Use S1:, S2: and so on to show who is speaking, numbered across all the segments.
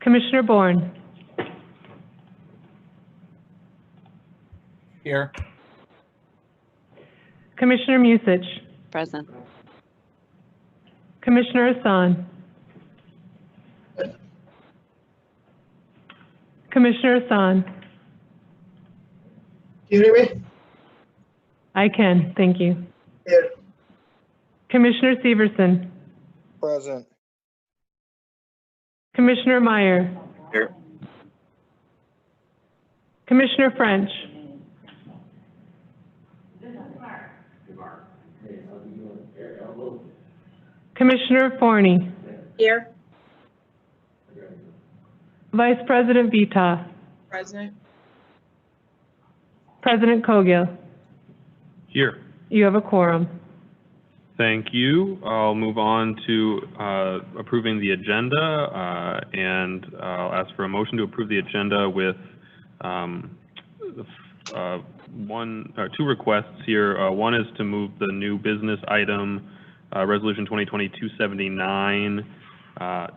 S1: Commissioner Bourne.
S2: Here.
S1: Commissioner Musich.
S3: Present.
S1: Commissioner Hassan. Commissioner Hassan.
S4: Can you hear me?
S1: I can, thank you.
S4: Here.
S1: Commissioner Severson.
S5: Present.
S1: Commissioner Meyer.
S5: Here.
S1: Commissioner French. Commissioner Forney.
S6: Here.
S1: Vice President Vita.
S6: Present.
S1: President Cogill.
S7: Here.
S1: You have a quorum.
S7: Thank you. I'll move on to approving the agenda, and I'll ask for a motion to approve the agenda with two requests here. One is to move the new business item, Resolution 2020-279,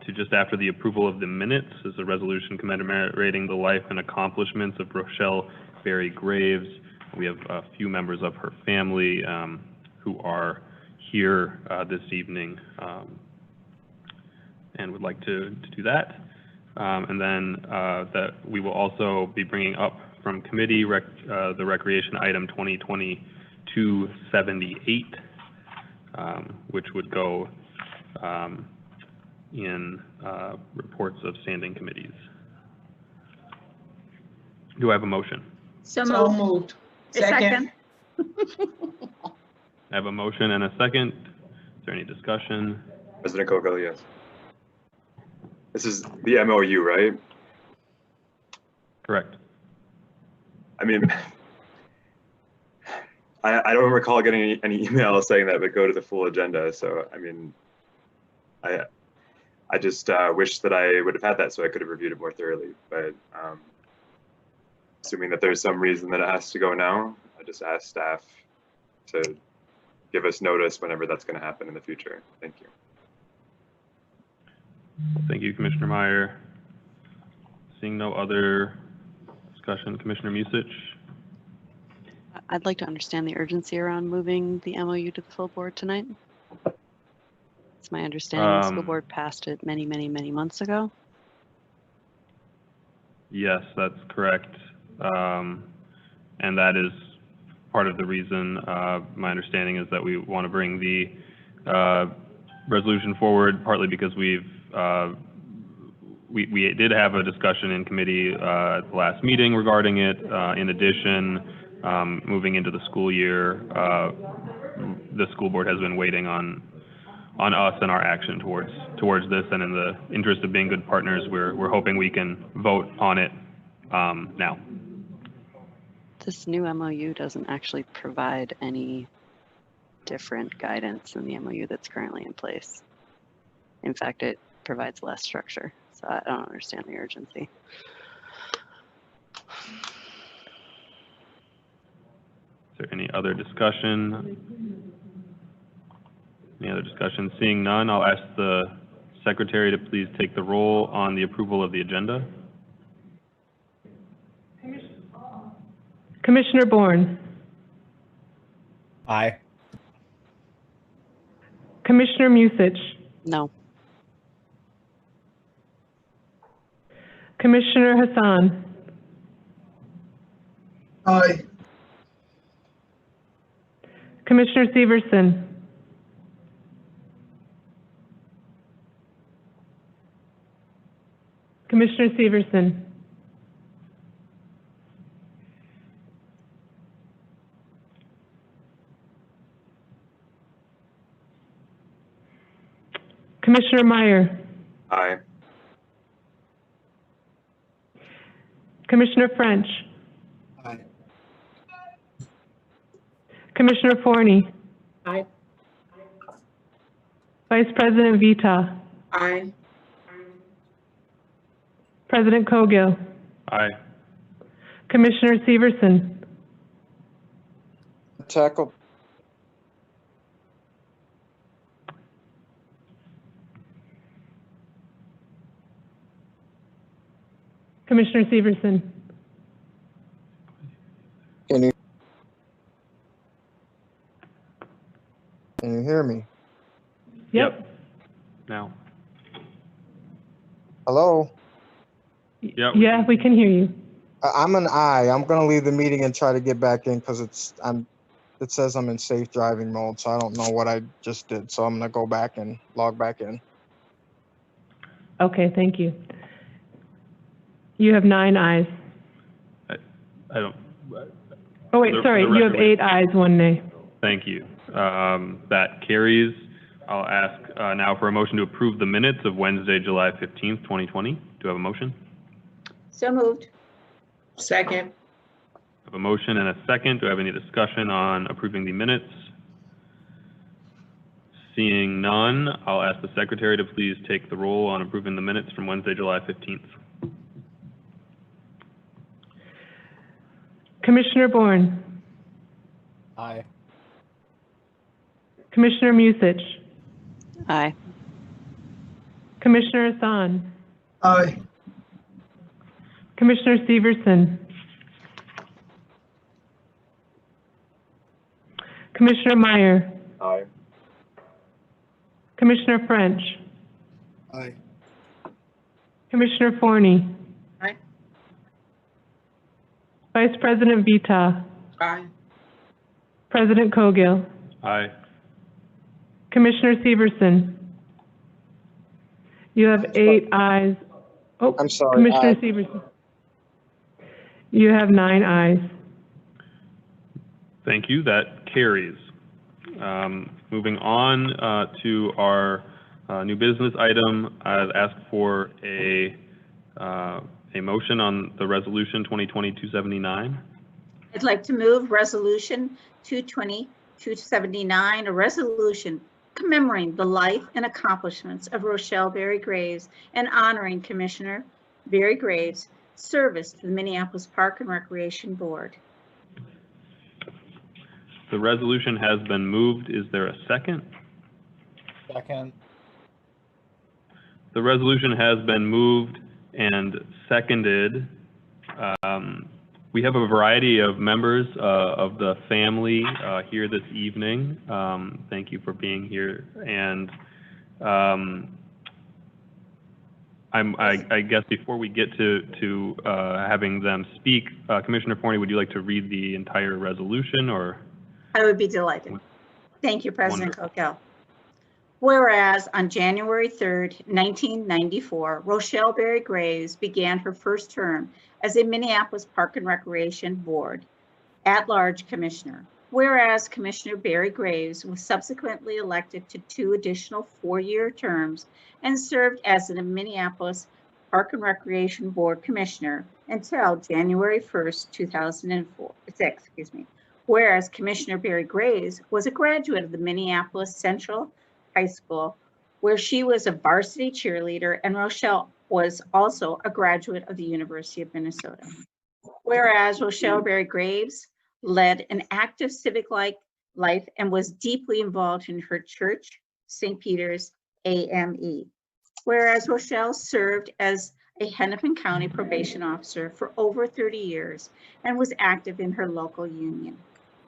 S7: to just after the approval of the minutes, as a resolution commemorating the life and accomplishments of Rochelle Graves. We have a few members of her family who are here this evening and would like to do that. And then that we will also be bringing up from committee the recreation item 2020-278, which would go in reports of standing committees. Do I have a motion?
S6: So moved. Second.
S7: I have a motion and a second. Is there any discussion?
S5: President Cogill, yes. This is the MOU, right?
S7: Correct.
S5: I mean, I don't recall getting any email saying that it would go to the full agenda. So, I mean, I just wish that I would have had that so I could have reviewed it more thoroughly. But assuming that there's some reason that it has to go now, I just ask staff to give us notice whenever that's going to happen in the future. Thank you.
S7: Thank you, Commissioner Meyer. Seeing no other discussion, Commissioner Musich.
S3: I'd like to understand the urgency around moving the MOU to the full board tonight. It's my understanding the school board passed it many, many, many months ago.
S7: Yes, that's correct. And that is part of the reason, my understanding is that we want to bring the resolution forward, partly because we did have a discussion in committee at the last meeting regarding it. In addition, moving into the school year, the school board has been waiting on us and our action towards this, and in the interest of being good partners, we're hoping we can vote on it now.
S3: This new MOU doesn't actually provide any different guidance than the MOU that's currently in place. In fact, it provides less structure. So I don't understand the urgency.
S7: Is there any other discussion? Any other discussion? Seeing none, I'll ask the secretary to please take the roll on the approval of the agenda.
S1: Commissioner Bourne.
S2: Aye.
S1: Commissioner Musich.
S3: No.
S1: Commissioner Hassan.
S4: Aye.
S1: Commissioner Severson. Commissioner Severson. Commissioner Meyer.
S5: Aye.
S1: Commissioner French.
S4: Aye.
S1: Commissioner Forney.
S6: Aye.
S1: Vice President Vita.
S6: Aye.
S1: President Cogill.
S7: Aye.
S1: Commissioner Severson.
S5: Tackle.
S1: Commissioner Severson,
S2: Can you hear me?
S1: Yep.
S7: Now.
S2: Hello?
S7: Yep.
S1: Yeah, we can hear you.
S2: I'm an I. I'm gonna leave the meeting and try to get back in because it says I'm in safe driving mode, so I don't know what I just did. So I'm gonna go back and log back in.
S1: Okay, thank you. You have 9 ayes.
S7: I don't,
S1: Oh, wait,
S7: The-
S1: sorry,
S7: the
S1: you have
S7: record
S1: 8 ayes, 1 nay.
S7: thank you. That carries. I'll ask now for a motion to approve the minutes of Wednesday, July 15th, 2020. Do I have a motion?
S6: So moved. Second.
S7: I have a motion and a second. Do I have any discussion on approving the minutes? Seeing none, I'll ask the secretary to please take the roll on approving the minutes from Wednesday, July 15th.
S1: Commissioner Bourne,
S4: Aye.
S1: Commissioner Musich,
S3: Aye.
S1: Commissioner Hassan,
S4: Aye.
S1: Commissioner Severson, Commissioner Meyer,
S5: Aye.
S1: Commissioner French,
S4: Aye.
S1: Commissioner Forney,
S6: Aye.
S1: Vice President Vita,
S6: Aye.
S1: President Cogill,
S7: Aye.
S1: Commissioner Severson. You have 8 ayes. Oh,
S2: I'm sorry,
S1: Commissioner
S2: aye.
S1: Severson. You have 9 ayes.
S7: Thank you. That carries. Moving on to our new business item, I'd ask for a motion on the resolution 2020-279.
S6: I'd like to move Resolution 220-279, a resolution commemorating the life and accomplishments of Rochelle Graves and honoring Commissioner Barry Graves' service to the Minneapolis Park and Recreation Board.
S7: The resolution has been moved. Is there a second?
S4: Second.
S7: The resolution has been moved and seconded. We have a variety of members of the family here this evening. Thank you for being here. And I guess before we get to having them speak, Commissioner Forney, would you like to read the entire resolution, or?
S6: I would be delighted. Thank you, President Cogill. Whereas on January 3rd, 1994, Rochelle Graves began her first term as a Minneapolis Park and Recreation Board at-large commissioner. Whereas Commissioner Barry Graves was subsequently elected to 2 additional 4-year terms and served as a Minneapolis Park and Recreation Board commissioner until January 1st, 2006. Whereas Commissioner Barry Graves was a graduate of the Minneapolis Central High School, where she was a varsity cheerleader, and Rochelle was also a graduate of the University of Minnesota. Whereas Rochelle Barry Graves led an active civic life and was deeply involved in her church, St. Peter's AME. Whereas Rochelle served as a Hennepin County probation officer for over 30 years and was active in her local union.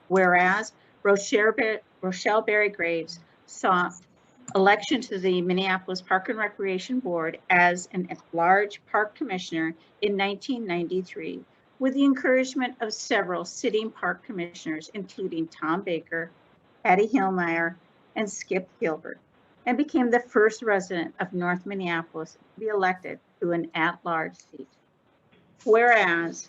S6: Whereas Rochelle Barry Graves sought election to the Minneapolis Park and Recreation Board as an at-large park commissioner in 1993, with the encouragement of several sitting park commissioners, including Tom Baker, Patty Hillmeyer, and Skip Gilbert, and became the first resident of North Minneapolis to be elected to an at-large seat. Whereas,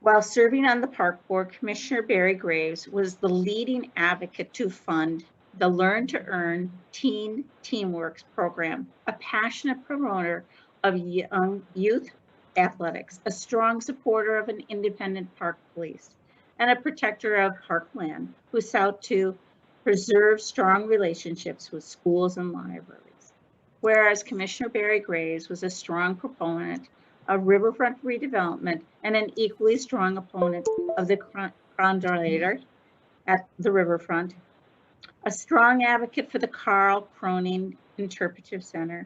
S6: while serving on the park board, Commissioner Barry Graves was the leading advocate to fund the Learn to Earn Teen Teamworks program, a passionate promoter of young youth athletics, a strong supporter of an independent park police, and a protector of parkland who sought to preserve strong relationships with schools and libraries. Whereas Commissioner Barry Graves was a strong proponent of riverfront redevelopment and an equally strong opponent of the Crondolator at the riverfront, a strong advocate for the Carl Cronin Interpretive Center,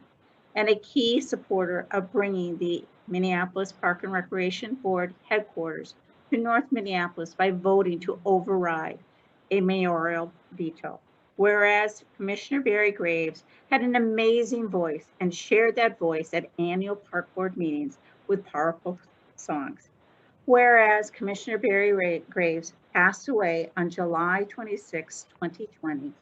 S6: and a key supporter of bringing the Minneapolis Park and Recreation Board headquarters to North Minneapolis by voting to override a mayoral veto. Whereas Commissioner Barry Graves had an amazing voice and shared that voice at annual park board meetings with powerful songs. Whereas Commissioner Barry Graves passed away on July 26, 2020.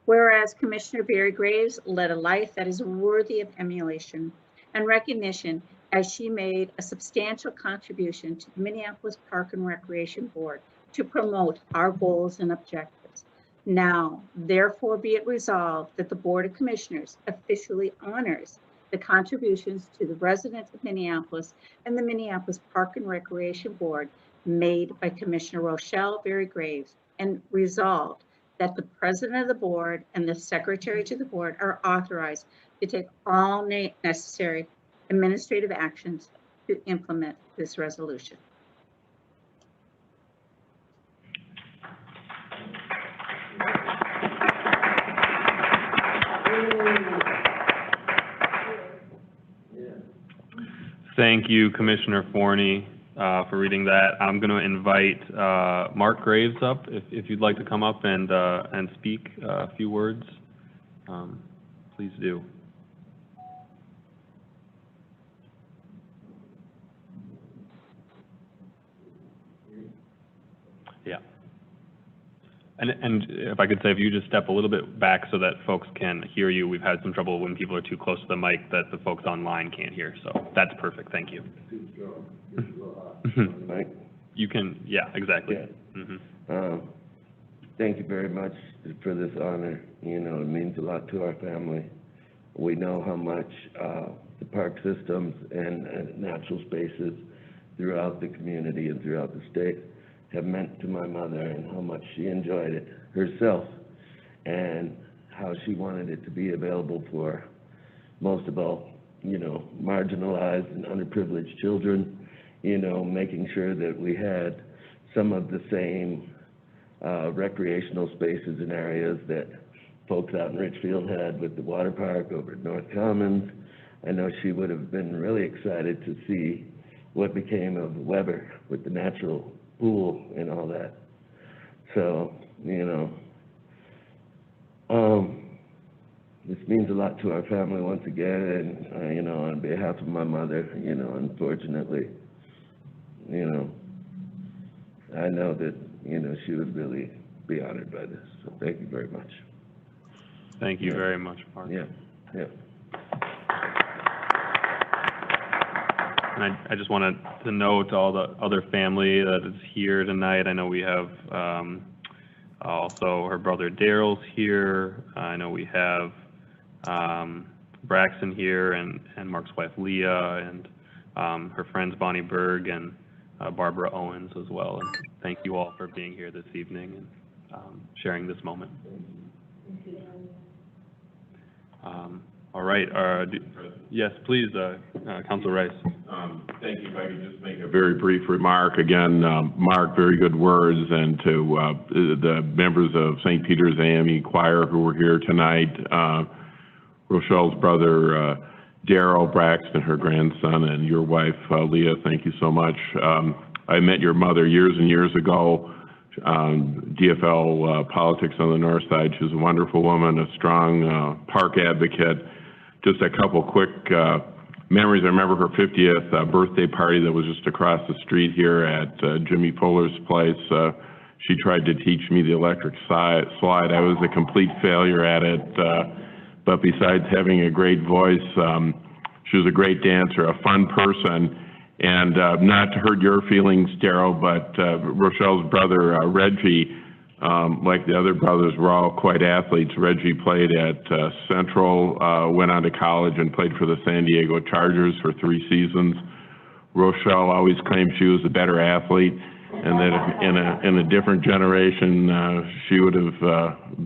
S6: Whereas Commissioner Barry Graves led a life that is worthy of emulation and recognition, as she made a substantial contribution to the Minneapolis Park and Recreation Board to promote our goals and objectives. Now, therefore, be it resolved that the Board of Commissioners officially honors the contributions to the residents of Minneapolis and the Minneapolis Park and Recreation Board made by Commissioner Rochelle Graves, and resolved that the President of the Board and the Secretary to the Board are authorized to take all necessary administrative actions to implement this resolution.
S7: Thank you, Commissioner Forney, for reading that. I'm going to invite Mark Graves up if you'd like to come up and speak a few words. Please do. Yeah. And if I could say, if you just step a little bit back so that folks can hear you. We've had some trouble when people are too close to the mic that the folks online can't hear. So that's perfect. Thank you.
S8: Right?
S7: You can, yeah, exactly.
S8: Yeah. Thank you very much for this honor. You know, it means a lot to our family. We know how much the park systems and natural spaces throughout the community and throughout the state have meant to my mother, and how much she enjoyed it herself, and how she wanted it to be available for, most of all, you know, marginalized and underprivileged children, you know, making sure that we had some of the same recreational spaces and areas that folks out in Richfield had with the water park over at North Commons. I know she would have been really excited to see what became of Weber with the natural pool and all that. So, you know, this means a lot to our family once again, and, you know, on behalf of my mother, you know, unfortunately, you know, I know that, you know, she would really be honored by this. So thank you very much.
S7: Thank you very much, Mark.
S8: Yeah, yeah.
S7: And I just wanted to note all the other family that is here tonight. I know we have also her brother Daryl's here. I know we have Braxton here, and Mark's wife Leah, and her friends Bonnie Berg and Barbara Owens as well. And thank you all for being here this evening and sharing this moment. All right. Yes, please, Councilor Rice.
S9: Thank you. If I could just make a very brief remark. Again, Mark, very good words, and to the members of St. Peter's AME Choir who were here tonight, Rochelle's brother, Daryl, Braxton, her grandson, and your wife, Leah, thank you so much. I met your mother years and years ago, DFL politics on the north side. She's a wonderful woman, a strong park advocate. Just a couple quick memories. I remember her 50th birthday party that was just across the street here at Jimmy Fuller's place. She tried to teach me the electric slide. I was a complete failure at it, but besides having a great voice, she was a great dancer, a fun person. And not to hurt your feelings, Daryl, but Rochelle's brother, Reggie, like the other brothers, were all quite athletes. Reggie played at Central, went on to college and played for the San Diego Chargers for 3 seasons. Rochelle always claimed she was a better athlete, and that in a different generation, she would have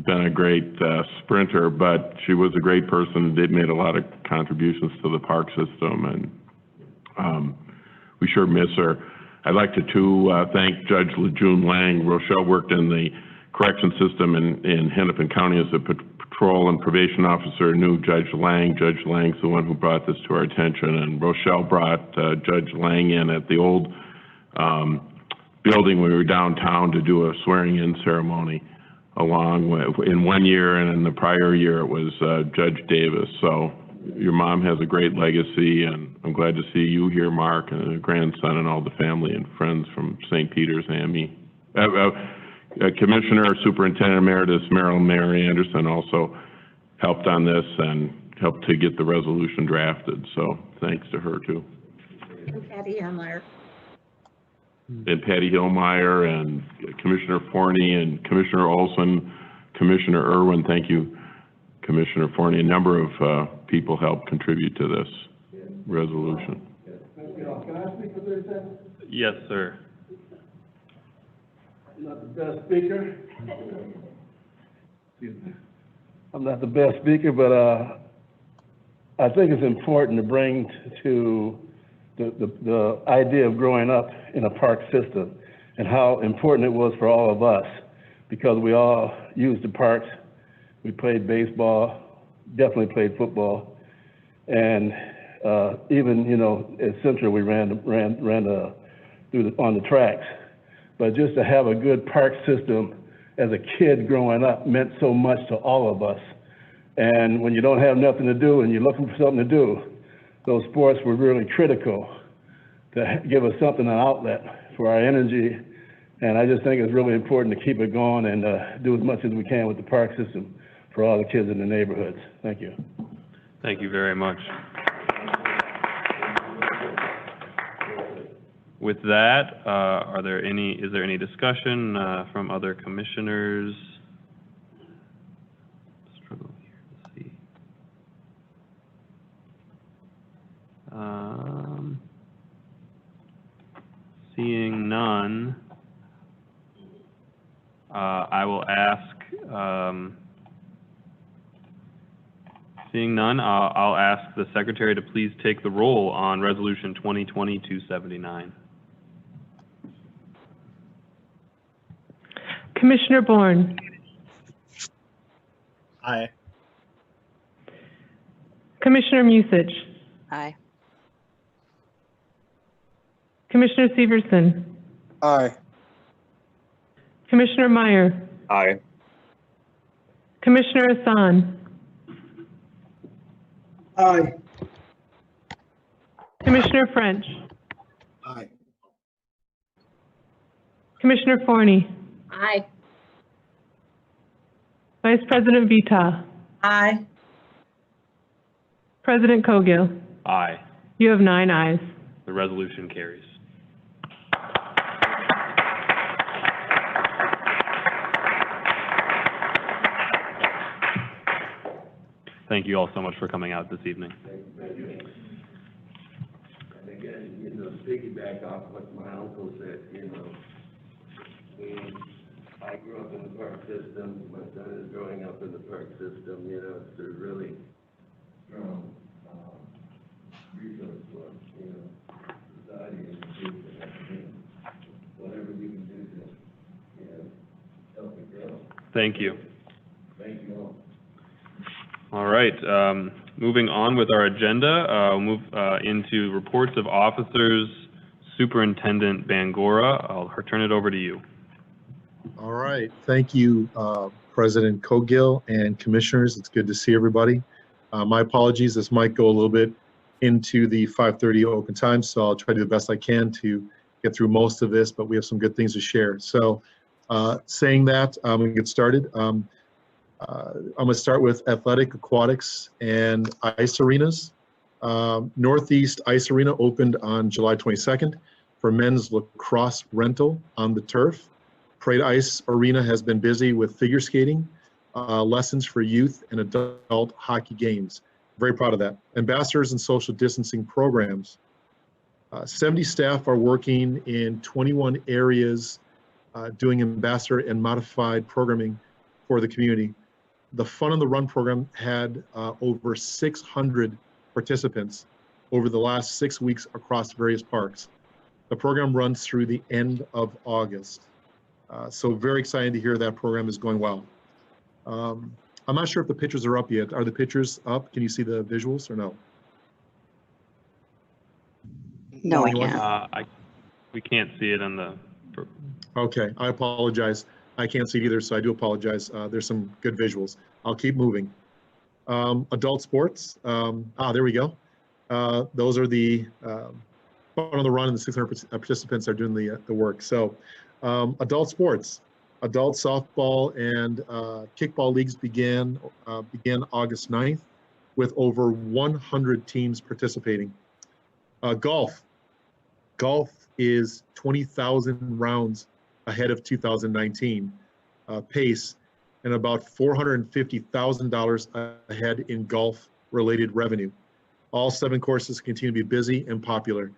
S9: been a great sprinter, but she was a great person. They'd made a lot of contributions to the park system, and we sure miss her. I'd like to thank Judge LeJune Lang. Rochelle worked in the correction system in Hennepin County as a Patrol and Probation Officer knew Judge Lang. Judge Lang's the one who brought this to our attention, and Rochelle brought Judge Lang in at the old building when we were downtown to do a swearing-in ceremony along with, in one year, and in the prior year it was Judge Davis. So your mom has a great legacy, and I'm glad to see you here, Mark, and a grandson and all the family and friends from St. Peter's, Amy. Commissioner, Superintendent Emeritus Marilyn Mary Anderson also helped on this and helped to get the resolution drafted. So thanks to her too.
S6: And Patty Hillmeyer.
S9: And Patty Hillmeyer and Commissioner Forney and Commissioner Olson, Commissioner Irwin. Thank you, Commissioner Forney. A number of people helped contribute to this resolution.
S8: Can I speak for 30 seconds?
S7: Yes, sir.
S8: I'm not the best speaker. I'm not the best speaker, but I think it's important to bring to the idea of growing up in a park system and how important it was for all of us, because we all used the parks. We played baseball, definitely played football, and even, you know, at Central we ran on the tracks. But just to have a good park system as a kid growing up meant so much to all of us. And when you don't have nothing to do and you're looking for something to do, those sports were really critical to give us something, an outlet for our energy. And I just think it's really important to keep it going and do as much as we can with the park system for all the kids in the neighborhoods. Thank you.
S7: Thank you very much. With that, is there any discussion from other commissioners? Struggle here, let's see. Seeing none, I will ask, seeing none, I'll ask the secretary to please take the roll on Resolution 2020-279.
S1: Commissioner Bourne,
S4: Aye.
S1: Commissioner Musich,
S3: Aye.
S1: Commissioner Severson,
S2: Aye.
S1: Commissioner Meyer,
S5: Aye.
S1: Commissioner Hassan,
S4: Aye.
S1: Commissioner French,
S4: Aye.
S1: Commissioner Forney,
S6: Aye.
S1: Vice President Vita,
S6: Aye.
S1: President Cogill.
S7: Aye.
S1: You have 9 ayes.
S7: The resolution carries. Thank you all so much for coming out this evening.
S8: Thank you. And again, you know, piggyback off what my uncle said, you know, I grew up in the park system, my son is growing up in the park system, you know, it's a really strong resource for, you know, society and the future, and whatever we can do to, you know, help it grow.
S7: Thank you.
S8: Thank you all.
S7: All right, moving on with our agenda, we'll move into reports of officers. Superintendent Bangora, I'll turn it over to you.
S10: All right, thank you, President Cogill and commissioners. It's good to see everybody. My apologies, this might go a little bit into the 5:30 open time, so I'll try to do the best I can to get through most of this, but we have some good things to share. So saying that, I'm gonna get started. I'm gonna start with athletic, aquatics, and ice arenas. Northeast Ice Arena opened on July 22nd for men's lacrosse rental on the turf. Parade Ice Arena has been busy with figure skating, lessons for youth and adult hockey games. Very proud of that. Ambassadors and social distancing programs. 70 staff are working in 21 areas doing ambassador and modified programming for the community. The Fun on the Run program had over 600 participants over the last 6 weeks across various parks. The program runs through the end of August. So very excited to hear that program is going well. I'm not sure if the pictures are up yet. Are the pictures up? Can you see the visuals or no?
S3: No, we
S10: Anyone?
S3: can't.
S7: We can't see it on the,
S10: Okay, I apologize. I can't see it either, so I do apologize. There's some good visuals. I'll keep moving. Adult sports. There we go. Those are the fun on the run, and the 600 participants are doing the work. So, adult sports, adult softball and kickball leagues began August 9th, with over 100 teams participating. Golf is 20,000 rounds ahead of 2019 pace, and about $450,000 ahead in golf-related revenue. All 7 courses continue to be busy and popular.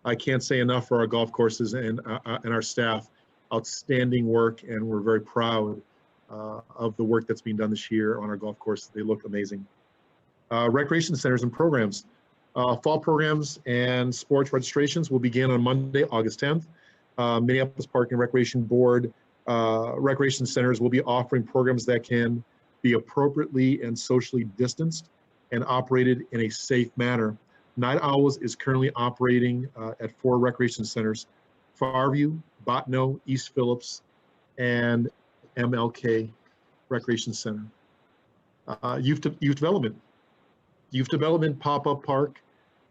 S10: I can't say enough for our golf courses and our staff. Outstanding work, and we're very proud of the work that's being done this year on our golf course. They look amazing. Recreation centers and programs. Fall programs and sports registrations will begin on Monday, August 10th. Minneapolis Park and Recreation Board recreation centers will be offering programs that can be appropriately and socially distanced and operated in a safe manner. Night Owls is currently operating at 4 recreation centers: Farview, Bottineau, East Phillips, and MLK Recreation Center. Youth development. Youth Development Pop-Up Park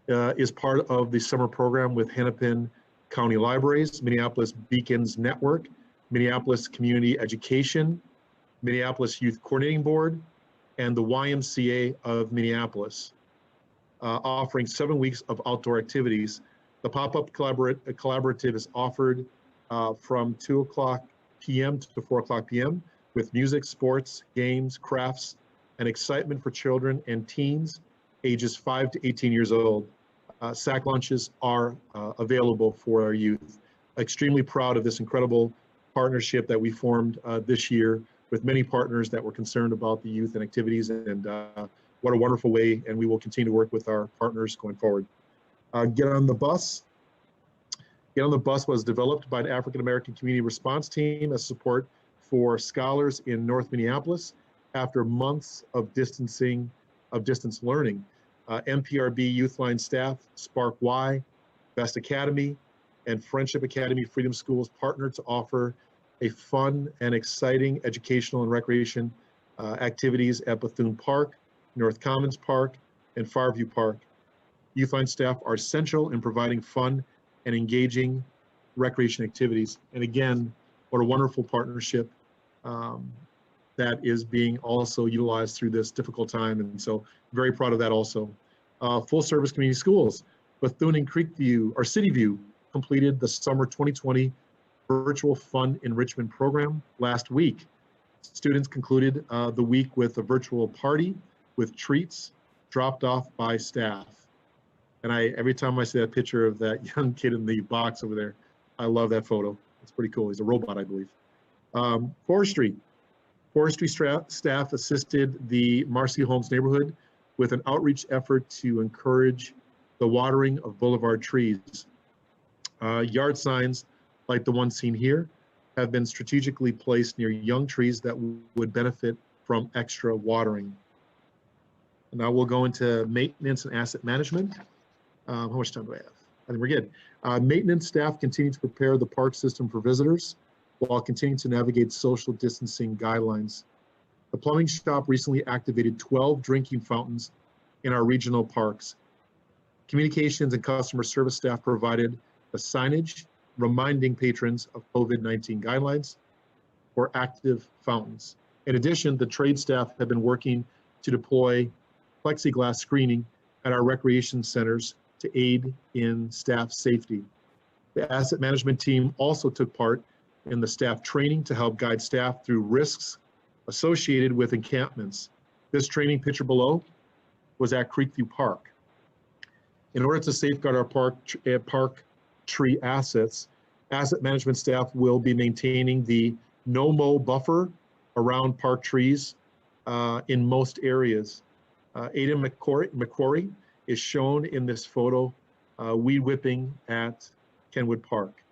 S10: is part of the summer program with Hennepin County Libraries, Minneapolis Beacons Network, Minneapolis Community Education, Minneapolis Youth Coordinating Board, and the YMCA of Minneapolis, offering 7 weeks of outdoor activities. The pop-up collaborative is offered from 2:00 p.m. to 4:00 p.m. with music, sports, games, crafts, and excitement for children and teens ages 5 to 18 years old. Sack lunches are available for our youth. Extremely proud of this incredible partnership that we formed this year with many partners that were concerned about the youth and activities, and what a wonderful way, and we will continue to work with our partners going forward. Get on the Bus. Get on the Bus was developed by the African American Community Response Team as support for scholars in North Minneapolis after months of distance learning. MPRB Youth Line staff, Spark Y, Best Academy, and Friendship Academy Freedom Schools partnered to offer a fun and exciting educational and recreation activities at Bethune Park, North Commons Park, and Farview Park. Youth Line staff are essential in providing fun and engaging recreation activities. And again, what a wonderful partnership that is being also utilized through this difficult time. And so very proud of that also. Full service community schools. Bethune and Creekview, or City View, completed the summer 2020 virtual fun enrichment program last week. Students concluded the week with a virtual party with treats dropped off by staff. And every time I see that picture of that young kid in the box over there, I love that photo. It's pretty cool. He's a robot, I believe. Forestry staff assisted the Marcy Holmes neighborhood with an outreach effort to encourage the watering of boulevard trees. Yard signs like the one seen here have been strategically placed near young trees that would benefit from extra watering. And now we'll go into maintenance and asset management. How much time do I have? I think we're good. Maintenance staff continue to prepare the park system for visitors while continuing to navigate social distancing guidelines. The plumbing shop recently activated 12 drinking fountains in our regional parks. Communications and customer service staff provided the signage reminding patrons of COVID-19 guidelines for active fountains. In addition, the trade staff have been working to deploy plexiglass screening at our recreation centers to aid in staff safety. The asset management team also took part in the staff training to help guide staff through risks associated with encampments. This training picture below was at Creekview Park. In order to safeguard our park tree assets, asset management staff will be maintaining the no-mow buffer around park trees in most areas. Aidan McQuarrie is shown in this photo weed whipping at Kenwood Park.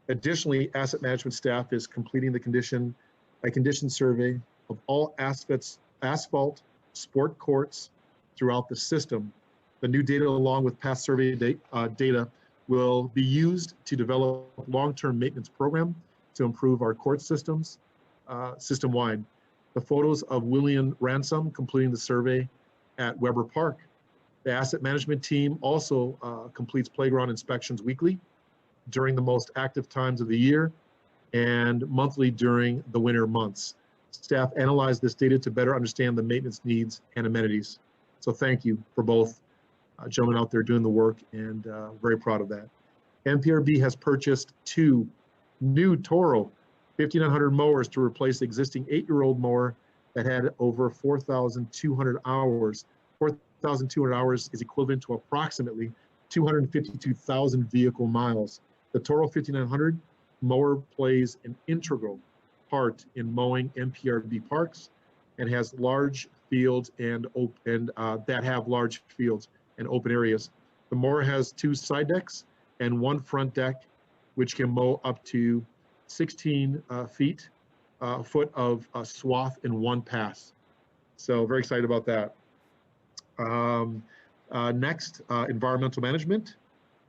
S10: Additionally, asset management staff is completing a condition survey of all aspects asphalt sport courts throughout the system. The new data, along with past survey data, will be used to develop a long-term maintenance program to improve our court systems system-wide. The photos of William Ransom completing the survey at Weber Park. The asset management team also completes playground inspections weekly during the most active times of the year and monthly during the winter months. Staff analyze this data to better understand the maintenance needs and amenities. So thank you for both gentlemen out there doing the work, and very proud of that. NPRB has purchased 2 new Toro 5900 mowers to replace the existing 8-year-old mower that had over 4,200 hours. 4,200 hours is equivalent to approximately 252,000 vehicle miles. The Toro 5900 mower plays an integral part in mowing NPRB parks and has large fields and that have large fields and open areas. The mower has 2 side decks and 1 front deck, which can mow up to 16 foot of swath in 1 pass. So very excited about that. Next, environmental management.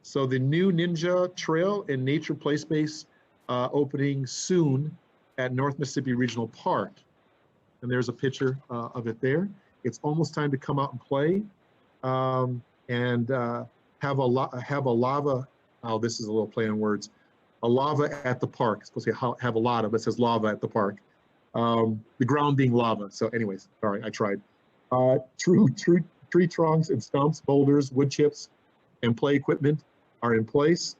S10: So the new Ninja Trail and Nature Play Space opening soon at North Mississippi Regional Park. And there's a picture of it there. It's almost time to come out and play and have a lava, oh, this is a little play on words, a lava at the park. It's supposed to have a lava, but it says lava at the park. The ground being lava. So anyways, sorry, I tried. Tree trunks and stumps, boulders, wood chips, and play equipment are in place.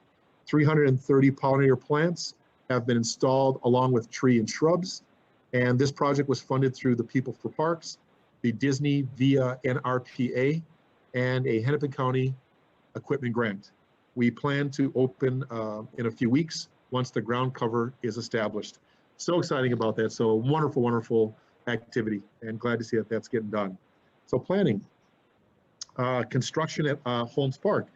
S10: 330 pollinator plants have been installed along with tree and shrubs. And this project was funded through the People for Parks, the Disney via NRPA, and a Hennepin County equipment grant. We plan to open in a few weeks once the ground cover is established. So exciting about that. So wonderful, wonderful activity, and glad to see that that's getting done. So planning, construction at Holmes Park.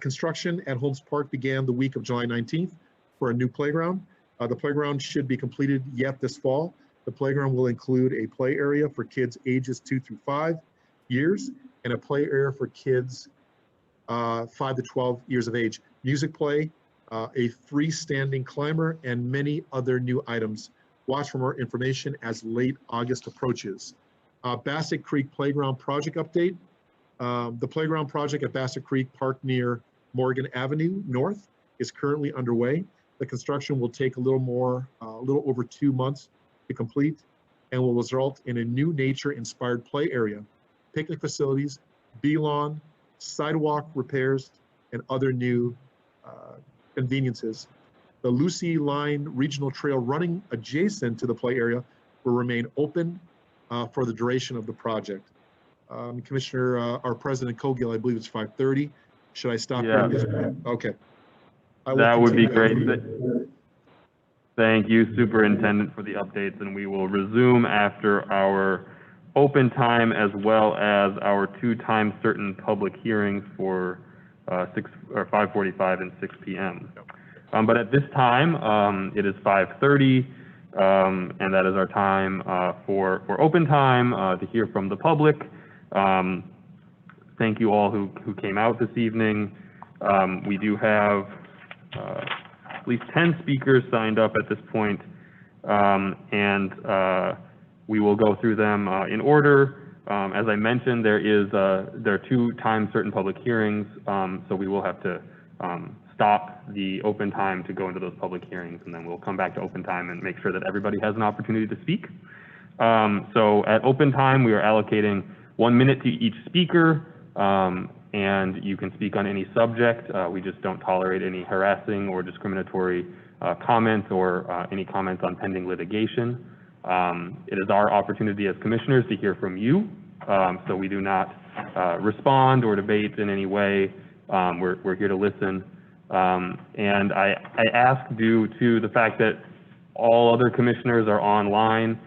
S10: Construction at Holmes Park began the week of July 19th for a new playground. The playground should be completed yet this fall. The playground will include a play area for kids ages 2 through 5 years and a play area for kids 5 to 12 years of age. Music play, a freestanding climber, and many other new items. Watch for more information as late August approaches. Bassett Creek Playground Project update. The playground project at Bassett Creek Park near Morgan Avenue North is currently underway. The construction will take a little over 2 months to complete and will result in a new nature-inspired play area, picnic facilities, bee lawn, sidewalk repairs, and other new conveniences. The Lucy Line Regional Trail running adjacent to the play area will remain open for the duration of the project. Commissioner, our President Cogill, I believe it's 5:30. Should I stop here at this point? Okay.
S7: That would be great. Thank you, Superintendent, for the updates, and we will resume after our open time as well as our 2 time certain public hearings for 5:45 and 6 p.m. But at this time, it is 5:30, and that is our time for open time to hear from the public. Thank you all who came out this evening. We do have at least 10 speakers signed up at this point, and we will go through them in order. As I mentioned, there are 2 time certain public hearings, so we will have to stop the open time to go into those public hearings, and then we'll come back to open time and make sure that everybody has an opportunity to speak. So at open time, we are allocating 1 minute to each speaker, and you can speak on any subject. We just don't tolerate any harassing or discriminatory comments or any comments on pending litigation. It is our opportunity as commissioners to hear from you, so we do not respond or debate in any way. We're here to listen. And I ask, due to the fact that all other commissioners are online,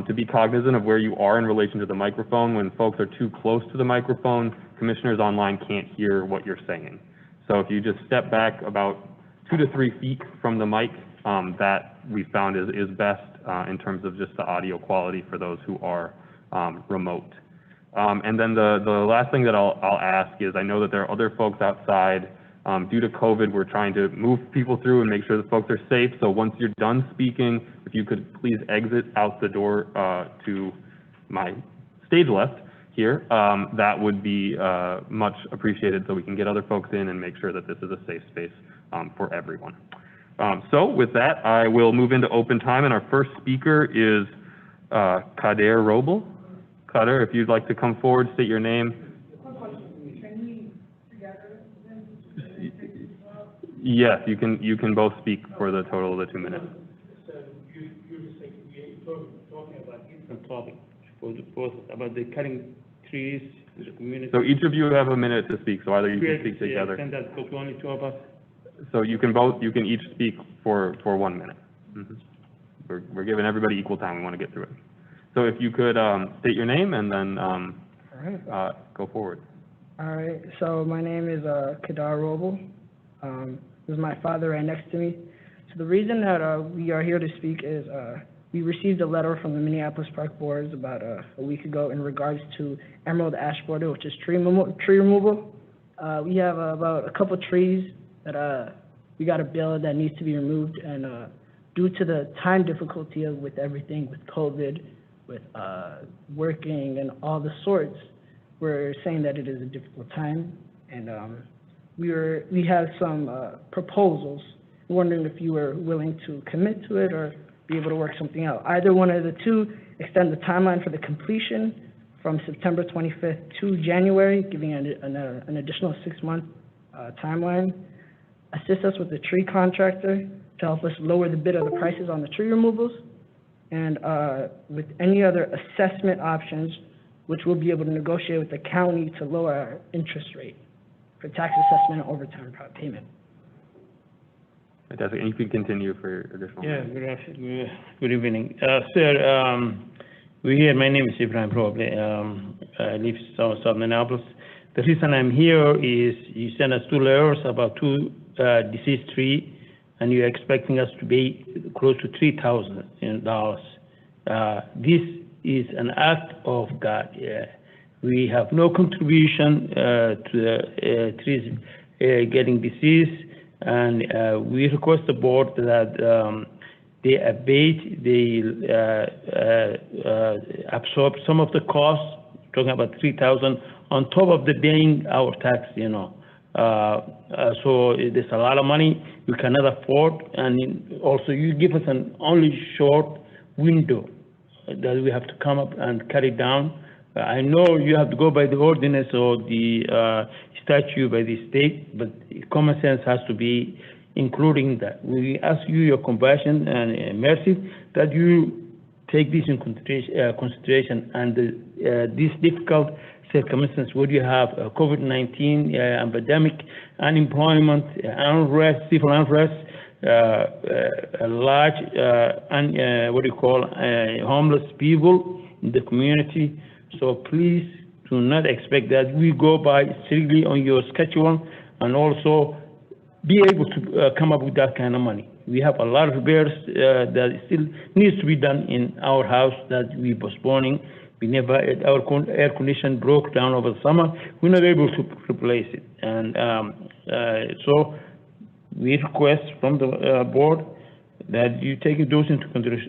S7: to be cognizant of where you are in relation to the microphone. When folks are too close to the microphone, commissioners online can't hear what you're saying. So if you just step back about 2 to 3 feet from the mic, that we found is best in terms of just the audio quality for those who are remote. And then the last thing that I'll ask is, I know that there are other folks outside. Due to COVID, we're trying to move people through and make sure that folks are safe. So once you're done speaking, if you could please exit out the door to my stage left here, that would be much appreciated, so we can get other folks in and make sure that this is a safe space for everyone. So with that, I will move into open time, and our first speaker is Kader Roble. Kader, if you'd like to come forward, state your name. Yes, you can both speak for the total of the 2 minutes.
S11: So you're just like, talking about different topics for the process, about the cutting trees in the community.
S7: So each of you have a minute to speak, so either you can speak together.
S11: And that because only 2 of us.
S7: So you can each speak for 1 minute. We're giving everybody equal time. We want to get through it. So if you could state your name and then
S12: All right.
S7: go forward.
S12: All right. So my name is Kader Roble. This is my father right next to me. So the reason that we are here to speak is we received a letter from the Minneapolis Park Boards about a week ago in regards to emerald ash border, which is tree removal. We have about a couple trees that we got a bill that needs to be removed, and due to the time difficulty with everything, with COVID, with working and all the sorts, we're saying that it is a difficult time, and we have some proposals. Wondering if you were willing to commit to it or be able to work something out. Either one of the two, extend the timeline for the completion from September 25th to January, giving an additional 6-month timeline. Assist us with the tree contractor to help us lower the bid of the prices on the tree removals, and with any other assessment options, which we'll be able to negotiate with the county to lower our interest rate for tax assessment and overtime payment.
S7: Fantastic. And you can continue for additional.
S11: Yeah, good evening. Sir, we're here. My name is Ibrahim Roble. I live south Minneapolis. The reason I'm here is you sent us 2 letters about 2 deceased trees, and you're expecting us to pay close to $3,000. This is an act of God. We have no contribution to the trees getting deceased, and we request the board that they abate, they absorb some of the costs, talking about $3,000 on top of the paying our tax, so there's a lot of money we cannot afford, and also you give us an only short window that we have to come up and cut it down. I know you have to go by the ordinance or the statute by the state, but common sense has to be including that. We ask you your compassion and mercy that you take this in consideration, and this difficult circumstances where you have COVID-19 epidemic, unemployment, unrest, civil unrest, a large homeless people in the community. So please do not expect that we go by strictly on your schedule, and also be able to come up with that kind of money. We have a lot of repairs that still needs to be done in our house that we postponing. We never, our air condition broke down over the summer. We're not able to replace it. And so we request from the board that you take those into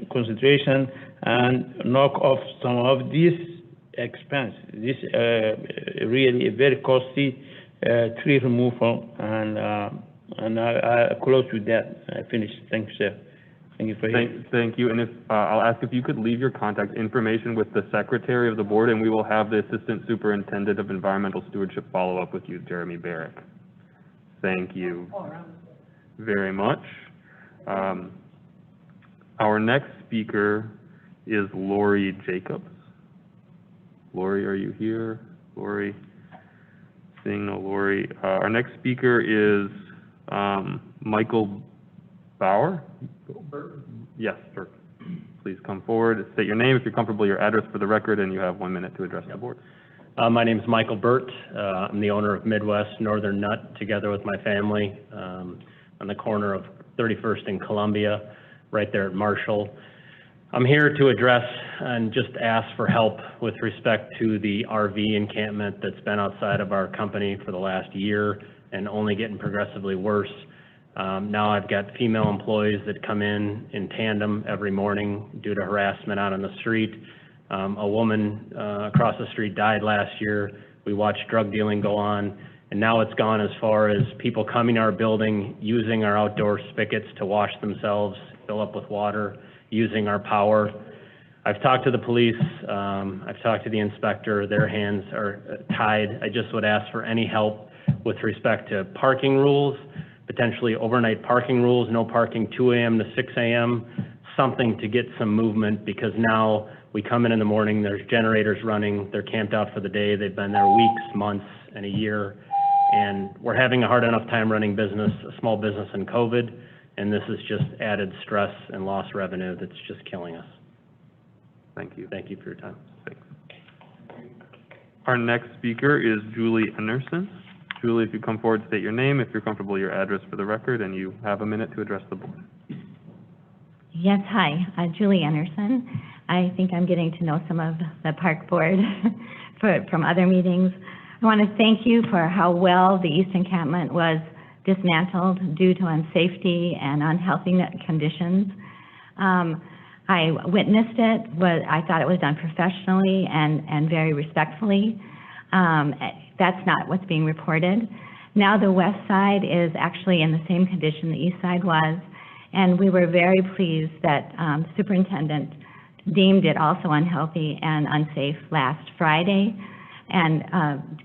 S11: consideration and knock off some of these expense. This really a very costly tree removal, and I close with that. I finish. Thank you, sir. Thank you for hearing.
S7: Thank you. And if I'll ask if you could leave your contact information with the secretary of the board, and we will have the assistant superintendent of environmental stewardship follow up with you, Jeremy Barrick. Thank you very much. Our next speaker is Lori Jacobs. Lori, are you here? Lori, seeing no Lori. Our next speaker is Michael Bauer. Yes, sir. Please come forward. State your name, if you're comfortable, your address for the record, and you have 1 minute to address the board.
S13: My name is Michael Burt. I'm the owner of Midwest Northern Nut, together with my family, on the corner of 31st and Columbia, right there at Marshall. I'm here to address and just ask for help with respect to the RV encampment that's been outside of our company for the last year and only getting progressively worse. Now I've got female employees that come in tandem every morning due to harassment out on the street. A woman across the street died last year. We watched drug dealing go on, and now it's gone as far as people coming to our building, using our outdoor spigots to wash themselves, fill up with water, using our power. I've talked to the police, I've talked to the inspector, their hands are tied. I just would ask for any help with respect to parking rules, potentially overnight parking rules, no parking 2 a.m. to 6 a.m., something to get some movement, because now we come in the morning, there's generators running, they're camped out for the day, they've been there weeks, months, and a year, and we're having a hard enough time running business, a small business in COVID, and this is just added stress and lost revenue that's just killing us.
S7: Thank you.
S13: Thank you for your time.
S7: Thanks. Our next speaker is Julie Anderson. Julie, if you come forward, state your name, if you're comfortable, your address for the record, and you have a minute to address the board.
S14: Yes, hi, Julie Anderson. I think I'm getting to know some of the park board from other meetings. I want to thank you for how well the East Encampment was dismantled due to unsafety and unhealthy conditions. I witnessed it, I thought it was done professionally and very respectfully. That's not what's being reported. Now the west side is actually in the same condition the east side was, and we were very pleased that superintendent deemed it also unhealthy and unsafe last Friday and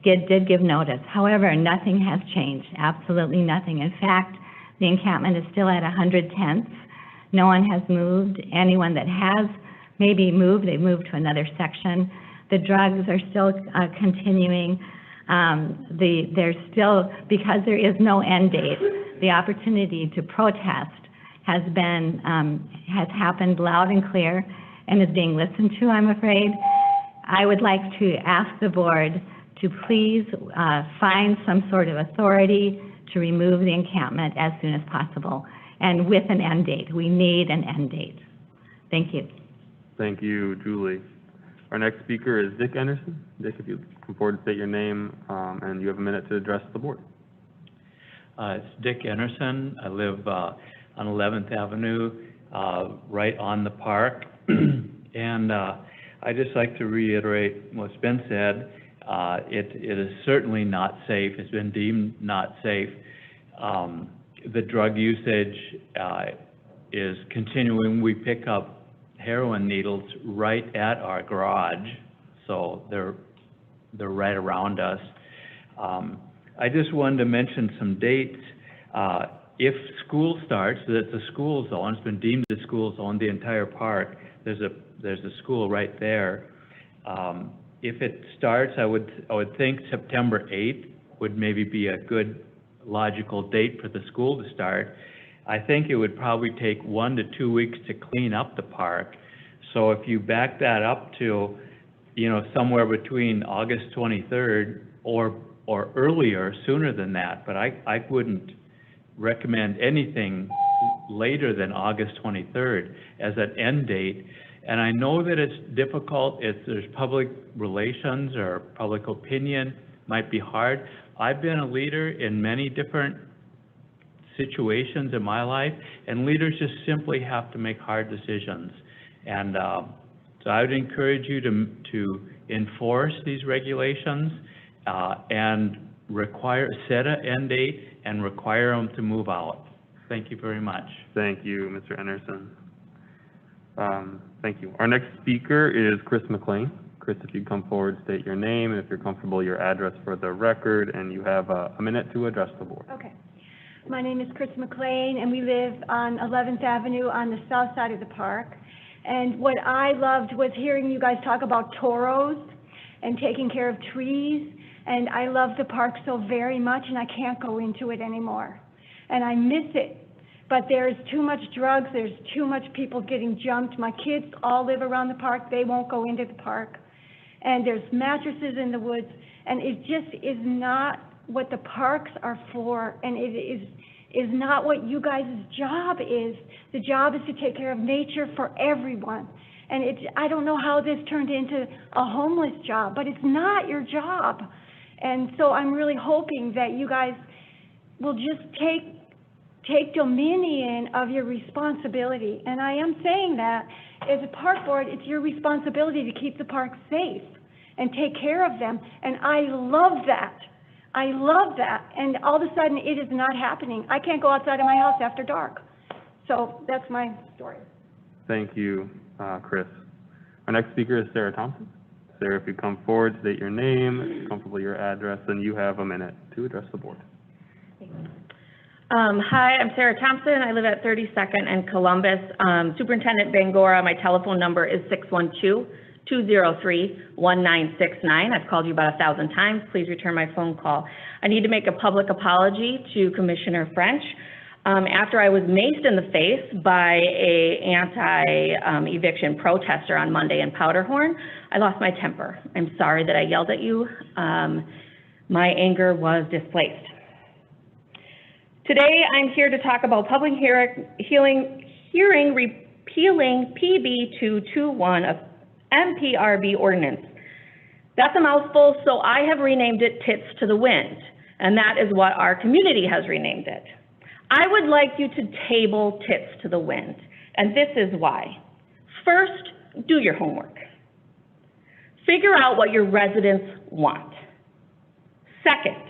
S14: did give notice. However, nothing has changed, absolutely nothing. In fact, the encampment is still at 100 tents. No one has moved. Anyone that has maybe moved, they've moved to another section. The drugs are still continuing. There's still, because there is no end date, the opportunity to protest has happened loud and clear and is being listened to, I'm afraid. I would like to ask the board to please find some sort of authority to remove the encampment as soon as possible, and with an end date. We need an end date. Thank you.
S7: Thank you, Julie. Our next speaker is Dick Anderson. Dick, if you come forward and state your name, and you have a minute to address the board.
S15: It's Dick Anderson. I live on 11th Avenue, right on the park. And I'd just like to reiterate what's been said. It is certainly not safe. It's been deemed not safe. The drug usage is continuing. We pick up heroin needles right at our garage, so they're right around us. I just wanted to mention some dates. If school starts, it's a school zone. It's been deemed a school zone. The entire park. There's a school right there. If it starts, I would think September 8th would maybe be a good logical date for the school to start. I think it would probably take 1 to 2 weeks to clean up the park. So if you back that up to, somewhere between August 23rd or earlier, sooner than that, but I wouldn't recommend anything later than August 23rd as an end date. And I know that it's difficult if there's public relations or public opinion, might be hard. I've been a leader in many different situations in my life, and leaders just simply have to make hard decisions. And so I would encourage you to enforce these regulations and set an end date and require them to move out. Thank you very much.
S7: Thank you, Mr. Anderson. Thank you. Our next speaker is Chris McLean. Chris, if you come forward, state your name, and if you're comfortable, your address for the record, and you have a minute to address the board.
S16: Okay. My name is Chris McLean, and we live on 11th Avenue on the south side of the park. And what I loved was hearing you guys talk about toros and taking care of trees. And I love the park so very much, and I can't go into it anymore. And I miss it. But there's too much drugs. There's too much people getting jumped. My kids all live around the park. They won't go into the park. And there's mattresses in the woods. And it just is not what the parks are for. And it is not what you guys' job is. The job is to take care of nature for everyone. And I don't know how this turned into a homeless job, but it's not your job. And so I'm really hoping that you guys will just take dominion of your responsibility. And I am saying that as a park board, it's your responsibility to keep the parks safe and take care of them. And I love that. I love that. And all of a sudden, it is not happening. I can't go outside of my house after dark. So that's my story.
S7: Thank you, Chris. Our next speaker is Sarah Thompson. Sarah, if you come forward, state your name, comfortably your address, and you have a minute to address the board.
S17: Hi, I'm Sarah Thompson. I live at 32nd and Columbus. Superintendent Bangora, my telephone number is 612-203-1969. I've called you about 1,000 times. Please return my phone call. I need to make a public apology to Commissioner French. After I was maced in the face by a anti-eviction protester on Monday in Powderhorn, I lost my temper. I'm sorry that I yelled at you. My anger was displaced. Today, I'm here to talk about public hearing repealing PB 221 of MPRB ordinance. That's a mouthful, so I have renamed it Tits to the Wind, and that is what our community has renamed it. I would like you to table Tits to the Wind, and this is why. First, do your homework. Figure out what your residents want. Second,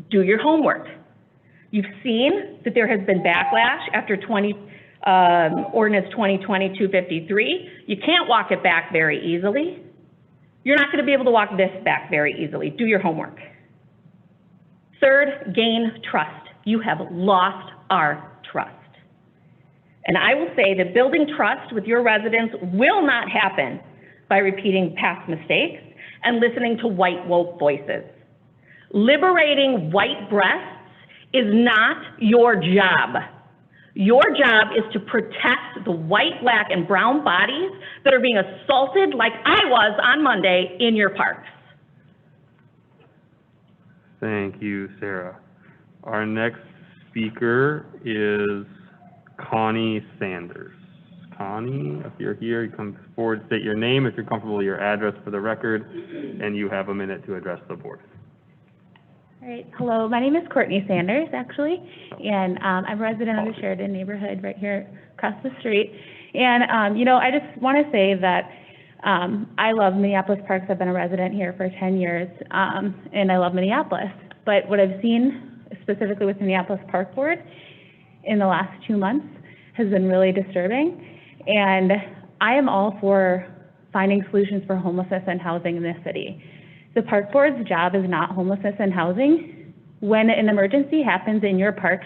S17: do your homework. You've seen that there has been backlash after Ordinance 2020-253. You can't walk it back very easily. You're not going to be able to walk this back very easily. Do your homework. Third, gain trust. You have lost our trust. And I will say that building trust with your residents will not happen by repeating past mistakes and listening to white woke voices. Liberating white breasts is not your job. Your job is to protect the white, black, and brown bodies that are being assaulted like I was on Monday in your parks.
S7: Thank you, Sarah. Our next speaker is Connie Sanders. Connie, if you're here, you come forward, state your name, if you're comfortable, your address for the record, and you have a minute to address the board.
S18: All right, hello, my name is Courtney Sanders, actually, and I'm a resident of the Sheridan neighborhood right here across the street. And, you know, I just want to say that I love Minneapolis Parks. I've been a resident here for 10 years, and I love Minneapolis. But what I've seen, specifically with Minneapolis Park Board, in the last 2 months has been really disturbing. And I am all for finding solutions for homelessness and housing in this city. The Park Board's job is not homelessness and housing. When an emergency happens in your parks,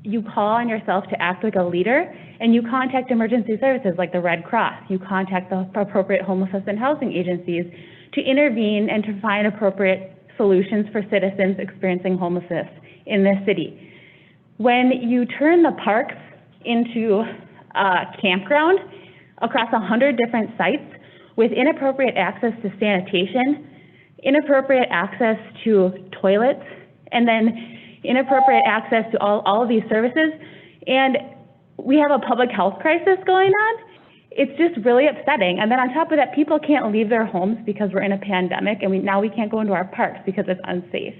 S18: you call on yourself to act like a leader, and you contact emergency services like the Red Cross. You contact the appropriate homelessness and housing agencies to intervene and to find appropriate solutions for citizens experiencing homelessness in this city. When you turn the parks into a campground across 100 different sites with inappropriate access to sanitation, inappropriate access to toilets, and then inappropriate access to all of these services, and we have a public health crisis going on, it's just really upsetting. And then on top of that, people can't leave their homes because we're in a pandemic, and now we can't go into our parks because it's unsafe.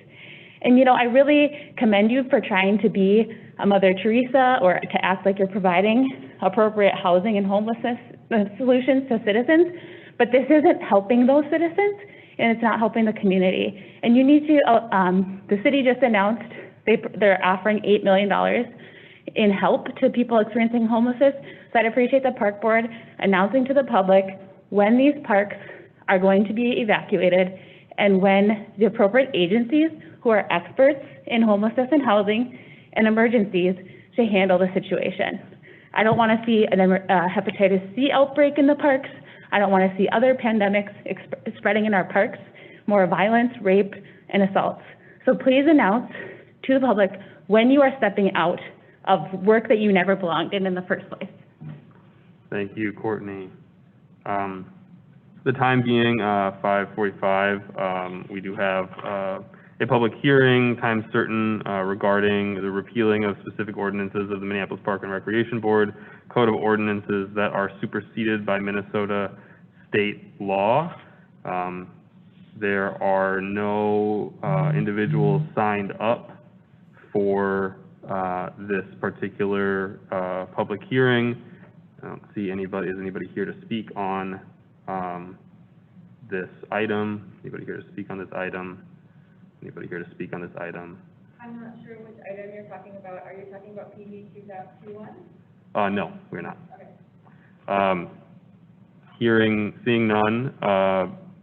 S18: And you know, I really commend you for trying to be a Mother Teresa or to act like you're providing appropriate housing and homelessness solutions to citizens, but this isn't helping those citizens, and it's not helping the community. And you need to, the city just announced they're offering $8 million in help to people experiencing homelessness. So I'd appreciate the park board announcing to the public when these parks are going to be evacuated and when the appropriate agencies who are experts in homelessness and housing and emergencies to handle the situation. I don't want to see a hepatitis C outbreak in the parks. I don't want to see other pandemics spreading in our parks, more violence, rape, and assaults. So please announce to the public when you are stepping out of work that you never belonged in the first place.
S7: Thank you, Courtney. The time being 5:45, we do have a public hearing, time certain, regarding the repealing of specific ordinances of the Minneapolis Park and Recreation Board, Code of Ordinances that are superseded by Minnesota state law. There are no individuals signed up for this particular public hearing. I don't see anybody. Is anybody here to speak on this item? Anybody here to speak on this item? Anybody here to speak on this item?
S18: I'm not sure which item you're talking about. Are you talking about PB 2.21?
S7: No, we're not.
S18: Okay.
S7: Seeing none,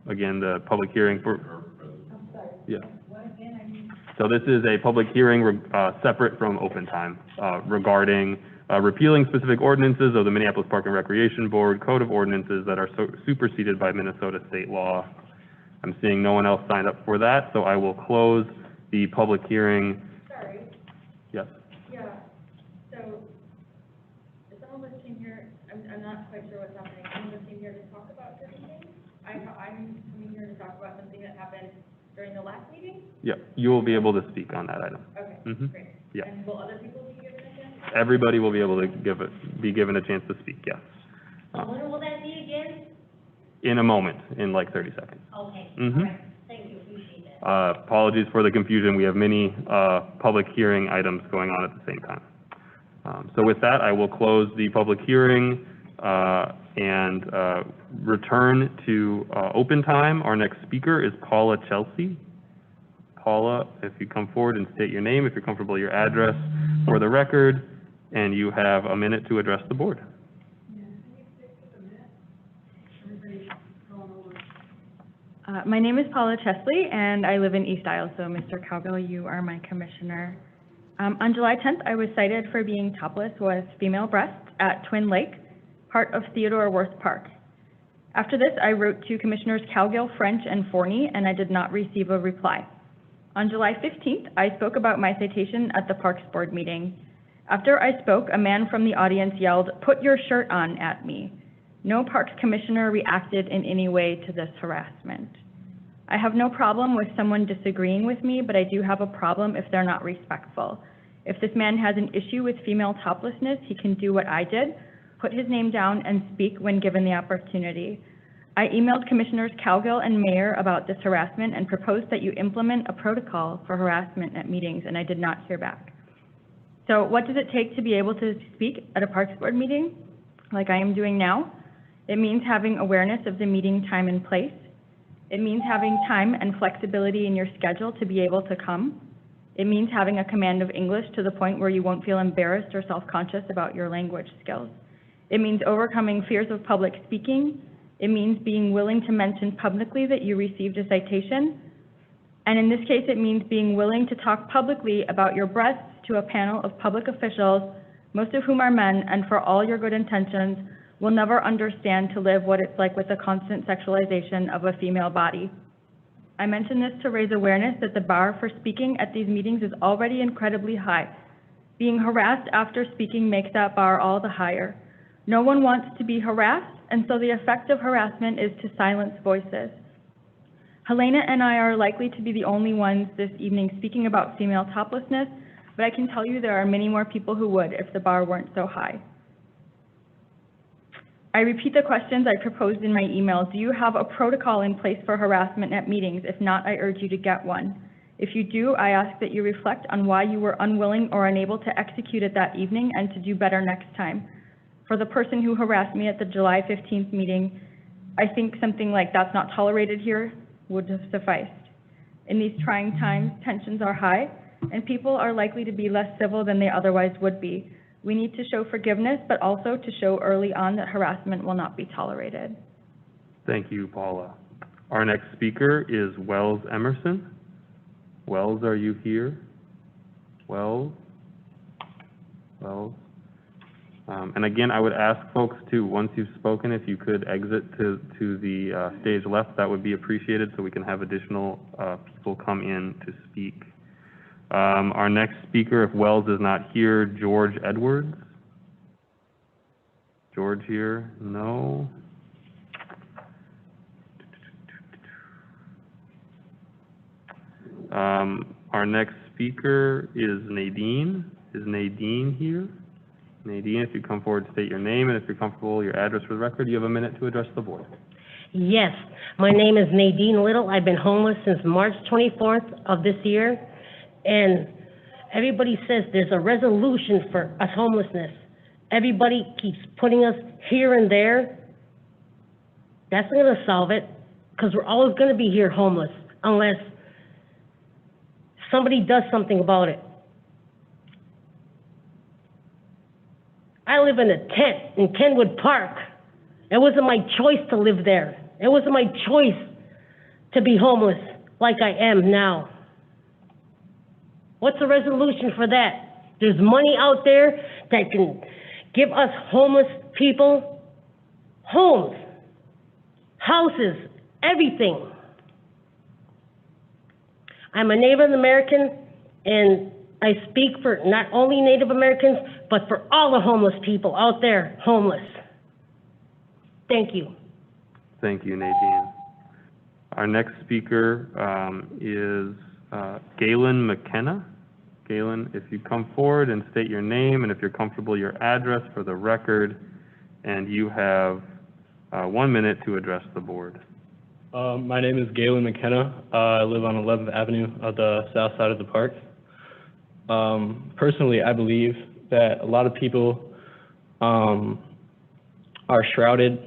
S7: again, the public hearing for,
S18: I'm sorry.
S7: yeah.
S18: What again? I mean,
S7: So this is a public hearing separate from open time regarding repealing specific ordinances of the Minneapolis Park and Recreation Board, Code of Ordinances that are superseded by Minnesota state law. I'm seeing no one else signed up for that, so I will close the public hearing.
S18: sorry.
S7: Yes.
S18: Yeah. So, is some of us came here, I'm not quite sure what's happening. Some of us came here to talk about certain things. I'm coming here to talk about something that happened during the last meeting?
S7: Yeah, you will be able to speak on that item.
S18: Okay, great.
S7: Yeah.
S18: And will other people be given a chance?
S7: Everybody will be able to be given a chance to speak, yes.
S18: When will that be again?
S7: In a moment, in like 30 seconds.
S18: Okay,
S7: Mhm.
S18: all right. Thank you, appreciate that.
S7: Apologies for the confusion. We have many public hearing items going on at the same time. So with that, I will close the public hearing and return to open time. Our next speaker is Paula Chelsea. Paula, if you come forward and state your name, if you're comfortable, your address for the record, and you have a minute to address the board.
S19: My name is Paula Chesley, and I live in East Isle, so Mr. Cowgill, you are my commissioner. On July 10th, I was cited for being topless with female breasts at Twin Lake, part of Theodore Worth Park. After this, I wrote to Commissioners Cowgill, French, and Forney, and I did not receive a reply. On July 15th, I spoke about my citation at the Parks Board meeting. After I spoke, a man from the audience yelled, "Put your shirt on," at me. No Parks Commissioner reacted in any way to this harassment. I have no problem with someone disagreeing with me, but I do have a problem if they're not respectful. If this man has an issue with female toplessness, he can do what I did, put his name down and speak when given the opportunity. I emailed Commissioners Cowgill and Mayer about this harassment and proposed that you implement a protocol for harassment at meetings, and I did not hear back. So what does it take to be able to speak at a Parks Board meeting, like I am doing now? It means having awareness of the meeting time and place. It means having time and flexibility in your schedule to be able to come. It means having a command of English to the point where you won't feel embarrassed or self-conscious about your language skills. It means overcoming fears of public speaking. It means being willing to mention publicly that you received a citation. And in this case, it means being willing to talk publicly about your breasts to a panel of public officials, most of whom are men, and for all your good intentions, will never understand to live what it's like with the constant sexualization of a female body. I mention this to raise awareness that the bar for speaking at these meetings is already incredibly high. Being harassed after speaking makes that bar all the higher. No one wants to be harassed, and so the effect of harassment is to silence voices. Helena and I are likely to be the only ones this evening speaking about female toplessness, but I can tell you there are many more people who would if the bar weren't so high. I repeat the questions I proposed in my email. Do you have a protocol in place for harassment at meetings? If not, I urge you to get one. If you do, I ask that you reflect on why you were unwilling or unable to execute it that evening and to do better next time. For the person who harassed me at the July 15th meeting, I think something like "that's not tolerated here" would have sufficed. In these trying times, tensions are high, and people are likely to be less civil than they otherwise would be. We need to show forgiveness, but also to show early on that harassment will not be tolerated.
S7: Thank you, Paula. Our next speaker is Wells Emerson. Wells, are you here? Wells? Wells? And again, I would ask folks to, once you've spoken, if you could exit to the stage left, that would be appreciated so we can have additional people come in to speak. Our next speaker, if Wells is not here, George Edwards. George here? No. Our next speaker is Nadine. Is Nadine here? Nadine, if you come forward, state your name, and if you're comfortable, your address for the record. You have a minute to address the board.
S20: Yes, my name is Nadine Little. I've been homeless since March 24th of this year, and everybody says there's a resolution for us homelessness. Everybody keeps putting us here and there. That's not going to solve it, because we're always going to be here homeless unless somebody does something about it. I live in a tent in Kenwood Park. It wasn't my choice to live there. It wasn't my choice to be homeless like I am now. What's the resolution for that? There's money out there that can give us homeless people homes, houses, everything. I'm a Native American, and I speak for not only Native Americans, but for all the homeless people out there, homeless. Thank you.
S7: Thank you, Nadine. Our next speaker is Galen McKenna. Galen, if you come forward and state your name, and if you're comfortable, your address for the record, and you have 1 minute to address the board.
S21: My name is Galen McKenna. I live on 11th Avenue at the south side of the park. Personally, I believe that a lot of people are shrouded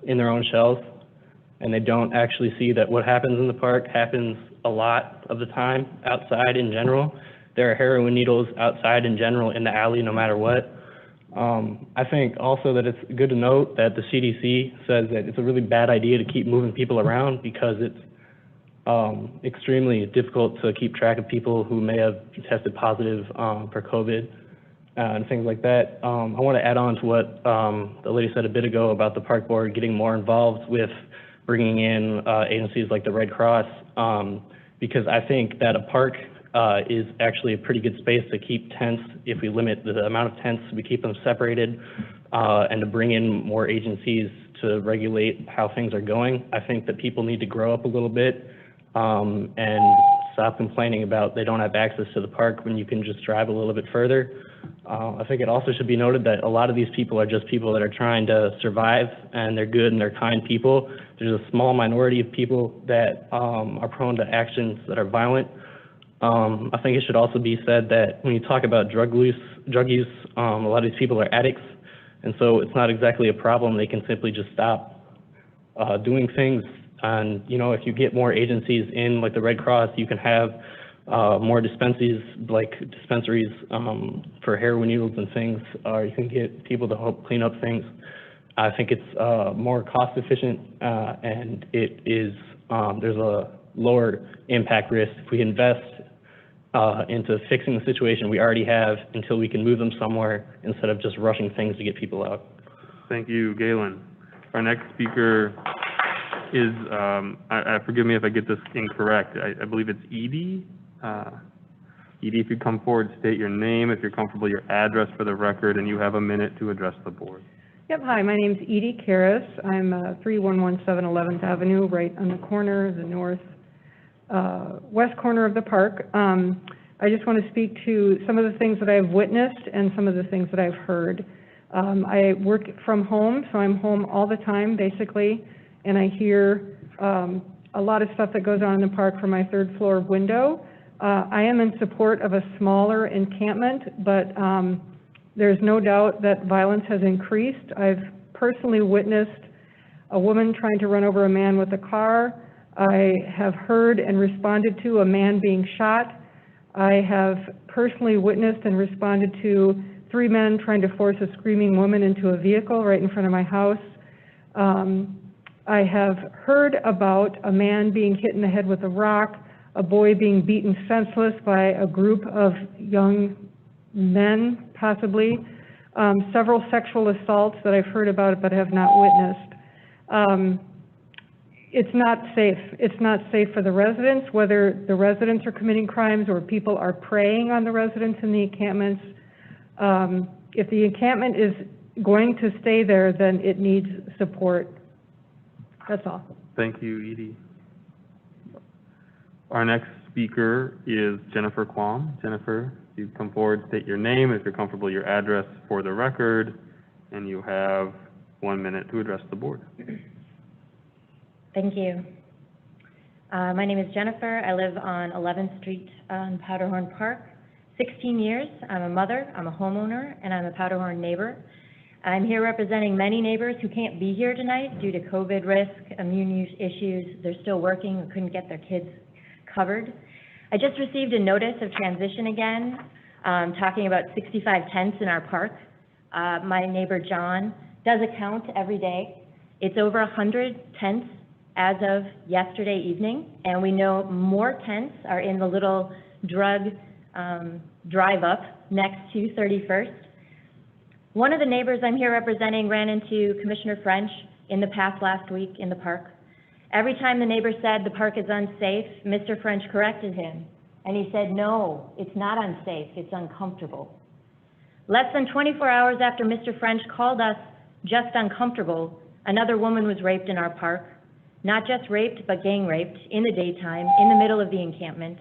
S21: in their own shells, and they don't actually see that what happens in the park happens a lot of the time outside in general. There are heroin needles outside in general in the alley no matter what. I think also that it's good to note that the CDC says that it's a really bad idea to keep moving people around because it's extremely difficult to keep track of people who may have tested positive for COVID and things like that. I want to add on to what the lady said a bit ago about the park board getting more involved with bringing in agencies like the Red Cross, because I think that a park is actually a pretty good space to keep tents if we limit the amount of tents, we keep them separated, and to bring in more agencies to regulate how things are going. I think that people need to grow up a little bit and stop complaining about they don't have access to the park when you can just drive a little bit further. I think it also should be noted that a lot of these people are just people that are trying to survive, and they're good and they're kind people. There's a small minority of people that are prone to actions that are violent. I think it should also be said that when you talk about drug use, a lot of these people are addicts, and so it's not exactly a problem. They can simply just stop doing things. And, you know, if you get more agencies in, like the Red Cross, you can have more dispensaries for heroin needles and things, or you can get people to help clean up things. I think it's more cost efficient, and it is, there's a lower impact risk if we invest into fixing the situation we already have until we can move them somewhere instead of just rushing things to get people out.
S7: Thank you, Galen. Our next speaker is, forgive me if I get this incorrect, I believe it's Edie. Edie, if you come forward, state your name, if you're comfortable, your address for the record, and you have a minute to address the board.
S1: Yep, hi, my name's Edie Karras. I'm 3117 11th Avenue, right on the corner, the north west corner of the park. I just want to speak to some of the things that I've witnessed and some of the things that I've heard. I work from home, so I'm home all the time, basically, and I hear a lot of stuff that goes on in the park from my third floor window. I am in support of a smaller encampment, but there's no doubt that violence has increased. I've personally witnessed a woman trying to run over a man with a car. I have heard and responded to a man being shot. I have personally witnessed and responded to 3 men trying to force a screaming woman into a vehicle right in front of my house. I have heard about a man being hit in the head with a rock, a boy being beaten senseless by a group of young men, possibly, several sexual assaults that I've heard about but have not witnessed. It's not safe. It's not safe for the residents, whether the residents are committing crimes or people are preying on the residents in the encampments. If the encampment is going to stay there, then it needs support. That's all.
S7: Thank you, Edie. Our next speaker is Jennifer Quam. Jennifer, if you come forward, state your name, if you're comfortable, your address for the record, and you have 1 minute to address the board.
S9: Thank you. My name is Jennifer. I live on 11th Street in Powderhorn Park. 16 years. I'm a mother, I'm a homeowner, and I'm a Powderhorn neighbor. I'm here representing many neighbors who can't be here tonight due to COVID risk, immune issues. They're still working or couldn't get their kids covered. I just received a notice of transition again, talking about 65 tents in our park. My neighbor John does a count every day. It's over 100 tents as of yesterday evening, and we know more tents are in the little drug drive up next to 31st. One of the neighbors I'm here representing ran into Commissioner French in the past last week in the park. Every time the neighbor said the park is unsafe, Mr. French corrected him, and he said, no, it's not unsafe, it's uncomfortable. Less than 24 hours after Mr. French called us just uncomfortable, another woman was raped in our park. Not just raped, but gang raped in the daytime, in the middle of the encampment.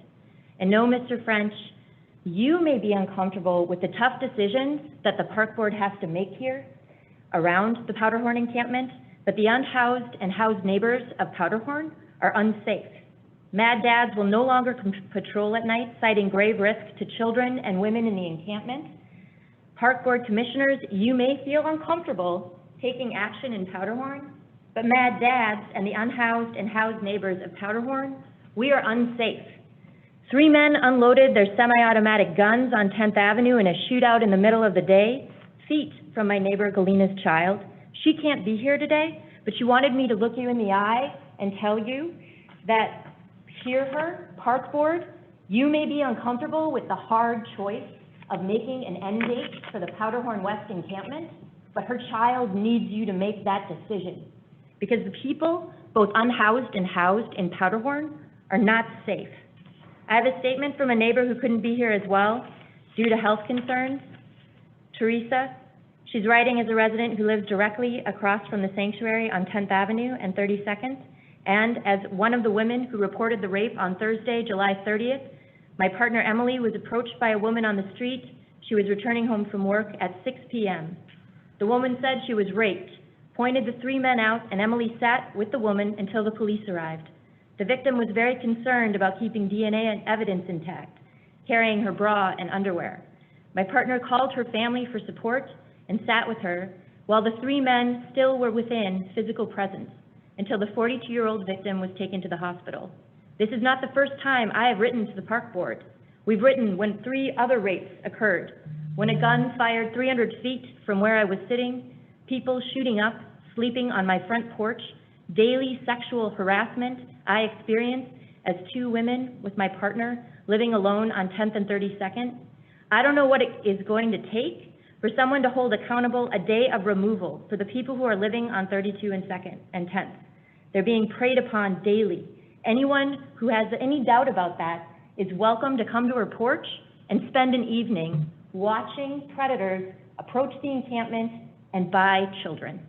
S9: And no, Mr. French, you may be uncomfortable with the tough decisions that the park board has to make here around the Powderhorn encampment, but the unhoused and housed neighbors of Powderhorn are unsafe. Mad dads will no longer patrol at night, citing grave risk to children and women in the encampment. Park board commissioners, you may feel uncomfortable taking action in Powderhorn, but mad dads and the unhoused and housed neighbors of Powderhorn, we are unsafe. 3 men unloaded their semi-automatic guns on 10th Avenue in a shootout in the middle of the day, feet from my neighbor Galina's child. She can't be here today, but she wanted me to look you in the eye and tell you that, hear her, park board, you may be uncomfortable with the hard choice of making an end date for the Powderhorn West encampment, but her child needs you to make that decision. Because the people, both unhoused and housed in Powderhorn, are not safe. I have a statement from a neighbor who couldn't be here as well due to health concerns. Teresa, she's writing as a resident who lives directly across from the sanctuary on 10th Avenue and 32nd, and as one of the women who reported the rape on Thursday, July 30th, my partner Emily was approached by a woman on the street. She was returning home from work at 6 p.m. The woman said she was raped, pointed the 3 men out, and Emily sat with the woman until the police arrived. The victim was very concerned about keeping DNA and evidence intact, carrying her bra and underwear. My partner called her family for support and sat with her while the 3 men still were within physical presence until the 42-year-old victim was taken to the hospital. This is not the first time I have written to the park board. We've written when 3 other rapes occurred, when a gun fired 300 feet from where I was sitting, people shooting up, sleeping on my front porch, daily sexual harassment I experienced as 2 women with my partner living alone on 10th and 32nd. I don't know what it is going to take for someone to hold accountable a day of removal for the people who are living on 32 and 2nd and 10th. They're being preyed upon daily. Anyone who has any doubt about that is welcome to come to her porch and spend an evening watching predators approach the encampment and buy children.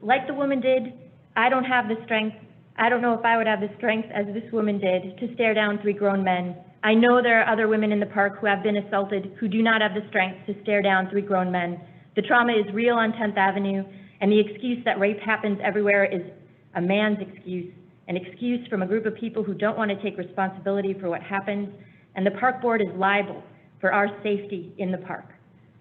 S9: Like the woman did, I don't have the strength. I don't know if I would have the strength as this woman did to stare down 3 grown men. I know there are other women in the park who have been assaulted who do not have the strength to stare down 3 grown men. The trauma is real on 10th Avenue, and the excuse that rape happens everywhere is a man's excuse, an excuse from a group of people who don't want to take responsibility for what happens, and the park board is liable for our safety in the park.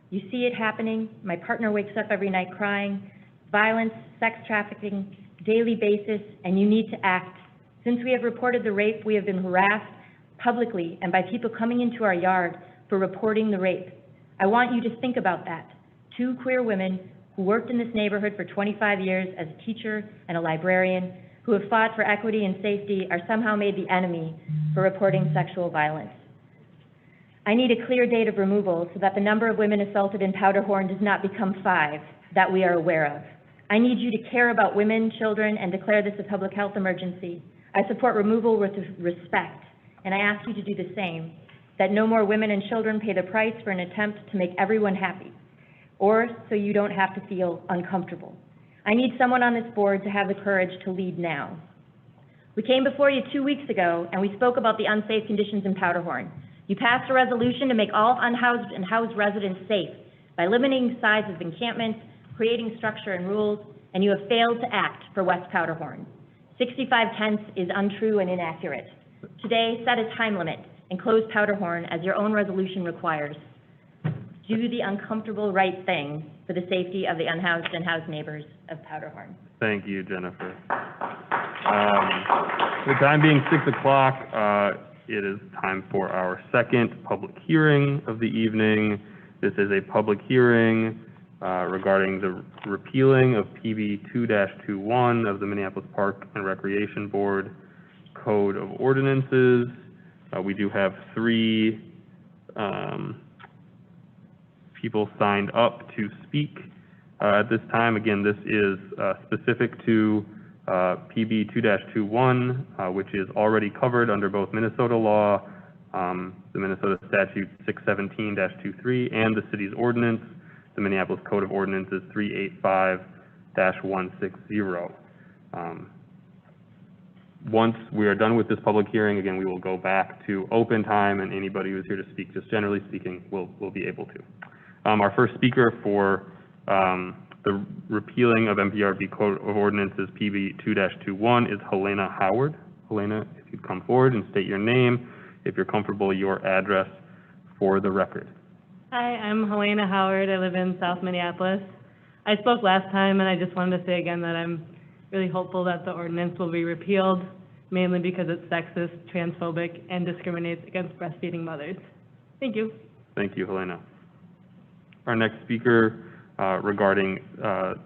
S9: You see it happening. My partner wakes up every night crying. Violence, sex trafficking, daily basis, and you need to act. Since we have reported the rape, we have been harassed publicly and by people coming into our yard for reporting the rape. I want you to think about that. 2 queer women who worked in this neighborhood for 25 years as a teacher and a librarian, who have fought for equity and safety, are somehow made the enemy for reporting sexual violence. I need a clear date of removal so that the number of women assaulted in Powderhorn does not become 5 that we are aware of. I need you to care about women, children, and declare this a public health emergency. I support removal with respect, and I ask you to do the same, that no more women and children pay the price for an attempt to make everyone happy, or so you don't have to feel uncomfortable. I need someone on this board to have the courage to lead now. We came before you 2 weeks ago, and we spoke about the unsafe conditions in Powderhorn. You passed a resolution to make all unhoused and housed residents safe by limiting size of encampments, creating structure and rules, and you have failed to act for West Powderhorn. 65 tents is untrue and inaccurate. Today, set a time limit and close Powderhorn as your own resolution requires. Do the uncomfortable right thing for the safety of the unhoused and housed neighbors of Powderhorn.
S7: Thank you, Jennifer. The time being 6 o'clock, it is time for our second public hearing of the evening. This is a public hearing regarding the repealing of PB 2-21 of the Minneapolis Park and Recreation Board Code of Ordinances. We do have 3 people signed up to speak at this time. Again, this is specific to PB 2-21, which is already covered under both Minnesota law, the Minnesota statute 617-23, and the city's ordinance, the Minneapolis Code of Ordinances 385-160. Once we are done with this public hearing, again, we will go back to open time, and anybody who's here to speak, just generally speaking, will be able to. Our first speaker for the repealing of MPRB Code of Ordinances PB 2-21 is Helena Howard. Helena, if you'd come forward and state your name, if you're comfortable, your address for the record.
S2: Hi, I'm Helena Howard. I live in South Minneapolis. I spoke last time, and I just wanted to say again that I'm really hopeful that the ordinance will be repealed, mainly because it's sexist, transphobic, and discriminates against breastfeeding mothers. Thank you.
S7: Thank you, Helena. Our next speaker regarding the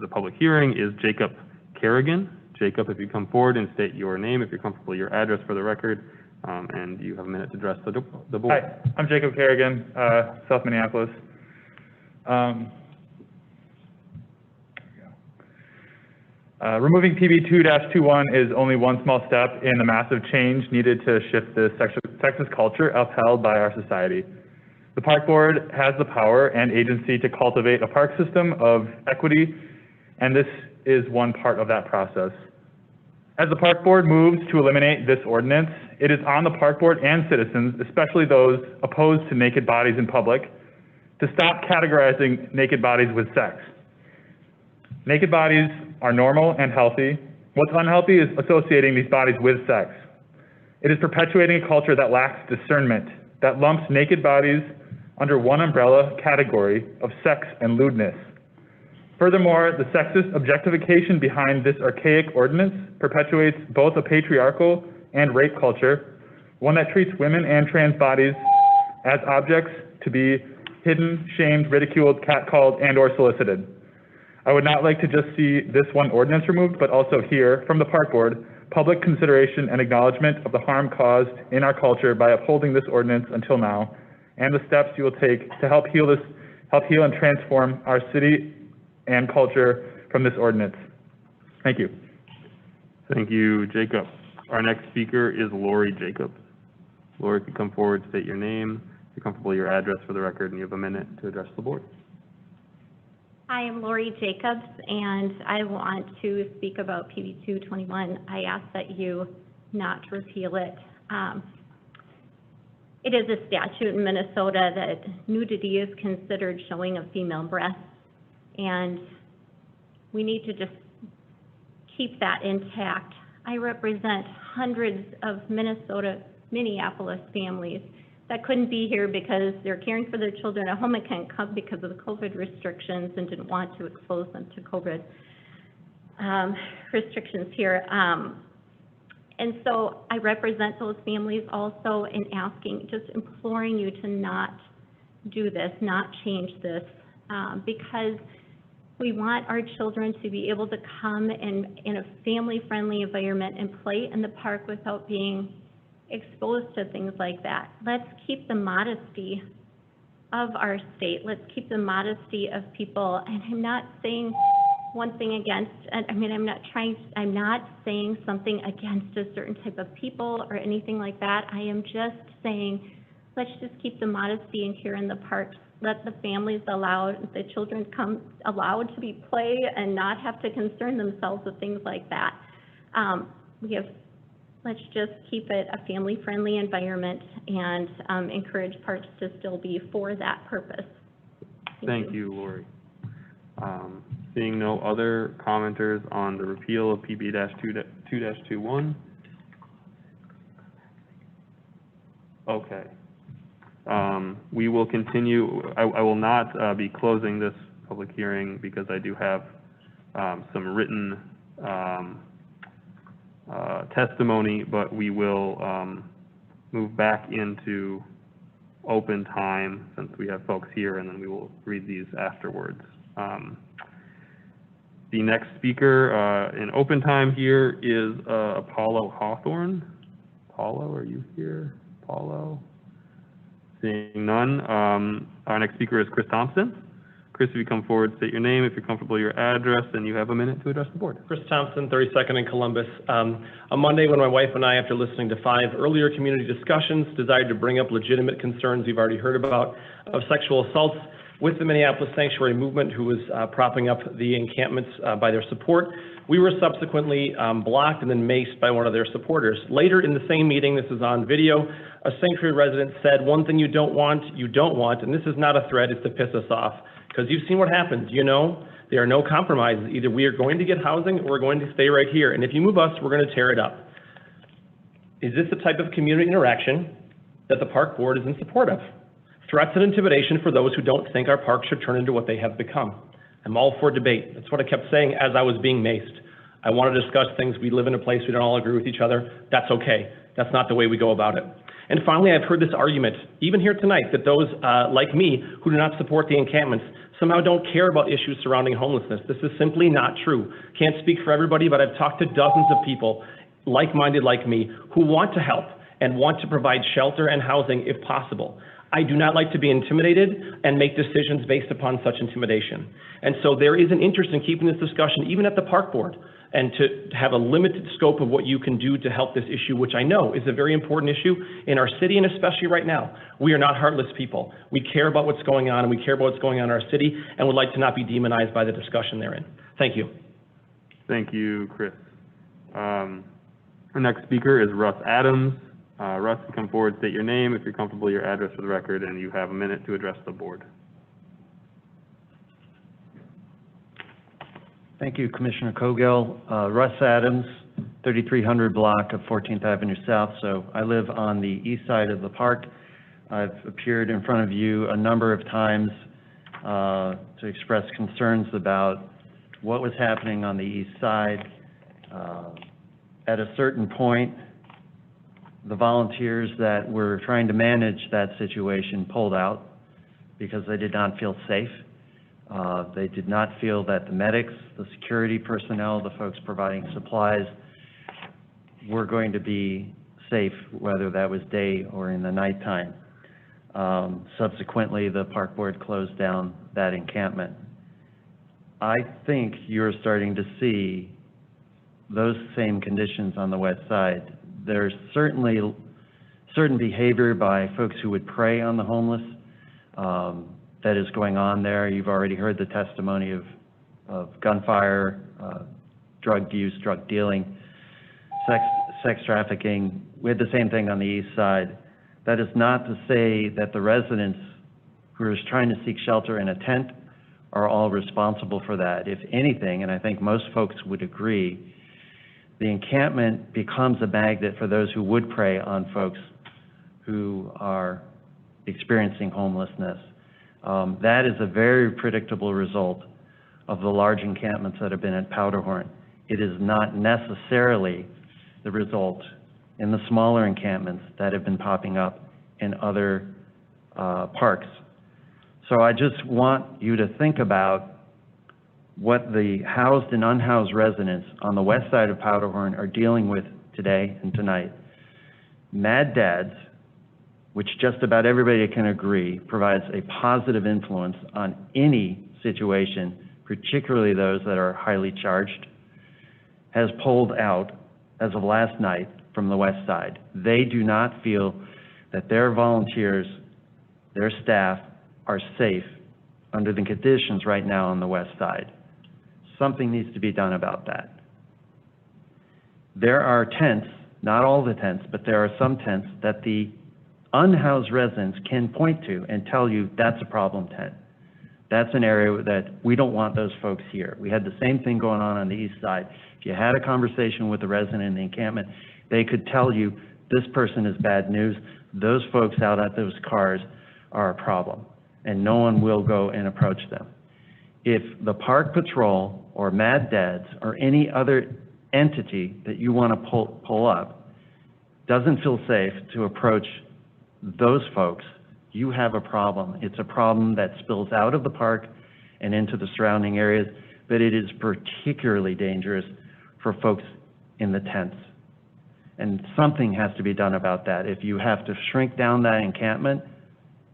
S7: public hearing is Jacob Kerrigan. Jacob, if you come forward and state your name, if you're comfortable, your address for the record, and you have a minute to address the board.
S22: Hi, I'm Jacob Kerrigan, South Minneapolis. Removing PB 2-21 is only one small step in the massive change needed to shift the sexist culture upheld by our society. The Park Board has the power and agency to cultivate a park system of equity, and this is one part of that process. As the Park Board moves to eliminate this ordinance, it is on the Park Board and citizens, especially those opposed to naked bodies in public, to stop categorizing naked bodies with sex. Naked bodies are normal and healthy. What's unhealthy is associating these bodies with sex. It is perpetuating a culture that lacks discernment, that lumps naked bodies under one umbrella category of sex and lewdness. Furthermore, the sexist objectification behind this archaic ordinance perpetuates both a patriarchal and rape culture, one that treats women and trans bodies as objects to be hidden, shamed, ridiculed, catcalled, and/or solicited. I would not like to just see this one ordinance removed, but also hear from the Park Board public consideration and acknowledgement of the harm caused in our culture by upholding this ordinance until now, and the steps you will take to help heal and transform our city and culture from this ordinance. Thank you.
S7: Thank you, Jacob. Our next speaker is Lori Jacobs. Lori, if you come forward, state your name, if you're comfortable, your address for the record, and you have a minute to address the board.
S23: Hi, I'm Lori Jacobs, and I want to speak about PB 221. I ask that you not repeal it. It is a statute in Minnesota that nudity is considered showing of female breasts, and we need to just keep that intact. I represent hundreds of Minneapolis families that couldn't be here because they're caring for their children at home and can't come because of the COVID restrictions and didn't want to expose them to COVID restrictions here. And so I represent those families also in asking, just imploring you to not do this, not change this, because we want our children to be able to come in a family-friendly environment and play in the park without being exposed to things like that. Let's keep the modesty of our state. Let's keep the modesty of people. And I'm not saying one thing against, I'm not saying something against a certain type of people or anything like that. I am just saying, let's just keep the modesty and care in the parks. Let the families the children allowed to be play and not have to concern themselves with things like that. let's just keep it a family-friendly environment and encourage parks to still be for that purpose.
S7: Thank you, Lori. Seeing no other commenters on the repeal of PB-2-21. Okay. We will continue. I will not be closing this public hearing because I do have some written testimony, but we will move back into open time since we have folks here, and then we will read these afterwards. The next speaker in open time here is Apollo Hawthorne. Apollo, are you here? Apollo? Seeing none. Our next speaker is Chris Thompson. Chris, if you come forward, state your name, if you're comfortable, your address, and you have a minute to address the board.
S4: Chris Thompson, 32nd in Columbus. On Monday, when my wife and I, after listening to 5 earlier community discussions, decided to bring up legitimate concerns we've already heard about of sexual assaults with the Minneapolis Sanctuary Movement, who was propping up the encampments by their support, we were subsequently blocked and then maced by one of their supporters. Later in the same meeting, this is on video, a sanctuary resident said, "One thing you don't want, and this is not a threat, it's to piss us off. Because you've seen what happens, you know, there are no compromises. Either we are going to get housing or we're going to stay right here. And if you move us, we're going to tear it up." Is this the type of community interaction that the park board is in support of? Threats and intimidation for those who don't think our parks should turn into what they have become. I'm all for debate. That's what I kept saying as I was being maced. I want to discuss things. We live in a place we don't all agree with each other. That's okay. That's not the way we go about it. And finally, I've heard this argument, even here tonight, that those like me who do not support the encampments somehow don't care about issues surrounding homelessness. This is simply not true. Can't speak for everybody, but I've talked to dozens of people like-minded like me who want to help and want to provide shelter and housing if possible. I do not like to be intimidated and make decisions based upon such intimidation. And so there is an interest in keeping this discussion even at the park board and to have a limited scope of what you can do to help this issue, which I know is a very important issue in our city and especially right now. We are not heartless people. We care about what's going on and we care about what's going on in our city and would like to not be demonized by the discussion therein. Thank you.
S7: Thank you, Chris. Our next speaker is Russ Adams. Russ, you come forward, state your name, if you're comfortable, your address for the record, and you have a minute to address the board.
S5: Thank you, Commissioner Cogill. Russ Adams, 3300 block of 14th Avenue South. So I live on the east side of the park. I've appeared in front of you a number of times to express concerns about what was happening on the east side. At a certain point, the volunteers that were trying to manage that situation pulled out because they did not feel safe. They did not feel that the medics, the security personnel, the folks providing supplies were going to be safe, whether that was day or in the nighttime. Subsequently, the park board closed down that encampment. I think you're starting to see those same conditions on the west side. There's certainly certain behavior by folks who would prey on the homeless that is going on there. You've already heard the testimony of gunfire, drug use, drug dealing, sex trafficking. We had the same thing on the east side. That is not to say that the residents who are trying to seek shelter in a tent are all responsible for that. If anything, and I think most folks would agree, the encampment becomes a magnet for those who would prey on folks who are experiencing homelessness. That is a very predictable result of the large encampments that have been at Powderhorn. It is not necessarily the result in the smaller encampments that have been popping up in other parks. So I just want you to think about what the housed and unhoused residents on the west side of Powderhorn are dealing with today and tonight. Mad Dads, which just about everybody can agree provides a positive influence on any situation, particularly those that are highly charged, has pulled out as of last night from the west side. They do not feel that their volunteers, their staff, are safe under the conditions right now on the west side. Something needs to be done about that. there are tents, not all the tents, but there are some tents that the unhoused residents can point to and tell you that's a problem tent. That's an area that we don't want those folks here. We had the same thing going on the east side. If you had a conversation with the resident in the encampment, they could tell you this person is bad news. Those folks out at those cars are a problem, and no one will go and approach them. If the park patrol or Mad Dads or any other entity that you want to pull up doesn't feel safe to approach those folks, you have a problem. It's a problem that spills out of the park and into the surrounding areas, but it is particularly dangerous for folks in the tents. And something has to be done about that. If you have to shrink down that encampment,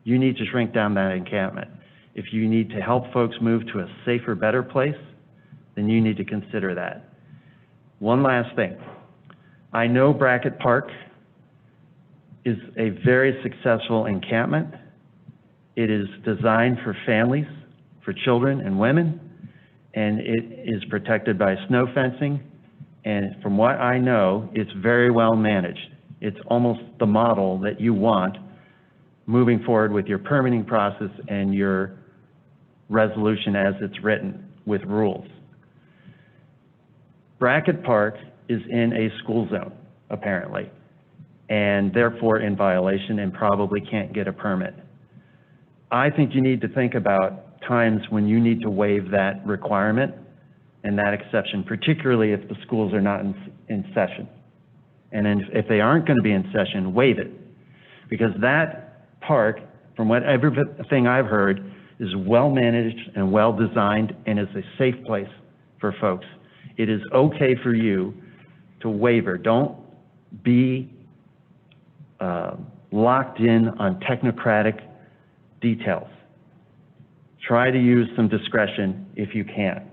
S5: you need to shrink down that encampment. If you need to help folks move to a safer, better place, then you need to consider that. One last thing. I know Brackett Park is a very successful encampment. It is designed for families, for children and women, and it is protected by snow fencing. And from what I know, it's very well managed. It's almost the model that you want moving forward with your permitting process and your resolution as it's written with rules. Brackett Park is in a school zone, apparently, and therefore in violation and probably can't get a permit. I think you need to think about times when you need to waive that requirement and that exception, particularly if the schools are not in session. And then if they aren't going to be in session, waive it. Because that park, from what everything I've heard, is well managed and well designed and is a safe place for folks. It is okay for you to waiver. Don't be locked in on technocratic details. Try to use some discretion if you can.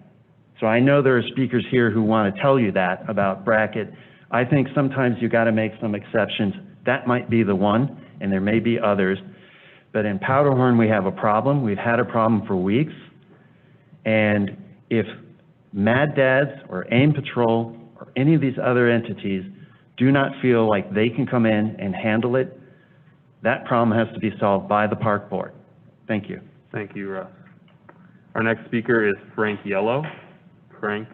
S5: So I know there are speakers here who want to tell you that about Brackett. I think sometimes you got to make some exceptions. That might be the one, and there may be others. But in Powderhorn, we have a problem. We've had a problem for weeks. And if Mad Dads or AIM Patrol or any of these other entities do not feel like they can come in and handle it, that problem has to be solved by the park board. Thank you.
S7: Thank you, Russ. Our next speaker is Frank Yellow. Frank,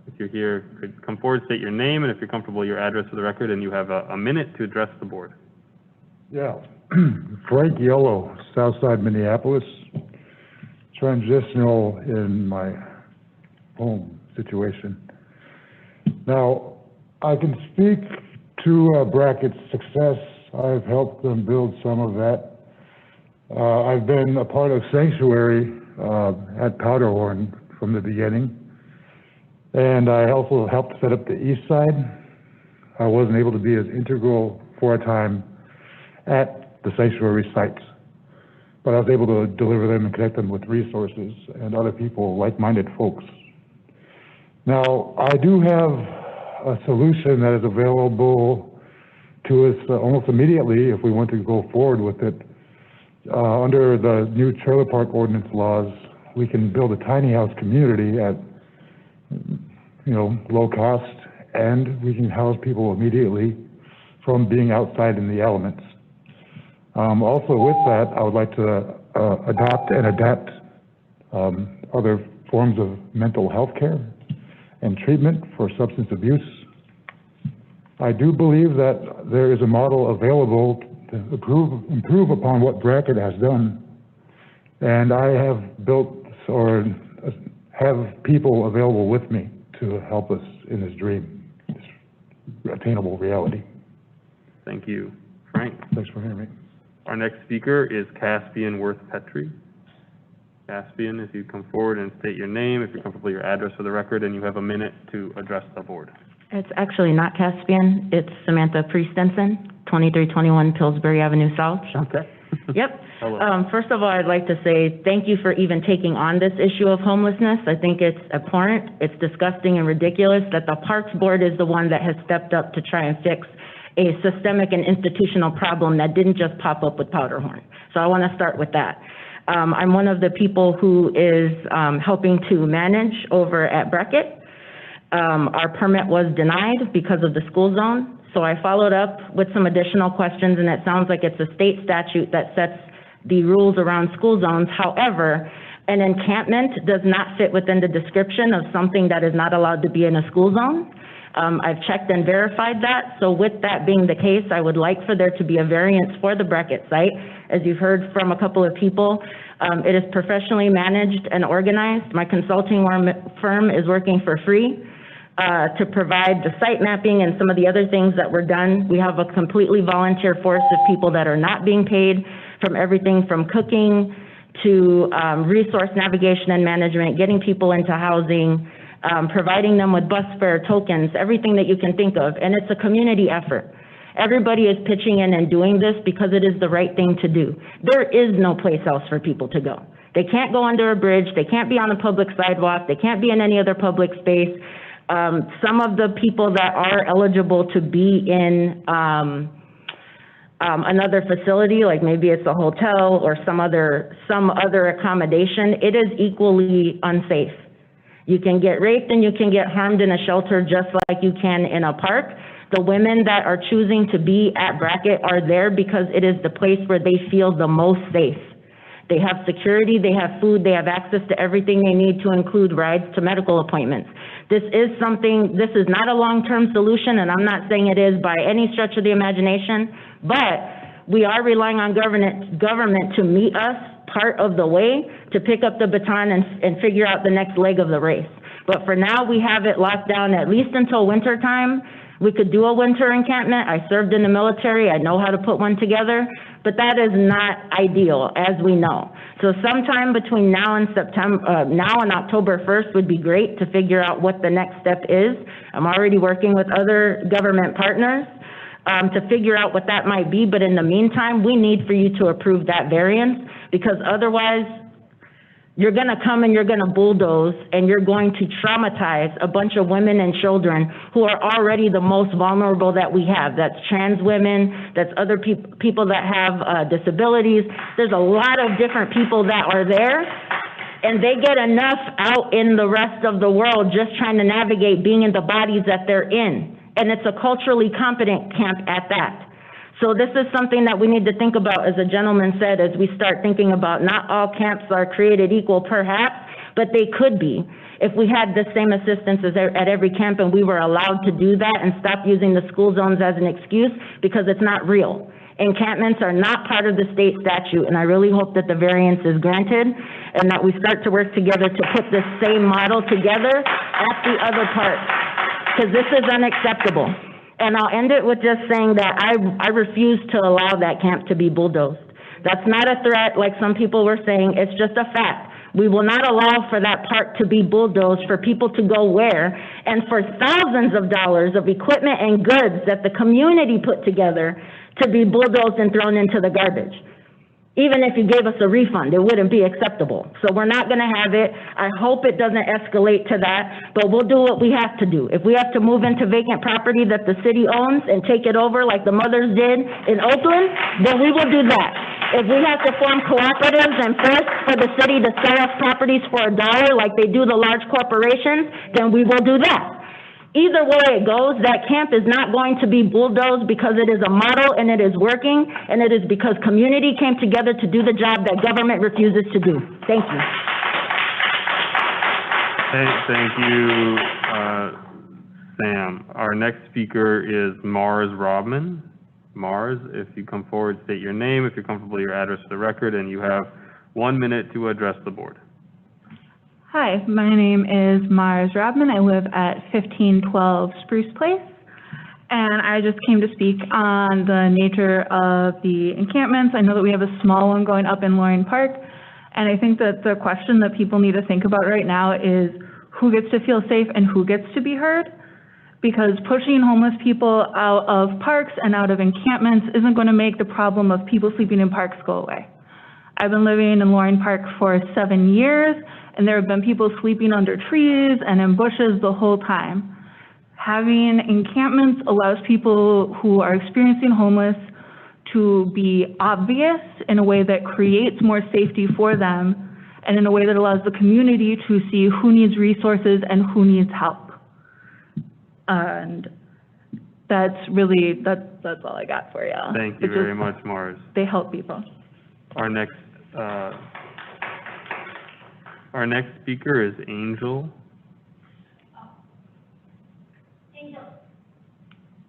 S7: if you're here, could come forward, state your name, and if you're comfortable, your address for the record, and you have a minute to address the board.
S3: Yeah. Frank Yellow, Southside Minneapolis. Transitional in my home situation. Now, I can speak to Brackett's success. I've helped them build some of that. I've been a part of Sanctuary at Powderhorn from the beginning. And I also helped set up the east side. I wasn't able to be as integral for a time at the sanctuary sites, but I was able to deliver them and connect them with resources and other people, like-minded folks. Now, I do have a solution that is available to us almost immediately if we want to go forward with it. Under the new trailer park ordinance laws, we can build a tiny house community at low cost, and we can house people immediately from being outside in the elements. Also with that, I would like to adopt and adapt other forms of mental health care and treatment for substance abuse. I do believe that there is a model available to improve upon what Brackett has done, and I have built or have people available with me to help us in this dream, this attainable reality.
S7: Thank you, Frank.
S3: Thanks for hearing me.
S7: Our next speaker is Caspian Worth Petrie. Caspian, if you come forward and state your name, if you're comfortable, your address for the record, and you have a minute to address the board.
S6: It's actually not Caspian, it's Samantha Priest-Denson, 2321 Pillsbury Avenue South.
S7: Okay.
S6: Yep. First of all, I'd like to say thank you for even taking on this issue of homelessness. I think it's abhorrent, it's disgusting and ridiculous that the Parks Board is the one that has stepped up to try and fix a systemic and institutional problem that didn't just pop up with Powderhorn. So I want to start with that. I'm one of the people who is helping to manage over at Brackett. Our permit was denied because of the school zone. So I followed up with some additional questions, and it sounds like it's a state statute that sets the rules around school zones. However, an encampment does not fit within the description of something that is not allowed to be in a school zone. I've checked and verified that. So with that being the case, I would like for there to be a variance for the Brackett site. As you've heard from a couple of people, it is professionally managed and organized. My consulting firm is working for free to provide the site mapping and some of the other things that were done. We have a completely volunteer force of people that are not being paid, from everything from cooking to resource navigation and management, getting people into housing, providing them with bus fare tokens, everything that you can think of. And it's a community effort. Everybody is pitching in and doing this because it is the right thing to do. There is no place else for people to go. They can't go under a bridge. They can't be on a public sidewalk. They can't be in any other public space. Some of the people that are eligible to be in another facility, like maybe it's a hotel or some other accommodation, it is equally unsafe. You can get raped and you can get harmed in a shelter just like you can in a park. The women that are choosing to be at Brackett are there because it is the place where they feel the most safe. They have security, they have food, they have access to everything they need, to include rides to medical appointments. This is not a long-term solution, and I'm not saying it is by any stretch of the imagination, but we are relying on government to meet us part of the way, to pick up the baton and figure out the next leg of the race. But for now, we have it locked down at least until winter time. We could do a winter encampment. I served in the military. I know how to put one together, but that is not ideal, as we know. So sometime between now and October 1st would be great to figure out what the next step is. I'm already working with other government partners to figure out what that might be. But in the meantime, we need for you to approve that variance, because otherwise you're going to come and you're going to bulldoze and you're going to traumatize a bunch of women and children who are already the most vulnerable that we have. That's trans women, that's other people that have disabilities. There's a lot of different people that are there, and they get enough out in the rest of the world just trying to navigate being in the bodies that they're in. And it's a culturally competent camp at that. So this is something that we need to think about, as the gentleman said, as we start thinking about not all camps are created equal perhaps, but they could be. If we had the same assistance as at every camp and we were allowed to do that and stop using the school zones as an excuse, because it's not real. Encampments are not part of the state statute, and I really hope that the variance is granted and that we start to work together to put this same model together at the other parts, because this is unacceptable. And I'll end it with just saying that I refuse to allow that camp to be bulldozed. That's not a threat like some people were saying, it's just a fact. We will not allow for that park to be bulldozed, for people to go where, and for thousands of dollars of equipment and goods that the community put together to be bulldozed and thrown into the garbage. Even if you gave us a refund, it wouldn't be acceptable. So we're not going to have it. I hope it doesn't escalate to that, but we'll do what we have to do. If we have to move into vacant property that the city owns and take it over like the mothers did in Oakland, then we will do that. If we have to form cooperatives and force for the city to sell us properties for $1 like they do the large corporations, then we will do that. Either way it goes, that camp is not going to be bulldozed, because it is a model and it is working, and it is because community came together to do the job that government refuses to do. Thank you.
S7: Thank you, Sam. Our next speaker is Mars Robman. Mars, if you come forward, state your name, if you're comfortable, your address for the record, and you have 1 minute to address the board.
S8: Hi, my name is Mars Robman. I live at 1512 Spruce Place, and I just came to speak on the nature of the encampments. I know that we have a small one going up in Loring Park, and I think that the question that people need to think about right now is who gets to feel safe and who gets to be heard, because pushing homeless people out of parks and out of encampments isn't going to make the problem of people sleeping in parks go away. I've been living in Loring Park for 7 years, and there have been people sleeping under trees and in bushes the whole time. Having encampments allows people who are experiencing homeless to be obvious in a way that creates more safety for them, and in a way that allows the community to see who needs resources and who needs help. And that's really, that's all I got for you.
S7: Thank you very much, Mars.
S8: They help people.
S7: Our next speaker is Angel.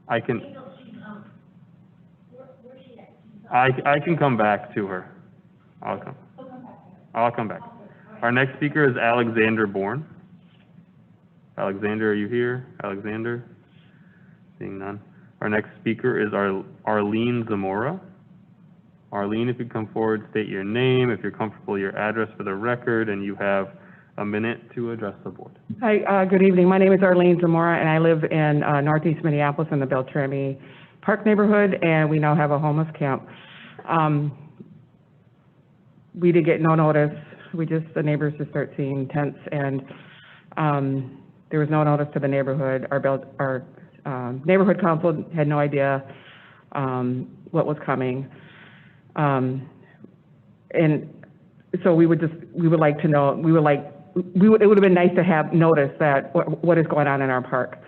S7: I can come back to her. I'll come back. Our next speaker is Alexander Bourne. Alexander, are you here? Alexander? Seeing none. Our next speaker is Arlene Zamora. Arlene, if you come forward, state your name, if you're comfortable, your address for the record, and you have a minute to address the board.
S10: Hi, good evening. My name is Arlene Zamora, and I live in northeast Minneapolis in the Beltrami Park neighborhood, and we now have a homeless camp. We did get no notice. The neighbors just start seeing tents, and there was no notice to the neighborhood. Our neighborhood council had no idea what was coming. And so it would have been nice to have notice that what is going on in our park.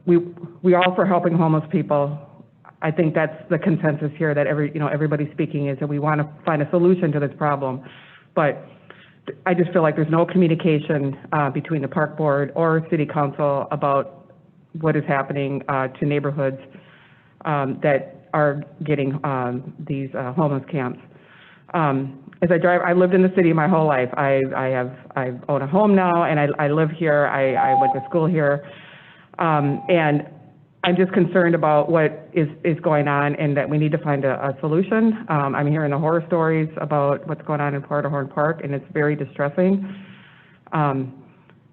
S10: We are all for helping homeless people. I think that's the consensus here that everybody's speaking is that we want to find a solution to this problem. But I just feel like there's no communication between the park board or city council about what is happening to neighborhoods that are getting these homeless camps. As I drive, I lived in the city my whole life. I own a home now, and I live here. I went to school here, and I'm just concerned about what is going on, and that we need to find a solution. I'm hearing the horror stories about what's going on in Powderhorn Park, and it's very distressing.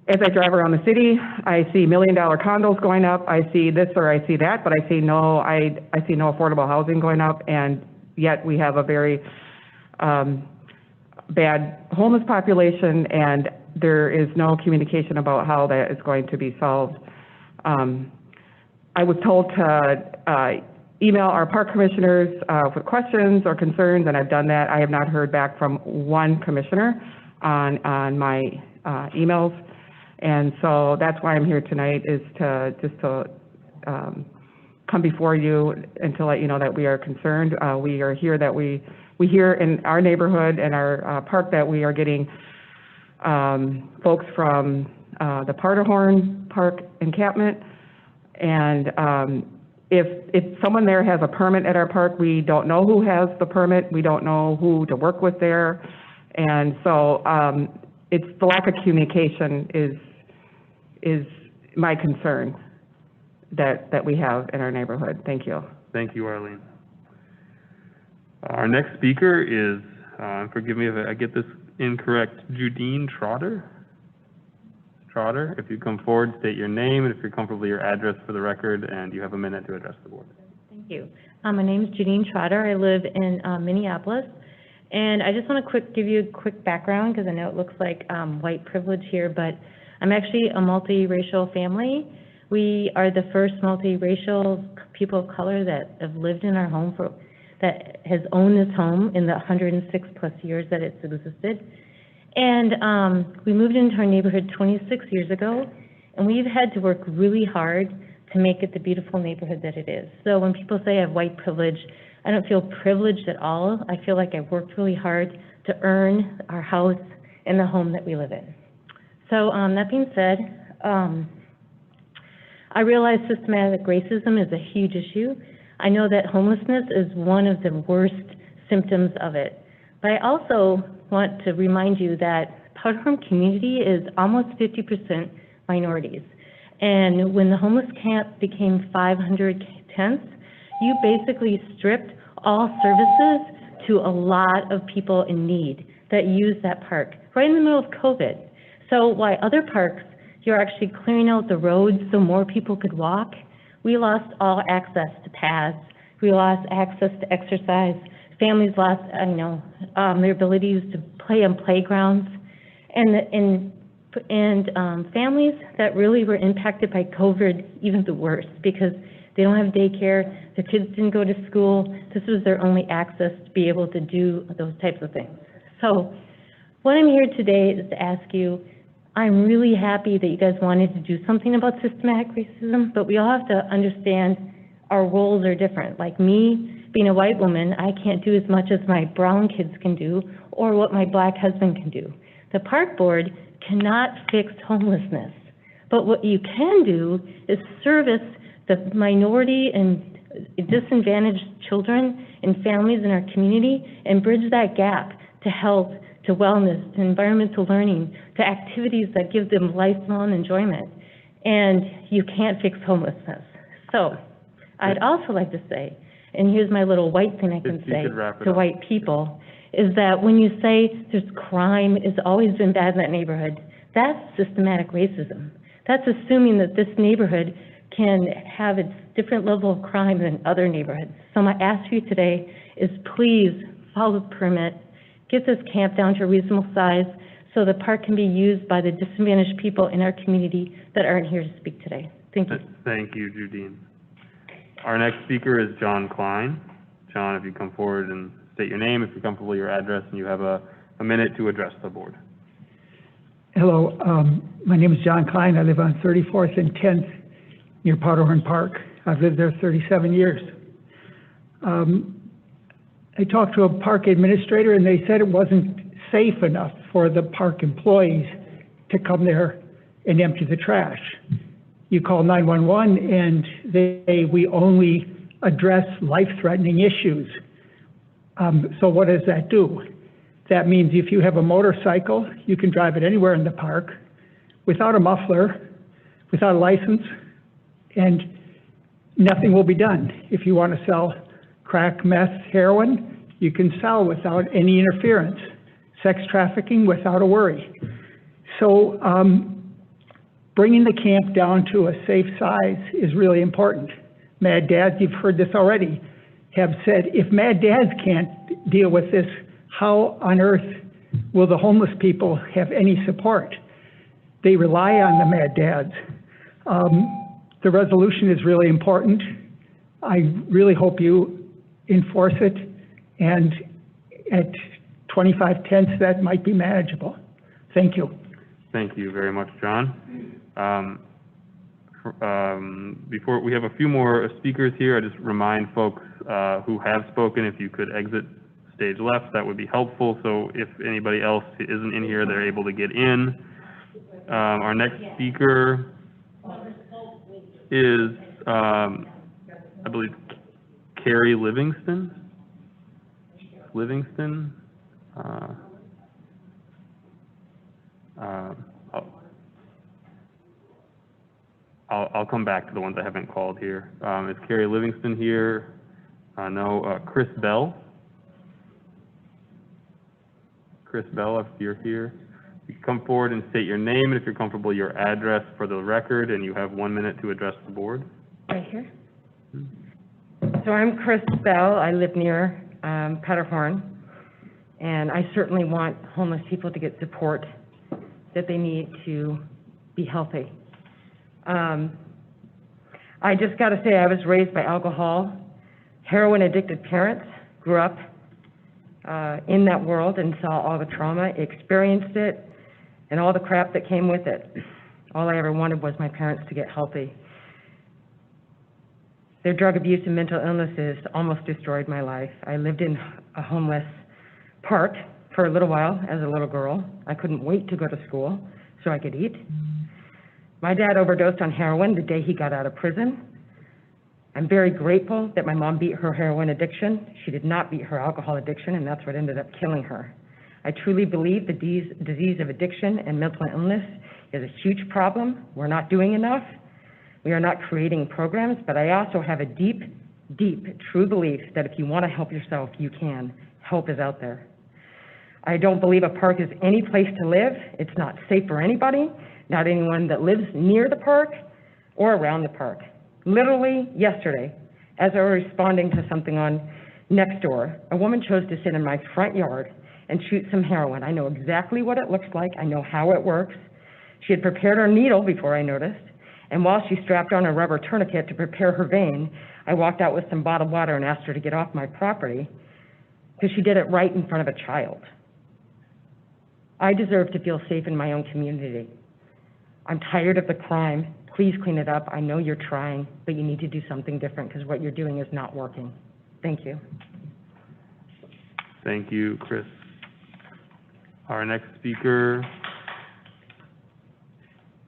S10: As I drive around the city, I see $1 million condos going up. I see this or I see that, but I see no affordable housing going up, and yet we have a very bad homeless population, and there is no communication about how that is going to be solved. I was told to email our park commissioners with questions or concerns, and I've done that. I have not heard back from one commissioner on my emails, and so that's why I'm here tonight, is to come before you and to let you know that we are concerned. We are here that we hear in our neighborhood and our park that we are getting folks from the Powderhorn Park encampment, and if someone there has a permit at our park, we don't know who has the permit. We don't know who to work with there, and so it's the lack of communication is my concern that we have in our neighborhood. Thank you.
S7: Thank you, Arlene. Our next speaker is, forgive me if I get this incorrect, Judine Trotter. Trotter, if you come forward, state your name, and if you're comfortable, your address for the record, and you have a minute to address the board.
S6: Thank you. My name is Judine Trotter. I live in Minneapolis, and I just want to give you a quick background, because I know it looks like white privilege here, but I'm actually a multiracial family. We are the first multiracial people of color that have lived in our home that has owned this home in the 106 plus years that it's existed. And we moved into our neighborhood 26 years ago, and we've had to work really hard to make it the beautiful neighborhood that it is. So when people say I have white privilege, I don't feel privileged at all. I feel like I've worked really hard to earn our house and the home that we live in. So that being said, I realize systematic racism is a huge issue. I know that homelessness is one of the worst symptoms of it. But I also want to remind you that Powderhorn community is almost 50% minorities. And when the homeless camp became 500 tents, you basically stripped all services to a lot of people in need that use that park, right in the middle of COVID. So while other parks, you're actually clearing out the roads so more people could walk, we lost all access to paths. We lost access to exercise. Families lost, their abilities to play on playgrounds. And families that really were impacted by COVID, even the worst, because they don't have daycare, their kids didn't go to school. This was their only access to be able to do those types of things. So what I'm here today is to ask you,
S9: I'm really happy that you guys wanted to do something about systematic racism, but we all have to understand our roles are different. Like me, being a white woman, I can't do as much as my brown kids can do or what my black husband can do. The park board cannot fix homelessness, but what you can do is service the minority and disadvantaged children and families in our community and bridge that gap to health, to wellness, to environmental learning, to activities that give them lifelong enjoyment. And you can't fix homelessness. So I'd also like to say, and here's my little white thing I can say to white people, is that when you say there's crime, it's always been bad in that neighborhood, that's systematic racism. That's assuming that this neighborhood can have its different level of crime than other neighborhoods. So my ask for you today is please follow the permit, get this camp down to a reasonable size so the park can be used by the disadvantaged people in our community that aren't here to speak today. Thank you.
S7: Thank you, Judine. Our next speaker is John Klein. John, if you come forward and state your name, if you're comfortable, your address, and you have a minute to address the board.
S11: Hello, my name is John Klein. I live on 34th and 10th near Powderhorn Park. I've lived there 37 years. I talked to a park administrator and they said it wasn't safe enough for the park employees to come there and empty the trash. You call 911 and we only address life-threatening issues. So what does that do? That means if you have a motorcycle, you can drive it anywhere in the park without a muffler, without a license, and nothing will be done. If you want to sell crack, meth, heroin, you can sell without any interference. Sex trafficking without a worry. So bringing the camp down to a safe size is really important. Mad Dads, you've heard this already, have said if Mad Dads can't deal with this, how on earth will the homeless people have any support? They rely on the Mad Dads. The resolution is really important. I really hope you enforce it, and at 25 tenths, that might be manageable. Thank you.
S7: Thank you very much, John. Before we have a few more speakers here, I just remind folks who have spoken, if you could exit stage left, that would be helpful. So if anybody else isn't in here, they're able to get in. Our next speaker is, I believe, Carrie Livingston. I'll come back to the ones I haven't called here. Is Carrie Livingston here? No. Chris Bell. Chris Bell, if you're here. You can come forward and state your name, and if you're comfortable, your address for the record, and you have 1 minute to address the board.
S12: Right here. So I'm Chris Bell. I live near Powderhorn, and I certainly want homeless people to get support that they need to be healthy. I just got to say, I was raised by alcohol, heroin-addicted parents, grew up in that world and saw all the trauma, experienced it, and all the crap that came with it. All I ever wanted was my parents to get healthy. Their drug abuse and mental illnesses almost destroyed my life. I lived in a homeless park for a little while as a little girl. I couldn't wait to go to school so I could eat. My dad overdosed on heroin the day he got out of prison. I'm very grateful that my mom beat her heroin addiction. She did not beat her alcohol addiction, and that's what ended up killing her. I truly believe the disease of addiction and mental illness is a huge problem. We're not doing enough. We are not creating programs, but I also have a deep, deep, true belief that if you want to help yourself, you can. Help is out there. I don't believe a park is any place to live. It's not safe for anybody, not anyone that lives near the park or around the park. Literally yesterday, as I was responding to something on Nextdoor, a woman chose to sit in my front yard and shoot some heroin. I know exactly what it looks like. I know how it works. She had prepared her needle before I noticed, and while she strapped on a rubber tourniquet to prepare her vein, I walked out with some bottled water and asked her to get off my property because she did it right in front of a child. I deserve to feel safe in my own community. I'm tired of the crime. Please clean it up. I know you're trying, but you need to do something different because what you're doing is not working. Thank you.
S7: Thank you, Chris. Our next speaker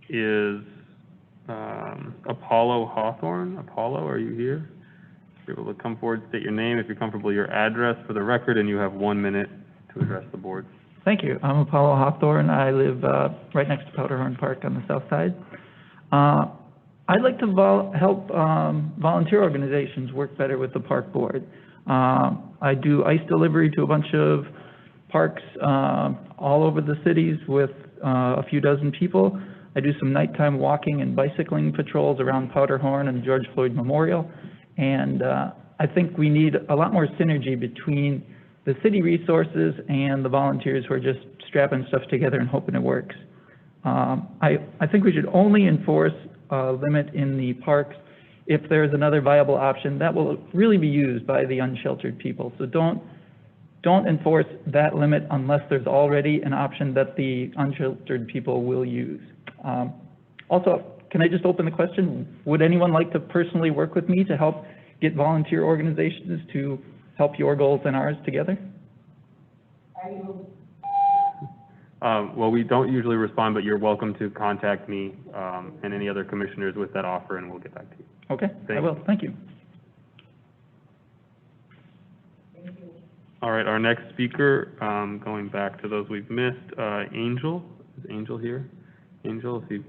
S7: is Apollo Hawthorne. Apollo, are you here? If you're able to come forward, state your name, if you're comfortable, your address for the record, and you have 1 minute to address the board.
S13: Thank you. I'm Apollo Hawthorne. I live right next to Powderhorn Park on the south side. I'd like to help volunteer organizations work better with the park board. I do ice delivery to a bunch of parks all over the cities with a few dozen people. I do some nighttime walking and bicycling patrols around Powderhorn and George Floyd Memorial. And I think we need a lot more synergy between the city resources and the volunteers who are just strapping stuff together and hoping it works. I think we should only enforce a limit in the parks if there's another viable option that will really be used by the unsheltered people. So don't enforce that limit unless there's already an option that the unsheltered people will use. Also, can I just open the question? Would anyone like to personally work with me to help get volunteer organizations to help your goals and ours together?
S7: Well, we don't usually respond, but you're welcome to contact me and any other commissioners with that offer, and we'll get back to you.
S13: Okay, I will. Thank you.
S7: All right, our next speaker, going back to those we've missed, Angel. Is Angel here? Angel, if you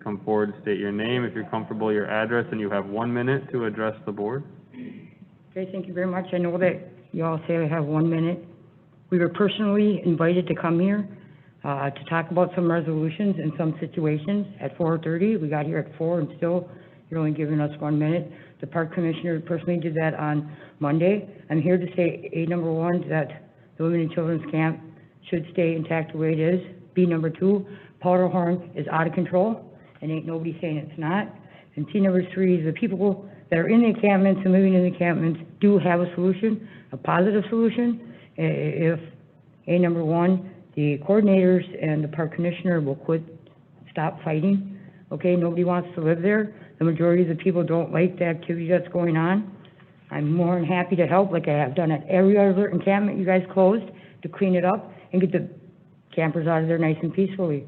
S7: come forward, state your name, if you're comfortable, your address, and you have 1 minute to address the board.
S12: Okay, thank you very much. I know that you all say I have 1 minute. We were personally invited to come here to talk about some resolutions in some situations at 4:30. We got here at 4 and still you're only giving us 1 minute. The park commissioner personally did that on Monday. I'm here to say, A, number one, that the Women and Children's Camp should stay intact the way it is. B, number two, Powderhorn is out of control, and ain't nobody saying it's not. And C, number three, the people that are in the encampments and living in the encampments do have a solution, a positive solution. If, A, number one, the coordinators and the park commissioner will stop fighting. Okay, nobody wants to live there. The majority of the people don't like the activity that's going on. I'm more than happy to help, like I have done at every other encampment you guys closed, to clean it up and get the campers out of there nice and peacefully.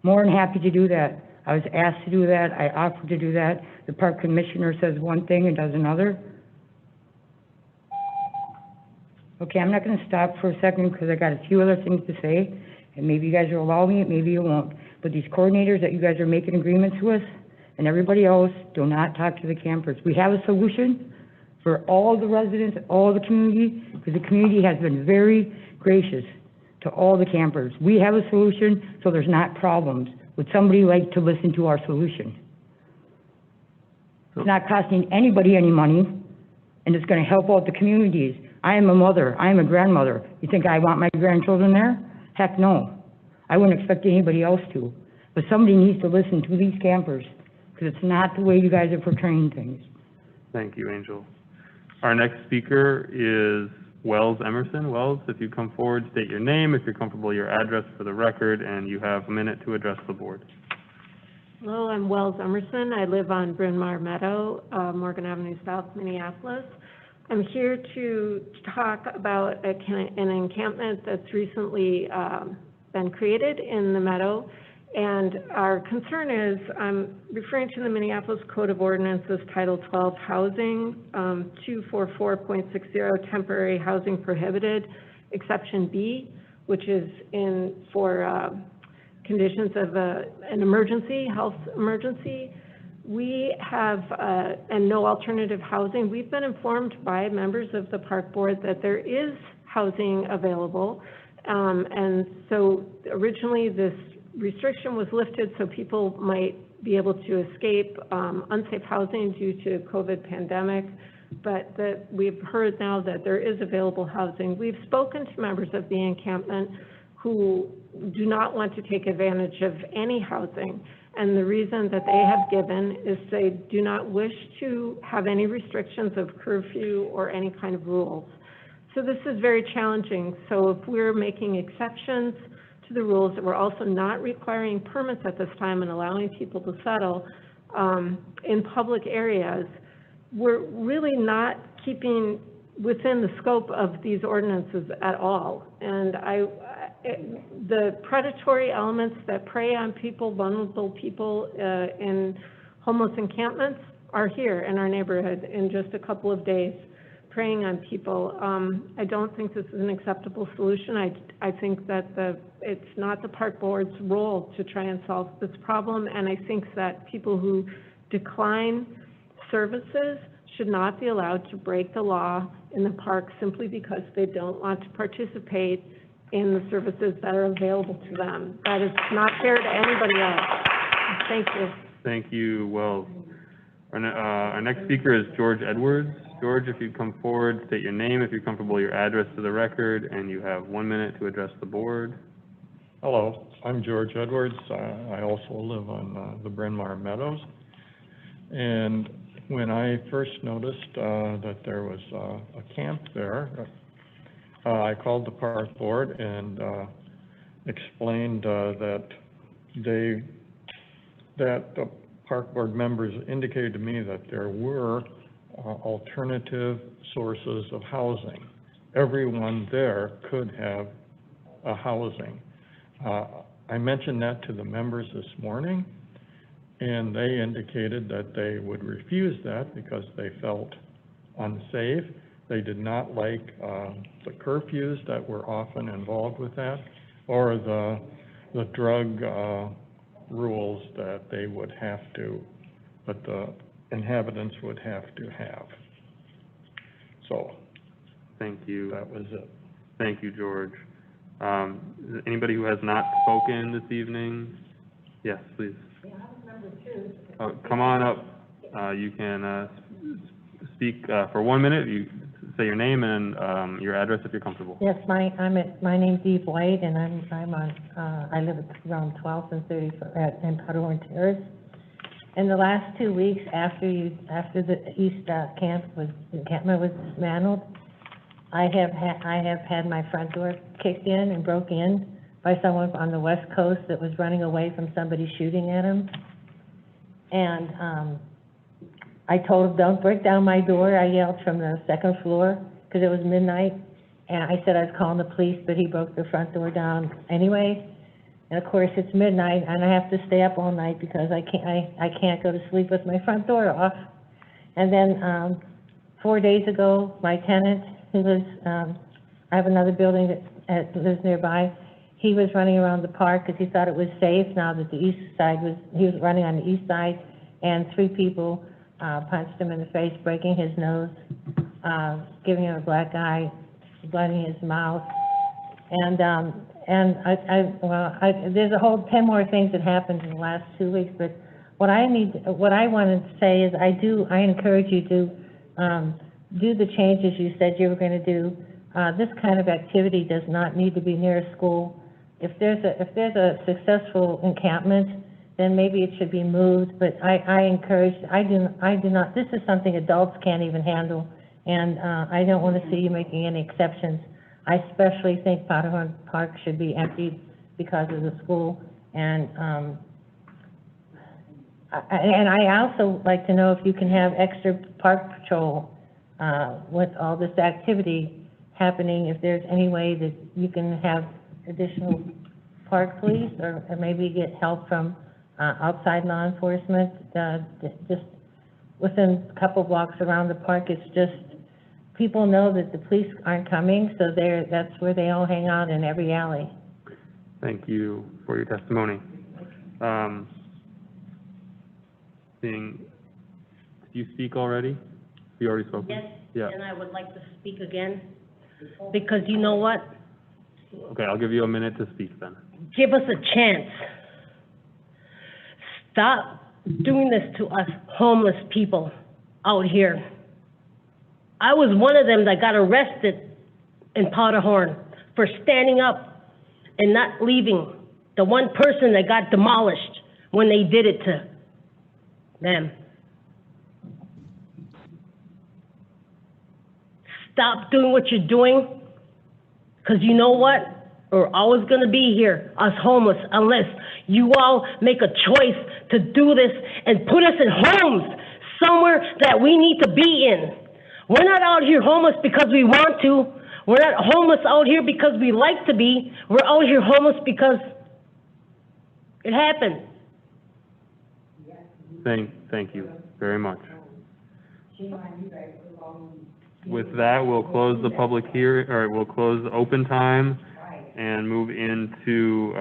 S12: More than happy to do that. I was asked to do that. I offered to do that. The park commissioner says one thing and does another. Okay, I'm not going to stop for a second because I got a few other things to say, and maybe you guys will allow me, maybe you won't. But these coordinators that you guys are making agreements with and everybody else, do not talk to the campers. We have a solution for all the residents, all the community, because the community has been very gracious to all the campers. We have a solution so there's not problems. Would somebody like to listen to our solution? It's not costing anybody any money, and it's going to help out the communities. I am a mother. I am a grandmother. You think I want my grandchildren there? Heck no. I wouldn't expect anybody else to. But somebody needs to listen to these campers, because it's not the way you guys are portraying things.
S7: Thank you, Angel. Our next speaker is Wells Emerson. Wells, if you come forward, state your name, if you're comfortable, your address for the record, and you have a minute to address the board.
S14: Hello, I'm Wells Emerson. I live on Bryn Mawr Meadow, Morgan Avenue South, Minneapolis. I'm here to talk about an encampment that's recently been created in the meadow. And our concern is, I'm referring to the Minneapolis Code of Ordinances, Title 12, Housing, 244.60, Temporary Housing Prohibited, Exception B, which is for conditions of an emergency, health emergency. We have, and no alternative housing. We've been informed by members of the park board that there is housing available. And so originally this restriction was lifted so people might be able to escape unsafe housing due to COVID pandemic, but that we've heard now that there is available housing. We've spoken to members of the encampment who do not want to take advantage of any housing. And the reason that they have given is they do not wish to have any restrictions of curfew or any kind of rules. So this is very challenging. So if we're making exceptions to the rules, that we're also not requiring permits at this time and allowing people to settle in public areas, we're really not keeping within the scope of these ordinances at all. And the predatory elements that prey on people, vulnerable people in homeless encampments are here in our neighborhood in just a couple of days, preying on people. I don't think this is an acceptable solution. I think that it's not the park board's role to try and solve this problem, and I think that people who decline services should not be allowed to break the law in the park simply because they don't want to participate in the services that are available to them. That is not fair to anybody else. Thank you.
S7: Thank you. Well, our next speaker is George Edwards. George, if you'd come forward, state your name, if you're comfortable, your address to the record, and you have 1 minute to address the board.
S15: Hello, I'm George Edwards. I also live on the Bryn Mawr Meadows. And when I first noticed that there was a camp there, I called the park board and explained that the park board members indicated to me that there were alternative sources of housing. Everyone there could have a housing. I mentioned that to the members this morning, and they indicated that they would refuse that because they felt unsafe. They did not like the curfews that were often involved with that, or the drug rules that they would have to, that the inhabitants would have to have. So,
S7: thank you.
S15: That was it.
S7: Thank you, George. Anybody who has not spoken this evening? Yes, please. Come on up. You can speak for 1 minute. You say your name and your address if you're comfortable.
S16: Yes, my name's Eve White, and I live at around 12th and 30th in Powderhorn Terrace. In the last 2 weeks after the East encampment was dismantled, I have had my front door kicked in and broke in by someone on the West Coast that was running away from somebody shooting at him. And I told him, don't break down my door. I yelled from the second floor because it was midnight. And I said I was calling the police, but he broke the front door down anyway. And of course, it's midnight, and I have to stay up all night because I can't go to sleep with my front door off. And then 4 days ago, my tenant, who lives, I have another building that lives nearby, he was running around the park because he thought it was safe now that he was running on the east side, and 3 people punched him in the face, breaking his nose, giving him a black eye, blooding his mouth. And there's a whole 10 more things that happened in the last 2 weeks, but what I want to say is I encourage you to do the changes you said you were going to do. This kind of activity does not need to be near a school. If there's a successful encampment, then maybe it should be moved, but I do not, this is something adults can't even handle, and I don't want to see you making any exceptions. I especially think Powderhorn Park should be emptied because of the school, and I also like to know if you can have extra park patrol with all this activity happening, if there's any way that you can have additional park police, or maybe get help from outside law enforcement, just within a couple blocks around the park. It's just, people know that the police aren't coming, so that's where they all hang out, in every alley.
S7: Thank you for your testimony. Did you speak already? You already spoke?
S20: Yes,
S7: yeah.
S20: And I would like to speak again, because you know what?
S7: Okay, I'll give you a minute to speak then.
S20: Give us a chance. Stop doing this to us homeless people out here. I was one of them that got arrested in Powderhorn for standing up and not leaving the one person that got demolished when they did it to them. Stop doing what you're doing, because you know what? We're always gonna be here, us homeless, unless you all make a choice to do this and put us in homes somewhere that we need to be in. We're not out here homeless because we want to. We're not homeless out here because we like to be. We're out here homeless because it happened.
S7: Thank you very much. With that, we'll close the public hearing, or we'll close the open time and move into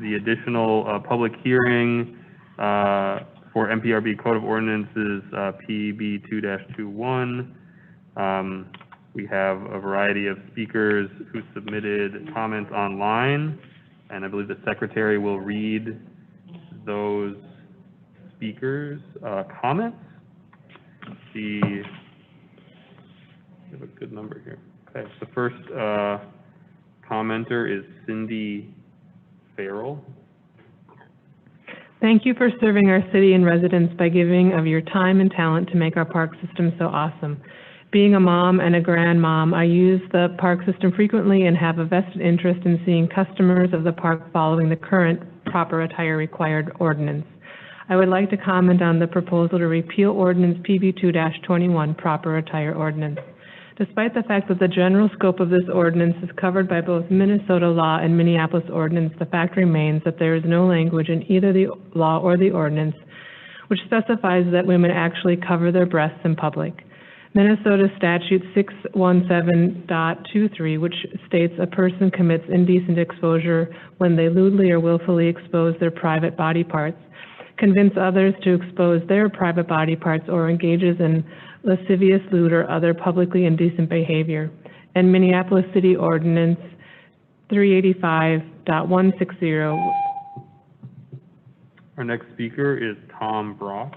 S7: the additional public hearing for MPRB Code of Ordinances PB 2-21. We have a variety of speakers who submitted comments online, and I believe the secretary will read those speakers' comments. We have a good number here. Okay, so first commenter is Cindy Farrell.
S17: Thank you for serving our city and residents by giving of your time and talent to make our park system so awesome. Being a mom and a grandmom, I use the park system frequently and have a vested interest in seeing customers of the park following the current proper attire required ordinance. I would like to comment on the proposal to repeal ordinance PB 2-21, proper attire ordinance. Despite the fact that the general scope of this ordinance is covered by both Minnesota law and Minneapolis ordinance, the fact remains that there is no language in either the law or the ordinance which specifies that women actually cover their breasts in public. Minnesota statute 617.23, which states a person commits indecent exposure when they lewdly or willfully expose their private body parts, convince others to expose their private body parts, or engages in lascivious, lewd, or other publicly indecent behavior, and Minneapolis City Ordinance 385.160.
S7: Our next speaker is Tom Brock.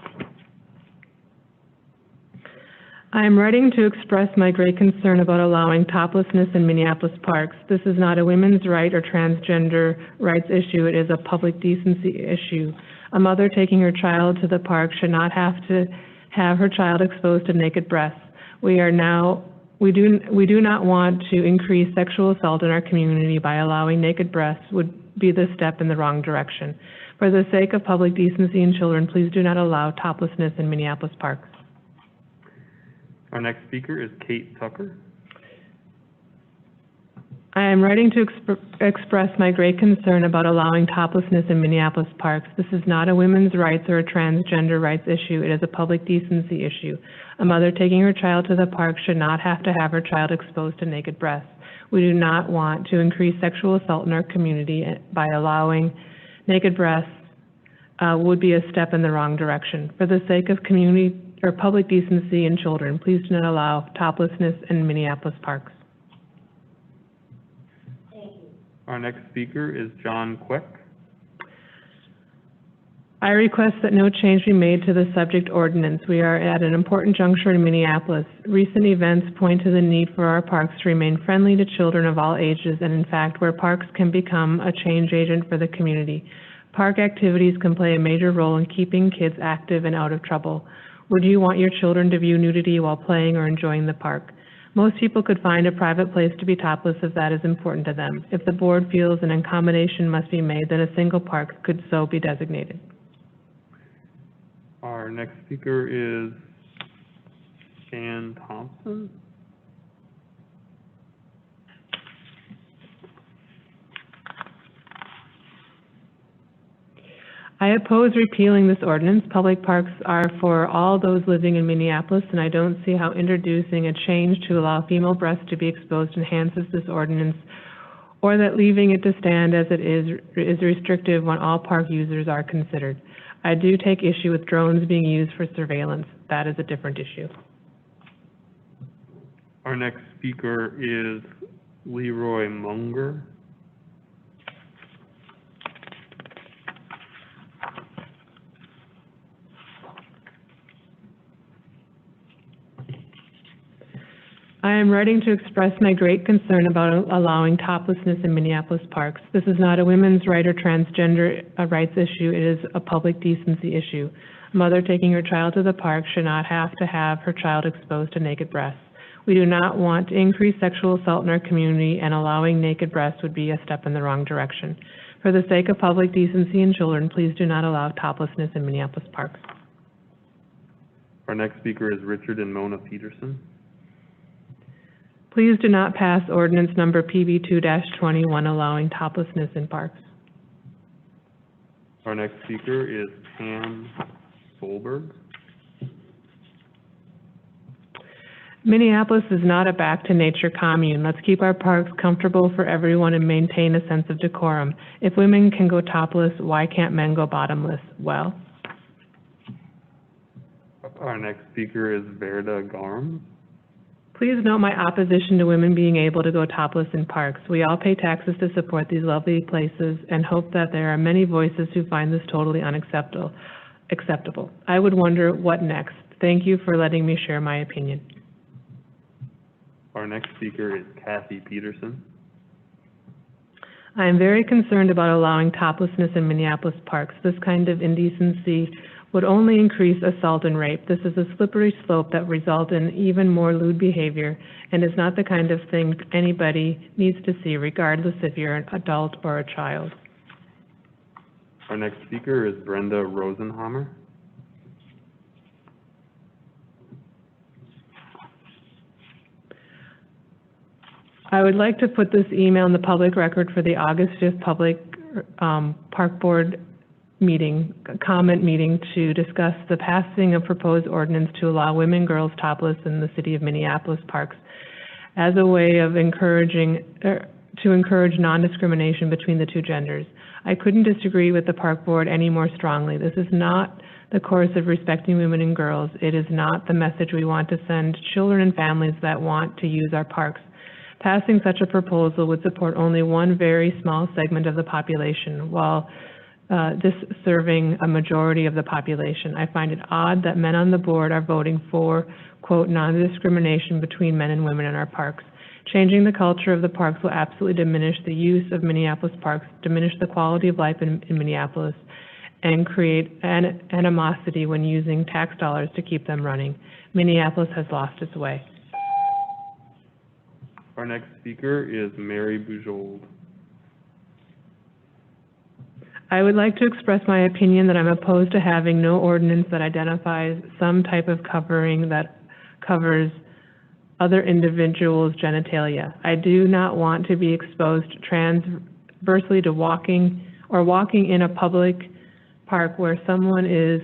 S17: I am writing to express my great concern about allowing toplessness in Minneapolis parks. This is not a women's right or transgender rights issue. It is a public decency issue. A mother taking her child to the park should not have to have her child exposed to naked breasts. We do not want to increase sexual assault in our community by allowing naked breasts would be the step in the wrong direction. For the sake of public decency and children, please do not allow toplessness in Minneapolis parks.
S7: Our next speaker is Kate Tucker.
S17: I am writing to express my great concern about allowing toplessness in Minneapolis parks. This is not a women's rights or a transgender rights issue. It is a public decency issue. A mother taking her child to the park should not have to have her child exposed to naked breasts. We do not want to increase sexual assault in our community by allowing naked breasts would be a step in the wrong direction. For the sake of community or public decency and children, please do not allow toplessness in Minneapolis parks.
S7: Our next speaker is John Quick.
S17: I request that no change be made to the subject ordinance. We are at an important juncture in Minneapolis. Recent events point to the need for our parks to remain friendly to children of all ages, and in fact, where parks can become a change agent for the community. Park activities can play a major role in keeping kids active and out of trouble. Would you want your children to view nudity while playing or enjoying the park? Most people could find a private place to be topless if that is important to them. If the board feels an accommodation must be made, then a single park could so be designated.
S7: Our next speaker is Ann Thompson.
S17: I oppose repealing this ordinance. Public parks are for all those living in Minneapolis, and I don't see how introducing a change to allow female breasts to be exposed enhances this ordinance, or that leaving it to stand as it is restrictive when all park users are considered. I do take issue with drones being used for surveillance. That is a different issue.
S7: Our next speaker is Leroy Munger.
S17: I am writing to express my great concern about allowing toplessness in Minneapolis parks. This is not a women's right or transgender rights issue. It is a public decency issue. A mother taking her child to the park should not have to have her child exposed to naked breasts. We do not want to increase sexual assault in our community, and allowing naked breasts would be a step in the wrong direction. For the sake of public decency and children, please do not allow toplessness in Minneapolis parks.
S7: Our next speaker is Richard and Mona Peterson.
S17: Please do not pass ordinance number PB 2-21 allowing toplessness in parks.
S7: Our next speaker is Pam Solberg.
S17: Minneapolis is not a back to nature commune. Let's keep our parks comfortable for everyone and maintain a sense of decorum. If women can go topless, why can't men go bottomless? Well.
S7: Our next speaker is Verda Garm.
S17: Please note my opposition to women being able to go topless in parks. We all pay taxes to support these lovely places and hope that there are many voices who find this totally unacceptable. I would wonder what next. Thank you for letting me share my opinion.
S7: Our next speaker is Kathy Peterson.
S17: I am very concerned about allowing toplessness in Minneapolis parks. This kind of indecency would only increase assault and rape. This is a slippery slope that results in even more lewd behavior and is not the kind of thing anybody needs to see, regardless if you're an adult or a child.
S7: Our next speaker is Brenda Rosenhammer.
S17: I would like to put this email in the public record for the August 5th public park board meeting, comment meeting to discuss the passing of proposed ordinance to allow women, girls topless in the city of Minneapolis parks as a way of to encourage non-discrimination between the two genders. I couldn't disagree with the park board any more strongly. This is not the course of respecting women and girls. It is not the message we want to send children and families that want to use our parks. Passing such a proposal would support only one very small segment of the population, while disserving a majority of the population. I find it odd that men on the board are voting for, quote, non-discrimination between men and women in our parks. Changing the culture of the parks will absolutely diminish the use of Minneapolis parks, diminish the quality of life in Minneapolis, and create animosity when using tax dollars to keep them running. Minneapolis has lost its way.
S7: Our next speaker is Mary Bujold.
S17: I would like to express my opinion that I'm opposed to having no ordinance that identifies some type of covering that covers other individuals' genitalia. I do not want to be exposed transversely to walking in a public park where someone is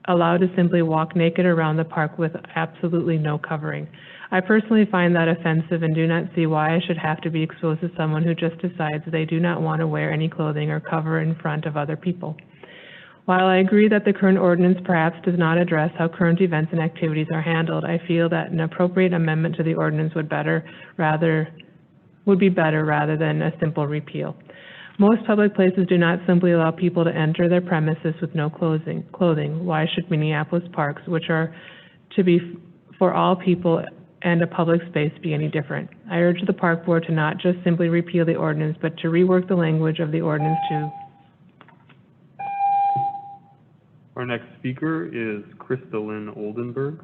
S17: allowed to simply walk naked around the park with absolutely no covering. I personally find that offensive and do not see why I should have to be exposed to someone who just decides they do not want to wear any clothing or cover in front of other people. While I agree that the current ordinance perhaps does not address how current events and activities are handled, I feel that an appropriate amendment to the ordinance would be better rather than a simple repeal. Most public places do not simply allow people to enter their premises with no clothing. Why should Minneapolis parks, which are to be for all people and a public space, be any different? I urge the park board to not just simply repeal the ordinance, but to rework the language of the ordinance to.
S7: Our next speaker is Crystalyn Oldenburg.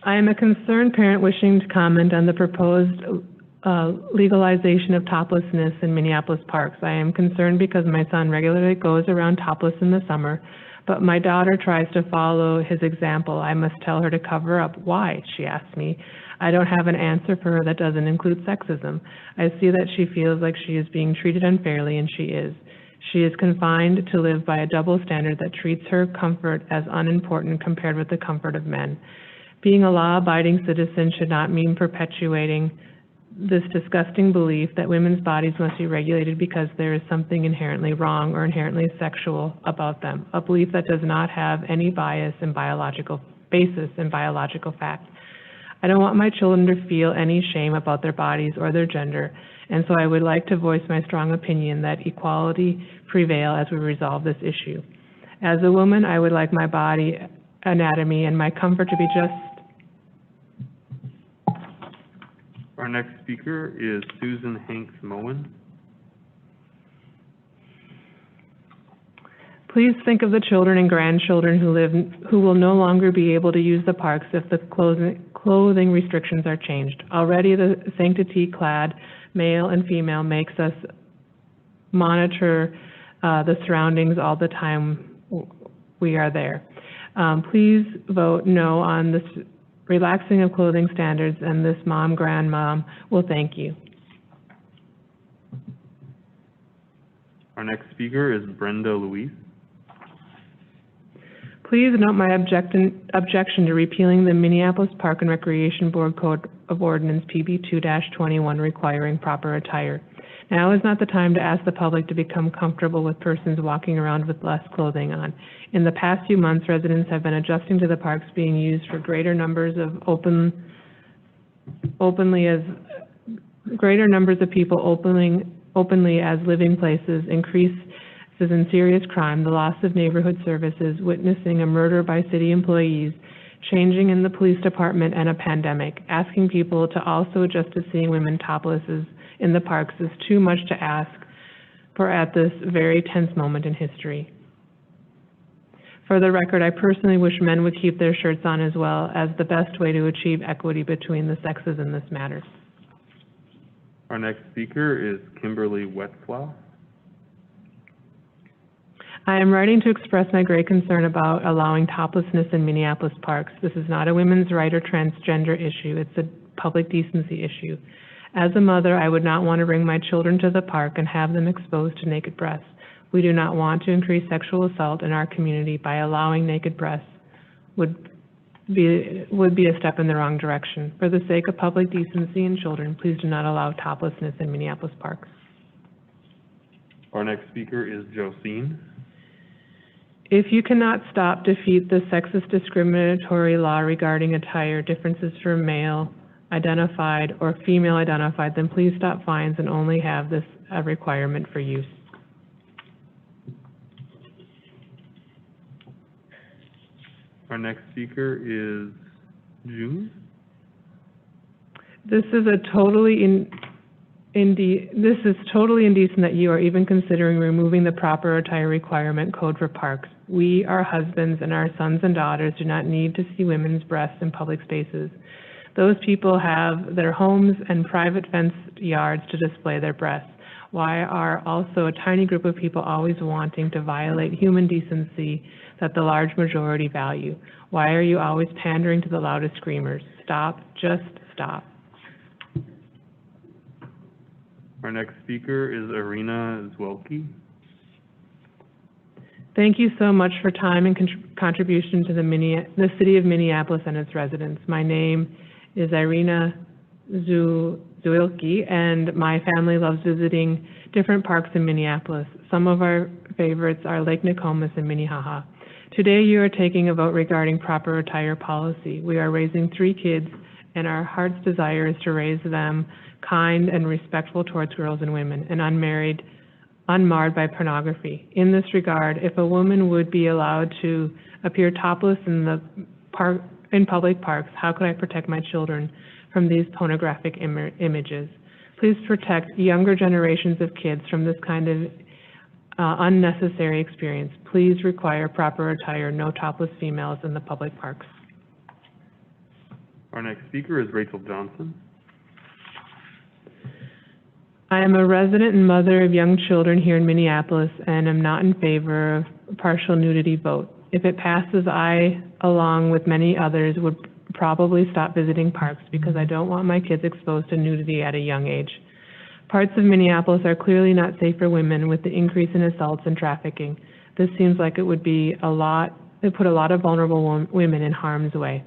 S17: I am a concerned parent wishing to comment on the proposed legalization of toplessness in Minneapolis parks. I am concerned because my son regularly goes around topless in the summer, but my daughter tries to follow his example. I must tell her to cover up. Why? She asks me. I don't have an answer for her that doesn't include sexism. I see that she feels like she is being treated unfairly, and she is. She is confined to live by a double standard that treats her comfort as unimportant compared with the comfort of men. Being a law-abiding citizen should not mean perpetuating this disgusting belief that women's bodies must be regulated because there is something inherently wrong or inherently sexual about them, a belief that does not have any basis in biological fact. I don't want my children to feel any shame about their bodies or their gender, and so I would like to voice my strong opinion that equality prevail as we resolve this issue. As a woman, I would like my body anatomy and my comfort to be just.
S7: Our next speaker is Susan Hanks Moen.
S17: Please think of the children and grandchildren who will no longer be able to use the parks if the clothing restrictions are changed. Already the sanctity-clad male and female makes us monitor the surroundings all the time we are there. Please vote no on this relaxing of clothing standards, and this grandmom will thank you.
S7: Our next speaker is Brenda Louise.
S17: Please note my objection to repealing the Minneapolis Park and Recreation Board Code of Ordinance PB 2-21 requiring proper attire. Now is not the time to ask the public to become comfortable with persons walking around with less clothing on. In the past few months, residents have been adjusting to the parks being used for greater numbers of people openly as living places, increases in serious crime, the loss of neighborhood services, witnessing a murder by city employees, changing in the police department, and a pandemic. Asking people to also adjust to seeing women topless in the parks is too much to ask for at this very tense moment in history. For the record, I personally wish men would keep their shirts on as well, as the best way to achieve equity between the sexes in this matter.
S7: Our next speaker is Kimberly Wetzlau.
S17: I am writing to express my great concern about allowing toplessness in Minneapolis parks. This is not a women's right or transgender issue. It's a public decency issue. As a mother, I would not want to bring my children to the park and have them exposed to naked breasts. We do not want to increase sexual assault in our community by allowing naked breasts would be a step in the wrong direction. For the sake of public decency and children, please do not allow toplessness in Minneapolis parks.
S7: Our next speaker is Josine.
S17: If you cannot defeat the sexist discriminatory law regarding attire differences for male identified or female identified, then please stop fines and only have this a requirement for use.
S7: Our next speaker is June.
S17: This is totally indecent that you are even considering removing the proper attire requirement code for parks. We, our husbands, and our sons and daughters do not need to see women's breasts in public spaces. Those people have their homes and private fenced yards to display their breasts. Why are also a tiny group of people always wanting to violate human decency that the large majority value? Why are you always pandering to the loudest screamers? Stop, just stop.
S7: Our next speaker is Irina Zwolki.
S17: Thank you so much for time and contribution to the city of Minneapolis and its residents. My name is Irina Zwolki, and my family loves visiting different parks in Minneapolis. Some of our favorites are Lake Nokomis and Minnehaha. Today you are taking a vote regarding proper attire policy. We are raising 3 kids, and our heart's desire is to raise them kind and respectful towards girls and women, and unmarred by pornography. In this regard, if a woman would be allowed to appear topless in public parks, how could I protect my children from these pornographic images? Please protect younger generations of kids from this kind of unnecessary experience. Please require proper attire, no topless females in the public parks.
S7: Our next speaker is Rachel Johnson.
S17: I am a resident and mother of young children here in Minneapolis and am not in favor of partial nudity vote. If it passes, I, along with many others, would probably stop visiting parks because I don't want my kids exposed to nudity at a young age. Parts of Minneapolis are clearly not safe for women with the increase in assaults and trafficking. This seems like it would put a lot of vulnerable women in harm's way.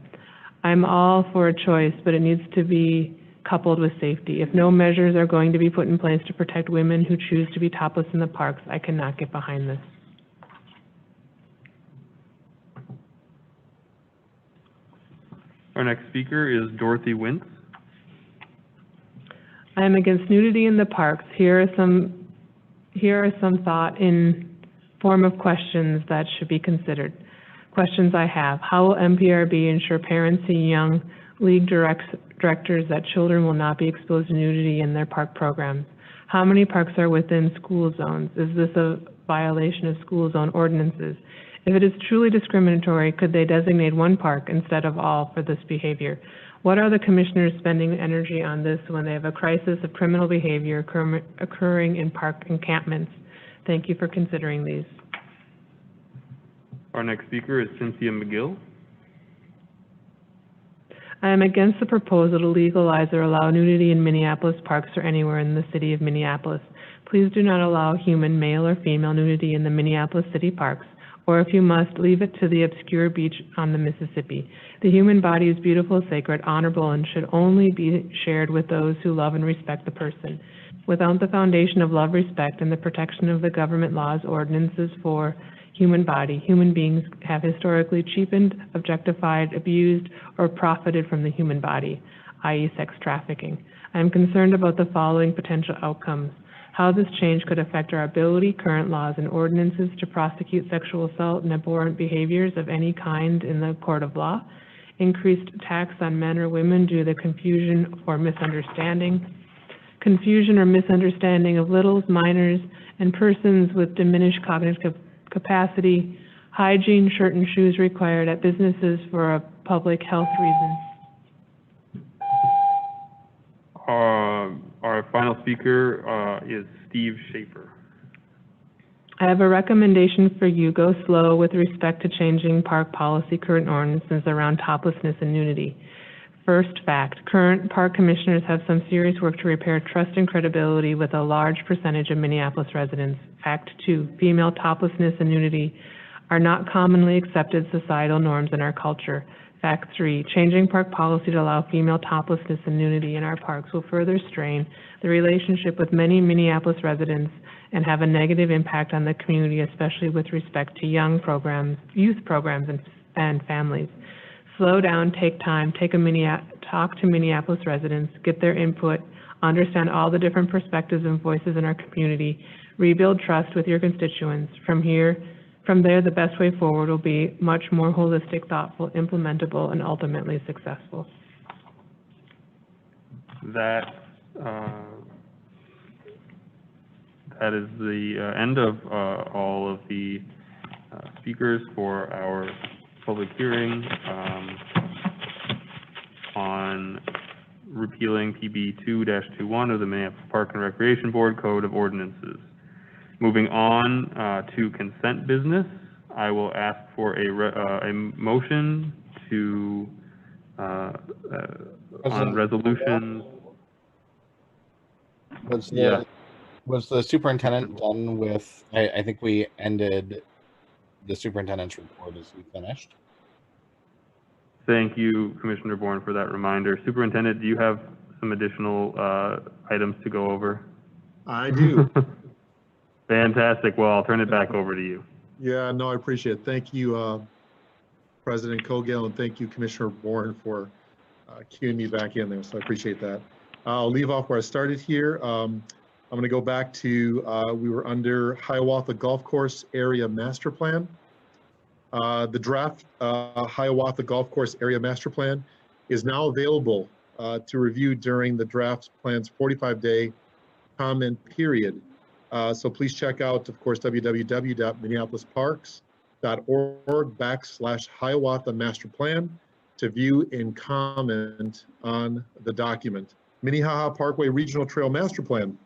S17: I'm all for a choice, but it needs to be coupled with safety. If no measures are going to be put in place to protect women who choose to be topless in the parks, I cannot get behind this.
S7: Our next speaker is Dorothy Wintz.
S17: I am against nudity in the parks. Here are some thought in form of questions that should be considered. Questions I have: how will MPRB ensure parents and young league directors that children will not be exposed to nudity in their park programs? How many parks are within school zones? Is this a violation of school zone ordinances. If it is truly discriminatory, could they designate one park instead of all for this behavior? What are the commissioners spending energy on this when they have a crisis of criminal behavior occurring in park encampments? Thank you for considering these.
S7: Our next speaker is Cynthia McGill.
S17: I am against the proposal to legalize or allow nudity in Minneapolis parks or anywhere in the city of Minneapolis. Please do not allow human, male or female nudity in the Minneapolis city parks, or if you must, leave it to the obscure beach on the Mississippi. The human body is beautiful, sacred, honorable, and should only be shared with those who love and respect the person. Without the foundation of love, respect, and the protection of the government laws, ordinances for human body, human beings have historically cheapened, objectified, abused, or profited from the human body, i.e. sex trafficking. I am concerned about the following potential outcomes: how this change could affect our ability, current laws and ordinances to prosecute sexual assault and abhorrent behaviors of any kind in the court of law, increased tax on men or women due to the confusion or misunderstanding of littles, minors, and persons with diminished cognitive capacity, hygiene, shirt and shoes required at businesses for a public health reason.
S7: Our final speaker is Steve Schaefer.
S17: I have a recommendation for you. Go slow with respect to changing park policy, current ordinances around toplessness and nudity. First fact, current park commissioners have some serious work to repair trust and credibility with a large percentage of Minneapolis residents. Fact 2, female toplessness and nudity are not commonly accepted societal norms in our culture. Fact 3, changing park policy to allow female toplessness and nudity in our parks will further strain the relationship with many Minneapolis residents and have a negative impact on the community, especially with respect to youth programs and families. Slow down, take time, talk to Minneapolis residents, get their input, understand all the different perspectives and voices in our community, rebuild trust with your constituents. From there, the best way forward will be much more holistic, thoughtful, implementable, and ultimately successful.
S7: That is the end of all of the speakers for our public hearing on repealing PB 2-21 of the Minneapolis Park and Recreation Board Code of Ordinances. Moving on to consent business, I will ask for a motion to on resolution.
S18: Was the superintendent done with? I think we ended the superintendent's report. Is he finished?
S7: Thank you, Commissioner Bourne, for that reminder. Superintendent, do you have some additional items to go over?
S19: I do.
S7: Fantastic. Well, I'll turn it back over to you.
S19: Yeah, no, I appreciate it. Thank you, President Cogill, and thank you, Commissioner Bourne, for queuing me back in there. So I appreciate that. I'll leave off where I started here. I'm going to go back to, we were under Hiawatha Golf Course Area Master Plan. The draft Hiawatha Golf Course Area Master Plan is now available to review during the draft plan's 45-day comment period. So please check out, of course, www.minneapolisparks.org/Hiawatha Master Plan to view and comment on the document. Minnehaha Parkway Regional Trail Master Plan.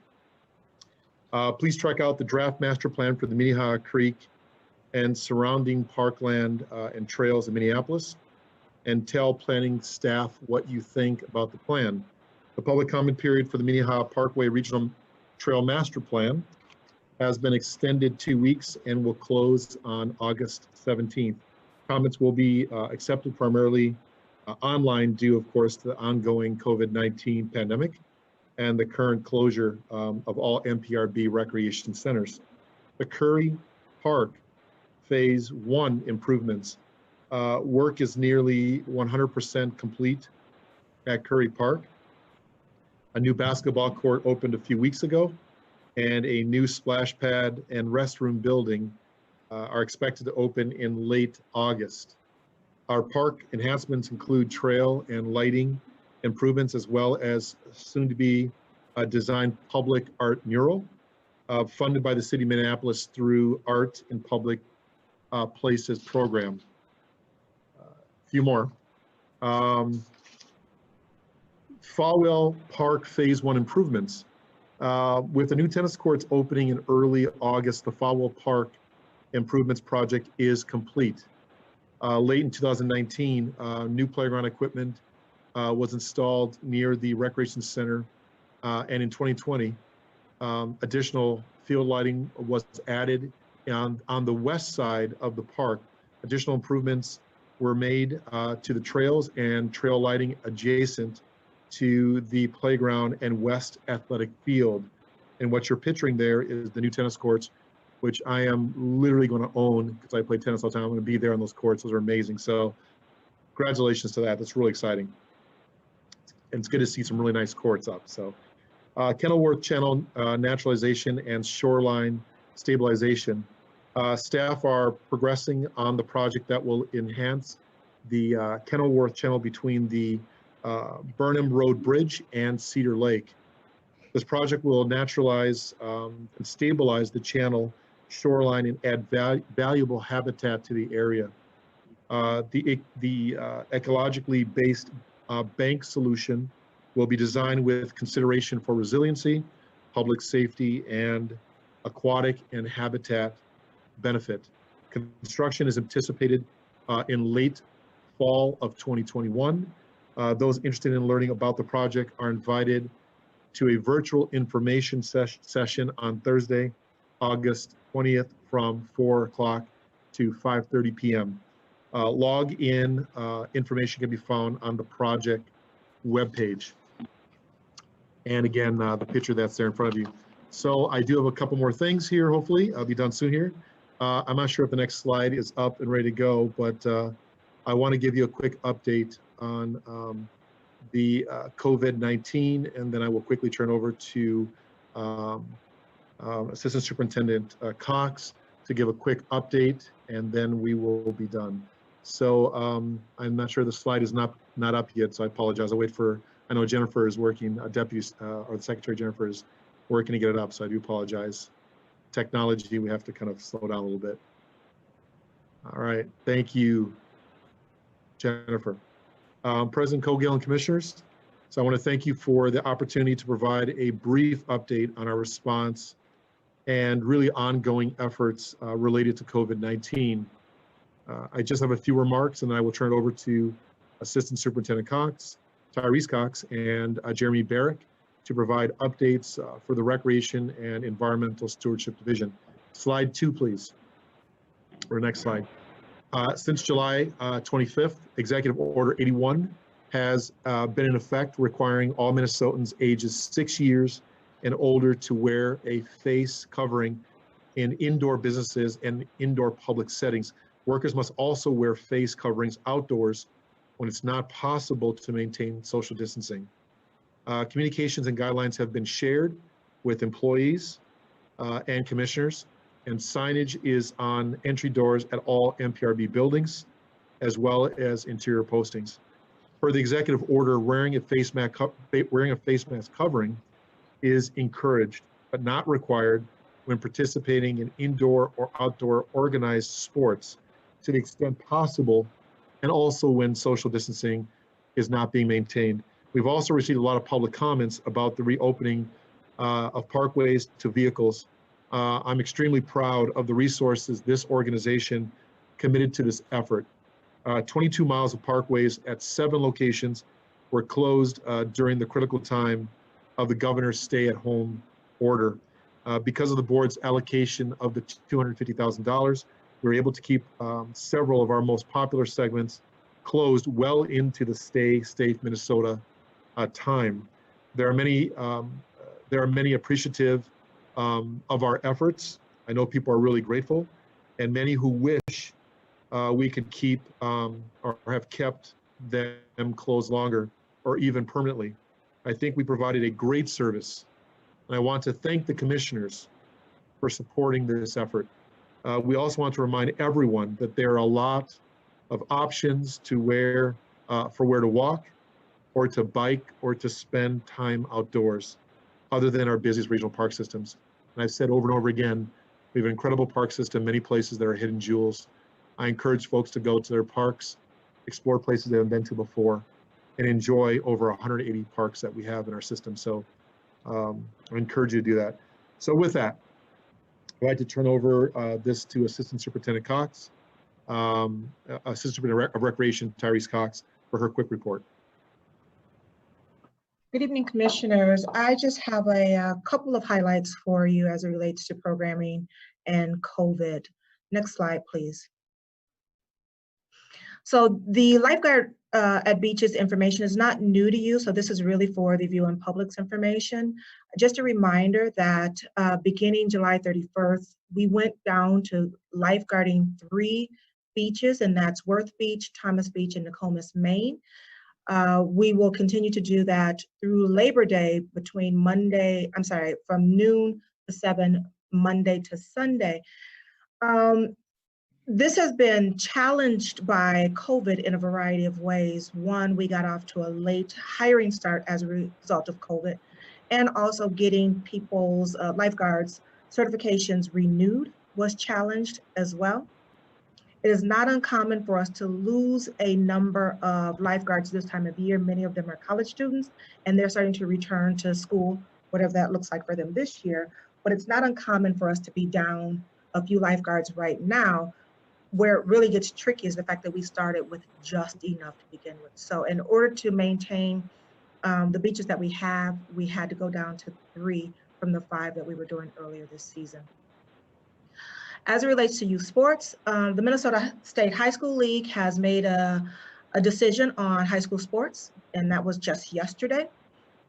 S19: Please check out the draft master plan for the Minnehaha Creek and surrounding parkland and trails in Minneapolis, and tell planning staff what you think about the plan. The public comment period for the Minnehaha Parkway Regional Trail Master Plan has been extended 2 weeks and will close on August 17th. Comments will be accepted primarily online due, of course, to the ongoing COVID-19 pandemic and the current closure of all MPRB recreation centers. The Curry Park Phase 1 improvements. Work is nearly 100% complete at Curry Park. A new basketball court opened a few weeks ago, and a new splash pad and restroom building are expected to open in late August. Our park enhancements include trail and lighting improvements, as well as soon-to-be designed public art mural. funded by the city of Minneapolis through Art in Public Places program. A few more. Falwell Park Phase 1 improvements. With the new tennis courts opening in early August, the Falwell Park improvements project is complete. Late in 2019, new playground equipment was installed near the recreation center, and in 2020, additional field lighting was added on the west side of the park. Additional improvements were made to the trails and trail lighting adjacent to the playground and west athletic field. And what you're picturing there is the new tennis courts, which I am literally going to own because I play tennis all the time. I'm going to be there on those courts. Those are amazing. So congratulations to that. That's really exciting. And it's good to see some really nice courts up. So Kenilworth Channel naturalization and shoreline stabilization. Staff are progressing on the project that will enhance the Kenilworth Channel between the Burnham Road Bridge and Cedar Lake. This project will naturalize and stabilize the channel shoreline and add valuable habitat to the area. The ecologically based bank solution will be designed with consideration for resiliency, public safety, and aquatic and habitat benefit. Construction is anticipated in late fall of 2021. Those interested in learning about the project are invited to a virtual information session on Thursday, August 20th from 4 o'clock to 5:30 p.m. Log-in information can be found on the project webpage. And again, the picture that's there in front of you. So I do have a couple more things here, hopefully. I'll be done soon here. I'm not sure if the next slide is up and ready to go, but I want to give you a quick update on the COVID-19, and then I will quickly turn over to Assistant Superintendent Cox to give a quick update, and then we will be done. So I'm not sure the slide is not up yet, so I apologize. I'll wait for, I know Jennifer is working, Deputy, or the Secretary Jennifer is working to get it up, so I do apologize. Technology, we have to kind of slow down a little bit. All right, thank you, Jennifer. President Cogill and Commissioners, so I want to thank you for the opportunity to provide a brief update on our response and really ongoing efforts related to COVID-19. I just have a few remarks, and then I will turn it over to Assistant Superintendent Cox, Tyrese Cox, and Jeremy Barrick to provide updates for the Recreation and Environmental Stewardship Division. Slide 2, please, or next slide. Since July 25th, Executive Order 81 has been in effect, requiring all Minnesotans ages 6 years and older to wear a face covering in indoor businesses and indoor public settings. Workers must also wear face coverings outdoors when it's not possible to maintain social distancing. Communications and guidelines have been shared with employees and commissioners, and signage is on entry doors at all MPRB buildings, as well as interior postings. Per the executive order, wearing a face mask covering is encouraged, but not required when participating in indoor or outdoor organized sports to the extent possible, and also when social distancing is not being maintained. We've also received a lot of public comments about the reopening of parkways to vehicles. I'm extremely proud of the resources this organization committed to this effort. 22 miles of parkways at 7 locations were closed during the critical time of the governor's stay-at-home order. Because of the board's allocation of the $250,000, we were able to keep several of our most popular segments closed well into the Stay Safe Minnesota time. There are many appreciative of our efforts. I know people are really grateful, and many who wish we could keep or have kept them closed longer or even permanently. I think we provided a great service, and I want to thank the commissioners for supporting this effort. We also want to remind everyone that there are a lot of options to where to walk, or to bike, or to spend time outdoors, other than our busiest regional park systems. And I've said over and over again, we have an incredible park system, many places that are hidden jewels. I encourage folks to go to their parks, explore places they haven't been to before, and enjoy over 180 parks that we have in our system. So I encourage you to do that. So with that, I'd like to turn over this to Assistant Superintendent Cox, Assistant Superintendent of Recreation, Tyrese Cox, for her quick report.
S1: Good evening, Commissioners. I just have a couple of highlights for you as it relates to programming and COVID. Next slide, please. So the lifeguard at beaches information is not new to you, so this is really for the viewing public's information. Just a reminder that beginning July 31st, we went down to lifeguarding 3 beaches, and that's Worth Beach, Thomas Beach, and Nokomis, Maine. We will continue to do that through Labor Day from noon to 7, Monday to Sunday. This has been challenged by COVID in a variety of ways. One, we got off to a late hiring start as a result of COVID, and also getting people's lifeguards certifications renewed was challenged as well. It is not uncommon for us to lose a number of lifeguards this time of year. Many of them are college students, and they're starting to return to school, whatever that looks like for them this year. But it's not uncommon for us to be down a few lifeguards right now. Where it really gets tricky is the fact that we started with just enough to begin with. So in order to maintain the beaches that we have, we had to go down to 3 from the 5 that we were doing earlier this season. As it relates to youth sports, the Minnesota State High School League has made a decision on high school sports, and that was just yesterday.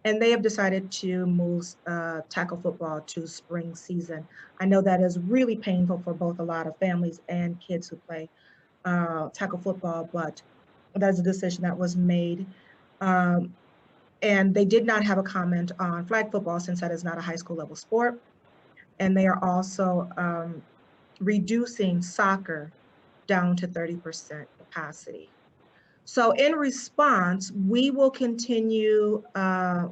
S1: And they have decided to move tackle football to spring season. I know that is really painful for both a lot of families and kids who play tackle football, but that's a decision that was made. And they did not have a comment on flag football since that is not a high school level sport. And they are also reducing soccer down to 30% capacity. So in response, we will continue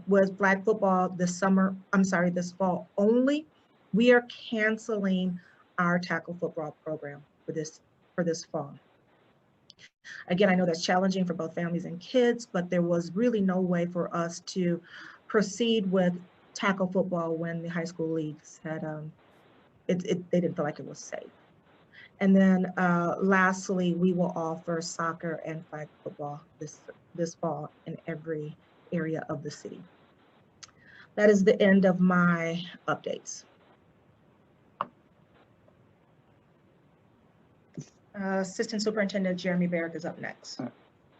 S1: with flag football this fall only. We are canceling our tackle football program for this fall. Again, I know that's challenging for both families and kids, but there was really no way for us to proceed with tackle football when the high school leagues had, they didn't feel like it was safe. And then lastly, we will offer soccer and flag football this fall in every area of the city. That is the end of my updates. Assistant Superintendent Jeremy Barrick is up next.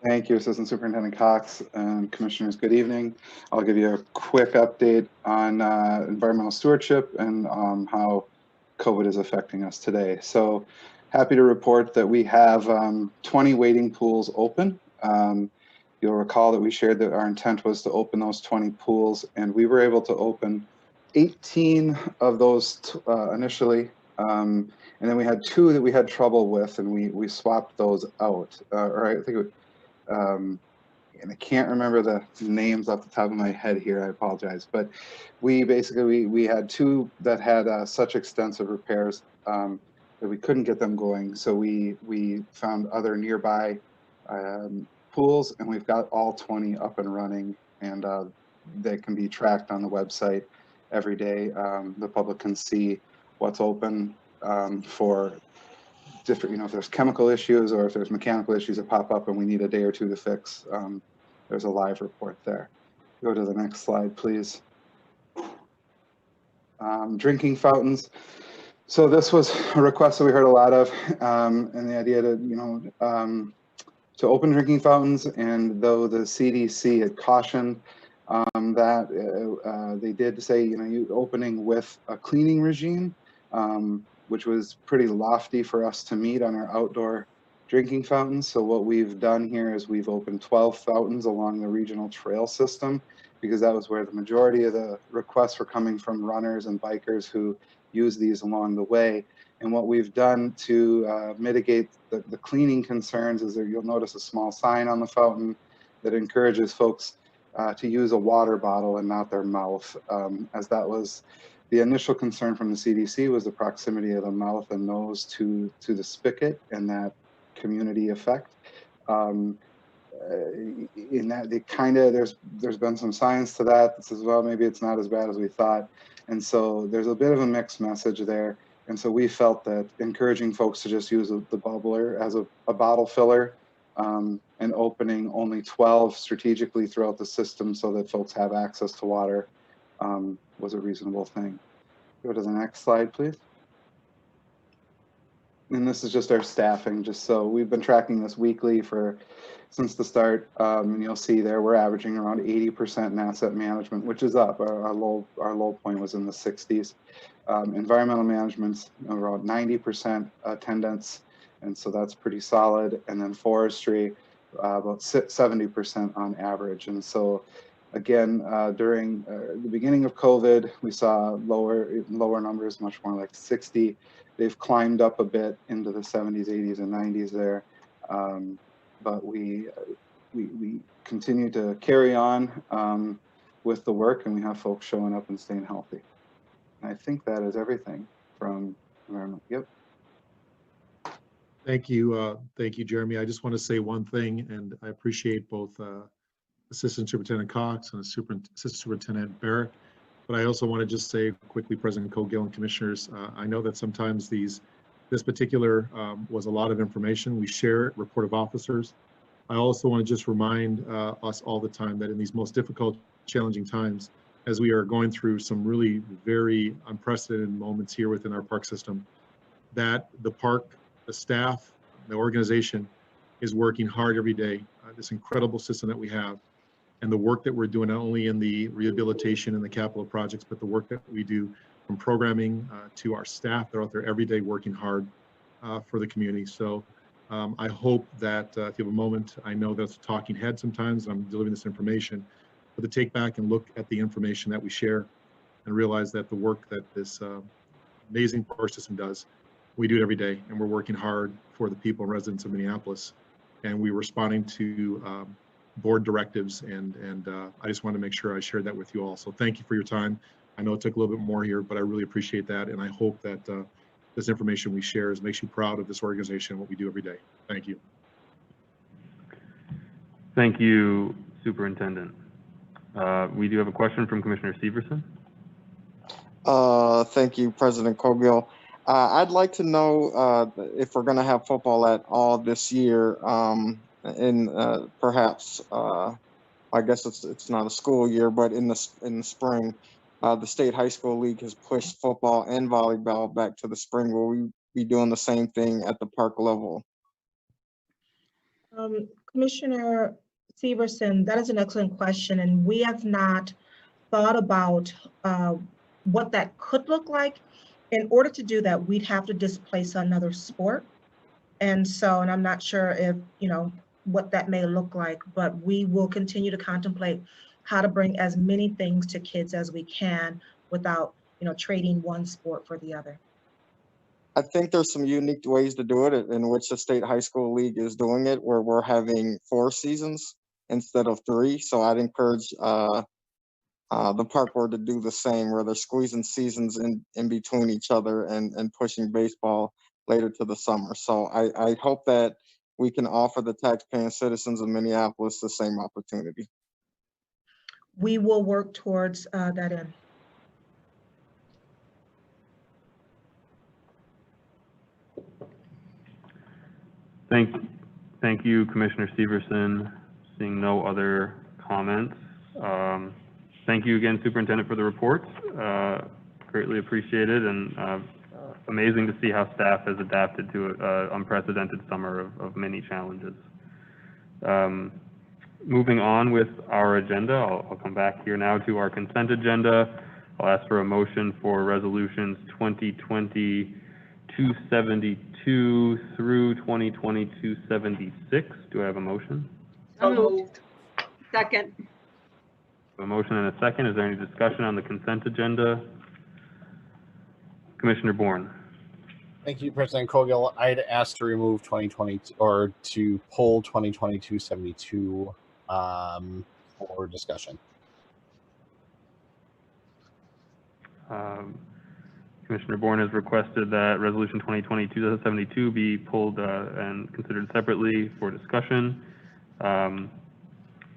S2: Thank you, Assistant Superintendent Cox and Commissioners. Good evening. I'll give you a quick update on environmental stewardship and how COVID is affecting us today. So happy to report that we have 20 wading pools open. You'll recall that we shared that our intent was to open those 20 pools, and we were able to open 18 of those initially. And then we had 2 that we had trouble with, and we swapped those out. Or I think it would, and I can't remember the names off the top of my head here, I apologize. But we basically, we had 2 that had such extensive repairs that we couldn't get them going. So we found other nearby pools, and we've got all 20 up and running, and they can be tracked on the website every day. The public can see what's open for different, if there's chemical issues or if there's mechanical issues that pop up and we need a day or 2 to fix, there's a live report there. Go to the next slide, please. Drinking fountains. So this was a request that we heard a lot of, and the idea to open drinking fountains, and though the CDC had cautioned that they did say, you opening with a cleaning regime, which was pretty lofty for us to meet on our outdoor drinking fountains. So what we've done here is we've opened 12 fountains along the regional trail system, because that was where the majority of the requests were coming from runners and bikers who use these along the way. And what we've done to mitigate the cleaning concerns is that you'll notice a small sign on the fountain that encourages folks to use a water bottle and not their mouth, as that was The initial concern from the CDC was the proximity of the mouth and nose to the spigot and that community effect. In that they kind of, there's been some science to that that says, well, maybe it's not as bad as we thought. And so there's a bit of a mixed message there. And so we felt that encouraging folks to just use the bubbler as a bottle filler, and opening only 12 strategically throughout the system so that folks have access to water was a reasonable thing. Go to the next slide, please. And this is just our staffing, just so we've been tracking this weekly since the start, and you'll see there we're averaging around 80% in asset management, which is up. Our low point was in the 60s. Environmental management's around 90% attendance, and so that's pretty solid. And then forestry, about 70% on average. And so again, during the beginning of COVID, we saw lower numbers, much more like 60. They've climbed up a bit into the 70s, 80s, and 90s there. But we continue to carry on with the work, and we have folks showing up and staying healthy. And I think that is everything from environment. Yep.
S19: Thank you, Jeremy. I just want to say one thing, and I appreciate both Assistant Superintendent Cox and Assistant Superintendent Barrett. But I also want to just say quickly, President Cogill and Commissioners, I know that sometimes this particular was a lot of information. We share it, report of officers. I also want to just remind us all the time that in these most difficult, challenging times, as we are going through some really very unprecedented moments here within our park system, that the park, the staff, the organization is working hard every day. This incredible system that we have, and the work that we're doing not only in the rehabilitation and the capital projects, but the work that we do from programming to our staff. They're out there every day working hard for the community. So I hope that if you have a moment, I know that's a talking head sometimes, I'm delivering this information, but to take back and look at the information that we share and realize that the work that this amazing park system does, we do it every day, and we're working hard for the people and residents of Minneapolis, and we're responding to board directives, and I just want to make sure I shared that with you all. So thank you for your time. I know it took a little bit more here, but I really appreciate that, and I hope that this information we share makes you proud of this organization and what we do every day. Thank you.
S7: Thank you, Superintendent. We do have a question from Commissioner Severson.
S21: Thank you, President Cogill. I'd like to know if we're going to have football at all this year, and perhaps I guess it's not a school year, but in the spring, the State High School League has pushed football and volleyball back to the spring. Will we be doing the same thing at the park level?
S1: Commissioner Severson, that is an excellent question, and we have not thought about what that could look like. In order to do that, we'd have to displace another sport. And I'm not sure if, what that may look like, but we will continue to contemplate how to bring as many things to kids as we can without, trading one sport for the other.
S21: I think there's some unique ways to do it in which the State High School League is doing it, where we're having 4 seasons instead of 3. So I'd encourage the park board to do the same, where they're squeezing seasons in between each other and pushing baseball later to the summer. So I hope that we can offer the taxpaying citizens of Minneapolis the same opportunity.
S1: We will work towards that end.
S7: Thank you, Commissioner Severson. Seeing no other comments. Thank you again, Superintendent, for the reports. Greatly appreciated, and amazing to see how staff has adapted to an unprecedented summer of many challenges. Moving on with our agenda, I'll come back here now to our consent agenda. I'll ask for a motion for resolutions 2020-272 through 2020-276. Do I have a motion?
S22: So moved. Second.
S7: A motion and a second. Is there any discussion on the consent agenda? Commissioner Bourne.
S18: Thank you, President Cogill. I'd ask to remove 2020 or to pull 2020-272 for discussion.
S7: Commissioner Bourne has requested that Resolution 2020-2072 be pulled and considered separately for discussion.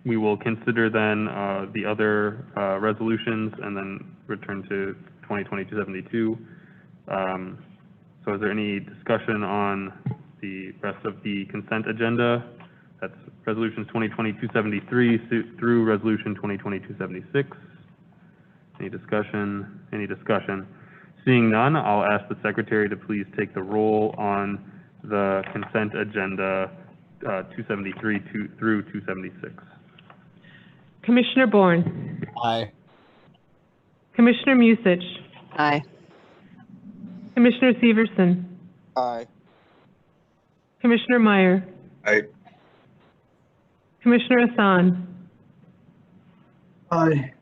S7: We will consider then the other resolutions and then return to 2020-272. So is there any discussion on the rest of the consent agenda? That's resolutions 2020-273 through resolution 2020-276. Any discussion? Any discussion? Seeing none, I'll ask the secretary to please take the roll on the consent agenda 273 through 276.
S17: Commissioner Bourne.
S18: Aye.
S17: Commissioner Musich.
S4: Aye.
S17: Commissioner Severson.
S21: Aye.
S17: Commissioner Meyer.
S5: Aye.
S17: Commissioner Hassan.
S5: Aye.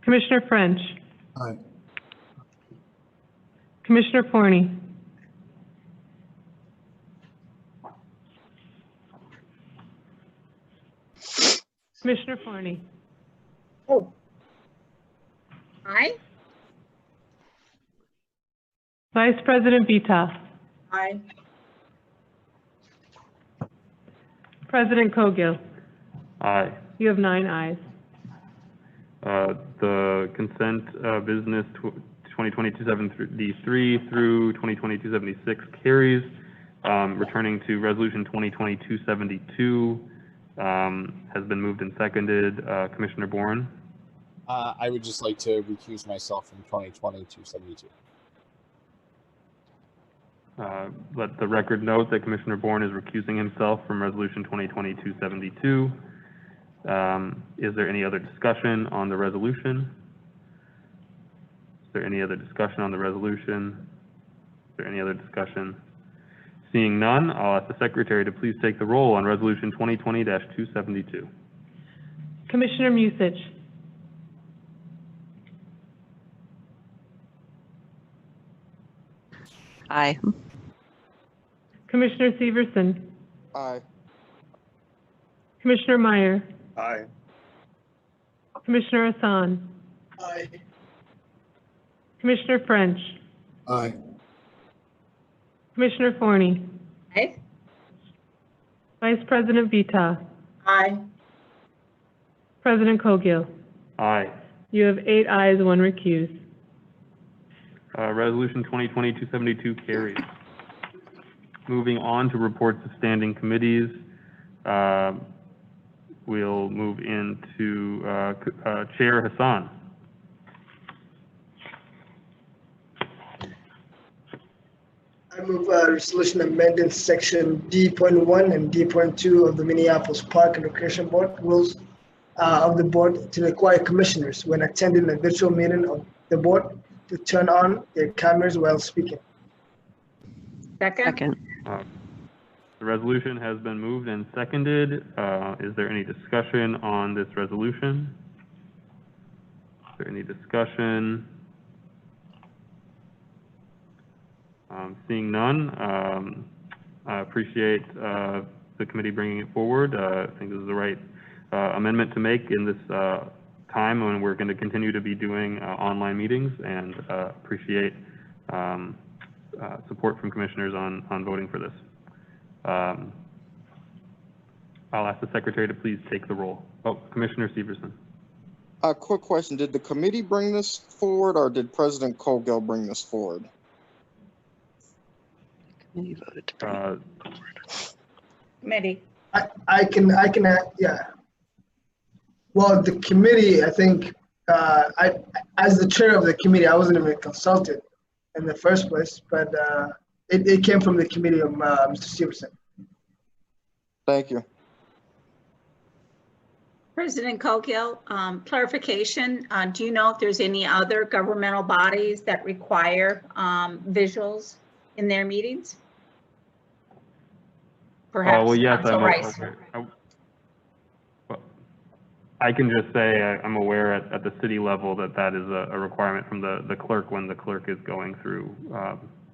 S17: Commissioner French.
S5: Aye.
S17: Commissioner Forney. Commissioner Forney.
S22: Oh. Aye.
S17: Vice President Vita.
S22: Aye.
S17: President Cogill.
S7: Aye.
S17: You have 9 ayes.
S7: The consent business 2020-273 through 2020-276 carries. Returning to resolution 2020-272 has been moved and seconded. Commissioner Bourne.
S18: I would just like to recuse myself from 2020-272.
S7: Let the record note that Commissioner Bourne is recusing himself from resolution 2020-272. Is there any other discussion on the resolution? Is there any other discussion on the resolution? Is there any other discussion? Seeing none, I'll ask the secretary to please take the roll on resolution 2020-272.
S17: Commissioner Musich.
S4: Aye.
S17: Commissioner Severson.
S21: Aye.
S17: Commissioner Meyer.
S5: Aye.
S17: Commissioner Hassan.
S5: Aye.
S17: Commissioner French.
S5: Aye.
S17: Commissioner Forney.
S22: Aye.
S17: Vice President Vita.
S22: Aye.
S17: President Cogill.
S7: Aye.
S17: You have 8 ayes, 1 recused.
S7: Resolution 2020-272 carries. Moving on to reports of standing committees, we'll move into Chair Hassan.
S23: I move resolution amending section D.1 and D.2 of the Minneapolis Park and Recreation Board rules of the board to require commissioners when attending a virtual meeting of the board to turn on their cameras while speaking.
S22: Second.
S7: The resolution has been moved and seconded. Is there any discussion on this resolution? Is there any discussion? Seeing none, I appreciate the committee bringing it forward. I think this is the right amendment to make in this time when we're going to continue to be doing online meetings, and appreciate support from commissioners on voting for this. I'll ask the secretary to please take the roll. Oh, Commissioner Severson.
S21: A quick question. Did the committee bring this forward, or did President Cogill bring this forward?
S4: Committee voted to bring it forward.
S22: Committee.
S23: I can yeah. Well, the committee, I think, as the chair of the committee, I wasn't even consulted in the first place, but it came from the committee of Mr. Severson.
S21: Thank you.
S22: President Cogill, clarification, do you know if there's any other governmental bodies that require visuals in their meetings? Perhaps
S7: well, yes,
S22: Council Rice.
S7: I can just say I'm aware at the city level that is a requirement from the clerk when the clerk is going through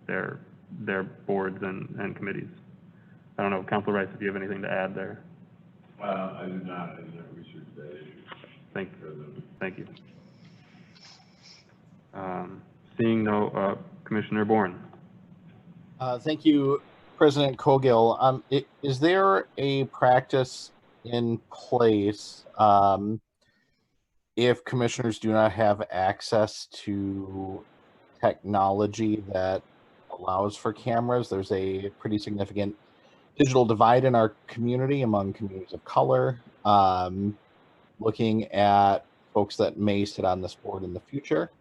S7: their boards and committees. I don't know, Council Rice, if you have anything to add there.
S24: I do not. I did not research that issue.
S7: Thank you. Seeing no, Commissioner Bourne.
S18: Thank you, President Cogill. Is there a practice in place if commissioners do not have access to technology that allows for cameras? There's a pretty significant digital divide in our community among communities of color. Looking at folks that may sit on this board in the future,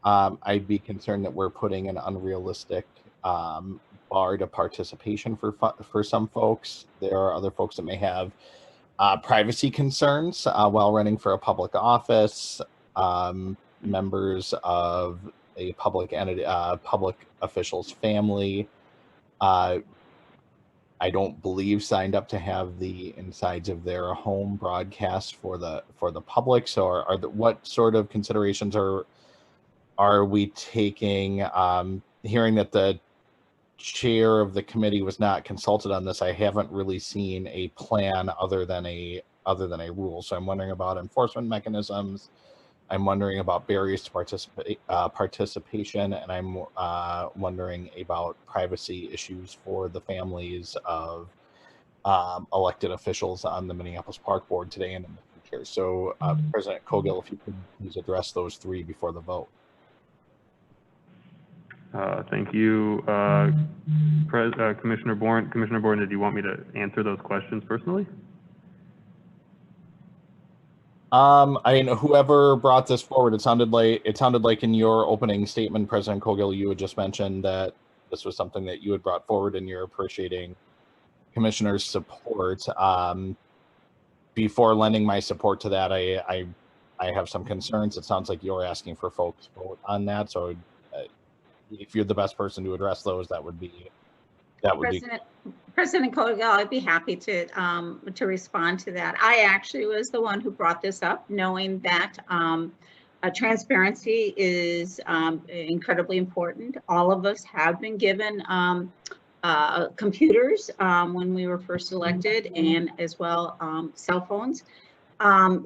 S18: I'd be concerned that we're putting an unrealistic bar to participation for some folks. There are other folks that may have privacy concerns while running for a public office, members of a public entity, public official's family. I don't believe signed up to have the insides of their home broadcast for the public. So what sort of considerations are we taking? Hearing that the chair of the committee was not consulted on this, I haven't really seen a plan other than a rule. So I'm wondering about enforcement mechanisms. I'm wondering about barriers to participation, and I'm wondering about privacy issues for the families of elected officials on the Minneapolis Park Board today and in the future. So President Cogill, if you could please address those three before the vote.
S7: Thank you, Commissioner Bourne. Commissioner Bourne, did you want me to answer those questions personally?
S18: I mean, whoever brought this forward, it sounded like in your opening statement, President Cogill, you had just mentioned that this was something that you had brought forward and you're appreciating commissioners' support. Before lending my support to that, I have some concerns. It sounds like you're asking for folks to vote on that. So if you're the best person to address those, that would be.
S22: President Cogill, I'd be happy to respond to that. I actually was the one who brought this up, knowing that transparency is incredibly important. All of us have been given computers when we were first elected, and as well cell phones.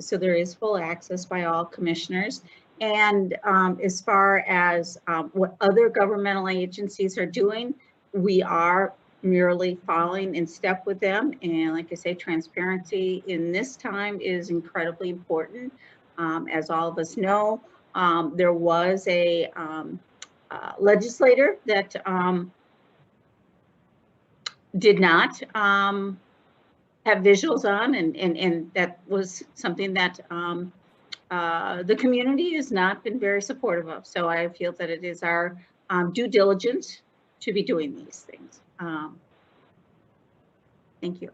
S22: So there is full access by all commissioners. And as far as what other governmental agencies are doing, we are merely following in step with them. And like I say, transparency in this time is incredibly important. As all of us know, there was a legislator that did not have visuals on, and that was something that the community has not been very supportive of. So I feel that it is our due diligence to be doing these things. Thank you.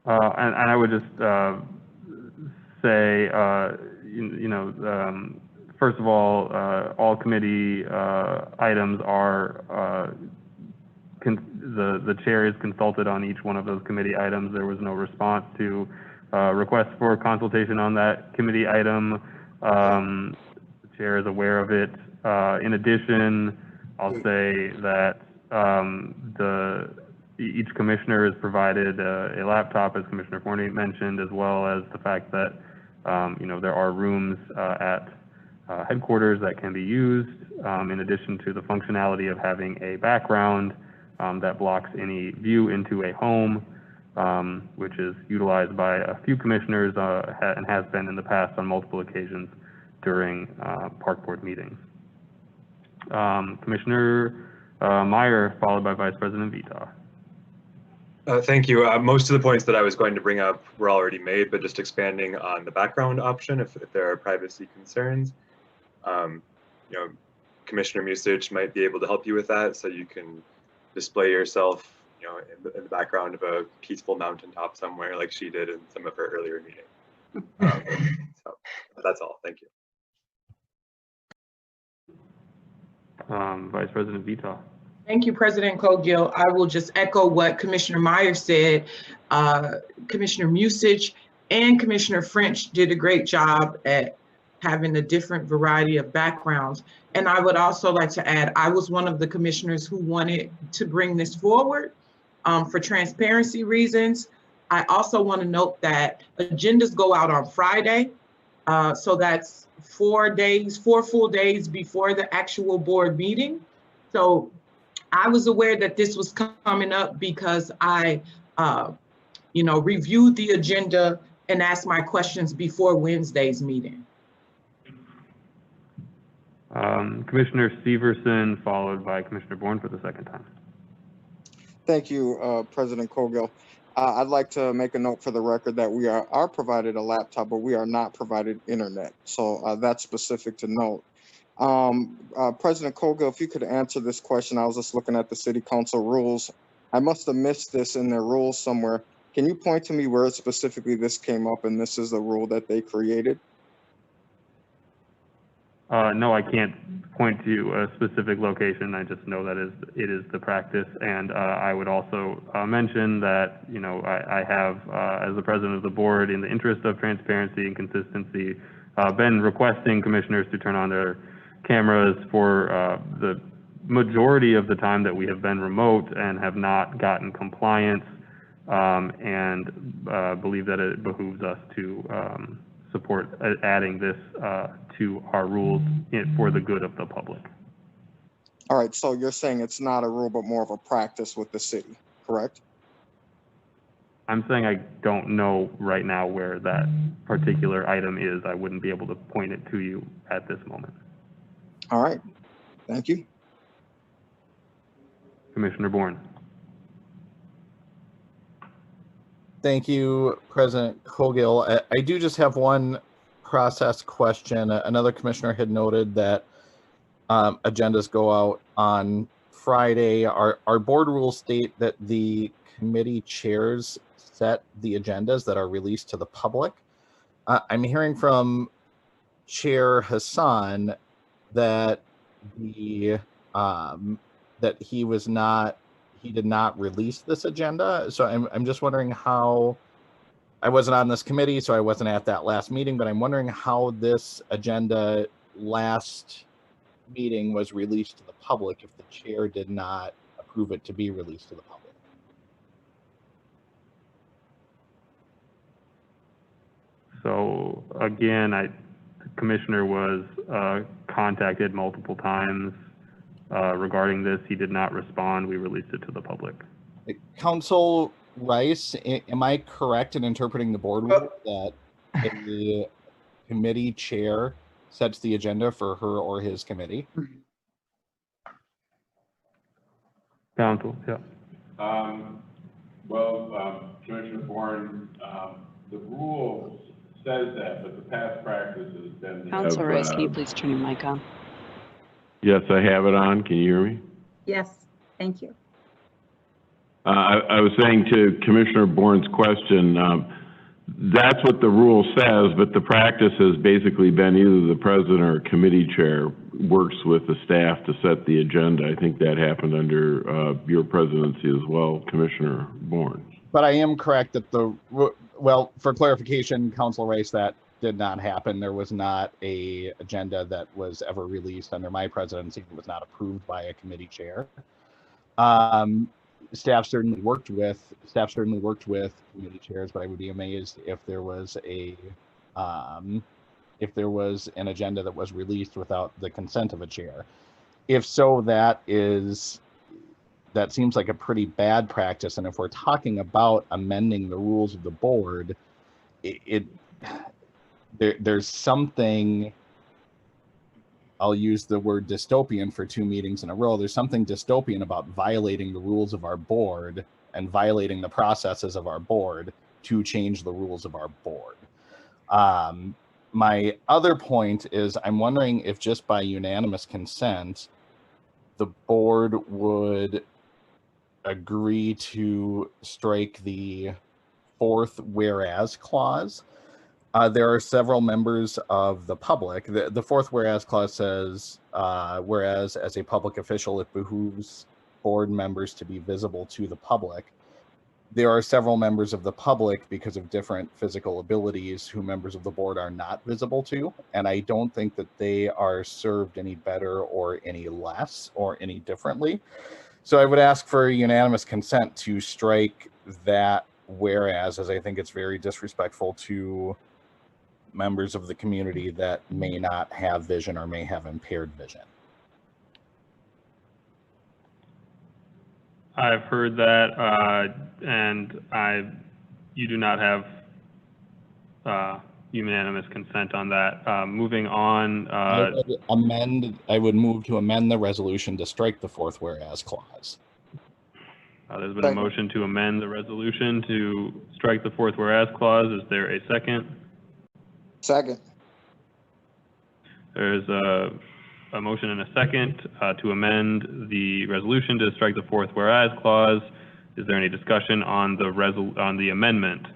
S7: And I would just say, first of all committee items are, the chair is consulted on each one of those committee items. There was no response to requests for consultation on that committee item. The chair is aware of it. In addition, I'll say that each commissioner is provided a laptop, as Commissioner Forney mentioned, as well as the fact that there are rooms at headquarters that can be used, in addition to the functionality of having a background that blocks any view into a home, which is utilized by a few commissioners and has been in the past on multiple occasions during Park Board meetings. Commissioner Meyer, followed by Vice President Vita.
S3: Thank you. Most of the points that I was going to bring up were already made, but just expanding on the background option, if there are privacy concerns, Commissioner Musich might be able to help you with that, so you can display yourself, in the background of a peaceful mountaintop somewhere, like she did in some of her earlier meetings. So that's all. Thank you.
S7: Vice President Vita.
S8: Thank you, President Cogill. I will just echo what Commissioner Meyer said. Commissioner Musich and Commissioner French did a great job at having a different variety of backgrounds. And I would also like to add, I was one of the commissioners who wanted to bring this forward for transparency reasons. I also want to note that agendas go out on Friday. So that's 4 full days before the actual board meeting. So I was aware that this was coming up because I, reviewed the agenda and asked my questions before Wednesday's meeting.
S7: Commissioner Severson, followed by Commissioner Bourne for the second time.
S21: Thank you, President Cogill. I'd like to make a note for the record that we are provided a laptop, but we are not provided internet. So that's specific to note. President Cogill, if you could answer this question, I was just looking at the city council rules. I must have missed this in their rules somewhere. Can you point to me where specifically this came up and this is the rule that they created?
S7: No, I can't point to a specific location. I just know that it is the practice. And I would also mention that, I have, as the president of the board, in the interest of transparency and consistency, been requesting commissioners to turn on their cameras for the majority of the time that we have been remote and have not gotten compliance, and believe that it behooves us to support adding this to our rules for the good of the public.
S21: All right, so you're saying it's not a rule, but more of a practice with the city, correct?
S7: I'm saying I don't know right now where that particular item is. I wouldn't be able to point it to you at this moment.
S21: All right, thank you.
S7: Commissioner Bourne.
S18: Thank you, President Cogill. I do just have one process question. Another commissioner had noted that agendas go out on Friday. Our board rules state that the committee chairs set the agendas that are released to the public. I'm hearing from Chair Hassan that that he did not release this agenda. So I'm just wondering how, I wasn't on this committee, so I wasn't at that last meeting, but I'm wondering how this agenda last meeting was released to the public if the chair did not approve it to be released to the public.
S7: So again, the commissioner was contacted multiple times regarding this. He did not respond. We released it to the public.
S18: Council Rice, am I correct in interpreting the board rule that the committee chair sets the agenda for her or his committee?
S7: Council, yeah.
S6: Commissioner Bourne, the rule says that, but the past practice has been.
S4: Council Rice, can you please turn your mic on?
S6: Yes, I have it on. Can you hear me?
S22: Yes, thank you.
S6: I was saying to Commissioner Bourne's question, that's what the rule says, but the practice has basically been either the president or committee chair works with the staff to set the agenda. I think that happened under your presidency as well, Commissioner Bourne.
S18: But I am correct that well, for clarification, Council Rice, that did not happen. There was not a agenda that was ever released under my presidency. It was not approved by a committee chair. Staff certainly worked with committee chairs, but I would be amazed if there was an agenda that was released without the consent of a chair. If so, that seems like a pretty bad practice. And if we're talking about amending the rules of the board, there's something, I'll use the word dystopian for 2 meetings in a row. There's something dystopian about violating the rules of our board and violating the processes of our board to change the rules of our board. My other point is I'm wondering if just by unanimous consent, the board would agree to strike the 4th whereas clause. There are several members of the public. The 4th whereas clause says, whereas as a public official, it behooves board members to be visible to the public. There are several members of the public, because of different physical abilities, who members of the board are not visible to. And I don't think that they are served any better or any less or any differently. So I would ask for unanimous consent to strike that whereas, as I think it's very disrespectful to members of the community that may not have vision or may have impaired vision.
S7: I've heard that, and you do not have unanimous consent on that. Moving on.
S18: I would move to amend the resolution to strike the fourth whereas clause.
S7: There's been a motion to amend the resolution to strike the fourth whereas clause. Is there a second?
S21: Second.
S7: There's a motion and a second to amend the resolution to strike the fourth whereas clause. Is there any discussion on the amendment?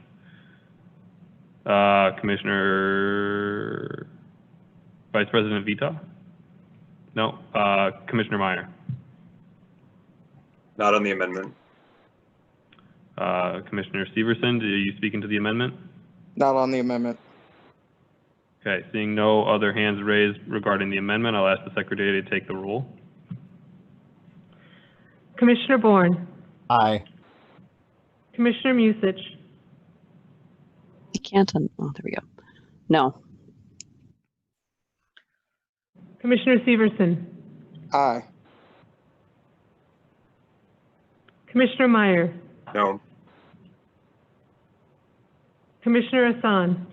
S7: Commissioner Vice President Vita? No. Commissioner Meyer?
S3: Not on the amendment.
S7: Commissioner Severson, are you speaking to the amendment?
S21: Not on the amendment.
S7: Okay, seeing no other hands raised regarding the amendment, I'll ask the Secretary to take the roll.
S17: Commissioner Bourne?
S18: Aye.
S17: Commissioner Musich?
S4: I can't, oh, there we go. No.
S17: Commissioner Severson?
S21: Aye.
S17: Commissioner Meyer?
S3: No.
S17: Commissioner Hassan?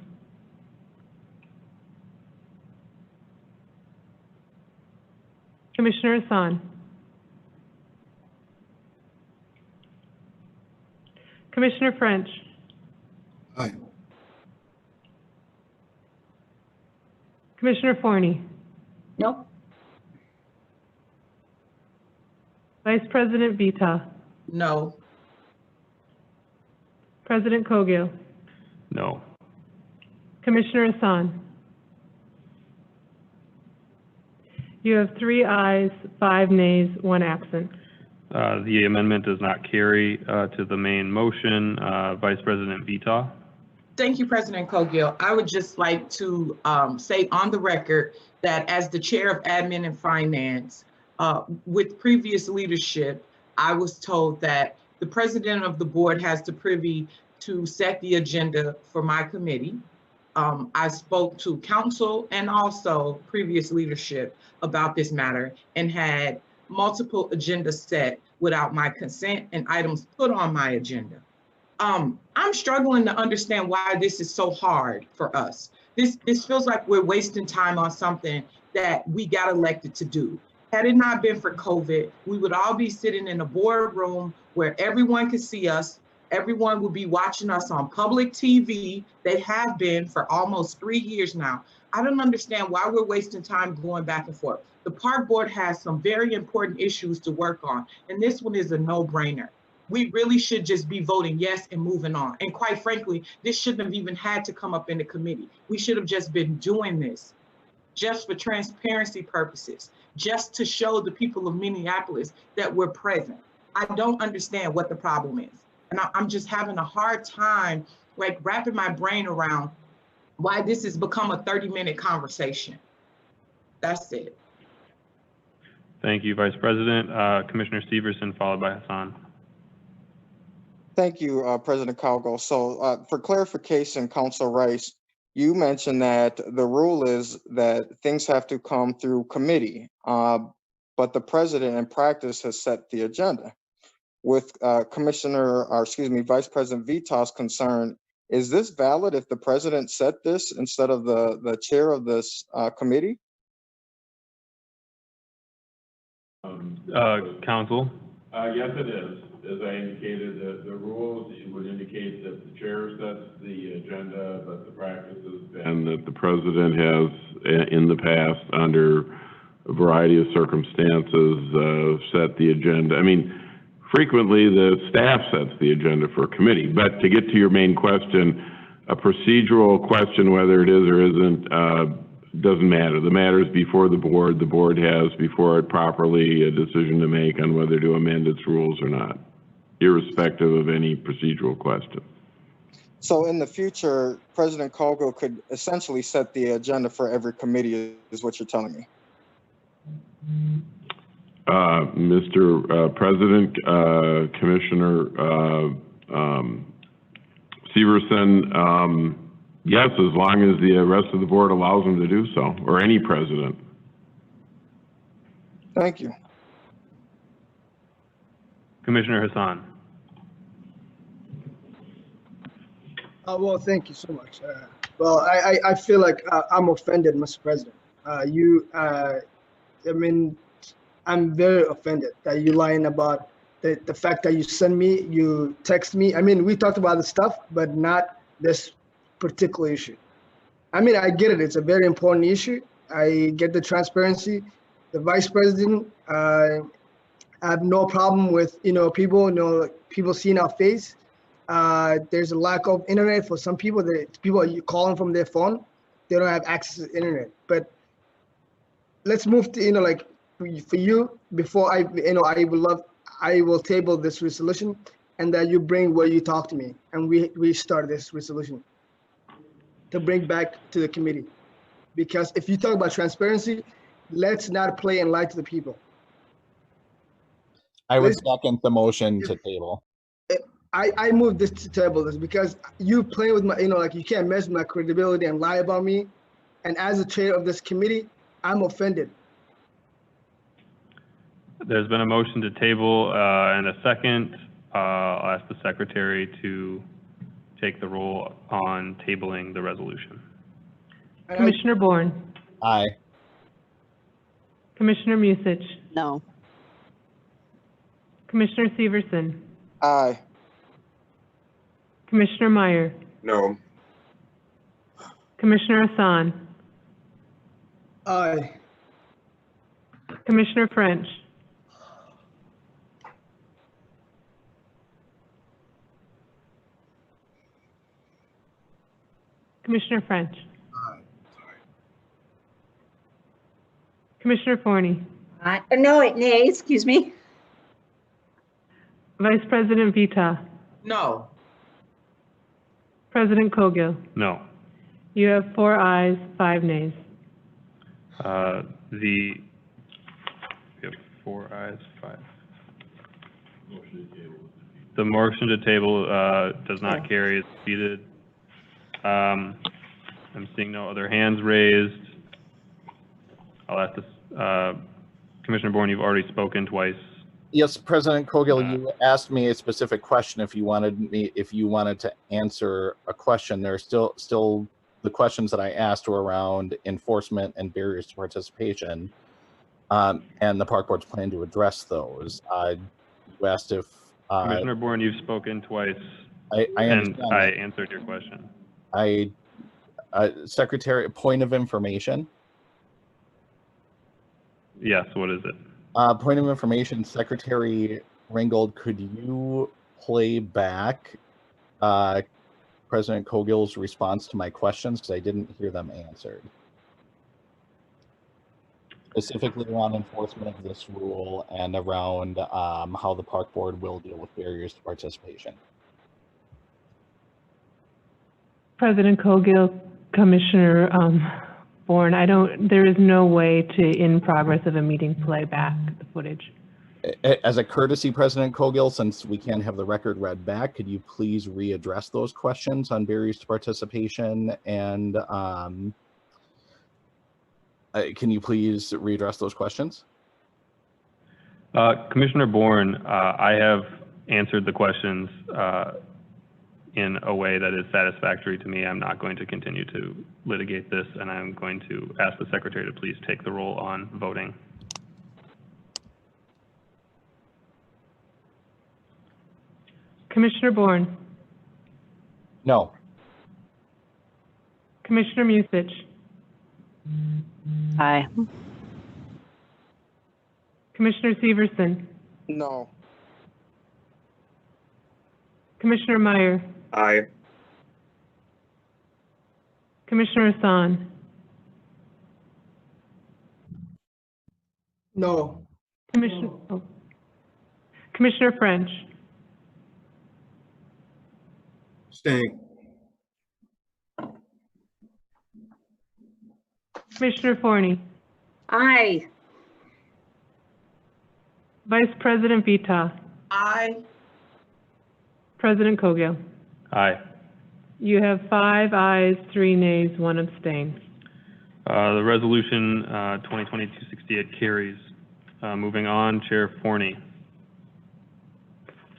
S17: Commissioner Hassan? Commissioner French?
S5: Aye.
S17: Commissioner Forney?
S22: No.
S17: Vice President Vita?
S8: No.
S17: President Kogel?
S7: No.
S17: Commissioner Hassan? You have 3 ayes, 5 nays, 1 absent.
S7: The amendment does not carry to the main motion. Vice President Vita?
S8: Thank you, President Kogel. I would just like to say on the record that as the chair of admin and finance, with previous leadership, I was told that the president of the board has the privy to set the agenda for my committee. I spoke to council and also previous leadership about this matter and had multiple agendas set without my consent and items put on my agenda. I'm struggling to understand why this is so hard for us. This feels like we're wasting time on something that we got elected to do. Had it not been for COVID, we would all be sitting in a boardroom where everyone could see us. Everyone will be watching us on public TV. They have been for almost 3 years now. I don't understand why we're wasting time going back and forth. The park board has some very important issues to work on, and this one is a no-brainer. We really should just be voting yes and moving on. And quite frankly, this shouldn't have even had to come up in the committee. We should have just been doing this just for transparency purposes, just to show the people of Minneapolis that we're present. I don't understand what the problem is. And I'm just having a hard time like wrapping my brain around why this has become a 30-minute conversation. That's it.
S7: Thank you, Vice President. Commissioner Severson, followed by Hassan.
S21: Thank you, President Calgo. So for clarification, Council Rice, you mentioned that the rule is that things have to come through committee, but the president in practice has set the agenda. With Vice President Vita's concern, is this valid if the president set this instead of the chair of this committee?
S7: Council?
S6: Yes, it is. As I indicated, the rules would indicate that the chair sets the agenda, but the practice has been that the president has, in the past, under a variety of circumstances, set the agenda. I mean, frequently the staff sets the agenda for a committee, but to get to your main question, a procedural question, whether it is or isn't, doesn't matter. The matter is before the board. The board has before it properly a decision to make on whether to amend its rules or not, irrespective of any procedural question.
S21: So in the future, President Kogel could essentially set the agenda for every committee, is what you're telling me?
S6: Mr. President, Commissioner Severson, Yes, as long as the rest of the board allows them to do so, or any president.
S21: Thank you.
S7: Commissioner Hassan.
S23: Well, thank you so much. Well, I feel like I'm offended, Mr. President. I mean, I'm very offended that you lying about the fact that you send me, you text me. I mean, we talked about the stuff, but not this particular issue. I mean, I get it. It's a very important issue. I get the transparency. The vice president, I have no problem with, people seeing our face. There's a lack of internet for some people. People are calling from their phone. They don't have access to internet. But let's move to, for you, before I will table this resolution, and that you bring where you talk to me, and we start this resolution to bring back to the committee. Because if you talk about transparency, let's not play and lie to the people.
S18: I would second the motion to table.
S23: I moved this to table this because you play with my, you can't mess with my credibility and lie about me. And as the chair of this committee, I'm offended.
S7: There's been a motion to table and a second. I'll ask the secretary to take the roll on tabling the resolution.
S17: Commissioner Bourne,
S18: Aye.
S17: Commissioner Musich,
S4: No.
S17: Commissioner Severson,
S21: Aye.
S17: Commissioner Meyer,
S3: No.
S17: Commissioner Hassan,
S23: Aye.
S17: Commissioner French, Commissioner French, Commissioner Forney,
S22: No, nay, excuse me.
S17: Vice President Vita,
S8: No.
S17: President Cogill.
S7: No.
S17: You have 4 ayes, 5 nays.
S7: We have 4 ayes, 5. The motion to table does not carry. It's defeated. I'm seeing no other hands raised. I'll ask this, Commissioner Bourne, you've already spoken twice.
S18: Yes, President Cogill, you asked me a specific question. If you wanted to answer a question, there are still the questions that I asked were around enforcement and barriers to participation, and the park board's plan to address those. You asked if
S7: Commissioner Bourne, you've spoken twice,
S18: and
S7: I answered your question.
S18: Secretary, point of information.
S7: Yes, what is it?
S18: Point of information, Secretary Ringgold, could you play back President Cogill's response to my questions, because I didn't hear them answered. Specifically around enforcement of this rule and around how the park board will deal with barriers to participation.
S17: President Cogill, Commissioner Bourne, there is no way to, in progress of a meeting, play back the footage.
S18: As a courtesy, President Cogill, since we can't have the record read back, could you please readdress those questions on barriers to participation? And can you please readdress those questions?
S7: Commissioner Bourne, I have answered the questions in a way that is satisfactory to me. I'm not going to continue to litigate this, and I'm going to ask the Secretary to please take the roll on voting.
S17: Commissioner Bourne,
S18: No.
S17: Commissioner Musich,
S4: Aye.
S17: Commissioner Severson,
S21: No.
S17: Commissioner Meyer,
S3: Aye.
S17: Commissioner Hassan,
S23: No.
S17: Commissioner French,
S5: Staying.
S17: Commissioner Forney,
S22: Aye.
S17: Vice President Vita,
S8: Aye.
S17: President Cogill.
S7: Aye.
S17: You have 5 ayes, 3 nays, 1 abstain.
S7: The resolution 2020-268 carries. Moving on, Chair Forney.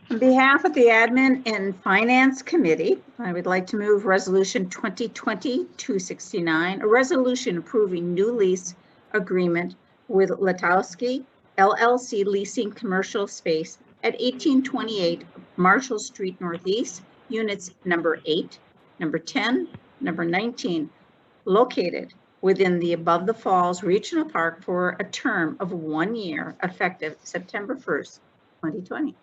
S22: On behalf of the Admin and Finance Committee, I would like to move Resolution 2020-269, a resolution approving new lease agreement with Latowski LLC leasing commercial space at 1828 Marshall Street Northeast, units number 8, number 10, number 19, located within the Above the Falls Regional Park for a term of 1 year, effective September 1st, 2020.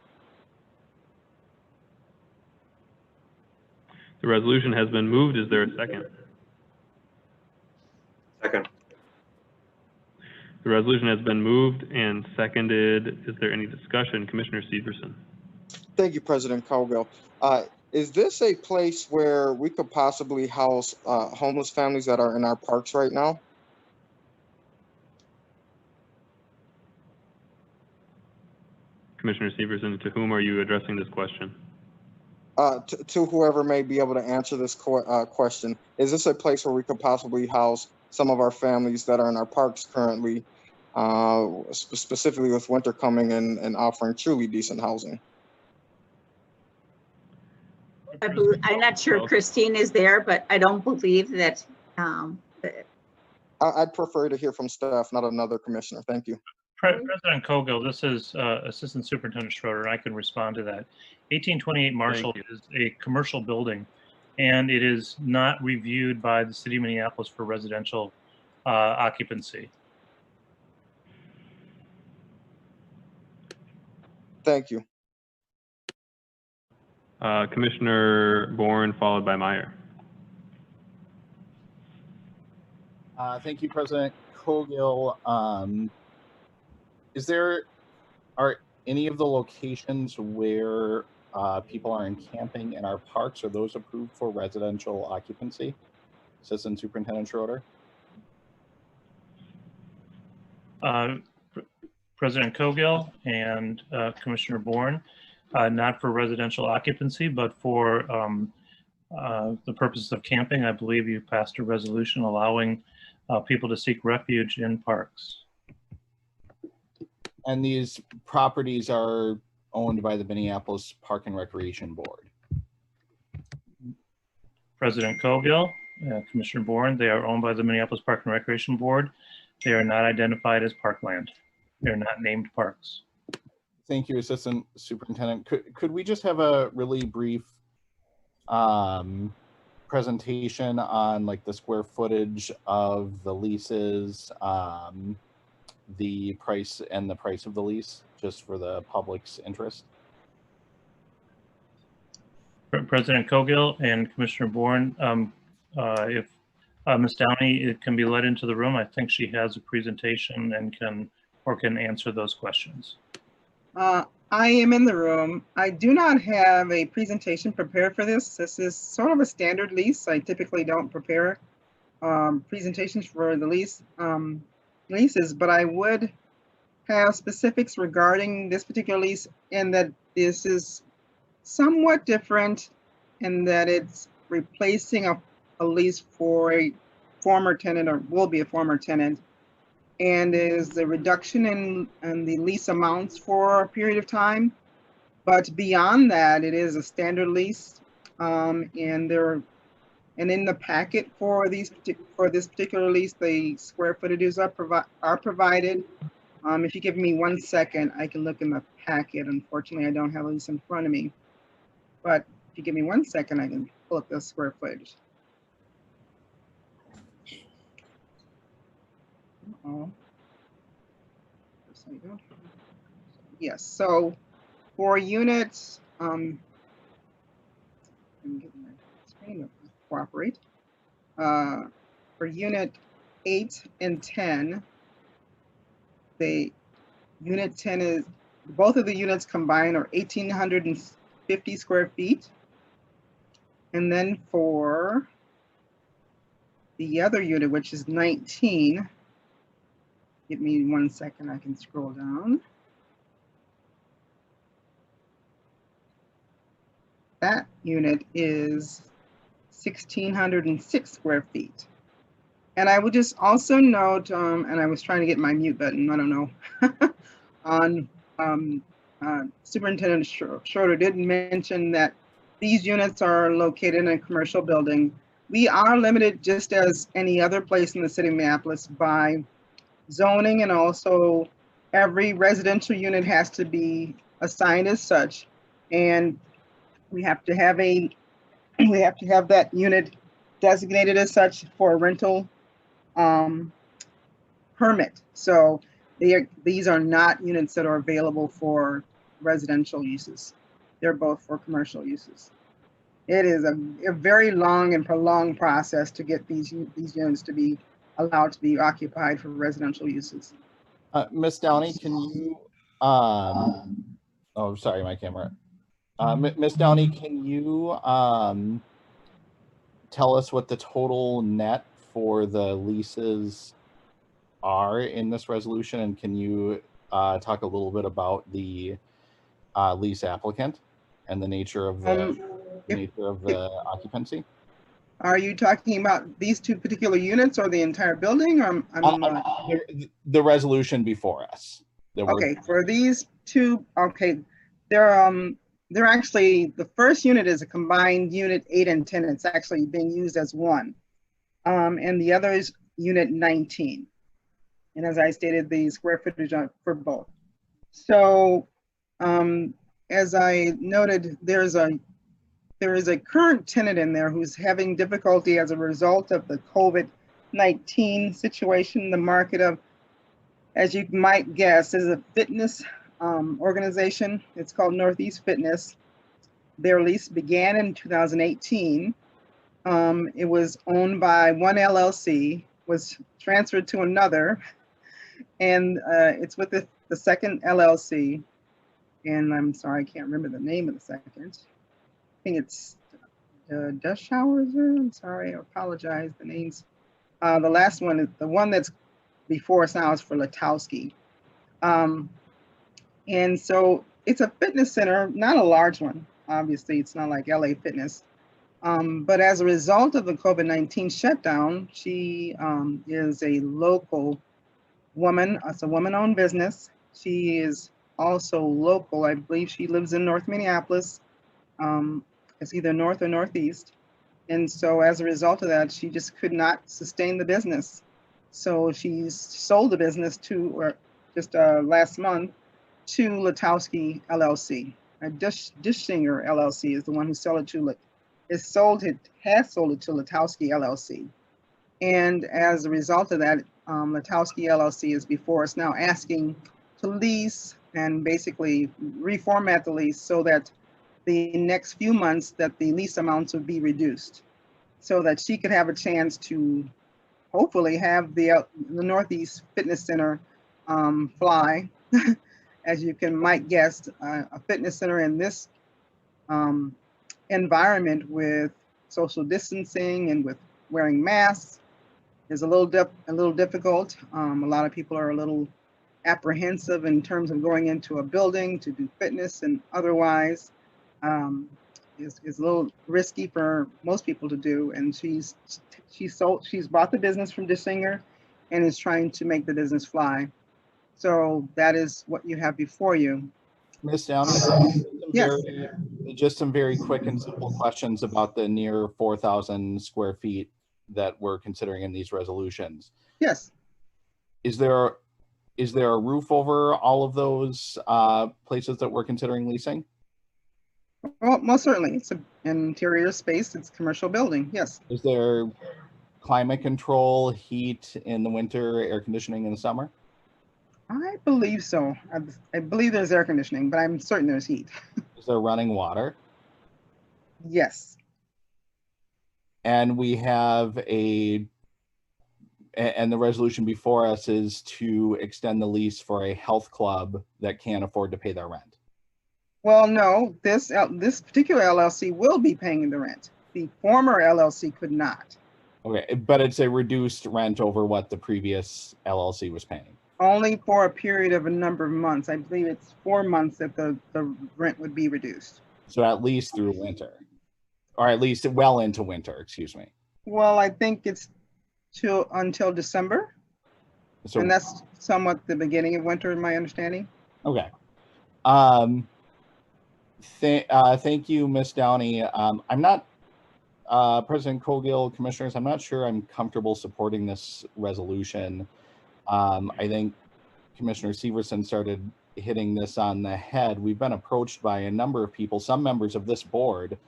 S7: The resolution has been moved. Is there a second?
S3: Second.
S7: The resolution has been moved and seconded. Is there any discussion? Commissioner Severson.
S21: Thank you, President Cowgill. Is this a place where we could possibly house homeless families that are in our parks right now?
S7: Commissioner Severson, to whom are you addressing this question?
S21: To whoever may be able to answer this question. Is this a place where we could possibly house some of our families that are in our parks currently, specifically with winter coming and offering truly decent housing?
S22: I'm not sure if Christine is there, but I don't believe that.
S21: I'd prefer to hear from staff, not another commissioner. Thank you.
S9: President Cowgill, this is Assistant Superintendent Schroeder, and I can respond to that. 1828 Marshall is a commercial building, and it is not reviewed by the City of Minneapolis for residential occupancy.
S21: Thank you.
S7: Commissioner Bourne, followed by Meyer.
S18: Thank you, President Cowgill. Are any of the locations where people are encamping in our parks, are those approved for residential occupancy? Assistant Superintendent Schroeder.
S9: President Cowgill and Commissioner Bourne, not for residential occupancy, but for the purposes of camping. I believe you passed a resolution allowing people to seek refuge in parks.
S18: And these properties are owned by the Minneapolis Park and Recreation Board.
S9: President Cowgill, Commissioner Bourne, they are owned by the Minneapolis Park and Recreation Board. They are not identified as parkland. They're not named parks.
S18: Thank you, Assistant Superintendent. Could we just have a really brief presentation on like the square footage of the leases, the price of the lease, just for the public's interest?
S9: President Cowgill and Commissioner Bourne, if Ms. Downey can be led into the room, I think she has a presentation and can answer those questions.
S10: I am in the room. I do not have a presentation prepared for this. This is sort of a standard lease. I typically don't prepare presentations for the leases, but I would have specifics regarding this particular lease, and that this is somewhat different in that it's replacing a lease for a former tenant, or will be a former tenant, and is the reduction in the lease amounts for a period of time. But beyond that, it is a standard lease, and in the packet for this particular lease, the square footages are provided. If you give me 1 second, I can look in the packet. Unfortunately, I don't have a lease in front of me, but if you give me 1 second, I can pull up the square footage. Yes, so for units, I'm getting my screen to cooperate. For unit 8 and 10, the unit 10 is, both of the units combined are 1,850 square feet. And then for the other unit, which is 19, give me 1 second, I can scroll down. That unit is 1,606 square feet. And I would just also note, and I was trying to get my mute button, I don't know, on Superintendent Schroeder did mention that these units are located in a commercial building. We are limited, just as any other place in the city of Minneapolis, by zoning, and also every residential unit has to be assigned as such. And we have to have that unit designated as such for a rental permit. So these are not units that are available for residential uses. They're both for commercial uses. It is a very long and prolonged process to get these units to be allowed to be occupied for residential uses.
S18: Ms. Downey, can you, oh, sorry, my camera. Ms. Downey, can you tell us what the total net for the leases are in this resolution? And can you talk a little bit about the lease applicant and the nature of the occupancy?
S10: Are you talking about these two particular units or the entire building? Or
S18: the resolution before us.
S10: Okay, for these two, okay, they're actually, the first unit is a combined unit 8 and 10. It's actually being used as one. And the other is unit 19. And as I stated, the square footage for both. So as I noted, there is a current tenant in there who's having difficulty as a result of the COVID-19 situation. The market of, as you might guess, is a fitness organization. It's called Northeast Fitness. Their lease began in 2018. It was owned by one LLC, was transferred to another, and it's with the second LLC. And I'm sorry, I can't remember the name of the second. I think it's Dust Showers. I'm sorry, I apologize. The names. The last one is the one that's before us now is for Latowski. And so it's a fitness center, not a large one. Obviously, it's not like LA Fitness. But as a result of the COVID-19 shutdown, she is a local woman. It's a woman-owned business. She is also local. I believe she lives in North Minneapolis. It's either north or northeast. And so as a result of that, she just could not sustain the business. So she's sold the business to, last month, to Latowski LLC. Dishinger LLC is the one who sold it to, has sold it to Latowski LLC. And as a result of that, Latowski LLC is before us now asking to lease and basically reformat the lease so that the next few months that the lease amounts would be reduced so that she could have a chance to hopefully have the Northeast Fitness Center fly. As you might guess, a fitness center in this environment with social distancing and with wearing masks is a little difficult. A lot of people are a little apprehensive in terms of going into a building to do fitness and otherwise. Is a little risky for most people to do, and she's bought the business from Dishinger and is trying to make the business fly. So that is what you have before you.
S18: Ms. Downey,
S10: yes.
S18: Just some very quick and simple questions about the near 4,000 square feet that we're considering in these resolutions.
S10: Yes.
S18: Is there a roof over all of those places that we're considering leasing?
S10: Well, most certainly. It's an interior space. It's a commercial building. Yes.
S18: Is there climate control, heat in the winter, air conditioning in the summer?
S10: I believe so. I believe there's air conditioning, but I'm certain there's heat.
S18: Is there running water?
S10: Yes.
S18: And we have and the resolution before us is to extend the lease for a health club that can't afford to pay their rent.
S10: Well, no, this particular LLC will be paying the rent. The former LLC could not.
S18: Okay, but it's a reduced rent over what the previous LLC was paying.
S10: Only for a period of a number of months. I believe it's 4 months that the rent would be reduced.
S18: So at least through winter. or at least well into winter, excuse me.
S10: Well, I think it's until December.
S18: So,
S10: and that's somewhat the beginning of winter, in my understanding.
S18: Okay. Thank you, Ms. Downey. I'm not, President Cogill, commissioners, I'm not sure I'm comfortable supporting this resolution. I think Commissioner Severson started hitting this on the head. We've been approached by a number of people. Some members of this board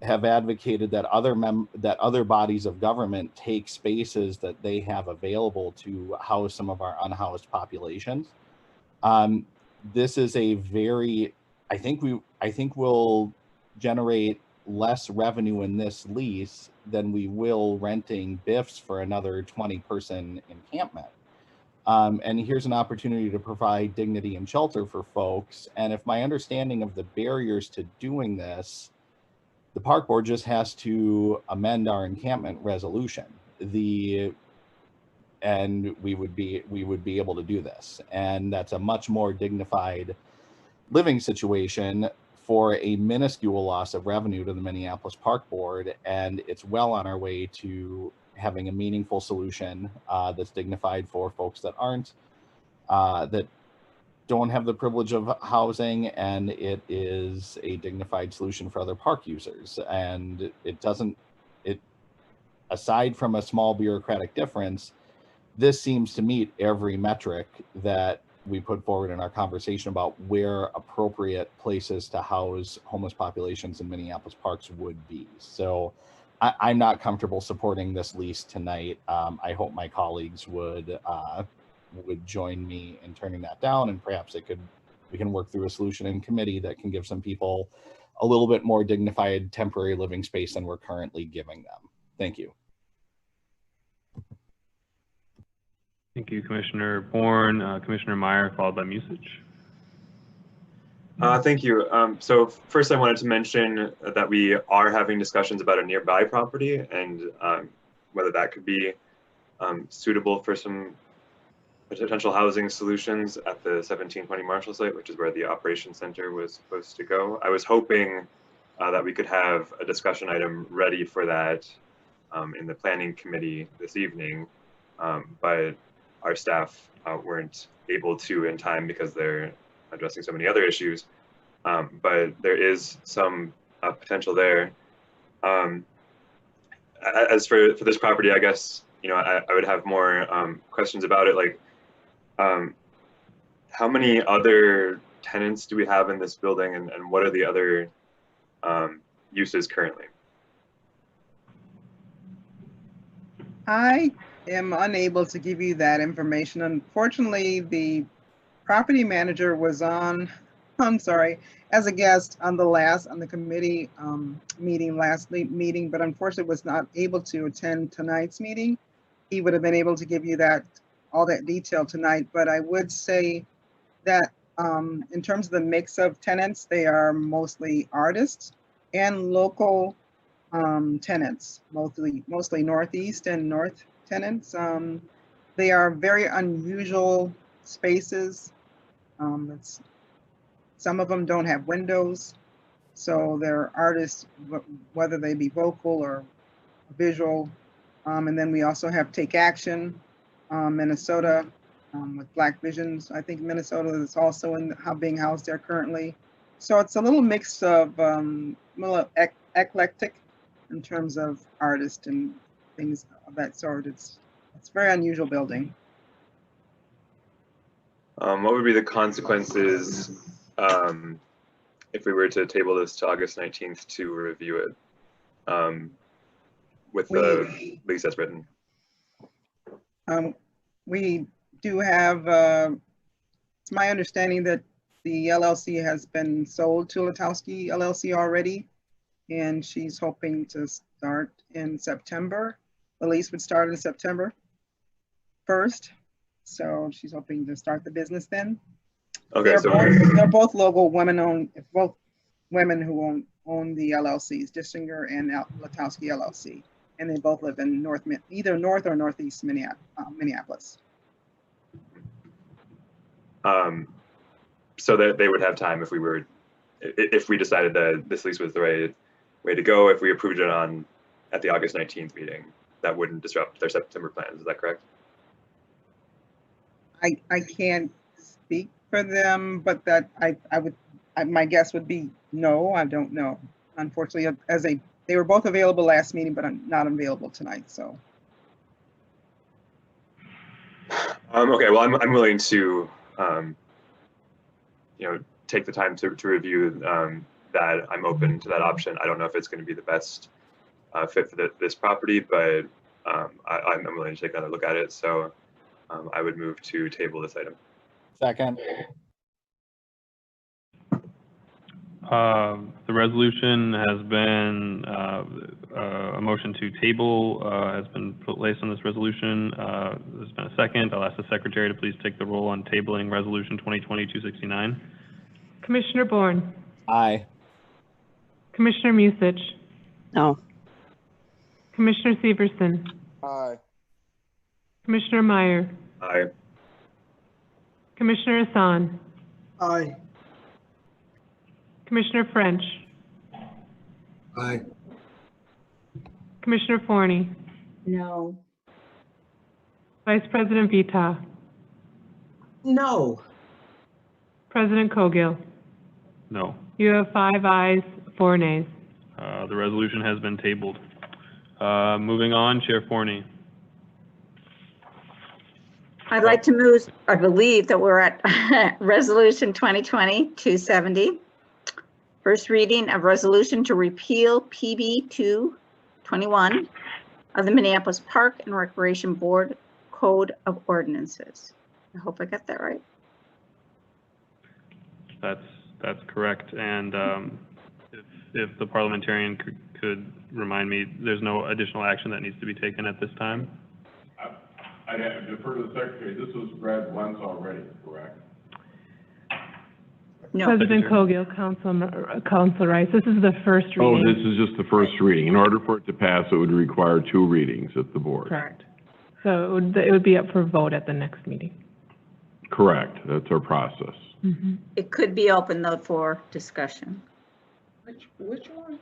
S18: have advocated that other bodies of government take spaces that they have available to house some of our unhoused populations. This is a very, I think we'll generate less revenue in this lease than we will renting BIFs for another 20-person encampment. And here's an opportunity to provide dignity and shelter for folks. And if my understanding of the barriers to doing this, the park board just has to amend our encampment resolution. And we would be able to do this. And that's a much more dignified living situation for a minuscule loss of revenue to the Minneapolis Park Board. And it's well on our way to having a meaningful solution that's dignified for folks that aren't, that don't have the privilege of housing, and it is a dignified solution for other park users. And aside from a small bureaucratic difference, this seems to meet every metric that we put forward in our conversation about where appropriate places to house homeless populations in Minneapolis parks would be. So I'm not comfortable supporting this lease tonight. I hope my colleagues would join me in turning that down, and perhaps we can work through a solution in committee that can give some people a little bit more dignified temporary living space than we're currently giving them. Thank you.
S7: Thank you, Commissioner Bourne. Commissioner Meyer, followed by Musich.
S3: Thank you. So first I wanted to mention that we are having discussions about a nearby property and whether that could be suitable for some potential housing solutions at the 1720 Marshall site, which is where the operations center was supposed to go. I was hoping that we could have a discussion item ready for that in the planning committee this evening, but our staff weren't able to in time because they're addressing so many other issues. But there is some potential there. As for this property, I guess, I would have more questions about it, like how many other tenants do we have in this building, and what are the other uses currently?
S10: I am unable to give you that information. Unfortunately, the property manager was as a guest on the committee last meeting, but unfortunately was not able to attend tonight's meeting. He would have been able to give you all that detail tonight, but I would say that in terms of the mix of tenants, they are mostly artists and local tenants, mostly Northeast and North tenants. They are very unusual spaces. Some of them don't have windows, so they're artists, whether they be vocal or visual. And then we also have Take Action, Minnesota, with Black Visions. I think Minnesota is also being housed there currently. So it's a little mix of eclectic in terms of artists and things of that sort. It's a very unusual building.
S3: What would be the consequences if we were to table this to August 19th to review it with the lease as written?
S10: We do have, it's my understanding that the LLC has been sold to Latowski LLC already, and she's hoping to start in September. The lease would start in September 1st. So she's hoping to start the business then. Okay, they're both local women-owned, both women who own the LLCs, Dissinger and Latowski LLC, and they both live in either North or Northeast Minneapolis.
S3: So that they would have time if we decided that this lease was the right way to go. If we approved it at the August 19th meeting, that wouldn't disrupt their September plans. Is that correct?
S10: I can't speak for them, but that my guess would be no, I don't know. Unfortunately, they were both available last meeting, but I'm not available tonight, so.
S3: Okay, well, I'm willing to, take the time to review that. I'm open to that option. I don't know if it's going to be the best fit for this property, but I'm willing to take another look at it. So I would move to table this item.
S18: Second.
S7: The resolution has been, a motion to table has been placed on this resolution. There's been a second. I'll ask the secretary to please take the roll on tabling resolution 2020-269.
S17: Commissioner Bourne,
S18: Aye.
S17: Commissioner Musich,
S4: No.
S17: Commissioner Severson,
S21: Aye.
S17: Commissioner Meyer,
S3: Aye.
S17: Commissioner Hassan,
S23: Aye.
S17: Commissioner French,
S5: Aye.
S17: Commissioner Forney,
S22: No.
S17: Vice President Vita,
S8: No.
S17: President Cogill.
S7: No.
S17: You have 5 ayes, 4 nays.
S7: The resolution has been tabled. Moving on, Chair Forney.
S22: I'd like to move, I believe that we're at resolution 2020-270. First reading of resolution to repeal PB 221 of the Minneapolis Park and Recreation Board Code of Ordinances. I hope I got that right.
S7: That's correct. And if the parliamentarian could remind me, there's no additional action that needs to be taken at this time.
S6: I'd have to defer to the secretary. This was read once already, correct?
S22: No.
S17: President Cogill, Council Rice, this is the first reading.
S6: Oh, this is just the first reading. In order for it to pass, it would require 2 readings at the board.
S17: Correct. So it would be up for vote at the next meeting.
S6: Correct. That's our process.
S17: Mm-hmm.
S22: It could be open though for discussion.
S8: Which one?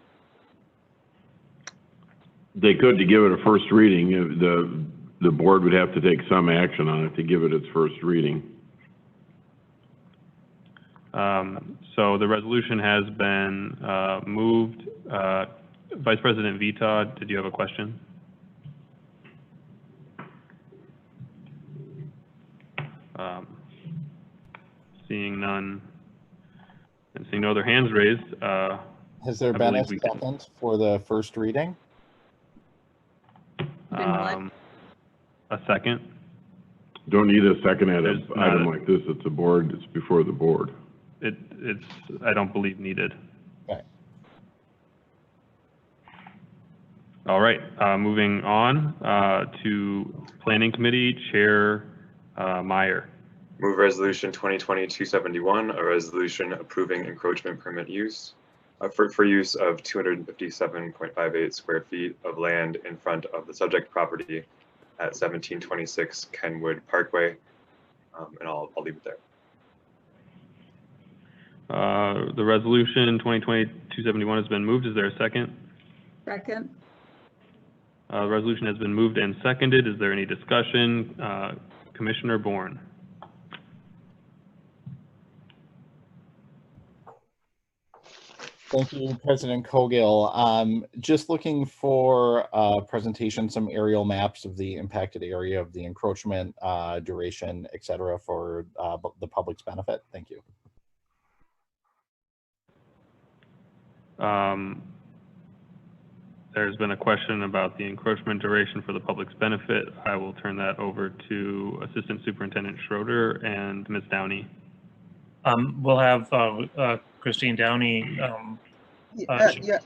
S6: They could, to give it a first reading, the board would have to take some action on it to give it its first reading.
S7: So the resolution has been moved. Vice President Vita, did you have a question? Seeing none and seeing no other hands raised.
S18: Has there been a second for the first reading?
S7: A second?
S6: Don't need a second at an item like this. It's a board. It's before the board.
S7: It's I don't believe needed.
S18: Okay.
S7: All right. Moving on to Planning Committee Chair Meyer.
S3: Move resolution 2020-271, a resolution approving encroachment permit use for use of 257.58 square feet of land in front of the subject property at 1726 Kenwood Parkway. And I'll leave it there.
S7: The resolution 2020-271 has been moved. Is there a second?
S22: Second.
S7: The resolution has been moved and seconded. Is there any discussion? Commissioner Bourne.
S18: Thank you, President Cogill. Just looking for a presentation, some aerial maps of the impacted area of the encroachment, duration, et cetera, for the public's benefit. Thank you.
S7: There's been a question about the encroachment duration for the public's benefit. I will turn that over to Assistant Superintendent Schroeder and Ms. Downey.
S9: We'll have Christine Downey.
S10: Yeah.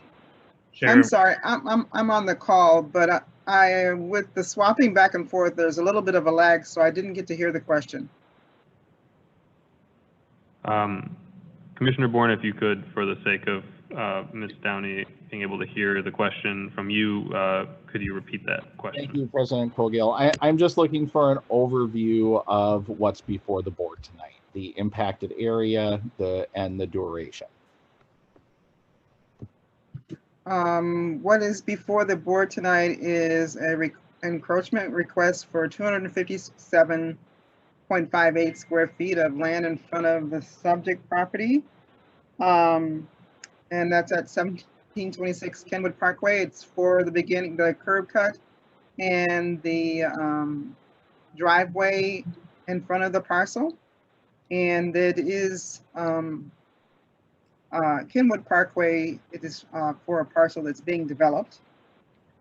S9: Share.
S10: I'm sorry, I'm on the call, but I with the swapping back and forth, there's a little bit of a lag, so I didn't get to hear the question.
S7: Commissioner Bourne, if you could, for the sake of Ms. Downey being able to hear the question from you, could you repeat that question?
S18: Thank you, President Cogill. I'm just looking for an overview of what's before the board tonight, the impacted area, and the duration.
S10: What is before the board tonight is a encroachment request for 257.58 square feet of land in front of the subject property. And that's at 1726 Kenwood Parkway. It's for the beginning, the curb cut and the driveway in front of the parcel. And it is Kenwood Parkway. It is for a parcel that's being developed,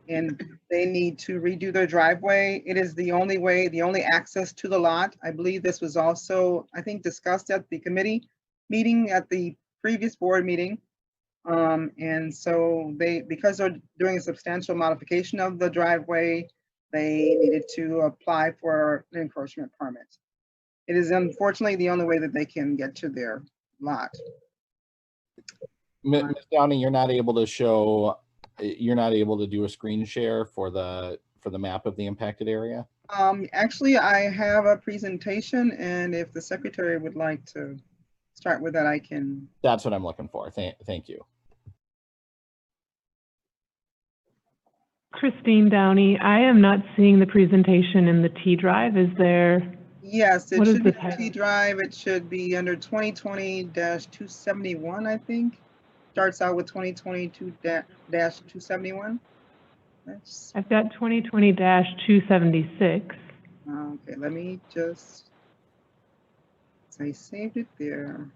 S10: and they need to redo their driveway. It is the only way, the only access to the lot. I believe this was also, I think, discussed at the committee meeting at the previous board meeting. And so because they're doing a substantial modification of the driveway, they needed to apply for an encroachment permit. It is unfortunately the only way that they can get to their lot.
S18: Ms. Downey, you're not able to show, you're not able to do a screen share for the map of the impacted area?
S10: Actually, I have a presentation, and if the secretary would like to start with that, I can.
S18: That's what I'm looking for. Thank you.
S17: Christine Downey, I am not seeing the presentation in the T drive. Is there?
S10: Yes, it
S17: What is
S10: should be
S17: the title?
S10: T drive. It should be under 2020-271, I think. Starts out with 2022-271.
S17: I've got 2020-276.
S10: Okay, let me just, I saved it there.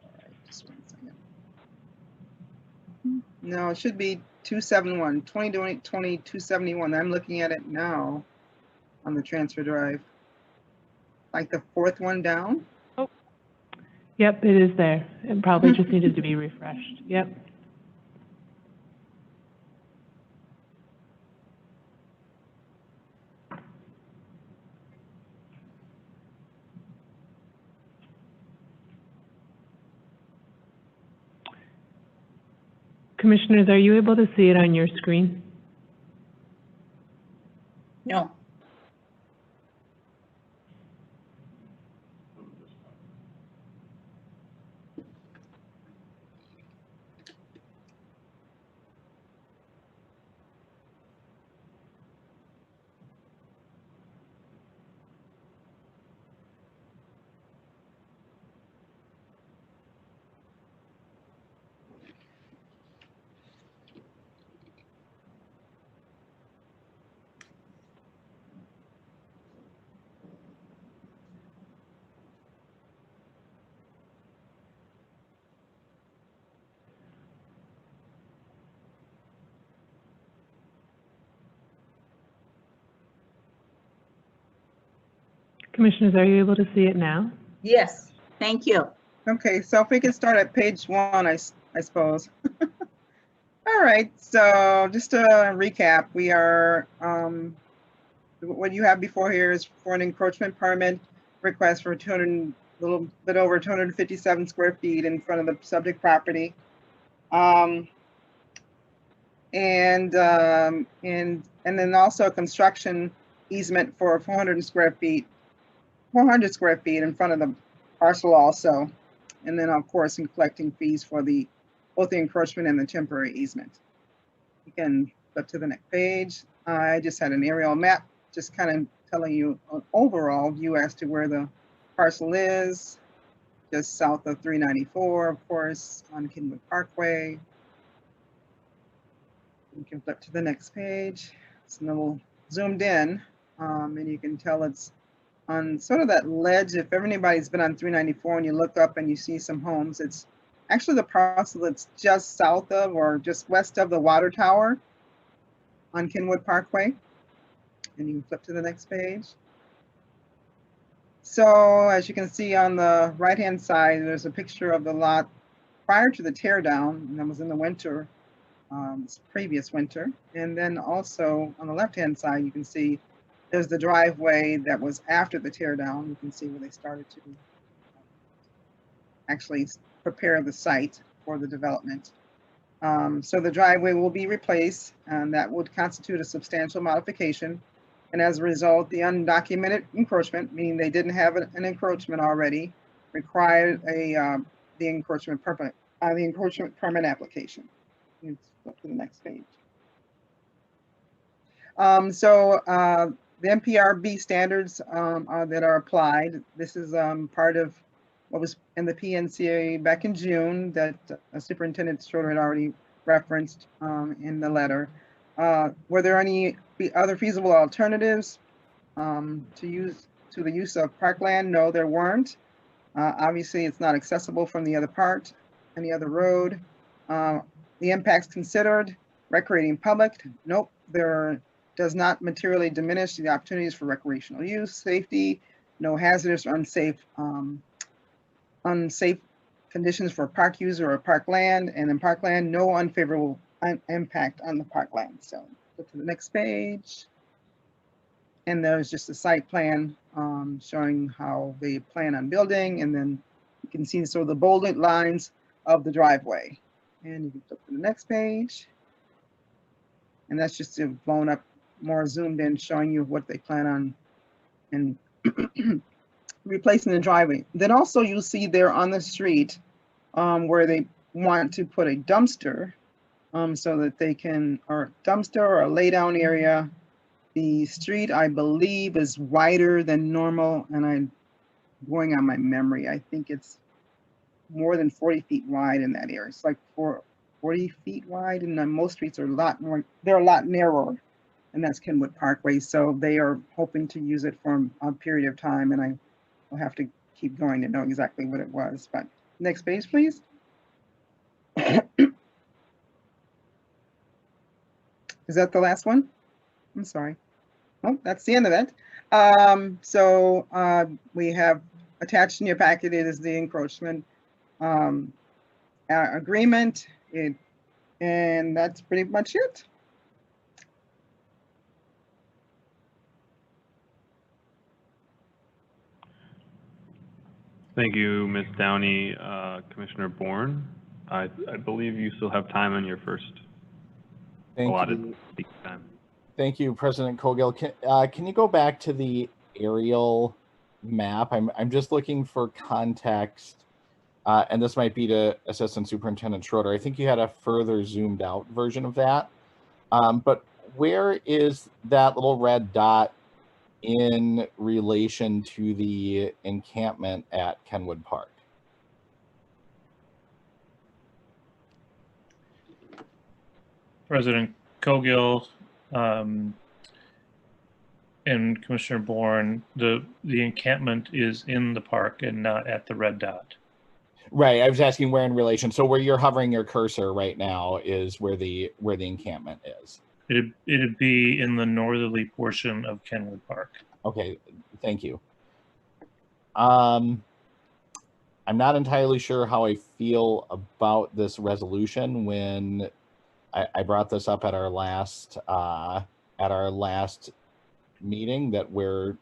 S10: All right, just one second. No, it should be 271, 2020-271. I'm looking at it now on the transfer drive. Like the fourth one down.
S17: Oh, yep, it is there. It probably just needed to be refreshed. Yep. Commissioners, are you able to see it on your screen?
S22: No.
S17: Commissioners, are you able to see it now?
S22: Yes, thank you.
S10: Okay, so if we can start at page 1, I suppose. All right, so just to recap, we are, what you have before here is for an encroachment permit request for a little bit over 257 square feet in front of the subject property. And then also a construction easement for 400 square feet in front of the parcel also. And then of course, in collecting fees for both the encroachment and the temporary easement. You can flip to the next page. I just had an aerial map, just kind of telling you an overall view as to where the parcel is, just south of 394, of course, on Kenwood Parkway. You can flip to the next page. It's a little zoomed in, and you can tell it's on sort of that ledge. If anybody's been on 394 and you look up and you see some homes, it's actually the parcel that's just south of or just west of the water tower on Kenwood Parkway. And you can flip to the next page. So as you can see on the right-hand side, there's a picture of the lot prior to the tear down, and that was in the winter, previous winter. And then also on the left-hand side, you can see there's the driveway that was after the tear down. You can see where they started to actually prepare the site for the development. So the driveway will be replaced, and that would constitute a substantial modification. And as a result, the undocumented encroachment, meaning they didn't have an encroachment already, required the encroachment the encroachment permit application. Let's go to the next page. The MPRB standards that are applied, this is part of what was in the PNCA back in June that Superintendent Schroeder had already referenced in the letter. Were there any other feasible alternatives to the use of parkland? No, there weren't. Obviously, it's not accessible from the other part, any other road. The impacts considered, recreating public, nope, there does not materially diminish the opportunities for recreational use, safety, no hazardous or unsafe conditions for park user or parkland, and in parkland, no unfavorable impact on the parkland. So go to the next page. And there's just a site plan showing how they plan on building, and then you can see sort of the bolded lines of the driveway. And you can flip to the next page. And that's just a blown up, more zoomed in, showing you what they plan on and replacing the driveway. Then also you'll see there on the street where they want to put a dumpster so that they can, or dumpster or a lay down area. The street, I believe, is wider than normal, and I'm going on my memory. I think it's more than 40 feet wide in that area. It's like 40 feet wide, and most streets are a lot more, they're a lot narrower, and that's Kenwood Parkway. So they are hoping to use it for a period of time, and I will have to keep going to know exactly what it was. But next page, please. Is that the last one? I'm sorry. Oh, that's the end of that. We have attached in your packet, it is the encroachment agreement, and that's pretty much it.
S7: Thank you, Ms. Downey. Commissioner Bourne, I believe you still have time on your first allotted speak time.
S18: Thank you, President Cogill. Can you go back to the aerial map? I'm just looking for context, and this might be to Assistant Superintendent Schroeder. I think you had a further zoomed out version of that, but where is that little red dot in relation to the encampment at Kenwood Park?
S9: President Cogill and Commissioner Bourne, the encampment is in the park and not at the red dot.
S18: Right, I was asking where in relation. So where you're hovering your cursor right now is where the encampment is.
S9: It'd be in the northerly portion of Kenwood Park.
S18: Okay, thank you. I'm not entirely sure how I feel about this resolution. When I brought this up at our last meeting, that we're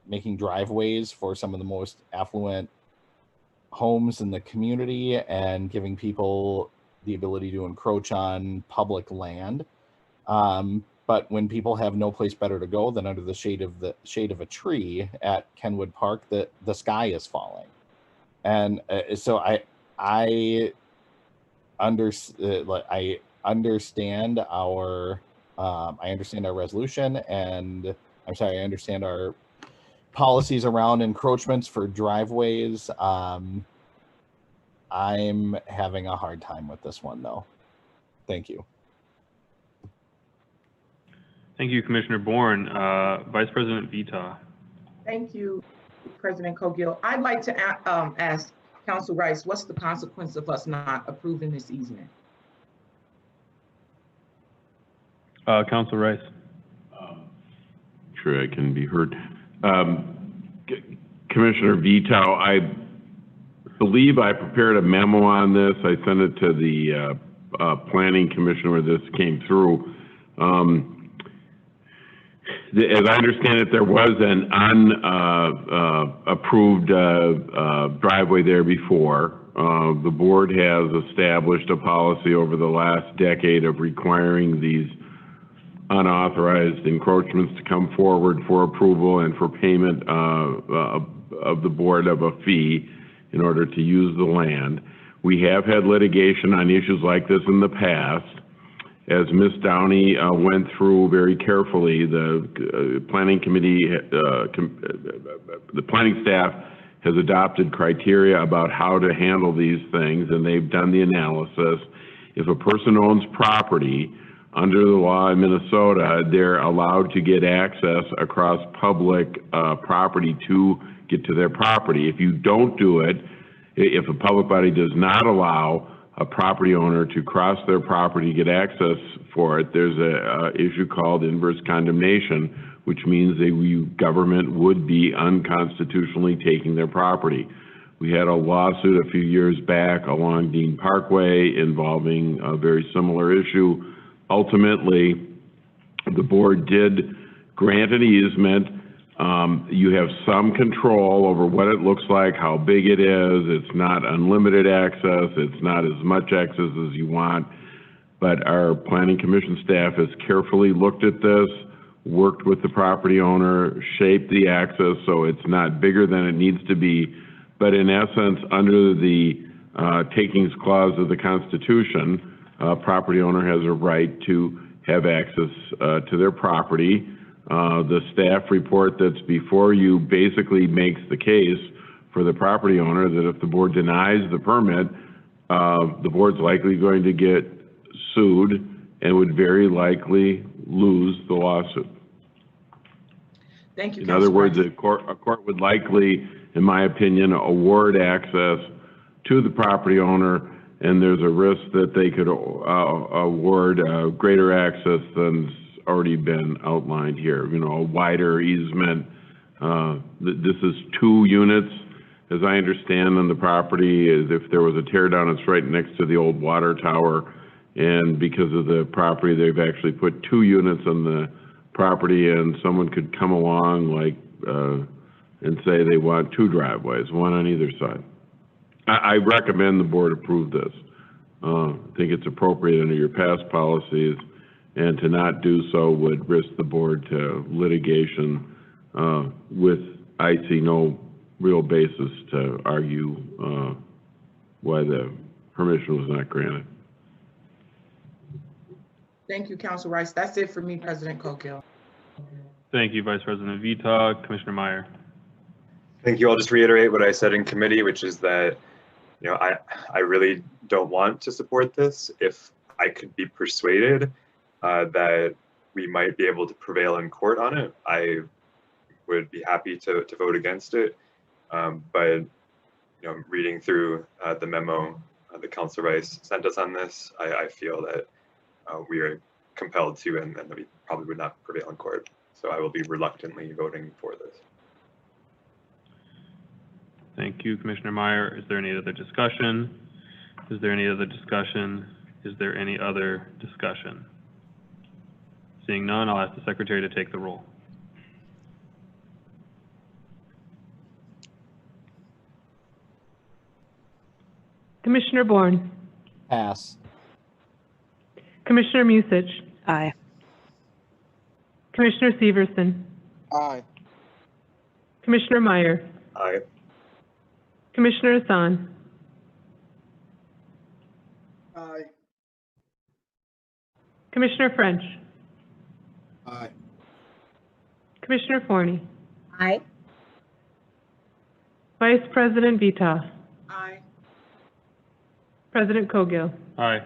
S18: making driveways for some of the most affluent homes in the community and giving people the ability to encroach on public land. But when people have no place better to go than under the shade of a tree at Kenwood Park, the sky is falling. And so I understand our resolution, and I'm sorry, I understand our policies around encroachments for driveways. I'm having a hard time with this one, though. Thank you.
S7: Thank you, Commissioner Bourne. Vice President Vita.
S8: Thank you, President Cogill. I'd like to ask Council Rice, what's the consequence of us not approving this easement?
S7: Council Rice.
S6: Sure, I can be heard. Commissioner Vito, I believe I prepared a memo on this. I sent it to the Planning Commission where this came through. As I understand it, there was an unapproved driveway there before. The board has established a policy over the last decade of requiring these unauthorized encroachments to come forward for approval and for payment of the board of a fee in order to use the land. We have had litigation on issues like this in the past. As Ms. Downey went through very carefully, the planning committee, the planning staff has adopted criteria about how to handle these things, and they've done the analysis. If a person owns property, under the law in Minnesota, they're allowed to get access across public property to get to their property. If you don't do it, if a public body does not allow a property owner to cross their property to get access for it, there's a issue called inverse condemnation, which means the government would be unconstitutionally taking their property. We had a lawsuit a few years back along Dean Parkway involving a very similar issue. Ultimately, the board did grant an easement. You have some control over what it looks like, how big it is. It's not unlimited access. It's not as much access as you want. But our planning commission staff has carefully looked at this, worked with the property owner, shaped the access so it's not bigger than it needs to be. But in essence, under the takings clause of the Constitution, property owner has a right to have access to their property. The staff report that's before you basically makes the case for the property owner that if the board denies the permit, the board's likely going to get sued and would very likely lose the lawsuit.
S8: Thank you.
S6: In other words, a court would likely, in my opinion, award access to the property owner, and there's a risk that they could award greater access than's already been outlined here. You know, a wider easement. This is 2 units, as I understand, on the property. As if there was a tear down, it's right next to the old water tower, and because of the property, they've actually put 2 units on the property, and someone could come along like and say they want 2 driveways, one on either side. I recommend the board approve this. I think it's appropriate under your past policies, and to not do so would risk the board to litigation with, I see no real basis to argue why the permission was not granted.
S8: Thank you, Council Rice. That's it for me, President Cogill.
S7: Thank you, Vice President Vita. Commissioner Meyer.
S3: Thank you. I'll just reiterate what I said in committee, which is that, you know, I really don't want to support this. If I could be persuaded that we might be able to prevail in court on it, I would be happy to vote against it. But, you know, reading through the memo that Council Rice sent us on this, I feel that we are compelled to, and that we probably would not prevail in court. So I will be reluctantly voting for this.
S7: Thank you, Commissioner Meyer. Is there any other discussion? Is there any other discussion? Is there any other discussion? Seeing none, I'll ask the Secretary to take the roll.
S17: Commissioner Bourne.
S18: Pass.
S17: Commissioner Musich.
S4: Aye.
S17: Commissioner Severson.
S21: Aye.
S17: Commissioner Meyer.
S3: Aye.
S17: Commissioner Hassan.
S23: Aye.
S17: Commissioner French.
S5: Aye.
S17: Commissioner Forney.
S22: Aye.
S17: Vice President Vita.
S8: Aye.
S17: President Cogill.
S7: Aye.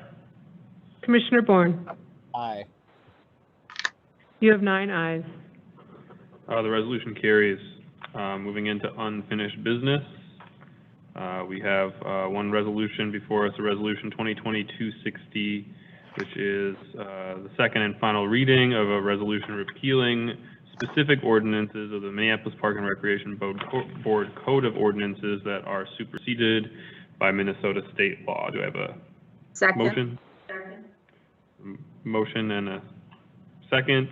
S17: Commissioner Bourne.
S18: Aye.
S17: You have 9 ayes.
S7: The resolution carries. Moving into unfinished business. We have one resolution before us, a resolution 2020-260, which is the second and final reading of a resolution repealing specific ordinances of the Minneapolis Park and Recreation Board Code of Ordinances that are superseded by Minnesota state law. Do I have a
S22: Second.
S7: motion? Motion and a second.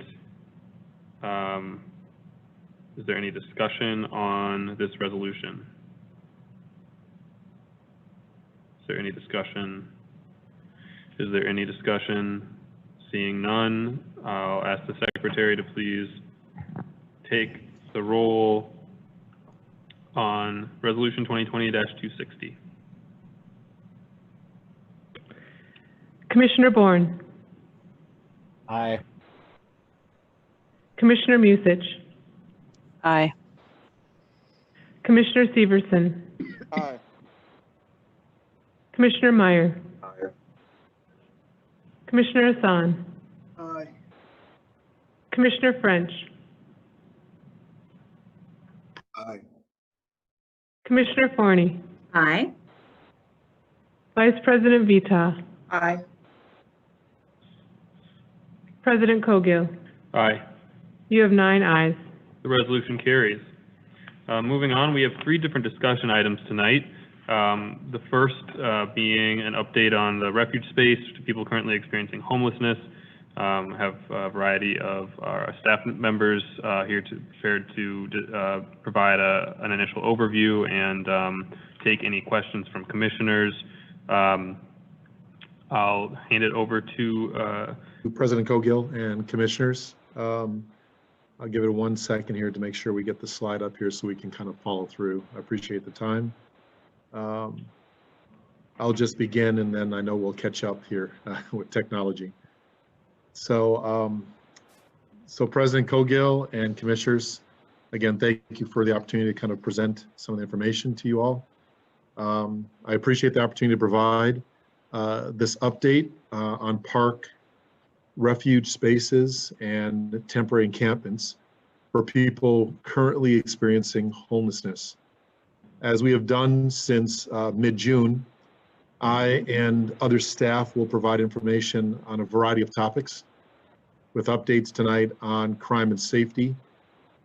S7: Is there any discussion on this resolution? Is there any discussion? Is there any discussion? Seeing none, I'll ask the Secretary to please take the roll on Resolution 2020-260.
S17: Commissioner Bourne,
S18: Aye.
S17: Commissioner Musich,
S4: Aye.
S17: Commissioner Severson,
S21: Aye.
S17: Commissioner Meyer,
S3: Aye.
S17: Commissioner Hassan,
S23: Aye.
S17: Commissioner French,
S5: Aye.
S17: Commissioner Forney,
S22: Aye.
S17: Vice President Vita,
S8: Aye.
S17: President Cogill.
S7: Aye.
S17: You have 9 ayes.
S7: The resolution carries. Moving on, we have 3 different discussion items tonight. The first being an update on the refuge space to people currently experiencing homelessness. Have a variety of our staff members here prepared to provide an initial overview and take any questions from commissioners. I'll hand it over to
S19: President Cogill and commissioners. I'll give it 1 second here to make sure we get the slide up here so we can kind of follow through. I appreciate the time. I'll just begin and then I know we'll catch up here with technology. So President Cogill and commissioners, again, thank you for the opportunity to kind of present some of the information to you all. I appreciate the opportunity to provide this update on park refuge spaces and temporary encampments for people currently experiencing homelessness. As we have done since mid-June, I and other staff will provide information on a variety of topics with updates tonight on crime and safety,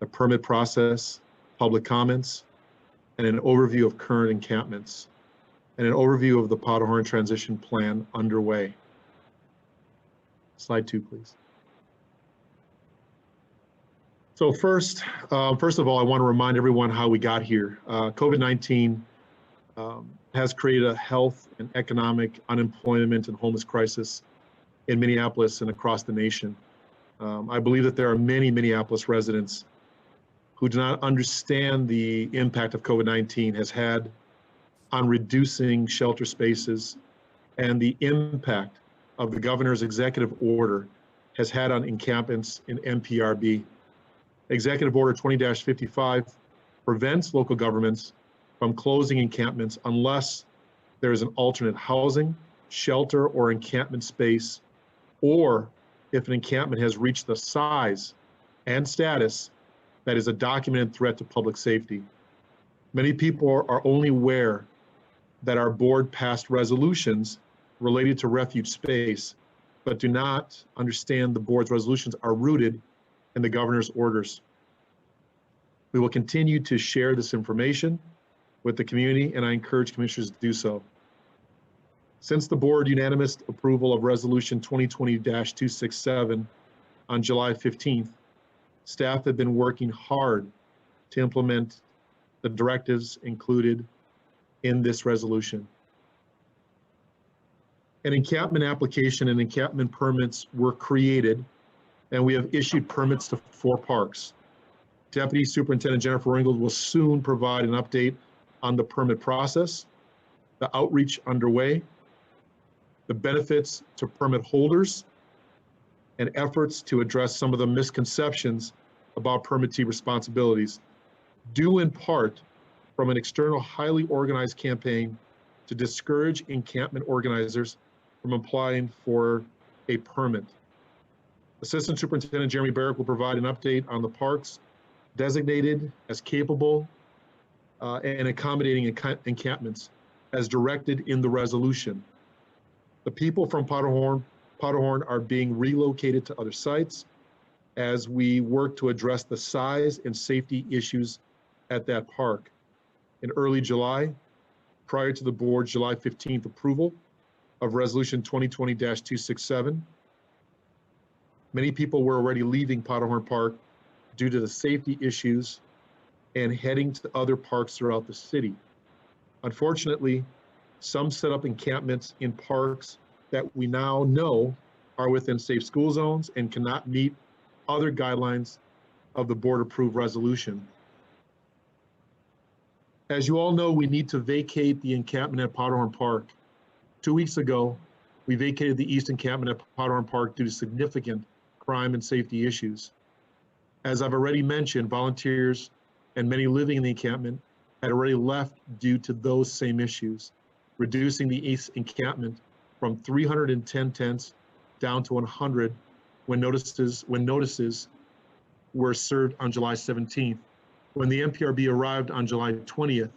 S19: the permit process, public comments, and an overview of current encampments, and an overview of the Powderhorn transition plan underway. Slide 2, please. So first of all, I want to remind everyone how we got here. COVID-19 has created a health and economic unemployment and homeless crisis in Minneapolis and across the nation. I believe that there are many Minneapolis residents who do not understand the impact of COVID-19 has had on reducing shelter spaces and the impact of the governor's executive order has had on encampments in MPRB. Executive Order 20-55 prevents local governments from closing encampments unless there is an alternate housing, shelter, or encampment space, or if an encampment has reached the size and status that is a documented threat to public safety. Many people are only aware that our board passed resolutions related to refuge space, but do not understand the board's resolutions are rooted in the governor's orders. We will continue to share this information with the community, and I encourage commissioners to do so. Since the board unanimous approval of resolution 2020-267 on July 15th, staff have been working hard to implement the directives included in this resolution. An encampment application and encampment permits were created, and we have issued permits to 4 parks. Deputy Superintendent Jennifer Ringgold will soon provide an update on the permit process, the outreach underway, the benefits to permit holders, and efforts to address some of the misconceptions about permittee responsibilities, due in part from an external highly organized campaign to discourage encampment organizers from applying for a permit. Assistant Superintendent Jeremy Barrick will provide an update on the parks designated as capable and accommodating encampments as directed in the resolution. The people from Powderhorn are being relocated to other sites as we work to address the size and safety issues at that park. In early July, prior to the board's July 15th approval of resolution 2020-267, many people were already leaving Powderhorn Park due to the safety issues and heading to other parks throughout the city. Unfortunately, some set up encampments in parks that we now know are within safe school zones and cannot meet other guidelines of the board-approved resolution. As you all know, we need to vacate the encampment at Powderhorn Park. 2 weeks ago, We vacated the east encampment at Powderhorn Park due to significant crime and safety issues. As I've already mentioned, volunteers and many living in the encampment had already left due to those same issues, reducing the east encampment from 310 tents down to 100 when notices were served on July 17th. When the MPRB arrived on July 20th,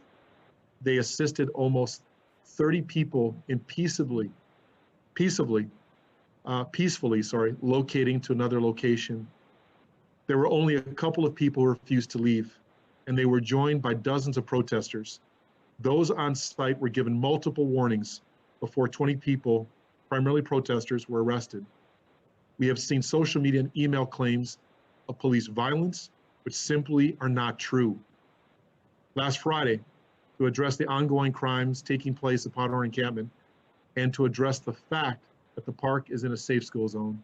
S19: they assisted almost 30 people in peacefully locating to another location. There were only a couple of people who refused to leave, and they were joined by dozens of protesters. Those on site were given multiple warnings before 20 people, primarily protesters, were arrested. We have seen social media and email claims of police violence, which simply are not true. Last Friday, to address the ongoing crimes taking place at Powderhorn encampment and to address the fact that the park is in a safe school zone,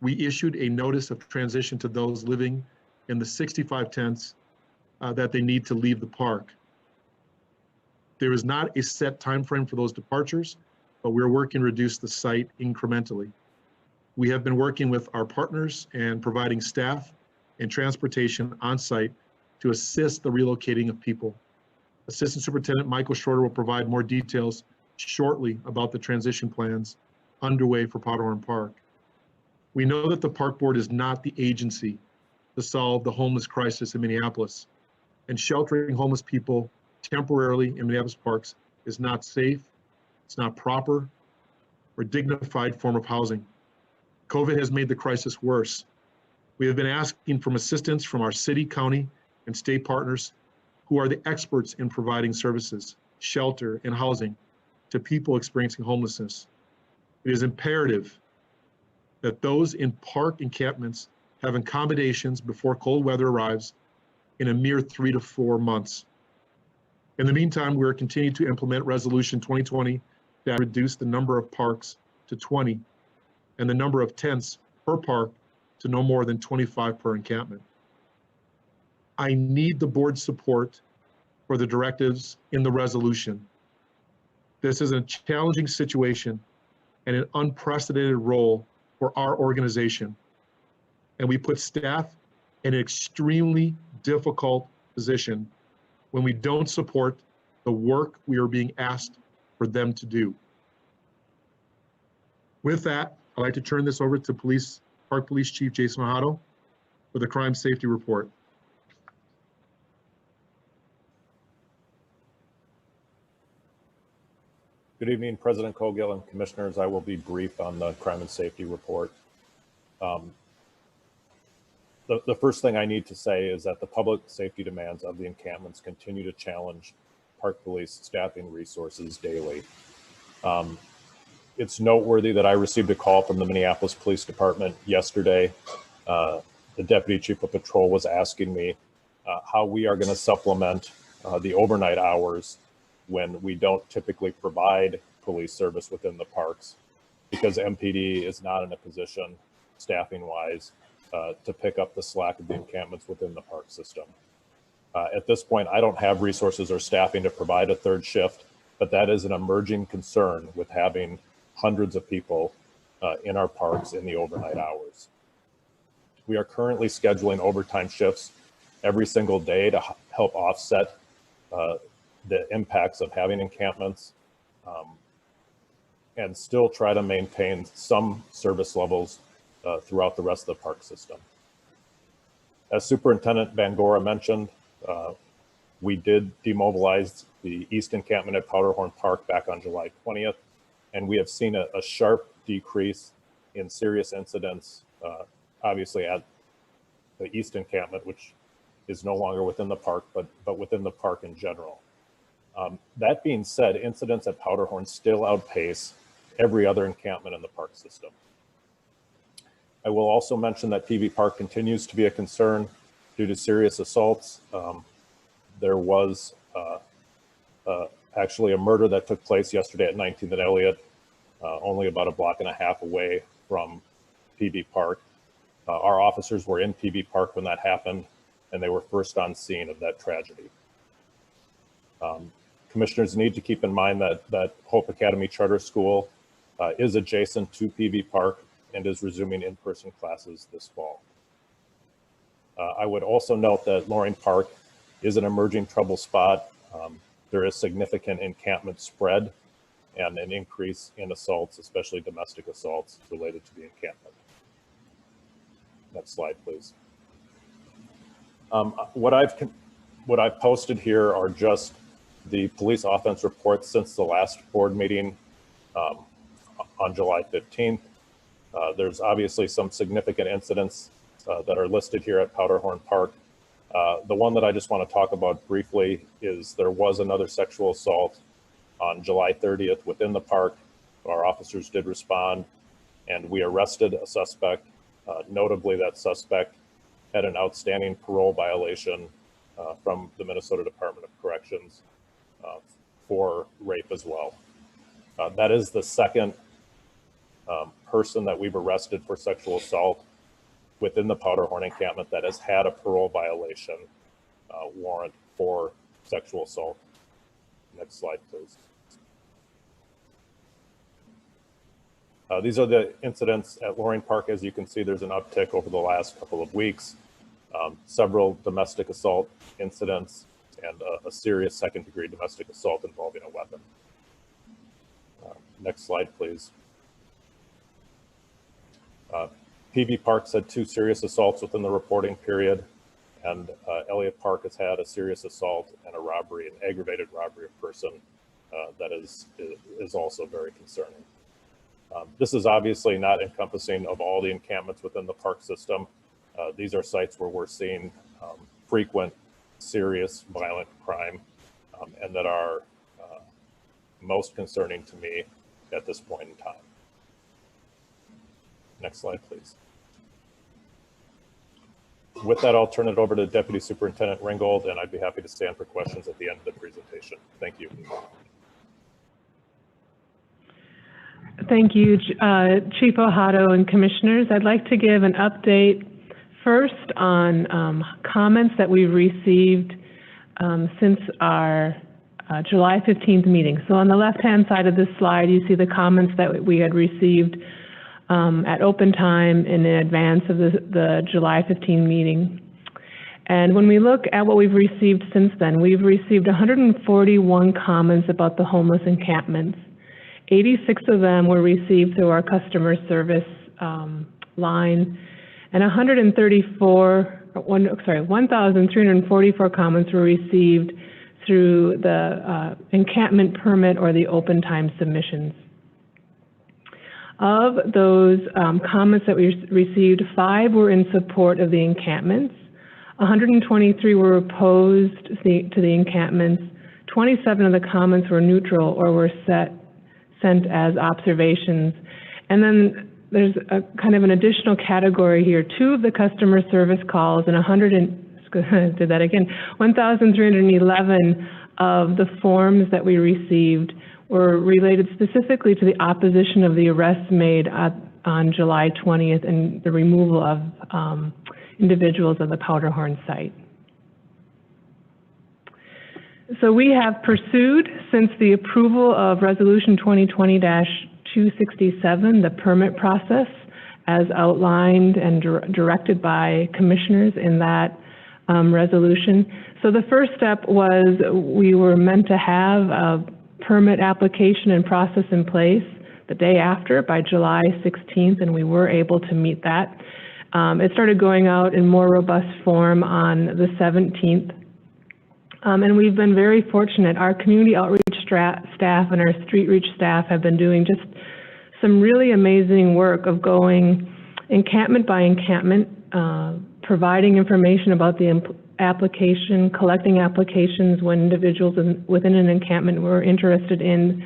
S19: we issued a notice of transition to those living in the 65 tents that they need to leave the park. There is not a set time frame for those departures, but we're working to reduce the site incrementally. We have been working with our partners and providing staff and transportation on site to assist the relocating of people. Assistant Superintendent Michael Shorter will provide more details shortly about the transition plans underway for Powderhorn Park. We know that the Park Board is not the agency to solve the homeless crisis in Minneapolis, and sheltering homeless people temporarily in Minneapolis parks is not safe, it's not proper, or dignified form of housing. COVID has made the crisis worse. We have been asking for assistance from our city, county, and state partners who are the experts in providing services, shelter, and housing to people experiencing homelessness. It is imperative that those in park encampments have accommodations before cold weather arrives in a mere 3 to 4 months. In the meantime, we are continuing to implement Resolution 2020 that reduce the number of parks to 20 and the number of tents per park to no more than 25 per encampment. I need the board's support for the directives in the resolution. This is a challenging situation and an unprecedented role for our organization. And we put staff in an extremely difficult position when we don't support the work we are being asked for them to do. With that, I'd like to turn this over to Park Police Chief Jason Mahato for the crime safety report.
S11: Good evening, President Cogill and Commissioners. I will be brief on the crime and safety report. The first thing I need to say is that the public safety demands of the encampments continue to challenge Park Police staffing resources daily. It's noteworthy that I received a call from the Minneapolis Police Department yesterday. The Deputy Chief of Patrol was asking me how we are going to supplement the overnight hours when we don't typically provide police service within the parks, because MPD is not in a position, staffing-wise, to pick up the slack of the encampments within the park system. At this point, I don't have resources or staffing to provide a third shift, but that is an emerging concern with having hundreds of people in our parks in the overnight hours. We are currently scheduling overtime shifts every single day to help offset the impacts of having encampments and still try to maintain some service levels throughout the rest of the park system. As Superintendent Van Gora mentioned, we did demobilize the East Encampment at Powderhorn Park back on July 20th, and we have seen a sharp decrease in serious incidents, obviously at the East Encampment, which is no longer within the park, but within the park in general. That being said, incidents at Powderhorn still outpace every other encampment in the park system. I will also mention that PV Park continues to be a concern due to serious assaults. There was actually a murder that took place yesterday at 19th and Elliott, only about a block and a half away from PV Park. Our officers were in PV Park when that happened, and they were first on scene of that tragedy. Commissioners need to keep in mind that Hope Academy Charter School is adjacent to PV Park and is resuming in-person classes this fall. I would also note that Loring Park is an emerging trouble spot. There is significant encampment spread and an increase in assaults, especially domestic assaults related to the encampment. Next slide, please. What I've posted here are just the police offense reports since the last board meeting on July 15th. There's obviously some significant incidents that are listed here at Powderhorn Park. The one that I just want to talk about briefly is there was another sexual assault on July 30th within the park. Our officers did respond and we arrested a suspect. Notably, that suspect had an outstanding parole violation from the Minnesota Department of Corrections for rape as well. That is the second person that we've arrested for sexual assault within the Powderhorn encampment that has had a parole violation warrant for sexual assault. Next slide, please. These are the incidents at Loring Park. As you can see, there's an uptick over the last couple of weeks. Several domestic assault incidents and a serious second-degree domestic assault involving a weapon. Next slide, please. PV Park's had 2 serious assaults within the reporting period, and Elliott Park has had a serious assault and a robbery, an aggravated robbery of person that is also very concerning. This is obviously not encompassing of all the encampments within the park system. These are sites where we're seeing frequent, serious, violent crime, and that are most concerning to me at this point in time. Next slide, please. With that, I'll turn it over to Deputy Superintendent Ringgold, and I'd be happy to stand for questions at the end of the presentation. Thank you.
S17: Thank you, Chief Ohado and Commissioners. I'd like to give an update first on comments that we've received since our July 15th meeting. So on the left-hand side of this slide, you see the comments that we had received at open time in advance of the July 15 meeting. And when we look at what we've received since then, we've received 141 comments about the homeless encampments. 86 of them were received through our customer service line, and 1,344 comments were received through the encampment permit or the open time submissions. Of those comments that we received, 5 were in support of the encampments, 123 were opposed to the encampments, 27 of the comments were neutral or were sent as observations. And then there's a kind of an additional category here. 2 of the customer service calls and 1,311 of the forms that we received were related specifically to the opposition of the arrests made on July 20th and the removal of individuals of the Powderhorn site. So we have pursued, since the approval of Resolution 2020-267, the permit process as outlined and directed by commissioners in that resolution. So the first step was we were meant to have a permit application and process in place the day after, by July 16th, and we were able to meet that. It started going out in more robust form on the 17th. And we've been very fortunate. Our community outreach staff and our street reach staff have been doing just some really amazing work of going encampment by encampment, providing information about the application, collecting applications when individuals within an encampment were interested in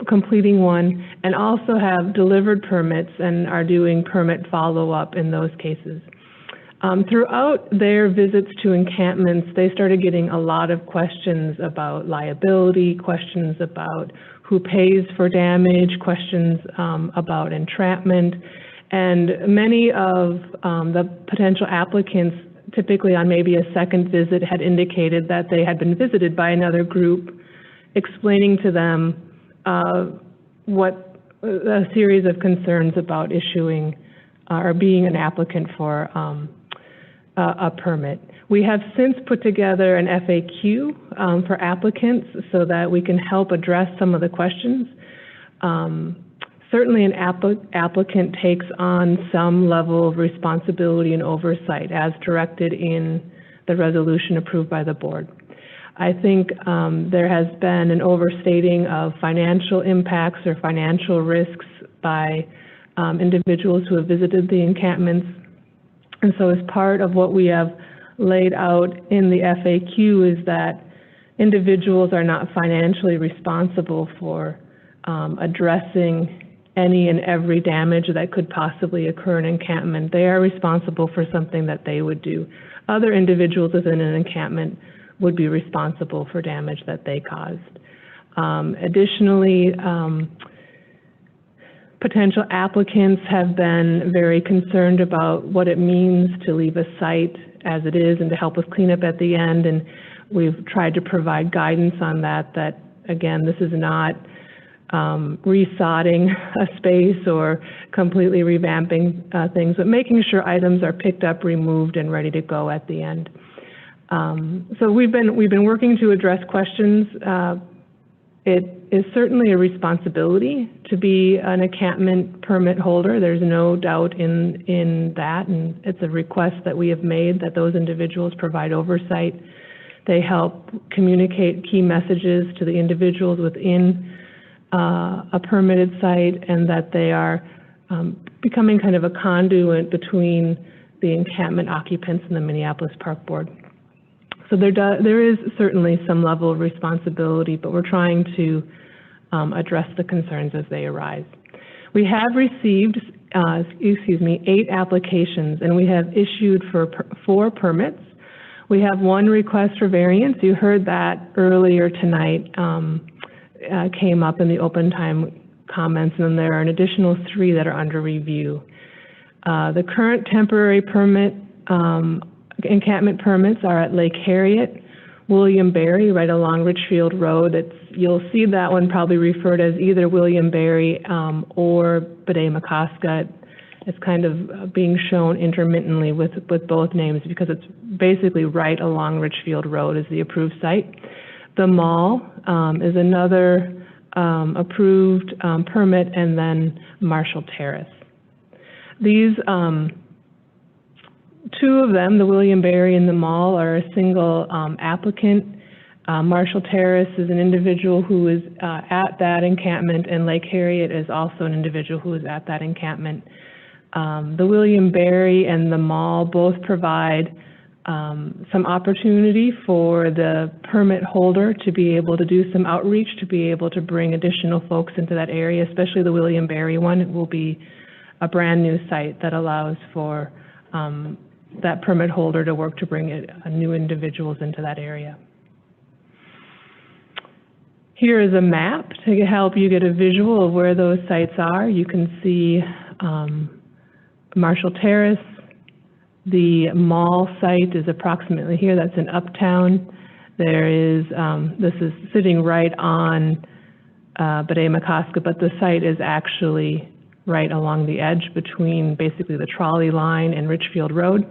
S17: completing one, and also have delivered permits and are doing permit follow-up in those cases. Throughout their visits to encampments, they started getting a lot of questions about liability, questions about who pays for damage, questions about entrapment, and many of the potential applicants, typically on maybe a second visit, had indicated that they had been visited by another group, explaining to them a series of concerns about issuing or being an applicant for a permit. We have since put together an FAQ for applicants so that we can help address some of the questions. Certainly an applicant takes on some level of responsibility and oversight as directed in the resolution approved by the board. I think there has been an overstating of financial impacts or financial risks by individuals who have visited the encampments. And so as part of what we have laid out in the FAQ is that individuals are not financially responsible for addressing any and every damage that could possibly occur in an encampment. They are responsible for something that they would do. Other individuals within an encampment would be responsible for damage that they caused. Additionally, potential applicants have been very concerned about what it means to leave a site as it is and to help us clean up at the end. And we've tried to provide guidance on that, that again, this is not resodding a space or completely revamping things, but making sure items are picked up, removed, and ready to go at the end. So we've been working to address questions. It is certainly a responsibility to be an encampment permit holder. There's no doubt in that, and it's a request that we have made that those individuals provide oversight. They help communicate key messages to the individuals within a permitted site, and that they are becoming kind of a conduit between the encampment occupants and the Minneapolis Park Board. So there is certainly some level of responsibility, but we're trying to address the concerns as they arise. We have received, 8 applications, and we have issued for 4 permits. We have 1 request for variance. You heard that earlier tonight. Came up in the open time comments, and then there are an additional 3 that are under review. The current temporary permit, encampment permits are at Lake Harriet, William Berry, right along Richfield Road. You'll see that one probably referred as either William Berry or Bede-Macoska. It's kind of being shown intermittently with both names because it's basically right along Richfield Road is the approved site. The mall is another approved permit, and then Marshall Terrace. These 2 of them, the William Berry and the mall, are a single applicant. Marshall Terrace is an individual who is at that encampment, and Lake Harriet is also an individual who is at that encampment. The William Berry and the mall both provide some opportunity for the permit holder to be able to do some outreach, to be able to bring additional folks into that area, especially the William Berry one. It will be a brand new site that allows for that permit holder to work to bring new individuals into that area. Here is a map to help you get a visual of where those sites are. You can see Marshall Terrace. The mall site is approximately here. That's in Uptown. There is, this is sitting right on Bede-Macoska, but the site is actually right along the edge between basically the trolley line and Richfield Road.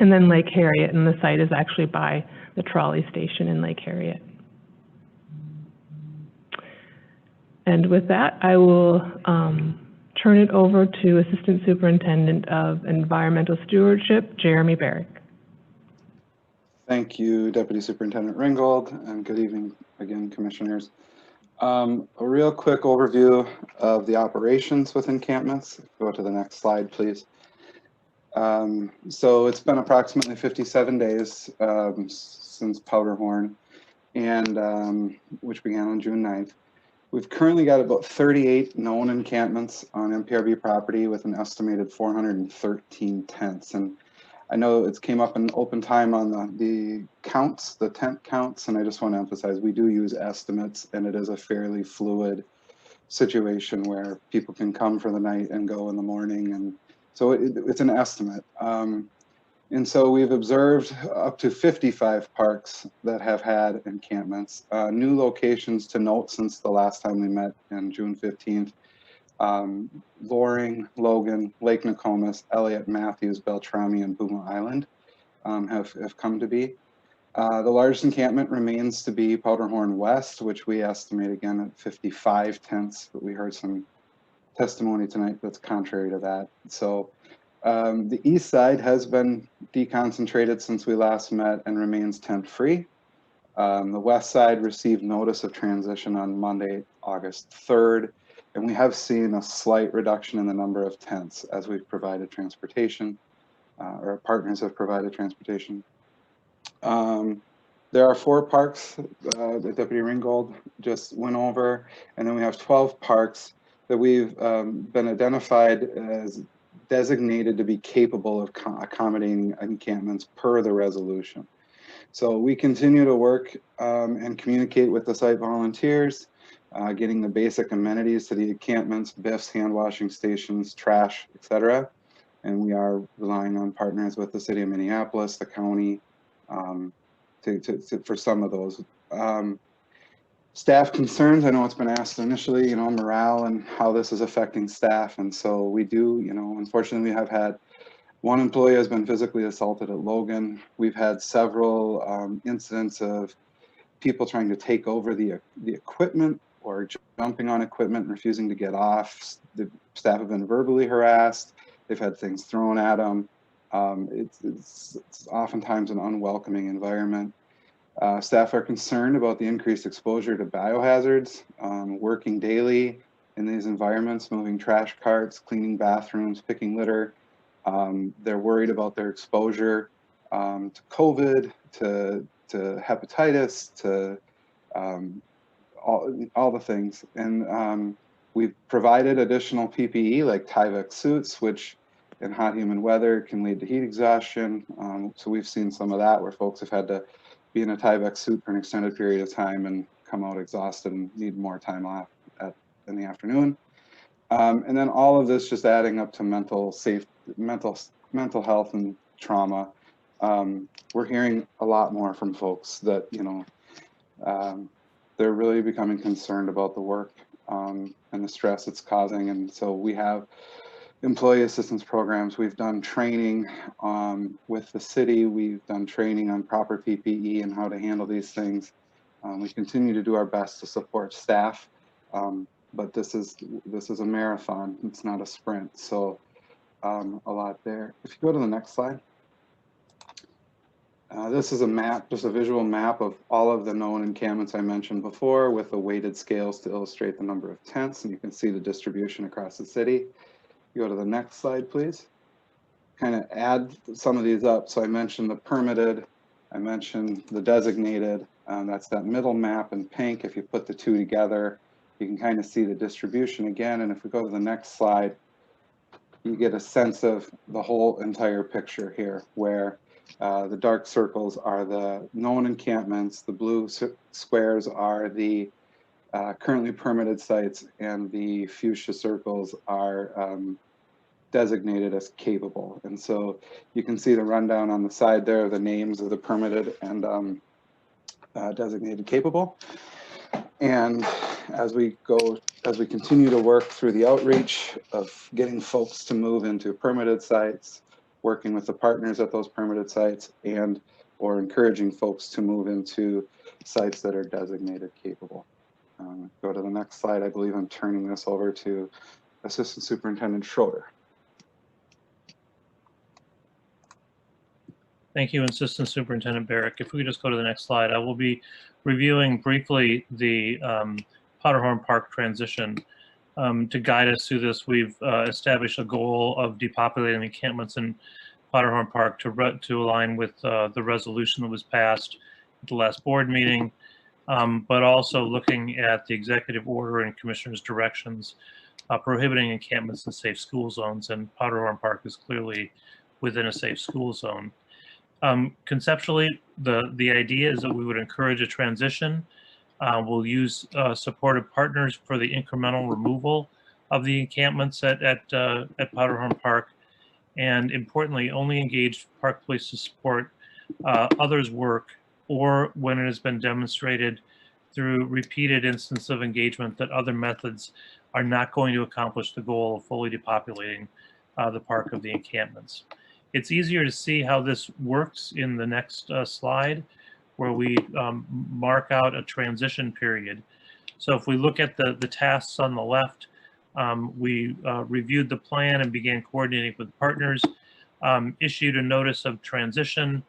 S17: And then Lake Harriet, and the site is actually by the trolley station in Lake Harriet. And with that, I will turn it over to Assistant Superintendent of Environmental Stewardship, Jeremy Barrick.
S2: Thank you, Deputy Superintendent Ringgold, and good evening again, Commissioners. A real quick overview of the operations with encampments. Go to the next slide, please. So it's been approximately 57 days since Powderhorn, and which began on June 9th. We've currently got about 38 known encampments on MPRB property with an estimated 413 tents. And I know it's came up in open time on the counts, the tent counts, and I just want to emphasize we do use estimates, and it is a fairly fluid situation where people can come for the night and go in the morning, and so it's an estimate. And so we've observed up to 55 parks that have had encampments. New locations to note since the last time we met on June 15th. Loring, Logan, Lake Nokomis, Elliott, Matthews, Beltrami, and Booma Island have come to be. The largest encampment remains to be Powderhorn West, which we estimate again at 55 tents, but we heard some testimony tonight that's contrary to that. So the east side has been deconcentrated since we last met and remains tent free. The west side received notice of transition on Monday, August 3rd, and we have seen a slight reduction in the number of tents as we've provided transportation, or our partners have provided transportation. There are 4 parks that Deputy Ringgold just went over, and then we have 12 parks that we've been identified as designated to be capable of accommodating encampments per the resolution. So we continue to work and communicate with the site volunteers, getting the basic amenities to the encampments, biffs, hand washing stations, trash, etc. And we are relying on partners with the city of Minneapolis, the county, for some of those. Staff concerns, I know it's been asked initially, morale and how this is affecting staff. And so we do, unfortunately we have had one employee has been physically assaulted at Logan. We've had several incidents of people trying to take over the equipment or jumping on equipment and refusing to get off. The staff have been verbally harassed. They've had things thrown at them. It's oftentimes an unwelcoming environment. Staff are concerned about the increased exposure to biohazards, working daily in these environments, moving trash carts, cleaning bathrooms, picking litter. They're worried about their exposure to COVID, to hepatitis, to all the things. And we've provided additional PPE like Tyvek suits, which in hot, humid weather can lead to heat exhaustion. So we've seen some of that where folks have had to be in a Tyvek suit for an extended period of time and come out exhausted and need more time off in the afternoon. And then all of this just adding up to mental health and trauma. We're hearing a lot more from folks that, they're really becoming concerned about the work and the stress it's causing. And so we have employee assistance programs. We've done training with the city. We've done training on proper PPE and how to handle these things. We continue to do our best to support staff, but this is a marathon. It's not a sprint. So a lot there. If you go to the next slide. This is a map, just a visual map of all of the known encampments I mentioned before with the weighted scales to illustrate the number of tents, and you can see the distribution across the city. You go to the next slide, please. Kind of add some of these up. So I mentioned the permitted, I mentioned the designated, that's that middle map in pink. If you put the two together, you can kind of see the distribution again. And if we go to the next slide, you get a sense of the whole entire picture here, where the dark circles are the known encampments, the blue squares are the currently permitted sites, and the fuchsia circles are designated as capable. And so you can see the rundown on the side there of the names of the permitted and designated capable. And as we continue to work through the outreach of getting folks to move into permitted sites, working with the partners at those permitted sites, and or encouraging folks to move into sites that are designated capable. Go to the next slide. I believe I'm turning this over to Assistant Superintendent Schroeder.
S9: Thank you, Assistant Superintendent Barrick. If we could just go to the next slide, I will be reviewing briefly the Powderhorn Park transition. To guide us through this, we've established a goal of depopulating encampments in Powderhorn Park to align with the resolution that was passed at the last board meeting, but also looking at the executive order and commissioner's directions prohibiting encampments in safe school zones, and Powderhorn Park is clearly within a safe school zone. Conceptually, the idea is that we would encourage a transition. We'll use supportive partners for the incremental removal of the encampments at Powderhorn Park, and importantly, only engage Park Police to support others' work, or when it has been demonstrated through repeated instances of engagement that other methods are not going to accomplish the goal of fully depopulating the park of the encampments. It's easier to see how this works in the next slide, where we mark out a transition period. So if we look at the tasks on the left, we reviewed the plan and began coordinating with partners, issued a notice of transition,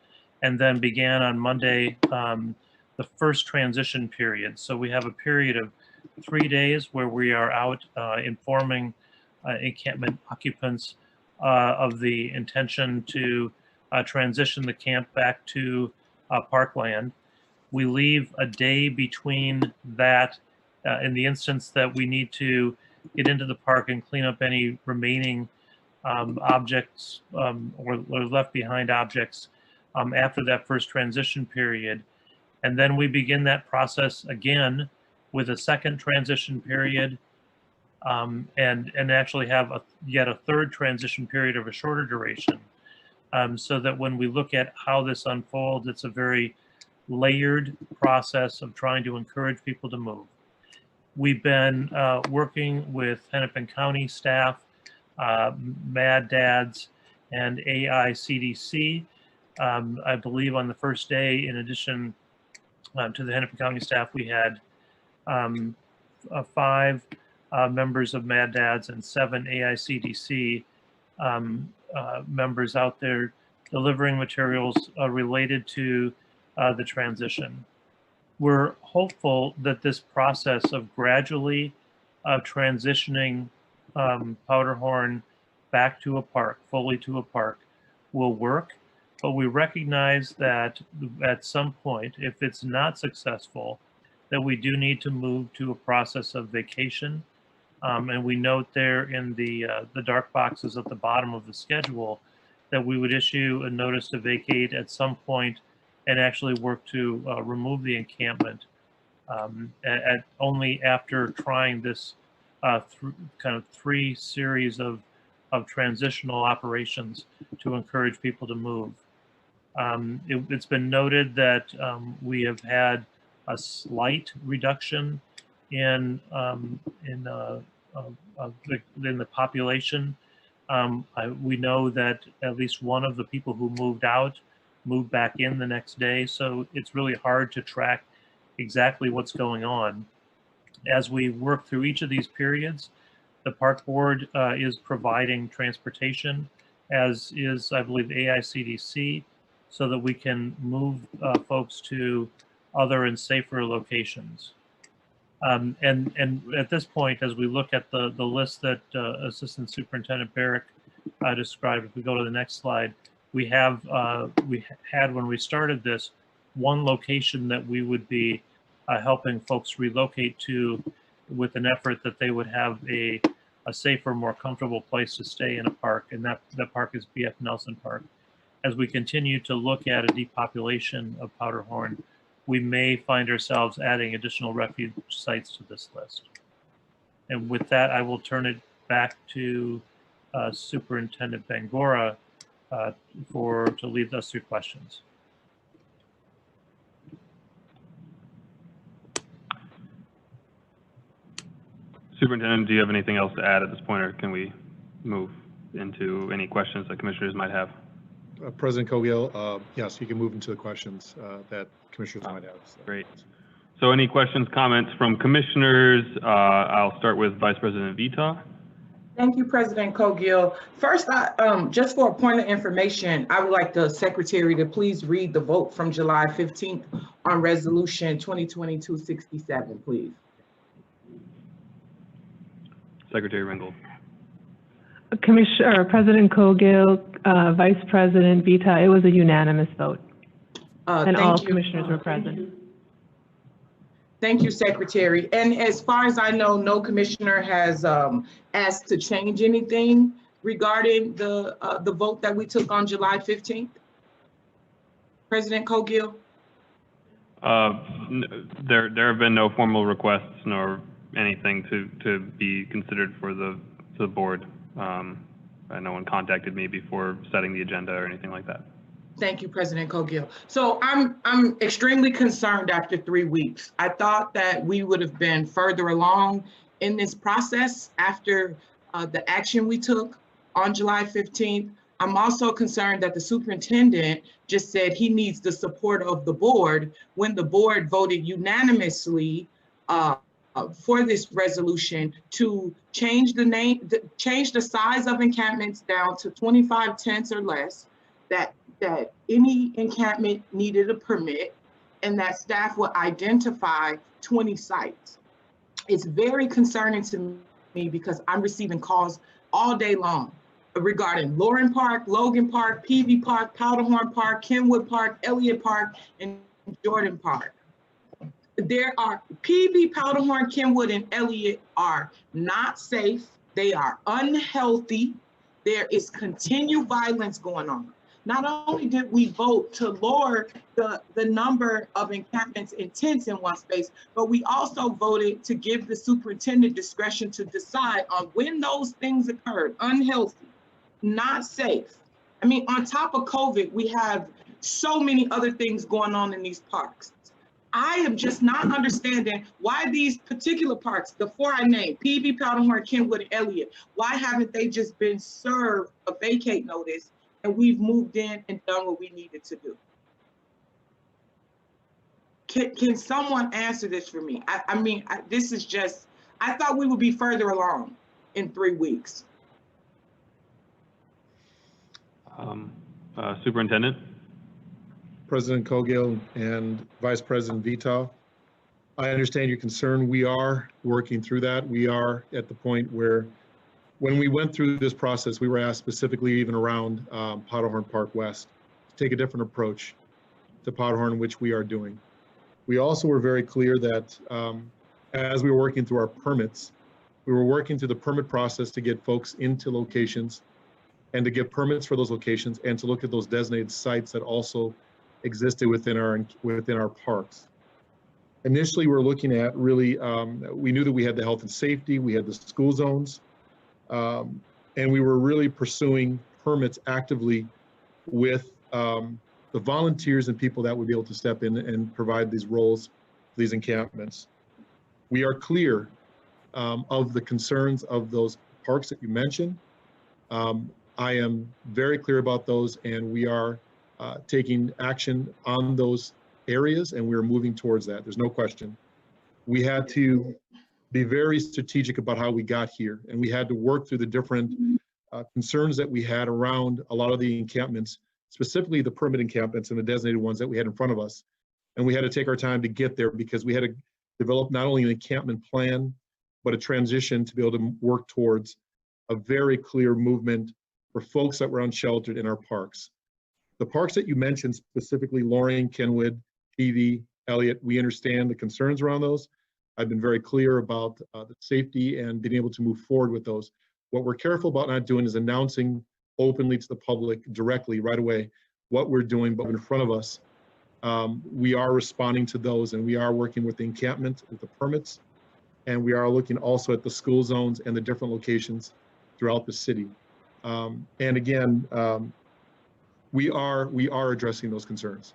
S9: and then began on Monday the first transition period. So we have a period of 3 days where we are out informing encampment occupants of the intention to transition the camp back to parkland. We leave a day between that in the instance that we need to get into the park and clean up any remaining objects or left behind objects after that first transition period. And then we begin that process again with a second transition period, and actually have yet a third transition period of a shorter duration, so that when we look at how this unfolds, it's a very layered process of trying to encourage people to move. We've been working with Hennepin County staff, Mad Dads, and AICDC. I believe on the first day, in addition to the Hennepin County staff, we had 5 members of Mad Dads and 7 AICDC members out there delivering materials related to the transition. We're hopeful that this process of gradually transitioning Powderhorn back to a park, fully to a park, will work, but we recognize that at some point, if it's not successful, that we do need to move to a process of vacation. And we note there in the dark boxes at the bottom of the schedule that we would issue a notice to vacate at some point and actually work to remove the encampment only after trying this kind of 3 series of transitional operations to encourage people to move. It's been noted that we have had a slight reduction in the population. We know that at least one of the people who moved out moved back in the next day, so it's really hard to track exactly what's going on. As we work through each of these periods, the park board is providing transportation, as is, I believe, AICDC, so that we can move folks to other and safer locations. And at this point, as we look at the list that Assistant Superintendent Barrick described, if we go to the next slide, we had, when we started this, 1 location that we would be helping folks relocate to, with an effort that they would have a safer, more comfortable place to stay in a park, and that park is BF Nelson Park. As we continue to look at a depopulation of Powderhorn, we may find ourselves adding additional refuge sites to this list. And with that, I will turn it back to Superintendent Bangura to lead us through questions.
S7: Superintendent, do you have anything else to add at this point, or can we move into any questions that commissioners might have?
S19: President Cogill, yes, you can move into the questions that commissioners might have. So.
S7: Great. So any questions, comments from commissioners? I'll start with Vice President Vita.
S8: Thank you, President Cogill. First, just for a point of information, I would like the Secretary to please read the vote from July 15th on Resolution 2022-67, please.
S7: Secretary Ringgold.
S17: President Cogill, Vice President Vita, it was a unanimous vote. And all commissioners were present.
S8: Thank you, Secretary. And as far as I know, no commissioner has asked to change anything regarding the vote that we took on July 15th. President Cogill?
S7: There have been no formal requests nor anything to be considered for the board. No one contacted me before setting the agenda or anything like that.
S8: Thank you, President Cogill. So I'm extremely concerned after 3 weeks. I thought that we would have been further along in this process after the action we took on July 15th. I'm also concerned that the superintendent just said he needs the support of the board when the board voted unanimously for this resolution to change change the size of encampments down to 25 tents or less, that any encampment needed a permit, and that staff would identify 20 sites. It's very concerning to me because I'm receiving calls all day long regarding Lauren Park, Logan Park, PV Park, Powderhorn Park, Kenwood Park, Elliott Park, and Jordan Park. There are PV, Powderhorn, Kenwood, and Elliott are not safe. They are unhealthy. There is continued violence going on. Not only did we vote to lower the number of encampments and tents in one space, but we also voted to give the superintendent discretion to decide on when those things occurred. Unhealthy, not safe. I mean, on top of COVID, we have so many other things going on in these parks. I am just not understanding why these particular parks, the four I named, PV, Powderhorn, Kenwood, and Elliott, why haven't they just been served a vacate notice and we've moved in and done what we needed to do? Can someone answer this for me? This is just, I thought we would be further along in 3 weeks.
S7: Superintendent?
S19: President Cogill and Vice President Vito, I understand your concern. We are working through that. We are at the point where, when we went through this process, we were asked specifically even around Powderhorn Park West to take a different approach to Powderhorn, which we are doing. We also were very clear that as we were working through our permits, we were working through the permit process to get folks into locations and to get permits for those locations and to look at those designated sites that also existed within our parks. Initially, we're looking at really, we knew that we had the health and safety, we had the school zones, and we were really pursuing permits actively with the volunteers and people that would be able to step in and provide these roles, these encampments. We are clear of the concerns of those parks that you mentioned. I am very clear about those, and we are taking action on those areas, and we're moving towards that. There's no question. We had to be very strategic about how we got here, and we had to work through the different concerns that we had around a lot of the encampments, specifically the permit encampments and the designated ones that we had in front of us. And we had to take our time to get there because we had to develop not only an encampment plan, but a transition to be able to work towards a very clear movement for folks that were unsheltered in our parks. The parks that you mentioned, specifically Loring, Kenwood, PV, Elliott, we understand the concerns around those. I've been very clear about the safety and being able to move forward with those. What we're careful about not doing is announcing openly to the public directly right away what we're doing, but in front of us, we are responding to those, and we are working with the encampment, with the permits, and we are looking also at the school zones and the different locations throughout the city. And again, we are addressing those concerns.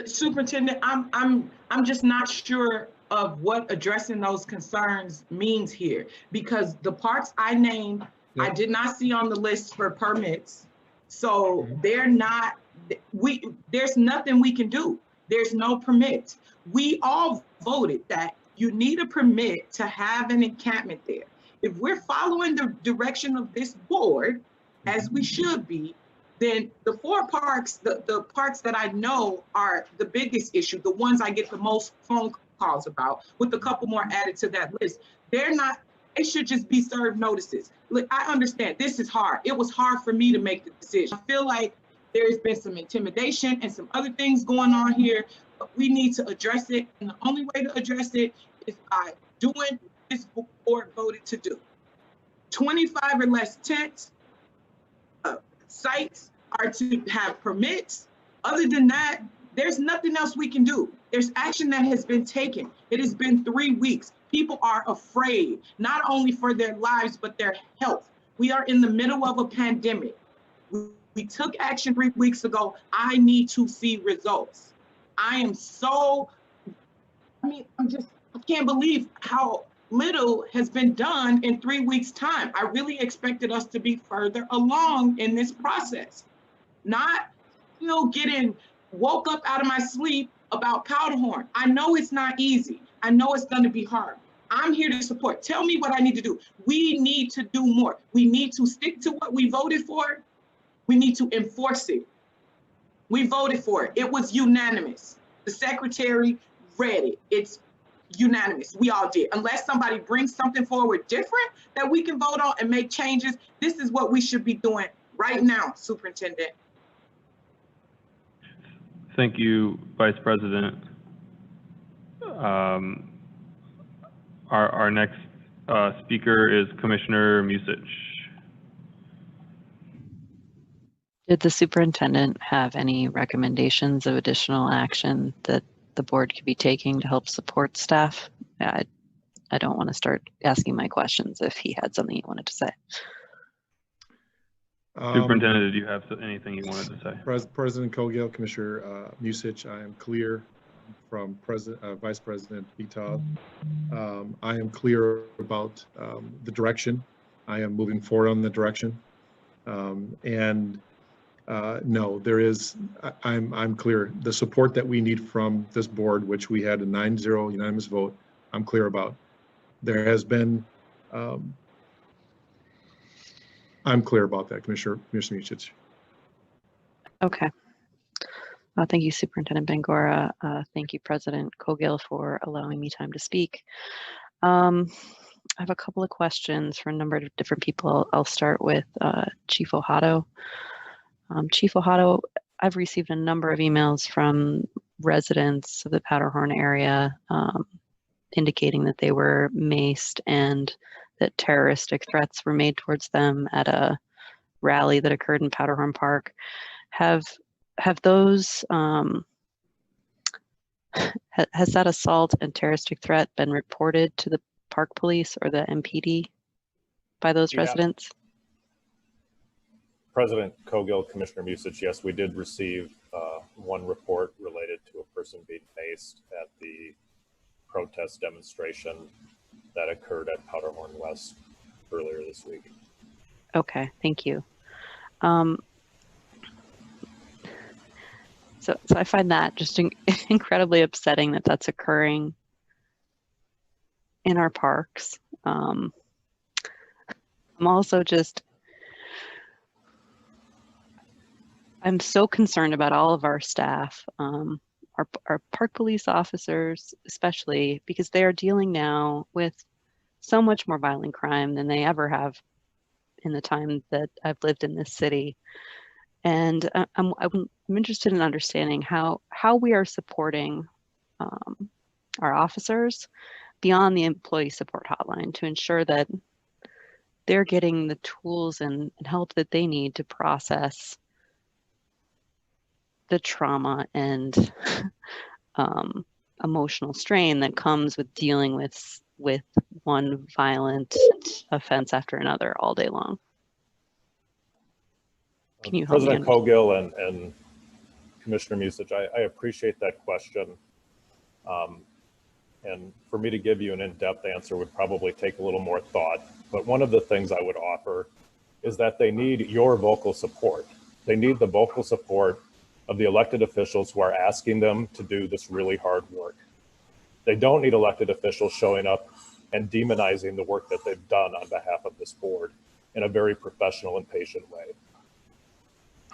S8: Superintendent, I'm just not sure of what addressing those concerns means here, because the parks I named, I did not see on the list for permits. So they're not, there's nothing we can do. There's no permit. We all voted that you need a permit to have an encampment there. If we're following the direction of this board, as we should be, then the four parks, the parks that I know are the biggest issue, the ones I get the most phone calls about, with a couple more added to that list, they're not, it should just be served notices. Look, I understand this is hard. It was hard for me to make the decision. I feel like there's been some intimidation and some other things going on here, but we need to address it. And the only way to address it is by doing what this board voted to do. 25 or less tents, sites are to have permits. Other than that, there's nothing else we can do. There's action that has been taken. It has been 3 weeks. People are afraid, not only for their lives, but their health. We are in the middle of a pandemic. We took action 3 weeks ago. I need to see results. I am so, I can't believe how little has been done in 3 weeks' time. I really expected us to be further along in this process, not still getting woke up out of my sleep about Powderhorn. I know it's not easy. I know it's going to be hard. I'm here to support. Tell me what I need to do. We need to do more. We need to stick to what we voted for. We need to enforce it. We voted for it. It was unanimous. The secretary read it. It's unanimous. We all did. Unless somebody brings something forward different that we can vote on and make changes, this is what we should be doing right now, Superintendent.
S7: Thank you, Vice President. Our next speaker is Commissioner Musich.
S4: Did the superintendent have any recommendations of additional action that the board could be taking to help support staff? I don't want to start asking my questions if he had something he wanted to say.
S7: Superintendent, did you have anything you wanted to say?
S19: President Cogill, Commissioner Musich, I am clear from Vice President Vitale. I am clear about the direction. I am moving forward on the direction. No, there is, I'm clear. The support that we need from this board, which we had a 9-0 unanimous vote, I'm clear about. There has been, I'm clear about that, Commissioner Musich.
S4: Okay. Thank you, Superintendent Bangura. Thank you, President Cogill, for allowing me time to speak. I have a couple of questions for a number of different people. I'll start with Chief Ohato. Chief Ohato, I've received a number of emails from residents of the Powderhorn area indicating that they were maced and that terroristic threats were made towards them at a rally that occurred in Powderhorn Park. Have those, has that assault and terroristic threat been reported to the Park Police or the MPD by those residents?
S11: President Cogill, Commissioner Musich, yes, we did receive one report related to a person being maced at the protest demonstration that occurred at Powderhorn West earlier this week.
S4: Okay, thank you. So I find that just incredibly upsetting that that's occurring in our parks. I'm also just, I'm so concerned about all of our staff, our park police officers, especially because they are dealing now with so much more violent crime than they ever have in the time that I've lived in this city. And I'm interested in understanding how we are supporting our officers beyond the employee support hotline to ensure that they're getting the tools and help that they need to process the trauma and emotional strain that comes with dealing with one violent offense after another all day long. Can you help
S11: President Cogill and Commissioner Musich, I appreciate that question. And for me to give you an in-depth answer would probably take a little more thought. But one of the things I would offer is that they need your vocal support. They need the vocal support of the elected officials who are asking them to do this really hard work. They don't need elected officials showing up and demonizing the work that they've done on behalf of this board in a very professional and patient way.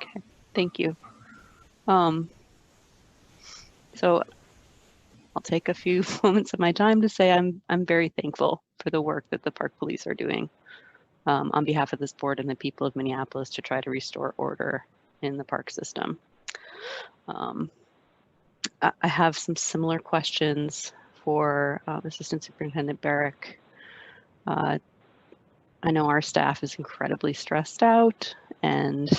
S4: Okay, thank you. So I'll take a few moments of my time to say I'm very thankful for the work that the Park Police are doing on behalf of this board and the people of Minneapolis to try to restore order in the park system. I have some similar questions for Assistant Superintendent Barrick. I know our staff is incredibly stressed out and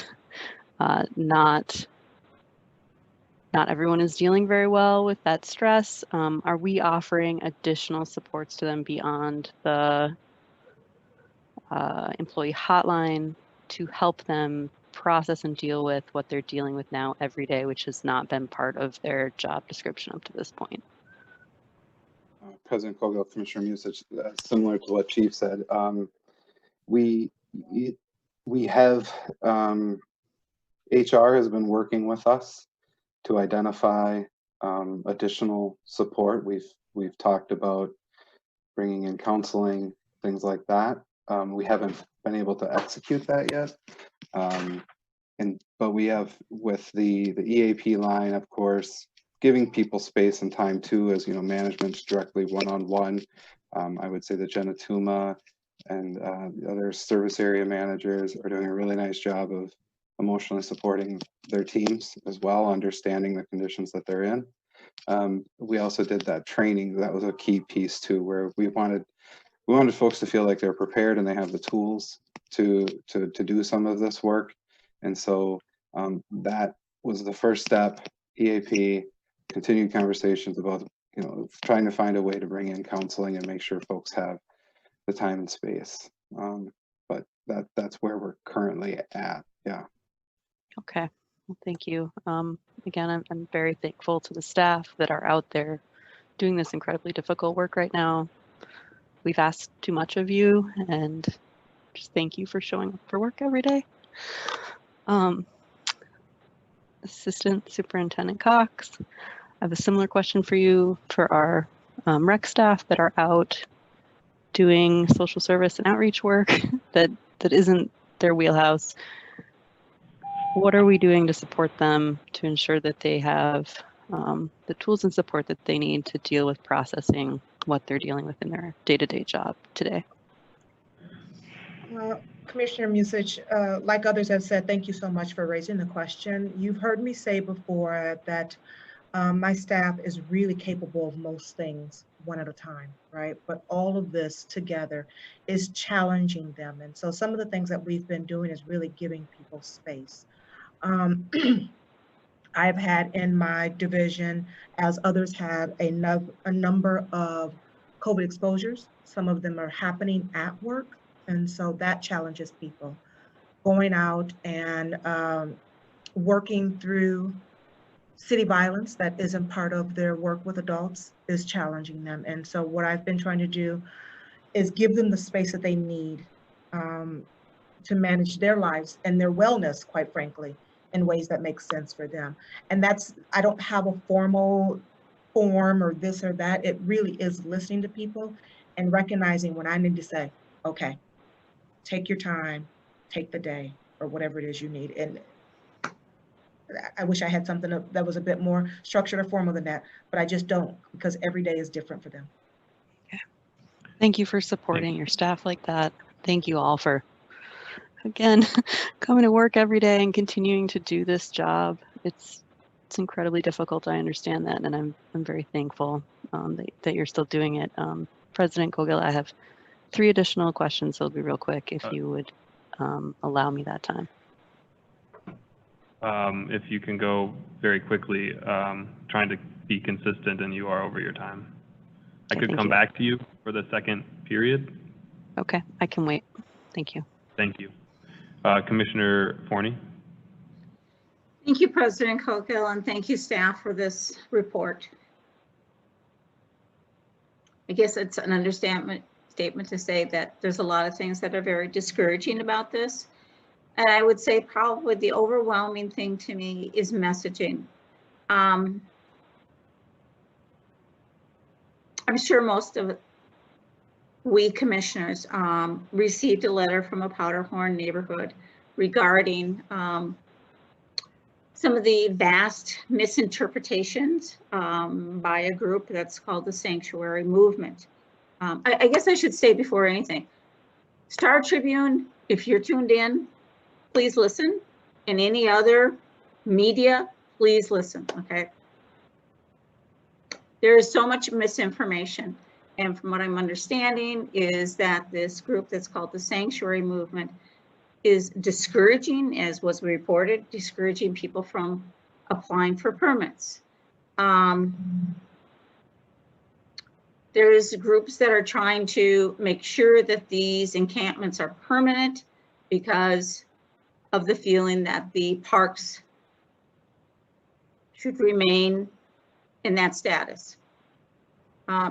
S4: not everyone is dealing very well with that stress. Are we offering additional supports to them beyond the employee hotline to help them process and deal with what they're dealing with now every day, which has not been part of their job description up to this point?
S2: President Kogel, Commissioner Musich, similar to what Chief said, we have HR has been working with us to identify additional support. We've talked about bringing in counseling, things like that. We haven't been able to execute that yet. But we have, with the EAP line, of course, giving people space and time too, as you know, management's directly one-on-one. I would say that Jenna Tuma and the other service area managers are doing a really nice job of emotionally supporting their teams as well, understanding the conditions that they're in. We also did that training. That was a key piece too, where we wanted folks to feel like they're prepared and they have the tools to do some of this work. And so that was the first step. EAP, continued conversations about, you know, trying to find a way to bring in counseling and make sure folks have the time and space. But that's where we're currently at. Yeah.
S4: Okay, well, thank you. Again, I'm very thankful to the staff that are out there doing this incredibly difficult work right now. We've asked too much of you, and just thank you for showing up for work every day. Assistant Superintendent Cox, I have a similar question for you for our rec staff that are out doing social service and outreach work that isn't their wheelhouse. What are we doing to support them to ensure that they have the tools and support that they need to deal with processing what they're dealing with in their day-to-day job today?
S1: Commissioner Musich, like others have said, thank you so much for raising the question. You've heard me say before that my staff is really capable of most things one at a time, right? But all of this together is challenging them. And so some of the things that we've been doing is really giving people space. I've had in my division, as others have, a number of COVID exposures. Some of them are happening at work. And so that challenges people. Going out and working through city violence that isn't part of their work with adults is challenging them. And so what I've been trying to do is give them the space that they need to manage their lives and their wellness, quite frankly, in ways that make sense for them. And that's, I don't have a formal form or this or that. It really is listening to people and recognizing when I need to say, okay, take your time, take the day, or whatever it is you need. And I wish I had something that was a bit more structured or formal than that, but I just don't, because every day is different for them.
S4: Yeah. Thank you for supporting your staff like that. Thank you all for, again, coming to work every day and continuing to do this job. It's incredibly difficult. I understand that, and I'm very thankful that you're still doing it. President Kogel, I have 3 additional questions, so it'll be real quick if you would allow me that time.
S7: If you can go very quickly, trying to be consistent, and you are over your time. I could come back to you for the second period.
S4: Okay, I can wait. Thank you.
S7: Thank you. Commissioner Forney.
S22: Thank you, President Kogel, and thank you, staff, for this report. I guess it's an understatement to say that there's a lot of things that are very discouraging about this. And I would say probably the overwhelming thing to me is messaging. I'm sure most of we commissioners received a letter from a Powderhorn neighborhood regarding some of the vast misinterpretations by a group that's called the Sanctuary Movement. I guess I should say before anything, Star Tribune, if you're tuned in, please listen. And any other media, please listen, okay? There is so much misinformation. And from what I'm understanding is that this group that's called the Sanctuary Movement is discouraging, as was reported, discouraging people from applying for permits. There's groups that are trying to make sure that these encampments are permanent because of the feeling that the parks should remain in that status.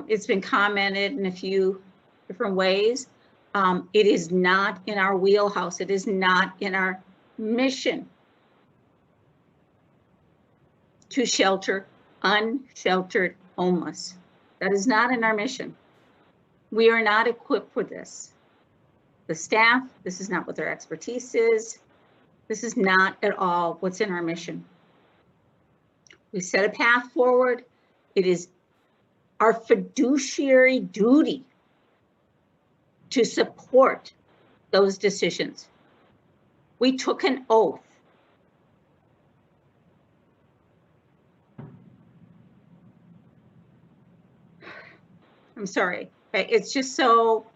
S22: It's been commented in a few different ways. It is not in our wheelhouse. It is not in our mission to shelter unsheltered homeless. That is not in our mission. We are not equipped for this. The staff, this is not what their expertise is. This is not at all what's in our mission. We set a path forward. It is our fiduciary duty to support those decisions. We took an oath. I'm sorry, but it's just so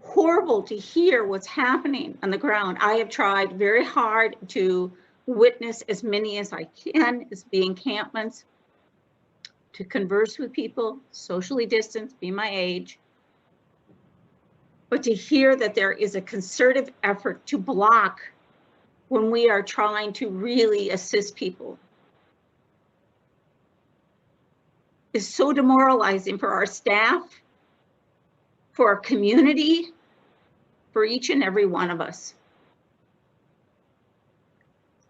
S22: horrible to hear what's happening on the ground. I have tried very hard to witness as many as I can as the encampments, to converse with people, socially distance, be my age. But to hear that there is a concerted effort to block when we are trying to really assist people is so demoralizing for our staff, for our community, for each and every one of us.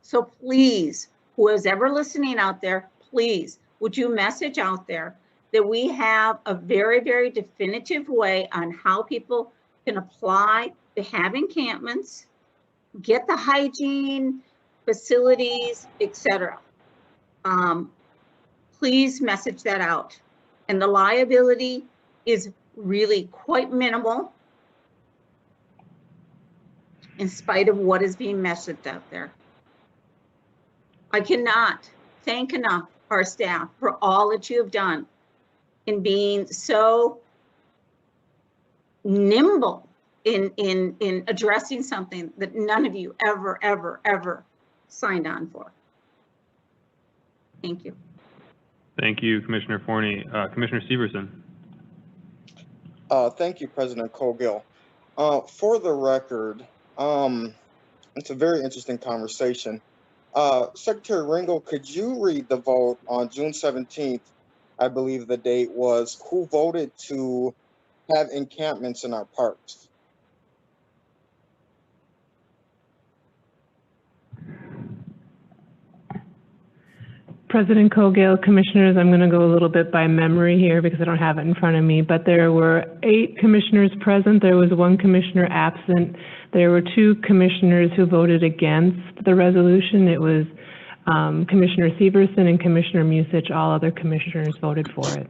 S22: So please, who is ever listening out there, please, would you message out there that we have a very, very definitive way on how people can apply to have encampments, get the hygiene, facilities, etc. Please message that out. And the liability is really quite minimal in spite of what is being messaged out there. I cannot thank enough our staff for all that you have done in being so nimble in addressing something that none of you ever signed on for. Thank you.
S7: Thank you, Commissioner Forney. Commissioner Severson.
S21: Thank you, President Cogill. For the record, it's a very interesting conversation. Secretary Ringel, could you read the vote on June 17th? I believe the date was, who voted to have encampments in our parks?
S17: President Cogill, commissioners, I'm going to go a little bit by memory here because I don't have it in front of me, but there were 8 commissioners present. There was 1 commissioner absent. There were 2 commissioners who voted against the resolution. It was Commissioner Severson and Commissioner Musich. All other commissioners voted for it.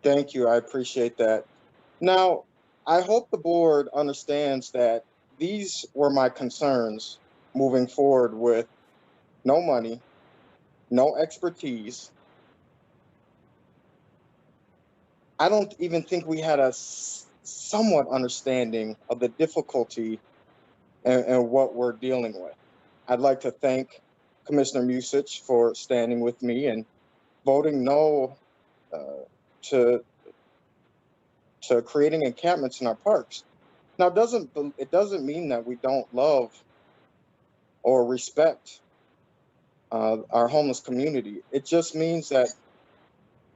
S21: Thank you. I appreciate that. Now, I hope the board understands that these were my concerns moving forward with no money, no expertise. I don't even think we had a somewhat understanding of the difficulty and what we're dealing with. I'd like to thank Commissioner Musich for standing with me and voting no to creating encampments in our parks. Now, it doesn't mean that we don't love or respect our homeless community. It just means that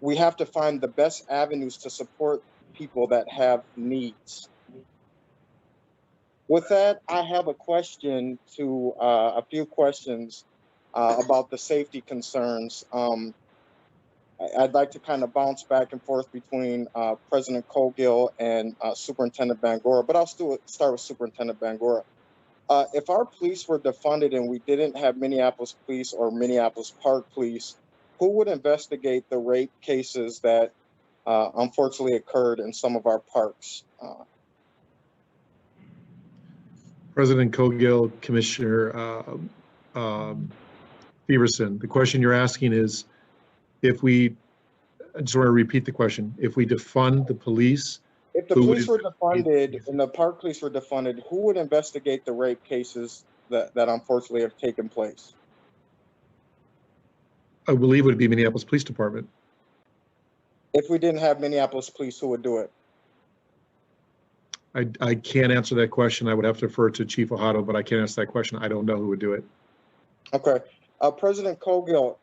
S21: we have to find the best avenues to support people that have needs. With that, I have a question to a few questions about the safety concerns. I'd like to kind of bounce back and forth between President Cogill and Superintendent Bangura, but I'll still start with Superintendent Bangura. If our police were defunded and we didn't have Minneapolis police or Minneapolis Park police, who would investigate the rape cases that unfortunately occurred in some of our parks?
S19: President Cogill, Commissioner Severson, the question you're asking is, if we, I just want to repeat the question, if we defund the police,
S21: if the police were defunded and the park police were defunded, who would investigate the rape cases that unfortunately have taken place?
S19: I believe it would be Minneapolis Police Department.
S21: If we didn't have Minneapolis police, who would do it?
S19: I can't answer that question. I would have to defer to Chief Ojado, but I can't answer that question. I don't know who would do it.
S21: Okay. President Cogill,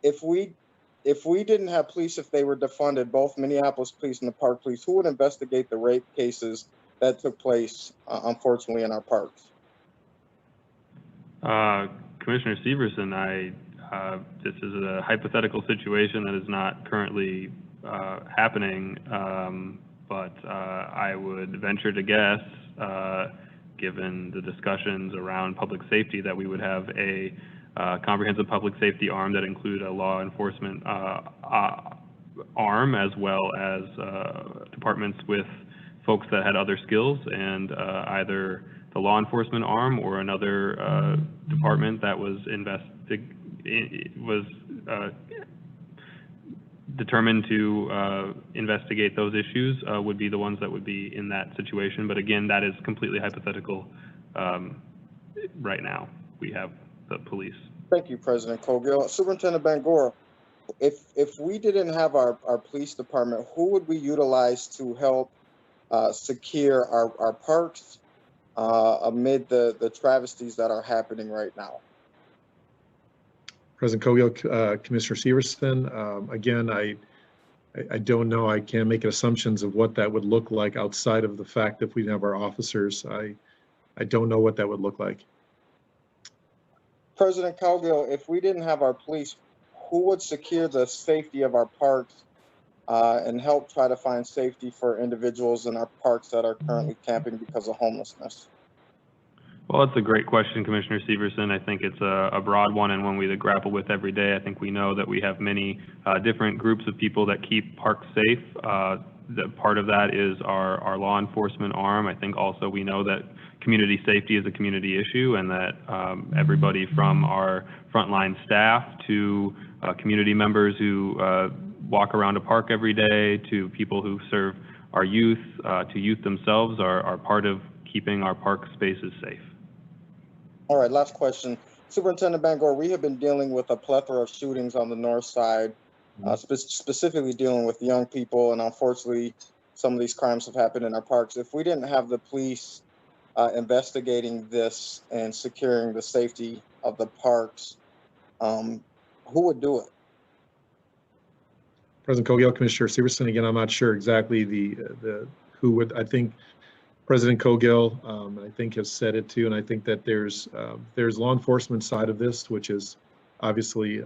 S21: if we didn't have police, if they were defunded, both Minneapolis police and the park police, who would investigate the rape cases that took place, unfortunately, in our parks?
S7: Commissioner Severson, this is a hypothetical situation that is not currently happening, but I would venture to guess, given the discussions around public safety, that we would have a comprehensive public safety arm that include a law enforcement arm, as well as departments with folks that had other skills, and either the law enforcement arm or another department that was determined to investigate those issues would be the ones that would be in that situation. But again, that is completely hypothetical. Right now, we have the police.
S21: Thank you, President Cogill. Superintendent Bangor, if we didn't have our police department, who would we utilize to help secure our parks amid the travesties that are happening right now?
S19: President Cogill, Commissioner Severson, again, I don't know. I can't make assumptions of what that would look like outside of the fact that we have our officers. I don't know what that would look like.
S21: President Cogill, if we didn't have our police, who would secure the safety of our parks and help try to find safety for individuals in our parks that are currently camping because of homelessness?
S7: Well, it's a great question, Commissioner Severson. I think it's a broad one and one we grapple with every day. I think we know that we have many different groups of people that keep parks safe. Part of that is our law enforcement arm. I think also we know that community safety is a community issue, and that everybody from our frontline staff to community members who walk around a park every day, to people who serve our youth, to youth themselves are part of keeping our park spaces safe.
S21: All right, last question. Superintendent Bangor, we have been dealing with a plethora of shootings on the north side, specifically dealing with young people, and unfortunately, some of these crimes have happened in our parks. If we didn't have the police investigating this and securing the safety of the parks, who would do it?
S19: President Cogill, Commissioner Severson, again, I'm not sure exactly the who would. I think President Cogill, I think, has said it too, and I think that there's law enforcement side of this, which is obviously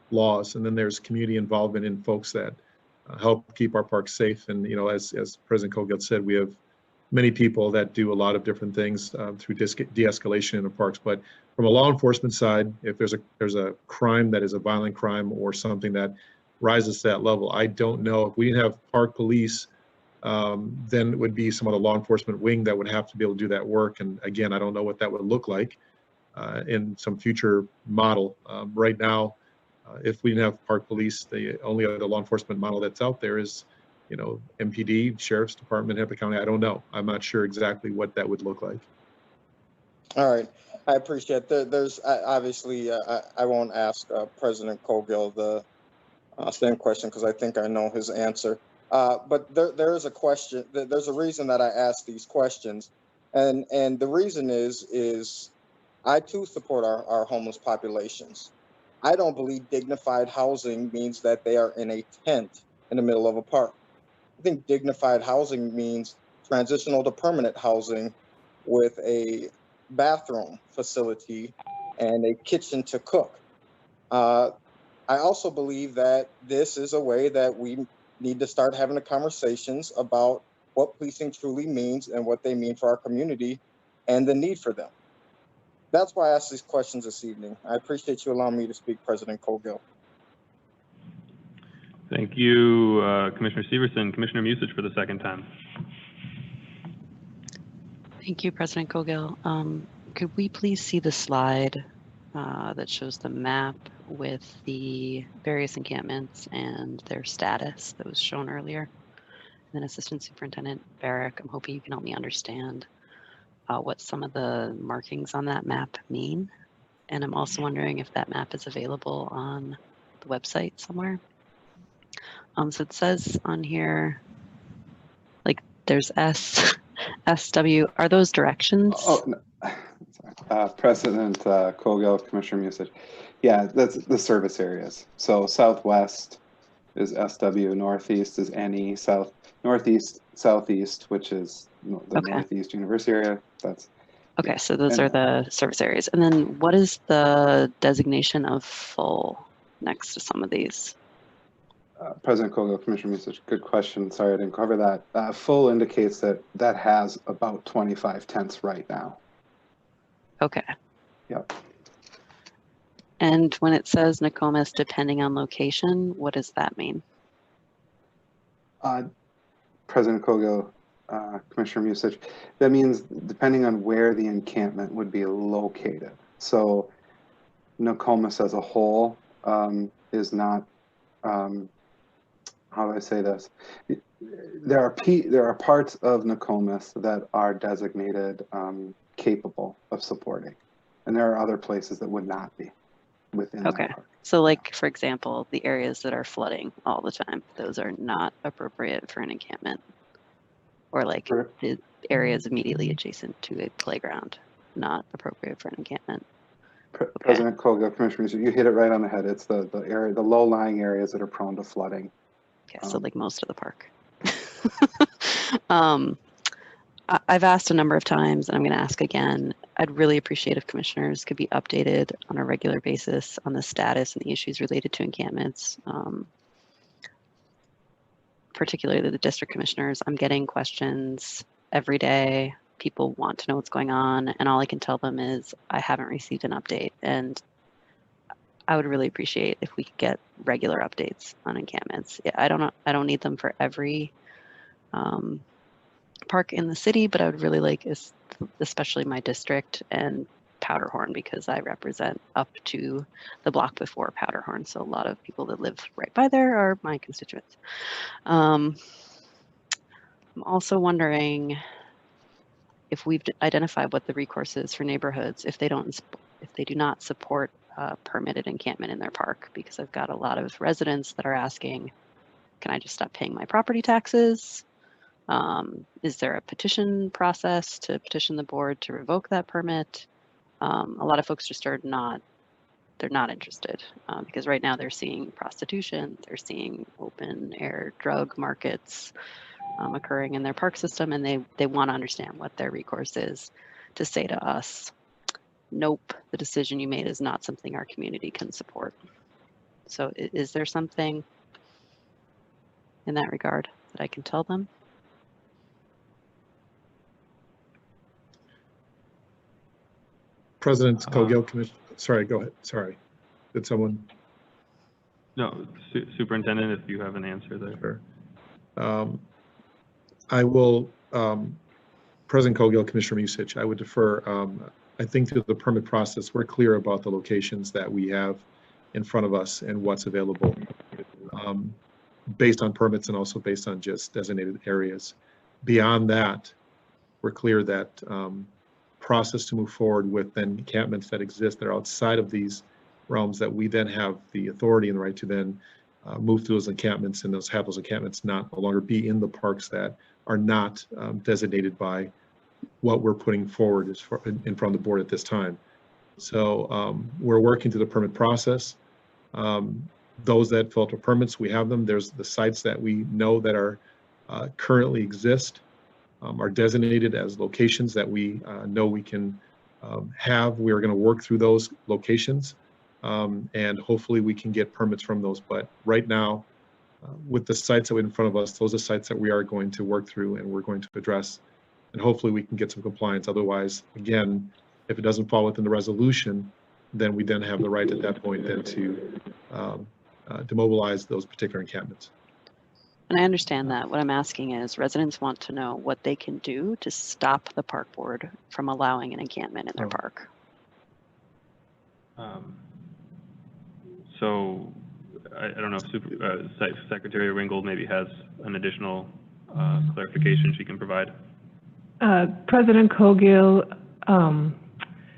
S19: laws, and then there's community involvement in folks that help keep our parks safe. And you know, as President Cogill said, we have many people that do a lot of different things through de-escalation in the parks. But from a law enforcement side, if there's a crime that is a violent crime or something that rises to that level, I don't know. If we didn't have park police, then it would be some of the law enforcement wing that would have to be able to do that work. And again, I don't know what that would look like in some future model. Right now, if we didn't have park police, the only other law enforcement model that's out there is, you know, MPD, Sheriff's Department, Hennepin County. I don't know. I'm not sure exactly what that would look like.
S21: All right, I appreciate that. There's obviously, I won't ask President Cogill the same question because I think I know his answer. But there is a question. There's a reason that I ask these questions, and the reason is I too support our homeless populations. I don't believe dignified housing means that they are in a tent in the middle of a park. I think dignified housing means transitional to permanent housing with a bathroom facility and a kitchen to cook. I also believe that this is a way that we need to start having the conversations about what policing truly means and what they mean for our community and the need for them. That's why I asked these questions this evening. I appreciate you allowing me to speak, President Cogill.
S7: Thank you, Commissioner Severson. Commissioner Musich for the second time.
S4: Thank you, President Cogill. Could we please see the slide that shows the map with the various encampments and their status that was shown earlier? And then Assistant Superintendent Barrick, I'm hoping you can help me understand what some of the markings on that map mean. And I'm also wondering if that map is available on the website somewhere. So it says on here, like there's SW. Are those directions?
S2: Oh, no. President Colgill, Commissioner Musich. Yeah, that's the service areas. So southwest is SW, northeast is NE, northeast, southeast, which is the Northeast University area. That's
S4: okay. So those are the service areas. And then what is the designation of full next to some of these?
S2: President Colgill, Commissioner Musich, good question. Sorry, I didn't cover that. Full indicates that has about 25 tents right now.
S4: Okay.
S2: Yep.
S4: And when it says Nokomis, depending on location, what does that mean?
S2: President Colgill, Commissioner Musich, that means depending on where the encampment would be located. So Nokomis as a whole is not, how do I say this? There are parts of Nokomis that are designated capable of supporting, and there are other places that would not be within that park.
S4: So like, for example, the areas that are flooding all the time, those are not appropriate for an encampment. Or like the areas immediately adjacent to a playground, not appropriate for an encampment.
S2: President Colgill, Commissioner Musich, you hit it right on the head. It's the area, the low-lying areas that are prone to flooding.
S4: Okay, so like most of the park. I've asked a number of times, and I'm going to ask again. I'd really appreciate if commissioners could be updated on a regular basis on the status and the issues related to encampments, particularly the district commissioners. I'm getting questions every day. People want to know what's going on, and all I can tell them is I haven't received an update. And I would really appreciate if we could get regular updates on encampments. Yeah, I don't need them for every park in the city, but I would really like, especially my district and Powderhorn, because I represent up to the block before Powderhorn. So a lot of people that live right by there are my constituents. I'm also wondering if we've identified what the recourse is for neighborhoods if they do not support permitted encampment in their park, because I've got a lot of residents that are asking, can I just stop paying my property taxes? Is there a petition process to petition the board to revoke that permit? A lot of folks just they're not interested because right now they're seeing prostitution, they're seeing open air drug markets occurring in their park system, and they want to understand what their recourse is to say to us, nope, the decision you made is not something our community can support. So is there something in that regard that I can tell them?
S19: President Colgill, Commissioner, sorry, go ahead. Sorry. Did someone?
S7: No, Superintendent, if you have an answer there.
S19: Sure. I will, President Colgill, Commissioner Musich, I would defer. I think through the permit process, we're clear about the locations that we have in front of us and what's available based on permits and also based on just designated areas. Beyond that, we're clear that process to move forward with then encampments that exist that are outside of these realms, that we then have the authority and the right to then move through those encampments and have those encampments no longer be in the parks that are not designated by what we're putting forward in front of the board at this time. So we're working through the permit process. Those that filter permits, we have them. There's the sites that we know that are currently exist are designated as locations that we know we can have. We are going to work through those locations and hopefully we can get permits from those. But right now, with the sites that are in front of us, those are sites that we are going to work through and we're going to address. And hopefully we can get some compliance. Otherwise, again, if it doesn't fall within the resolution, then we then have the right at that point then to demobilize those particular encampments.
S4: And I understand that. What I'm asking is residents want to know what they can do to stop the park board from allowing an encampment in their park.
S7: So I don't know if Secretary Ringgold maybe has an additional clarification she can provide.
S17: President Colgill,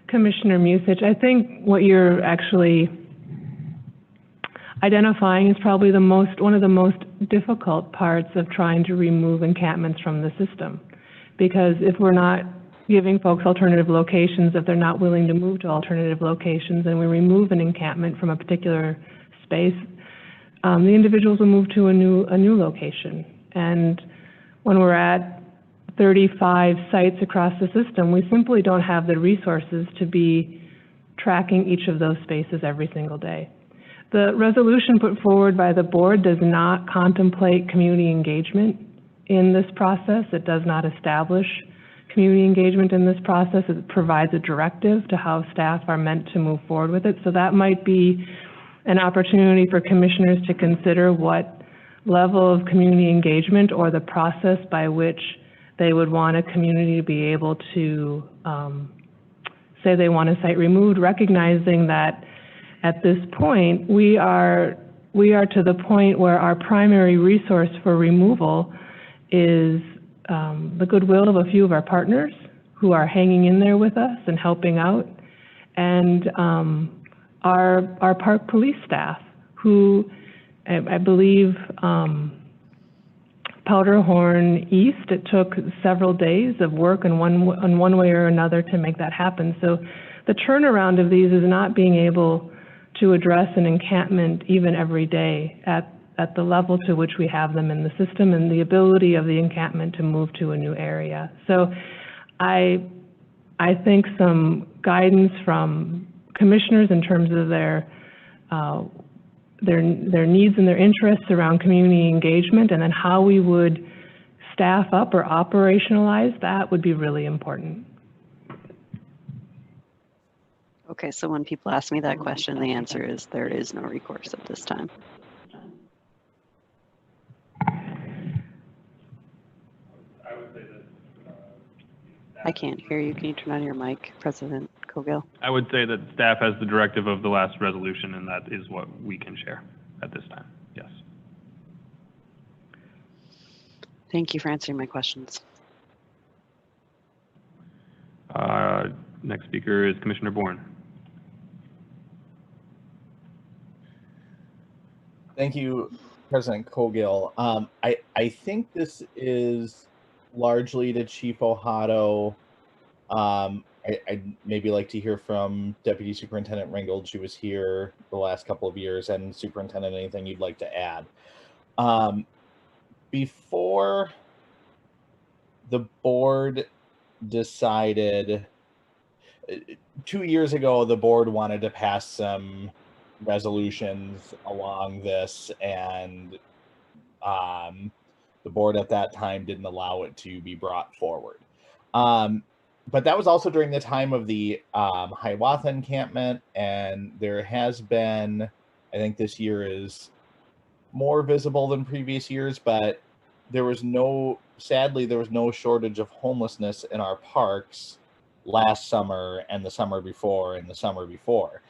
S17: Commissioner Musich, I think what you're actually identifying is probably one of the most difficult parts of trying to remove encampments from the system. Because if we're not giving folks alternative locations, if they're not willing to move to alternative locations, and we remove an encampment from a particular space, the individuals will move to a new location. And when we're at 35 sites across the system, we simply don't have the resources to be tracking each of those spaces every single day. The resolution put forward by the board does not contemplate community engagement in this process. It does not establish community engagement in this process. It provides a directive to how staff are meant to move forward with it. So that might be an opportunity for commissioners to consider what level of community engagement or the process by which they would want a community to be able to say they want a site removed, recognizing that at this point we are to the point where our primary resource for removal is the goodwill of a few of our partners who are hanging in there with us and helping out, and our park police staff who I believe Powderhorn East, it took several days of work in one way or another to make that happen. So the turnaround of these is not being able to address an encampment even every day at the level to which we have them in the system and the ability of the encampment to move to a new area. So I think some guidance from commissioners in terms of their needs and their interests around community engagement, and then how we would staff up or operationalize that would be really important.
S4: Okay, so when people ask me that question, the answer is there is no recourse at this time. I can't hear you. Can you turn on your mic, President Cogill?
S7: I would say that staff has the directive of the last resolution, and that is what we can share at this time. Yes.
S4: Thank you for answering my questions.
S7: Next speaker is Commissioner Bourne.
S18: Thank you, President Cogill. I think this is largely to Chief Ohado. I'd maybe like to hear from Deputy Superintendent Ringgold. She was here the last couple of years, and Superintendent, anything you'd like to add? Before the board decided, 2 years ago, the board wanted to pass some resolutions along this, and the board at that time didn't allow it to be brought forward. But that was also during the time of the Hiawatha encampment, and there has been, I think this year is more visible than previous years, but sadly, there was no shortage of homelessness in our parks last summer and the summer before and the summer before.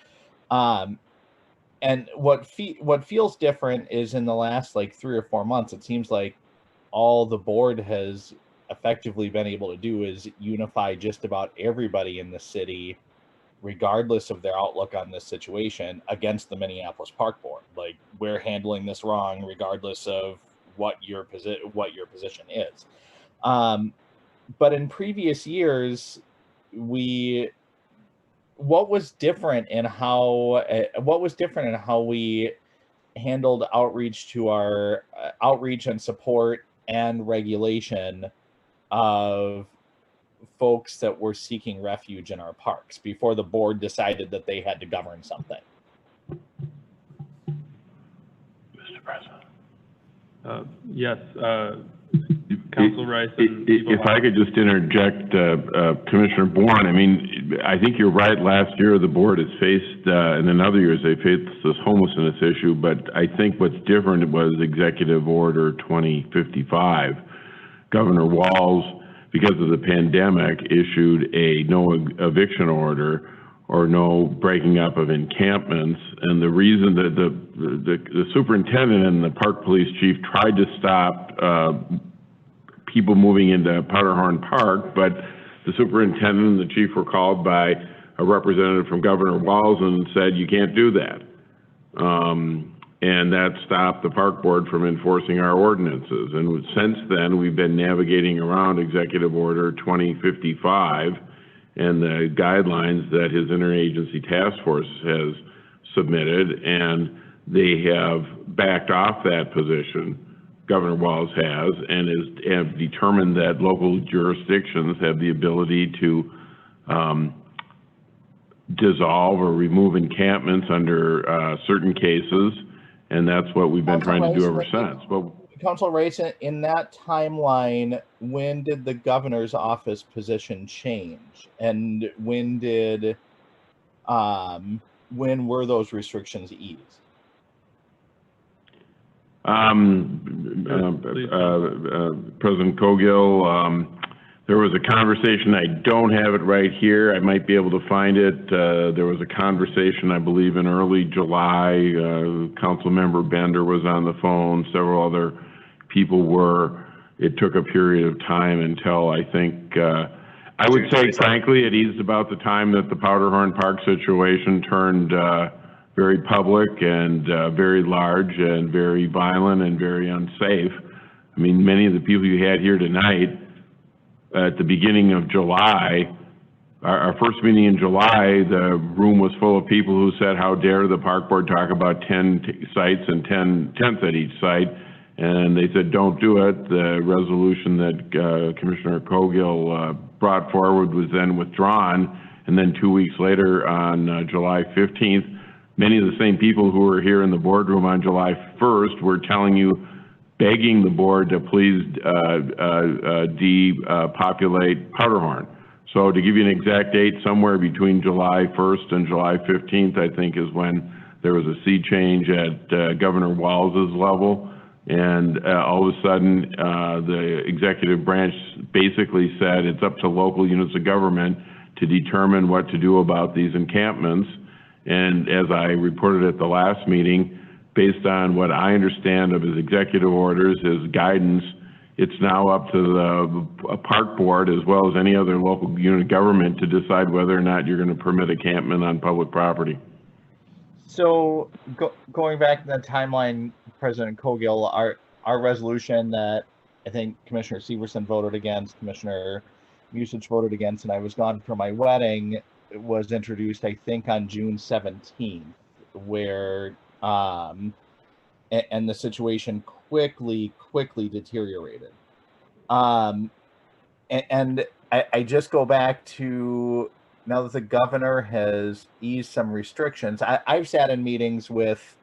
S18: And what feels different is in the last like 3 or 4 months, it seems like all the board has effectively been able to do is unify just about everybody in the city, regardless of their outlook on this situation, against the Minneapolis Park Board. Like, we're handling this wrong, regardless of what your position is. But in previous years, what was different in how we handled outreach to our outreach and support and regulation of folks that were seeking refuge in our parks before the board decided that they had to govern something?
S7: Mr. President. Yes, Council Rice.
S6: If I could just interject, Commissioner Bourne, I mean, I think you're right. Last year, the board has faced, and in other years, they faced this homelessness issue, but I think what's different was Executive Order 2055. Governor Walz, because of the pandemic, issued a no eviction order or no breaking up of encampments. And the reason that the superintendent and the park police chief tried to stop people moving into Powderhorn Park, but the superintendent and the chief were called by a representative from Governor Walz and said, you can't do that. and that stopped the park board from enforcing our ordinances. And since then, we've been navigating around Executive Order 2055 and the guidelines that his interagency task force has submitted, and they have backed off that position. Governor Walz has, and have determined that local jurisdictions have the ability to dissolve or remove encampments under certain cases, and that's what we've been trying to do ever since. But
S18: Council Rice, in that timeline, when did the governor's office position change, and when were those restrictions eased?
S6: President Cogill, there was a conversation, I don't have it right here, I might be able to find it. There was a conversation, I believe, in early July. Councilmember Bender was on the phone, several other people were. It took a period of time until I think, I would say, frankly, it eased about the time that the Powderhorn Park situation turned very public and very large and very violent and very unsafe. I mean, many of the people you had here tonight, at the beginning of July, our first meeting in July, the room was full of people who said, how dare the park board talk about 10 sites and 10 tents at each site, and they said, don't do it. The resolution that Commissioner Cogill brought forward was then withdrawn, and then 2 weeks later, on July 15th, many of the same people who were here in the boardroom on July 1st were telling you, begging the board to please depopulate Powderhorn. So to give you an exact date, somewhere between July 1st and July 15th, I think, is when there was a sea change at Governor Walz's level. And all of a sudden, the executive branch basically said it's up to local units of government to determine what to do about these encampments. And as I reported at the last meeting, based on what I understand of his executive orders, his guidance, it's now up to the park board as well as any other local unit of government to decide whether or not you're going to permit encampment on public property.
S18: So going back to the timeline, President Cogill, our resolution that I think Commissioner Severson voted against, Commissioner Musich voted against, and I was gone for my wedding, was introduced, I think, on June 17th, where and the situation quickly deteriorated. And I just go back to, now that the governor has eased some restrictions, I've sat in meetings with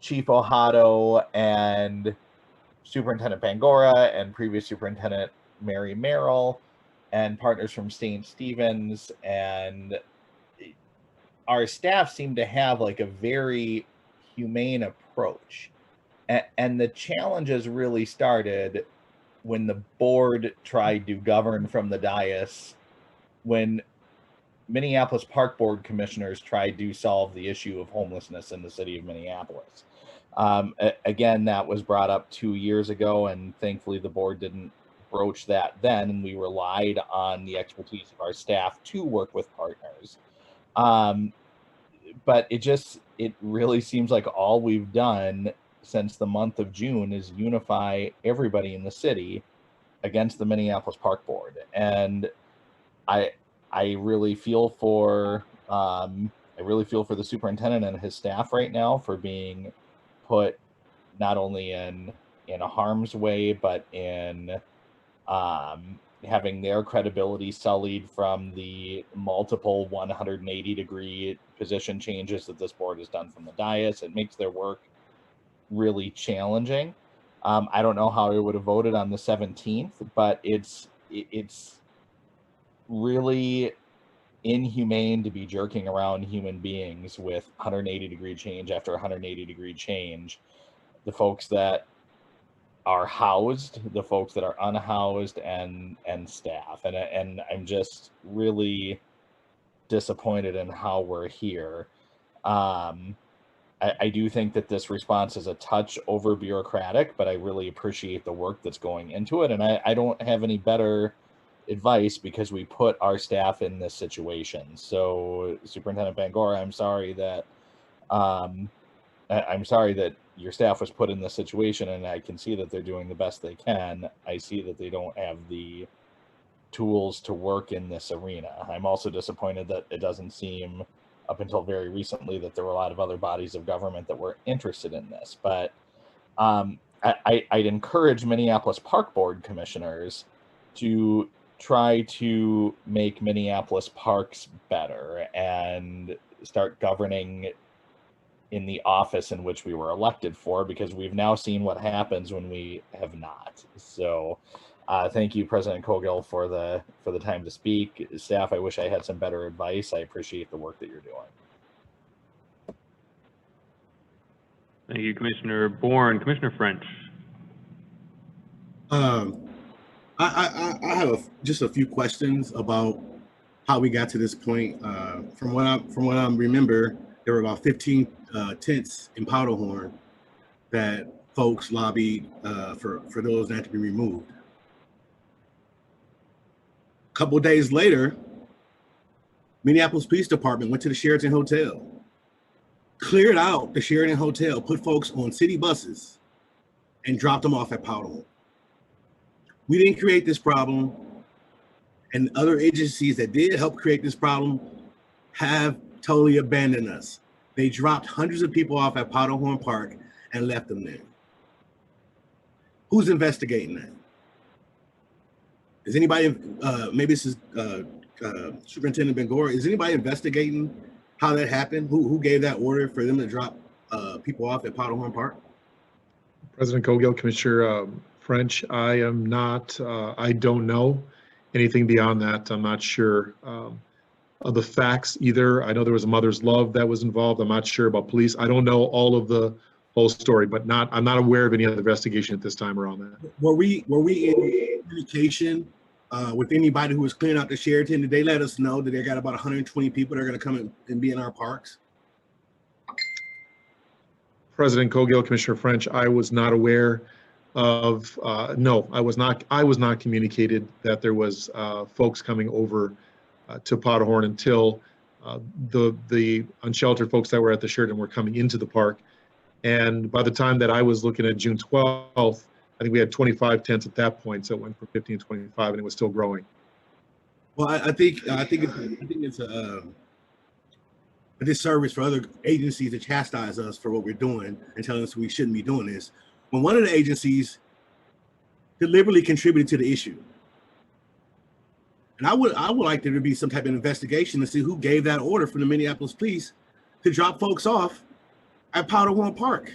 S18: Chief Ohado and Superintendent Bangora and previous Superintendent Mary Merrill and partners from St. Stephen's, and our staff seem to have like a very humane approach. And the challenges really started when the board tried to govern from the dais, when Minneapolis Park Board commissioners tried to solve the issue of homelessness in the city of Minneapolis. Again, that was brought up 2 years ago, and thankfully the board didn't broach that then, and we relied on the expertise of our staff to work with partners. But it really seems like all we've done since the month of June is unify everybody in the city against the Minneapolis Park Board. And I really feel for the superintendent and his staff right now for being put not only in a harm's way, but in having their credibility sullied from the multiple 180-degree position changes that this board has done from the dais. It makes their work really challenging. I don't know how I would have voted on the 17th, but it's really inhumane to be jerking around human beings with 180-degree change after 180-degree change. The folks that are housed, the folks that are unhoused, and staff, and I'm just really disappointed in how we're here. I do think that this response is a touch over bureaucratic, but I really appreciate the work that's going into it, and I don't have any better advice because we put our staff in this situation. So Superintendent Bangora, I'm sorry that I'm sorry that your staff was put in this situation, and I can see that they're doing the best they can. I see that they don't have the tools to work in this arena. I'm also disappointed that it doesn't seem, up until very recently, that there were a lot of other bodies of government that were interested in this. But I'd encourage Minneapolis Park Board commissioners to try to make Minneapolis parks better and start governing in the office in which we were elected for, because we've now seen what happens when we have not. So thank you, President Cogill, for the time to speak. Staff, I wish I had some better advice. I appreciate the work that you're doing.
S7: Thank you, Commissioner Bourne. Commissioner French.
S5: I have just a few questions about how we got to this point. From what I remember, there were about 15 tents in Powderhorn that folks lobbied for those not to be removed. A couple of days later, Minneapolis Police Department went to the Sheraton Hotel, cleared out the Sheraton Hotel, put folks on city buses, and dropped them off at Powderhorn. We didn't create this problem, and other agencies that did help create this problem have totally abandoned us. They dropped hundreds of people off at Powderhorn Park and left them there. Who's investigating that? Is anybody, maybe this is Superintendent Bangor, is anybody investigating how that happened? Who gave that order for them to drop people off at Powderhorn Park?
S19: President Cogill, Commissioner French, I am not, I don't know anything beyond that. I'm not sure of the facts either. I know there was a mother's love that was involved. I'm not sure about police. I don't know all of the whole story, but I'm not aware of any other investigation at this time around that.
S5: Were we in communication with anybody who was clearing out the Sheraton? Did they let us know that they got about 120 people that are going to come and be in our parks?
S19: President Cogill, Commissioner French, I was not aware of, no, I was not communicated that there was folks coming over to Powderhorn until the unsheltered folks that were at the Sheraton were coming into the park. And by the time that I was looking at June 12th, I think we had 25 tents at that point, so it went from 15 to 25, and it was still growing.
S5: Well, I think it's a disservice for other agencies to chastise us for what we're doing and telling us we shouldn't be doing this, when one of the agencies deliberately contributed to the issue. And I would like there to be some type of investigation to see who gave that order from the Minneapolis police to drop folks off at Powderhorn Park.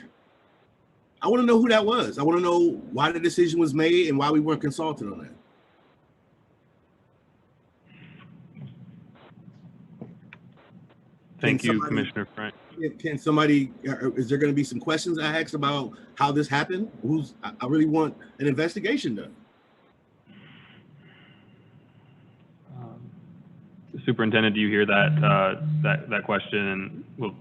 S5: I want to know who that was. I want to know why the decision was made and why we weren't consulted on that.
S7: Thank you, Commissioner French.
S5: Can somebody, is there going to be some questions I asked about how this happened? I really want an investigation done.
S7: Superintendent, do you hear that question? And we'll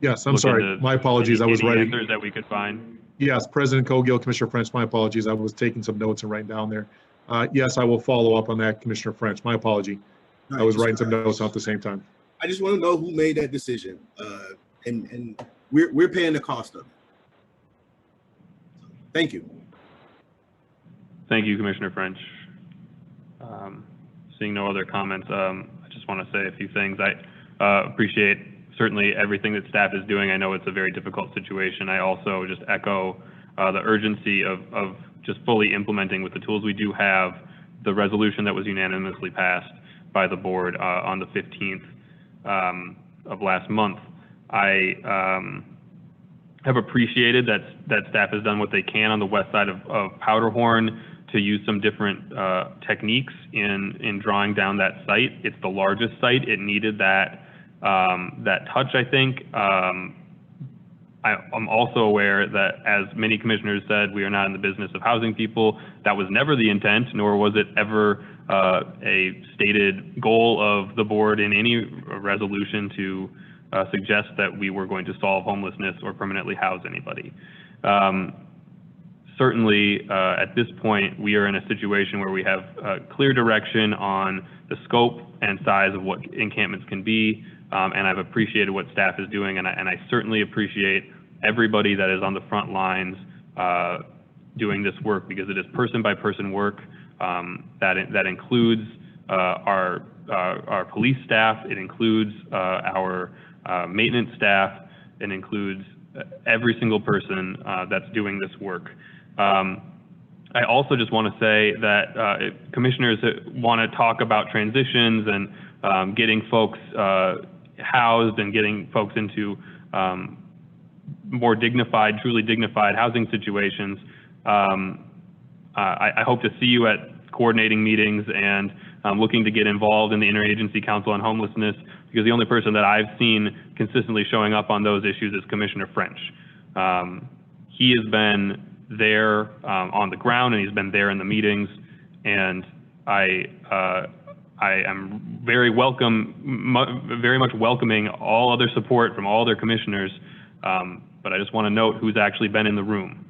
S19: yes, I'm sorry. My apologies. I was writing
S7: answers that we could find.
S19: Yes, President Cogill, Commissioner French, my apologies. I was taking some notes and writing down there. Yes, I will follow up on that, Commissioner French. My apology. I was writing some notes at the same time.
S5: I just want to know who made that decision, and we're paying the cost of it. Thank you.
S7: Thank you, Commissioner French. Seeing no other comments, I just want to say a few things. I appreciate certainly everything that staff is doing. I know it's a very difficult situation. I also just echo the urgency of just fully implementing with the tools we do have the resolution that was unanimously passed by the board on the 15th of last month. I have appreciated that staff has done what they can on the west side of Powderhorn to use some different techniques in drawing down that site. It's the largest site. It needed that touch, I think. I'm also aware that, as many commissioners said, we are not in the business of housing people. That was never the intent, nor was it ever a stated goal of the board in any resolution to suggest that we were going to solve homelessness or permanently house anybody. Certainly, at this point, we are in a situation where we have clear direction on the scope and size of what encampments can be, and I've appreciated what staff is doing, and I certainly appreciate everybody that is on the front lines doing this work, because it is person by person work. That includes our police staff, it includes our maintenance staff, it includes every single person that's doing this work. I also just want to say that if commissioners want to talk about transitions and getting folks housed and getting folks into more dignified, truly dignified housing situations, I hope to see you at coordinating meetings and looking to get involved in the Interagency Council on Homelessness, because the only person that I've seen consistently showing up on those issues is Commissioner French. He has been there on the ground, and he's been there in the meetings, and I am very much welcoming all other support from all other commissioners, but I just want to note who's actually been in the room.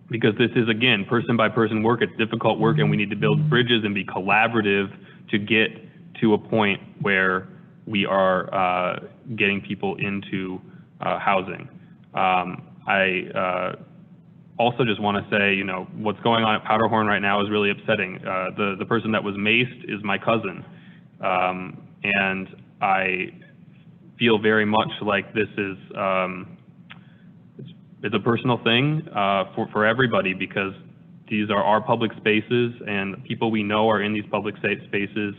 S7: Because this is, again, person by person work, it's difficult work, and we need to build bridges and be collaborative to get to a point where we are getting people into housing. I also just want to say, what's going on at Powderhorn right now is really upsetting. The person that was maced is my cousin, and I feel very much like this is it's a personal thing for everybody, because these are our public spaces, and people we know are in these public spaces.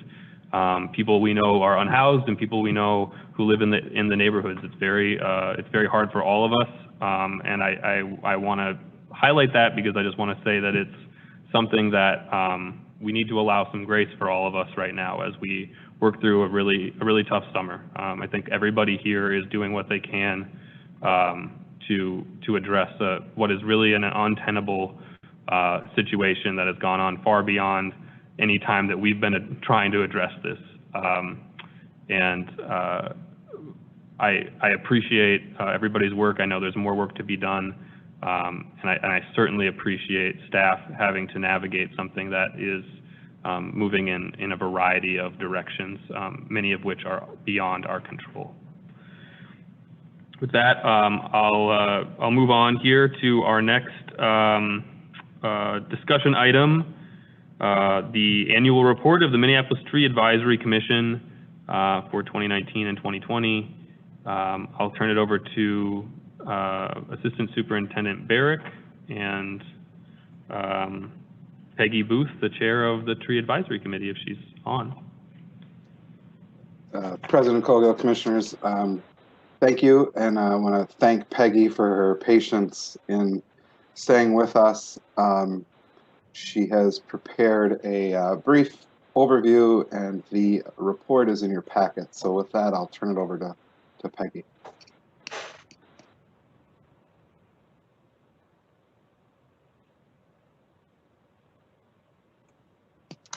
S7: People we know are unhoused, and people we know who live in the neighborhoods. It's very hard for all of us, and I want to highlight that, because I just want to say that it's something that we need to allow some grace for all of us right now as we work through a really tough summer. I think everybody here is doing what they can to address what is really an untenable situation that has gone on far beyond any time that we've been trying to address this. And I appreciate everybody's work. I know there's more work to be done, and I certainly appreciate staff having to navigate something that is moving in a variety of directions, many of which are beyond our control. With that, I'll move on here to our next discussion item, the annual report of the Minneapolis Tree Advisory Commission for 2019 and 2020. I'll turn it over to Assistant Superintendent Barrick and Peggy Booth, the chair of the Tree Advisory Committee, if she's on.
S2: President Cogill, commissioners, thank you, and I want to thank Peggy for her patience in staying with us. She has prepared a brief overview, and the report is in your packet. So with that, I'll turn it over to Peggy.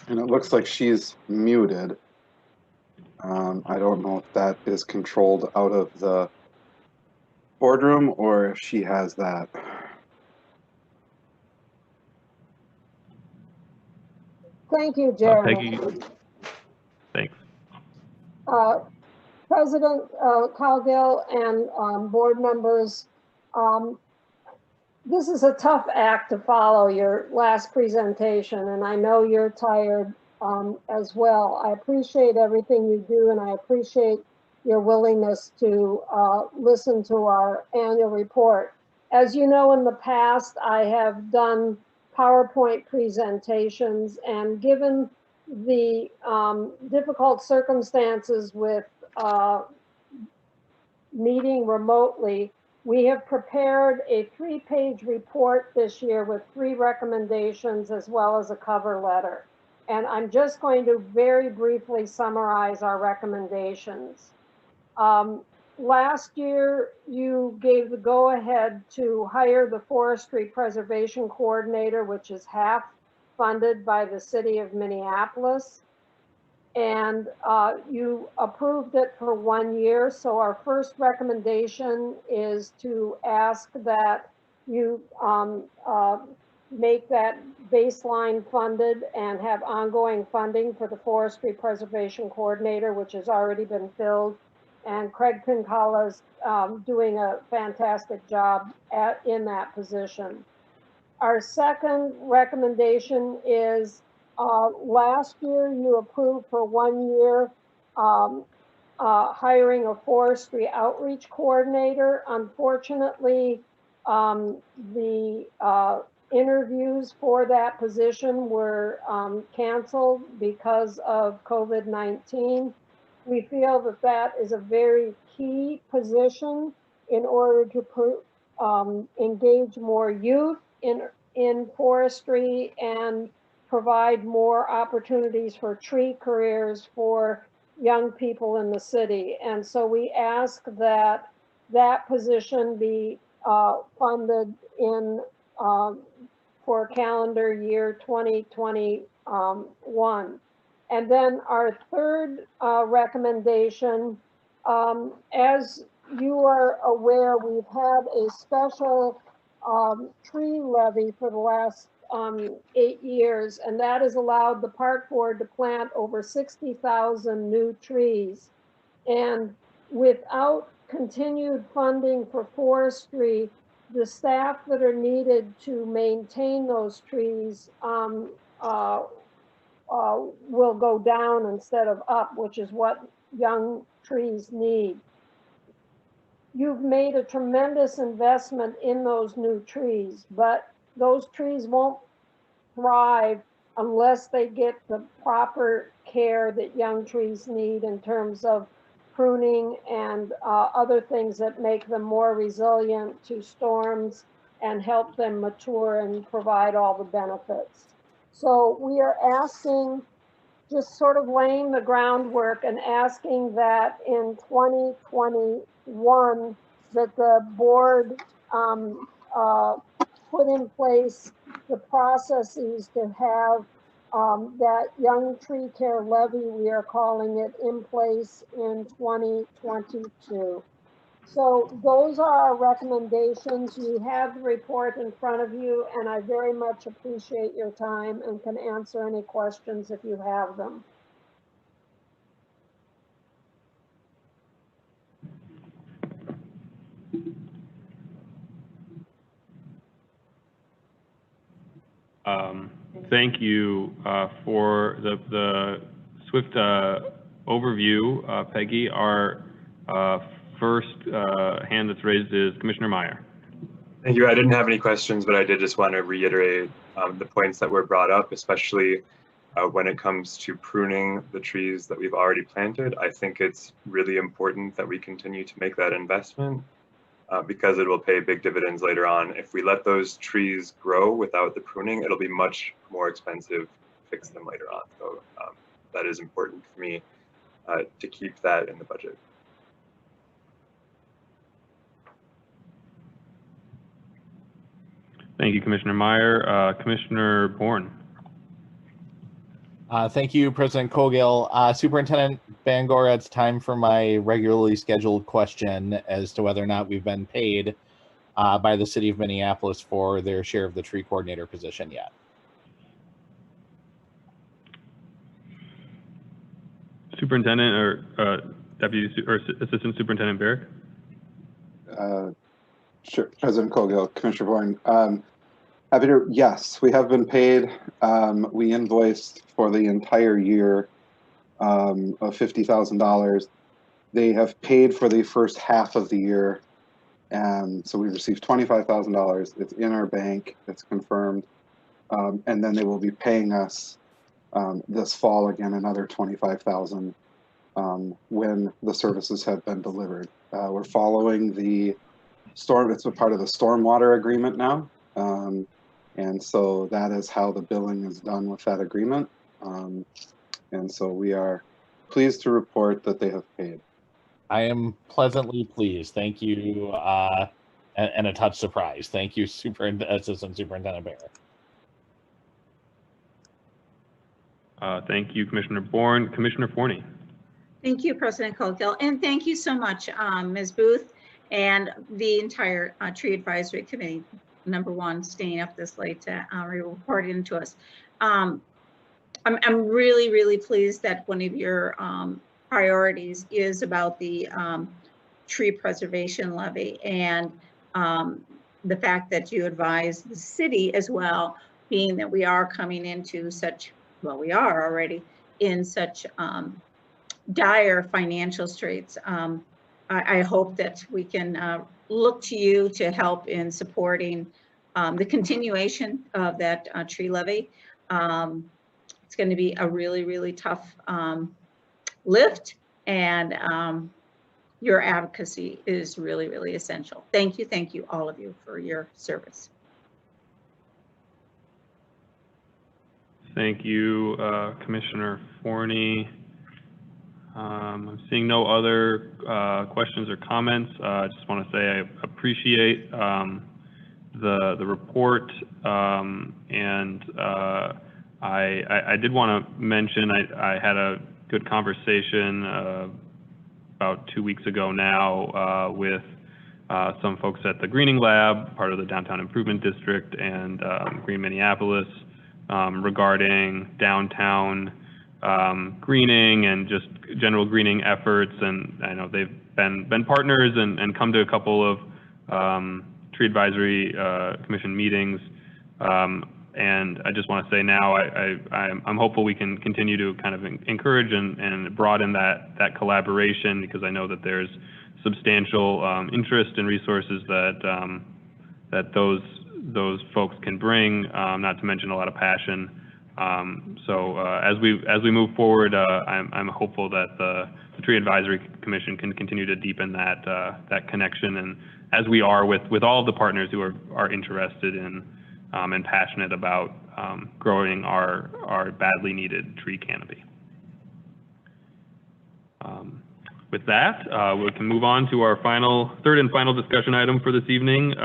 S2: And it looks like she's muted. I don't know if that is controlled out of the boardroom or if she has that.
S12: Thank you, Jeremy.
S7: Peggy, thanks.
S12: President Cowgill and board members, this is a tough act to follow, your last presentation, and I know you're tired as well. I appreciate everything you do, and I appreciate your willingness to listen to our annual report. As you know, in the past, I have done PowerPoint presentations, and given the difficult circumstances with meeting remotely, we have prepared a 3-page report this year with 3 recommendations as well as a cover letter. And I'm just going to very briefly summarize our recommendations. Last year, you gave the go-ahead to hire the Forestry Preservation Coordinator, which is half funded by the city of Minneapolis. And you approved it for 1 year. So our first recommendation is to ask that you make that baseline funded and have ongoing funding for the Forestry Preservation Coordinator, which has already been filled And Craig Pincala's doing a fantastic job in that position. Our second recommendation is last year you approved for 1 year hiring a forestry outreach coordinator. Unfortunately, the interviews for that position were canceled because of COVID-19. We feel that that is a very key position in order to engage more youth in forestry and provide more opportunities for tree careers for young people in the city. And so we ask that that position be funded in for calendar year 2021. And then our third recommendation, as you are aware, we've had a special tree levy for the last 8 years, and that has allowed the park board to plant over 60,000 new trees. And without continued funding for forestry, the staff that are needed to maintain those trees will go down instead of up, which is what young trees need. You've made a tremendous investment in those new trees, but those trees won't thrive unless they get the proper care that young trees need in terms of pruning and other things that make them more resilient to storms and help them mature and provide all the benefits. So we are asking, just sort of laying the groundwork and asking that in 2021 that the board put in place the processes to have that young tree care levy, we are calling it, in place in 2022. So those are our recommendations. You have the report in front of you, and I very much appreciate your time and can answer any questions if you have them.
S7: Thank you for the swift overview, Peggy. Our first hand that's raised is Commissioner Meyer.
S3: Thank you. I didn't have any questions, but I did just want to reiterate the points that were brought up, especially when it comes to pruning the trees that we've already planted. I think it's really important that we continue to make that investment because it will pay big dividends later on. If we let those trees grow without the pruning, it'll be much more expensive to fix them later on. So that is important for me to keep that in the budget.
S7: Thank you, Commissioner Meyer. Commissioner Bourne.
S18: Thank you, President Cogill. Superintendent Bangor, it's time for my regularly scheduled question as to whether or not we've been paid by the city of Minneapolis for their share of the tree coordinator position yet.
S7: Superintendent or Deputy or Assistant Superintendent Barrick?
S2: Sure, President Cogill, Commissioner Bourne. Happy to, yes, we have been paid. We invoiced for the entire year of $50,000. They have paid for the first half of the year. And so we received $25,000. It's in our bank, it's confirmed. And then they will be paying us this fall again, another $25,000 when the services have been delivered. We're following the storm, it's a part of the stormwater agreement now. And so that is how the billing is done with that agreement. And so we are pleased to report that they have paid.
S18: I am pleasantly pleased. Thank you, and a touch surprised. Thank you, Assistant Superintendent Barrett.
S7: Thank you, Commissioner Bourne. Commissioner Forney.
S22: Thank you, President Cogill, and thank you so much, Ms. Booth and the entire Tree Advisory Committee. Number one, staying up this late to report into us. I'm really, really pleased that one of your priorities is about the tree preservation levy, and the fact that you advise the city as well, being that we are coming into such, well, we are already in such dire financial straits. I hope that we can look to you to help in supporting the continuation of that tree levy. It's going to be a really, really tough lift, and your advocacy is really, really essential. Thank you, all of you, for your service.
S7: Thank you, Commissioner Forney. I'm seeing no other questions or comments. I just want to say I appreciate the report, and I did want to mention I had a good conversation about 2 weeks ago now with some folks at the Greening Lab, part of the Downtown Improvement District, and Green Minneapolis, regarding downtown greening and just general greening efforts. And I know they've been partners and come to a couple of tree advisory commission meetings. And I just want to say now I'm hopeful we can continue to kind of encourage and broaden that collaboration, because I know that there's substantial interest and resources that those folks can bring, not to mention a lot of passion. So as we move forward, I'm hopeful that the Tree Advisory Commission can continue to deepen that connection, and as we are with all of the partners who are interested in and passionate about growing our badly needed tree canopy. With that, we can move on to our third and final discussion item for this evening,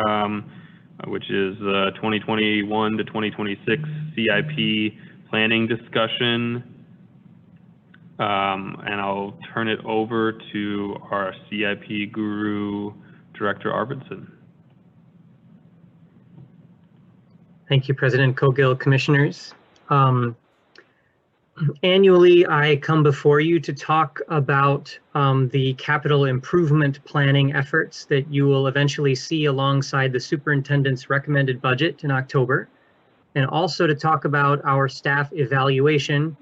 S7: which is 2021 to 2026 CIP planning discussion. And I'll turn it over to our CIP guru, Director Arvidsson.
S13: Thank you, President Cogill, Commissioners. Annually, I come before you to talk about the capital improvement planning efforts that you will eventually see alongside the superintendent's recommended budget in October, and also to talk about our staff evaluation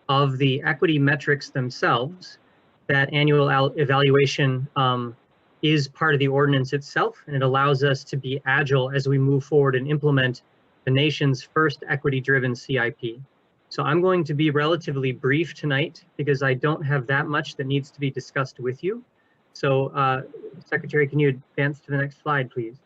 S13: of the equity metrics themselves. That annual evaluation is part of the ordinance itself, and it allows us to be agile as we move forward and implement the nation's first equity-driven CIP. So I'm going to be relatively brief tonight because I don't have that much that needs to be discussed with you. So Secretary, can you advance to the next slide, please?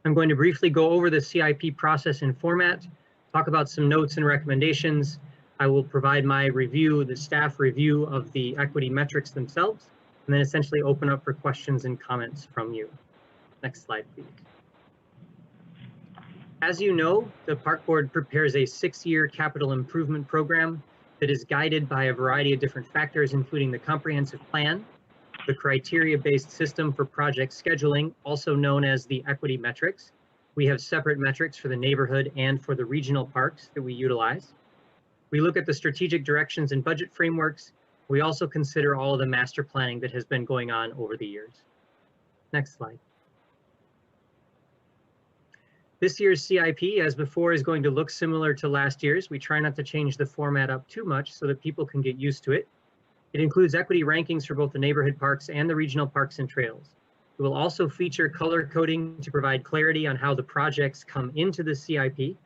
S13: I'm going to briefly go over the CIP process and format, talk about some notes and recommendations. I will provide my review, the staff review of the equity metrics themselves, and then essentially open up for questions and comments from you. Next slide, please. As you know, the Park Board prepares a 6-year capital improvement program that is guided by a variety of different factors, including the comprehensive plan, the criteria-based system for project scheduling, also known as the equity metrics. We have separate metrics for the neighborhood and for the regional parks that we utilize. We look at the strategic directions and budget frameworks. We also consider all of the master planning that has been going on over the years. Next slide. This year's CIP, as before, is going to look similar to last year's. We try not to change the format up too much so that people can get used to it. It includes equity rankings for both the neighborhood parks and the regional parks and trails. It will also feature color coding to provide clarity on how the projects come into the CIP.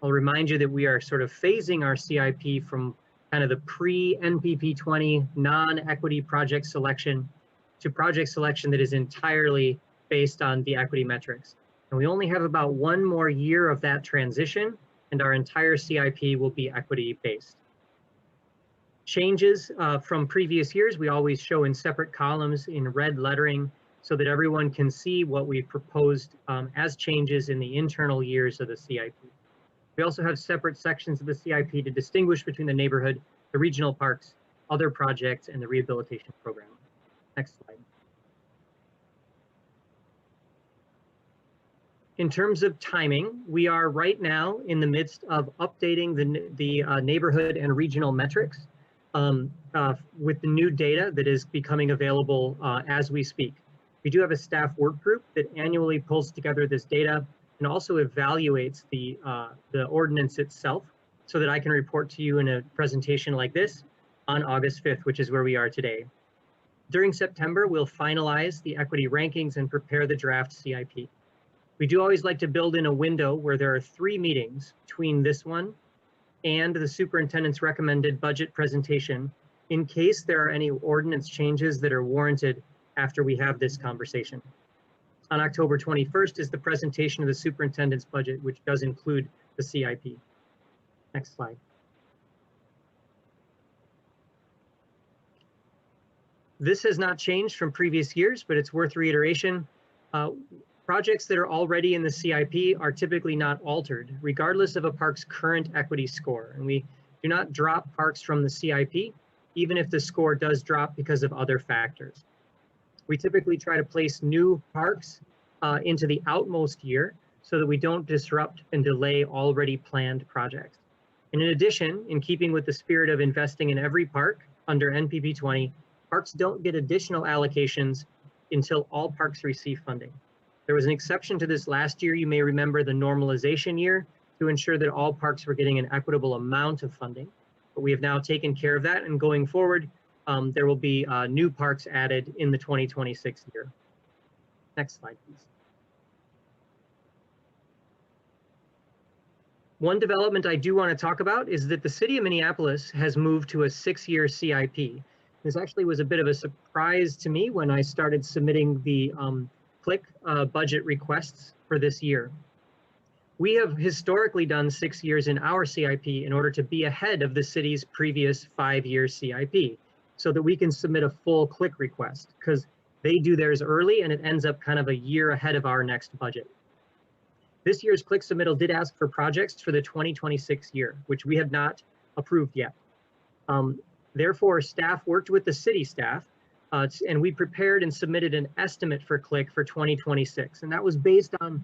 S13: I'll remind you that we are sort of phasing our CIP from kind of the pre-NPP 20 non-equity project selection to project selection that is entirely based on the equity metrics. And we only have about 1 more year of that transition, and our entire CIP will be equity-based. Changes from previous years, we always show in separate columns in red lettering so that everyone can see what we proposed as changes in the internal years of the CIP. We also have separate sections of the CIP to distinguish between the neighborhood, the regional parks, other projects, and the rehabilitation program. Next slide. In terms of timing, we are right now in the midst of updating the neighborhood and regional metrics. with the new data that is becoming available as we speak. We do have a staff work group that annually pulls together this data and also evaluates the ordinance itself so that I can report to you in a presentation like this on August 5th, which is where we are today. During September, we'll finalize the equity rankings and prepare the draft CIP. We do always like to build in a window where there are 3 meetings between this one and the superintendent's recommended budget presentation in case there are any ordinance changes that are warranted after we have this conversation. On October 21st is the presentation of the superintendent's budget, which does include the CIP. Next slide. This has not changed from previous years, but it's worth reiteration. Projects that are already in the CIP are typically not altered, regardless of a park's current equity score. And we do not drop parks from the CIP, even if the score does drop because of other factors. We typically try to place new parks into the outmost year so that we don't disrupt and delay already planned projects. And in addition, in keeping with the spirit of investing in every park under NPP 20, parks don't get additional allocations until all parks receive funding. There was an exception to this last year. You may remember the normalization year to ensure that all parks were getting an equitable amount of funding. But we have now taken care of that, and going forward, there will be new parks added in the 2026 year. Next slide, please. One development I do want to talk about is that the city of Minneapolis has moved to a 6-year CIP. This actually was a bit of a surprise to me when I started submitting the CLIC budget requests for this year. We have historically done 6 years in our CIP in order to be ahead of the city's previous 5-year CIP so that we can submit a full CLIC request because they do theirs early and it ends up kind of a year ahead of our next budget. This year's CLIC submittal did ask for projects for the 2026 year, which we have not approved yet. Therefore, staff worked with the city staff and we prepared and submitted an estimate for CLIC for 2026. And that was based on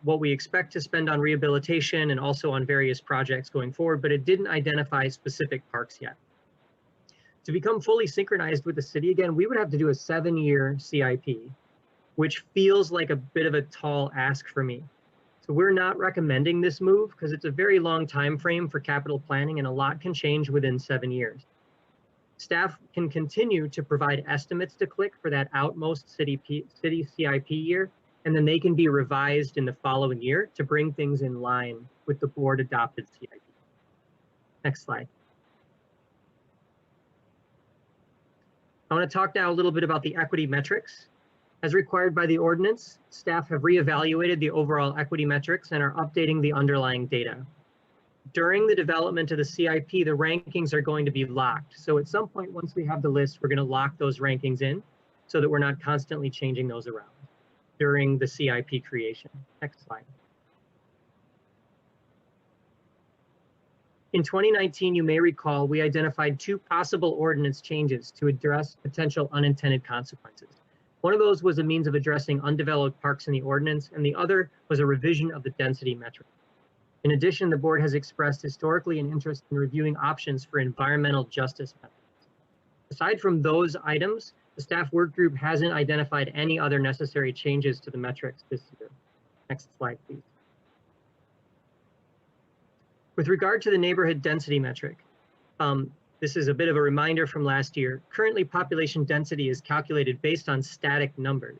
S13: what we expect to spend on rehabilitation and also on various projects going forward, but it didn't identify specific parks yet. To become fully synchronized with the city again, we would have to do a 7-year CIP, which feels like a bit of a tall ask for me. So we're not recommending this move because it's a very long time frame for capital planning and a lot can change within 7 years. Staff can continue to provide estimates to CLIC for that outmost city CIP year, and then they can be revised in the following year to bring things in line with the board adopted CIP. Next slide. I want to talk now a little bit about the equity metrics. As required by the ordinance, staff have reevaluated the overall equity metrics and are updating the underlying data. During the development of the CIP, the rankings are going to be locked. So at some point, once we have the list, we're going to lock those rankings in so that we're not constantly changing those around during the CIP creation. Next slide. In 2019, you may recall, we identified 2 possible ordinance changes to address potential unintended consequences. One of those was a means of addressing undeveloped parks in the ordinance, and the other was a revision of the density metric. In addition, the board has expressed historically an interest in reviewing options for environmental justice methods. Aside from those items, the staff work group hasn't identified any other necessary changes to the metrics this year. Next slide, please. With regard to the neighborhood density metric, this is a bit of a reminder from last year. Currently, population density is calculated based on static numbers.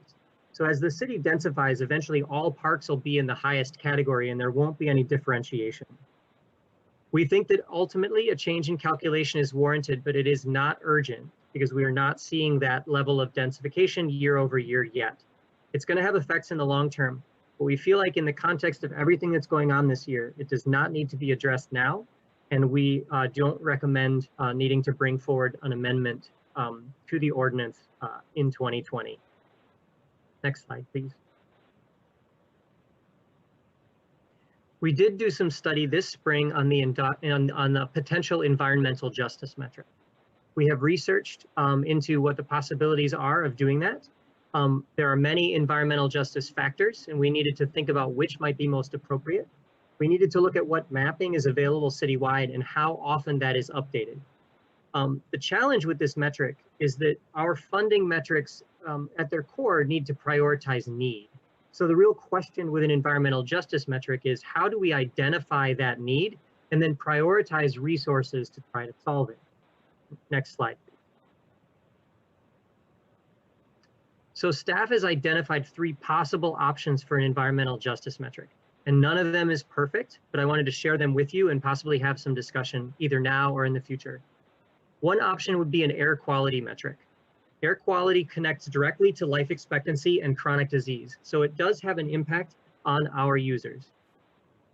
S13: So as the city densifies, eventually all parks will be in the highest category and there won't be any differentiation. We think that ultimately a change in calculation is warranted, but it is not urgent because we are not seeing that level of densification year over year yet. It's going to have effects in the long term, but we feel like in the context of everything that's going on this year, it does not need to be addressed now. And we don't recommend needing to bring forward an amendment to the ordinance in 2020. Next slide, please. We did do some study this spring on the potential environmental justice metric. We have researched into what the possibilities are of doing that. There are many environmental justice factors, and we needed to think about which might be most appropriate. We needed to look at what mapping is available citywide and how often that is updated. The challenge with this metric is that our funding metrics at their core need to prioritize need. So the real question with an environmental justice metric is how do we identify that need and then prioritize resources to try to solve it? Next slide. So staff has identified 3 possible options for an environmental justice metric, and none of them is perfect, but I wanted to share them with you and possibly have some discussion either now or in the future. One option would be an air quality metric. Air quality connects directly to life expectancy and chronic disease, so it does have an impact on our users.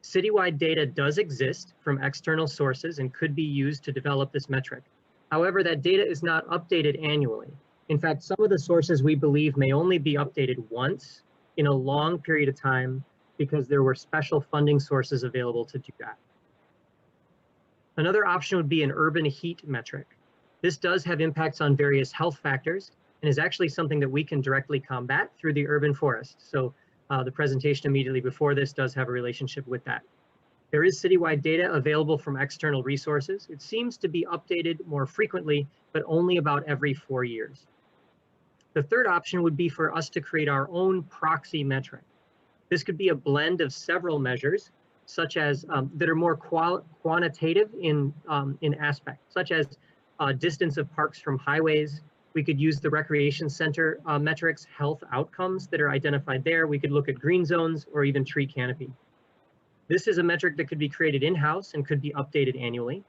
S13: Citywide data does exist from external sources and could be used to develop this metric. However, that data is not updated annually. In fact, some of the sources we believe may only be updated once in a long period of time because there were special funding sources available to do that. Another option would be an urban heat metric. This does have impacts on various health factors and is actually something that we can directly combat through the urban forest. So the presentation immediately before this does have a relationship with that. There is citywide data available from external resources. It seems to be updated more frequently, but only about every 4 years. The third option would be for us to create our own proxy metric. This could be a blend of several measures, such as that are more quantitative in aspect, such as distance of parks from highways. We could use the recreation center metrics, health outcomes that are identified there. We could look at green zones or even tree canopy. This is a metric that could be created in-house and could be updated annually.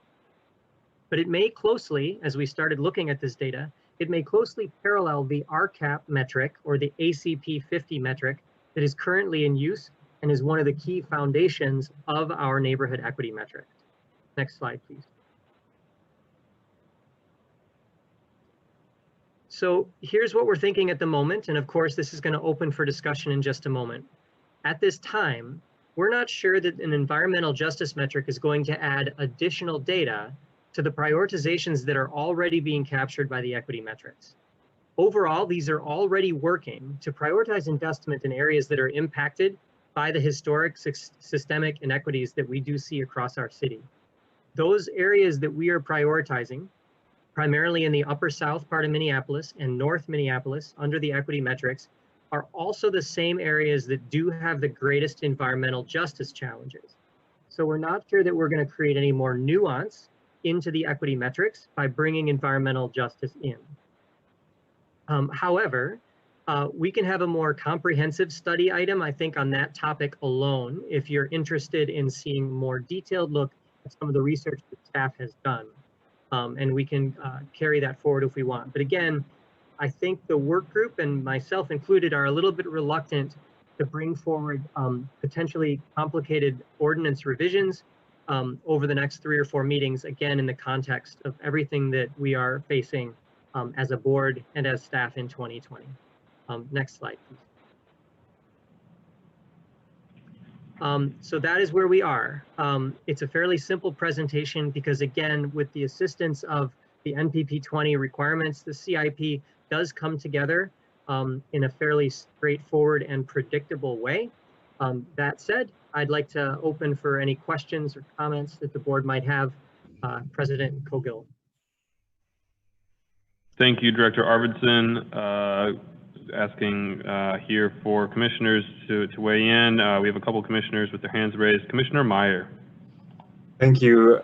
S13: But it may closely, as we started looking at this data, it may closely parallel the RCAP metric or the ACP 50 metric that is currently in use and is one of the key foundations of our neighborhood equity metric. Next slide, please. So here's what we're thinking at the moment, and of course this is going to open for discussion in just a moment. At this time, we're not sure that an environmental justice metric is going to add additional data to the prioritizations that are already being captured by the equity metrics. Overall, these are already working to prioritize investment in areas that are impacted by the historic systemic inequities that we do see across our city. Those areas that we are prioritizing, primarily in the upper south part of Minneapolis and north Minneapolis under the equity metrics, are also the same areas that do have the greatest environmental justice challenges. So we're not sure that we're going to create any more nuance into the equity metrics by bringing environmental justice in. However, we can have a more comprehensive study item, I think, on that topic alone, if you're interested in seeing more detailed look at some of the research that staff has done. And we can carry that forward if we want. But again, I think the work group, and myself included, are a little bit reluctant to bring forward potentially complicated ordinance revisions over the next 3 or 4 meetings, again, in the context of everything that we are facing as a board and as staff in 2020. Next slide, please. So that is where we are. It's a fairly simple presentation because, again, with the assistance of the NPP 20 requirements, the CIP does come together in a fairly straightforward and predictable way. That said, I'd like to open for any questions or comments that the board might have. President Cogill.
S7: Thank you, Director Arvidsson. Asking here for commissioners to weigh in. We have a couple commissioners with their hands raised. Commissioner Meyer.
S3: Thank you,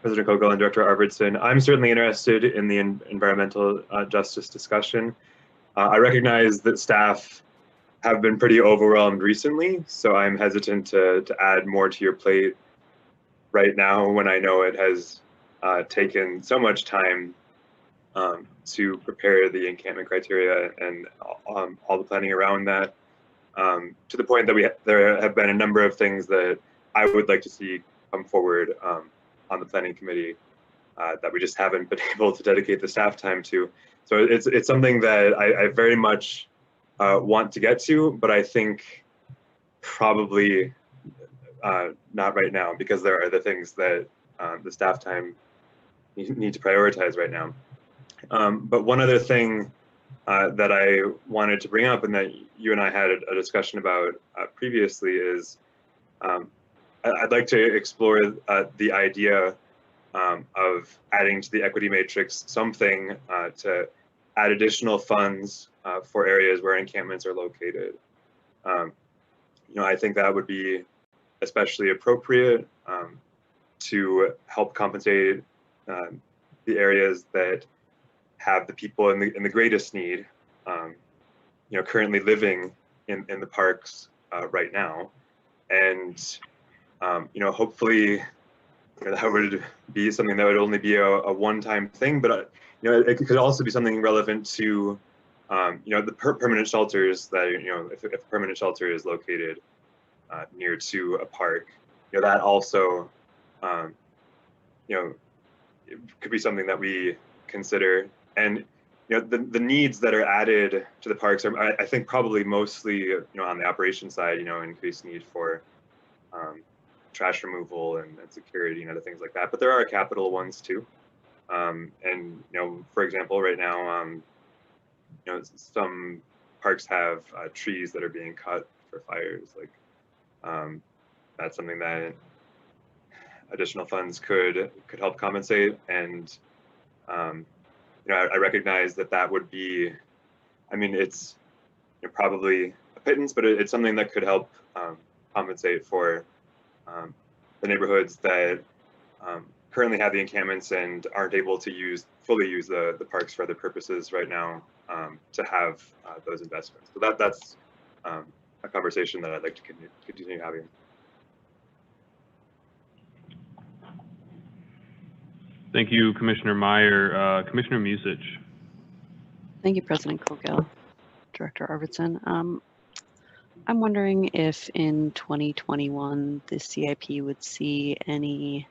S3: President Cogill and Director Arvidsson. I'm certainly interested in the environmental justice discussion. I recognize that staff have been pretty overwhelmed recently, so I'm hesitant to add more to your plate right now when I know it has taken so much time to prepare the encampment criteria and all the planning around that, to the point that there have been a number of things that I would like to see come forward on the planning committee that we just haven't been able to dedicate the staff time to. So it's something that I very much want to get to, but I think probably not right now, because there are the things that the staff time need to prioritize right now. But one other thing that I wanted to bring up, and that you and I had a discussion about previously, is I'd like to explore the idea of adding to the equity matrix something to add additional funds for areas where encampments are located. I think that would be especially appropriate to help compensate the areas that have the people in the greatest need, currently living in the parks right now. And, hopefully that would be something that would only be a one-time thing, but, it could also be something relevant to, the permanent shelters that, if a permanent shelter is located near to a park, that also, it could be something that we consider. And the needs that are added to the parks are, I think, probably mostly on the operation side, increased need for trash removal and security and other things like that. But there are capital ones too. And for example, right now, some parks have trees that are being cut for fires. Like that's something that additional funds could help compensate. And I recognize that would be, it's probably a pittance, but it's something that could help compensate for the neighborhoods that currently have the encampments and aren't able to fully use the parks for other purposes right now, to have those investments. So that's a conversation that I'd like to continue having.
S7: Thank you, Commissioner Meyer. Commissioner Musich.
S4: Thank you, President Cogill. Director Arvidsson. I'm wondering if in 2021 the CIP would see any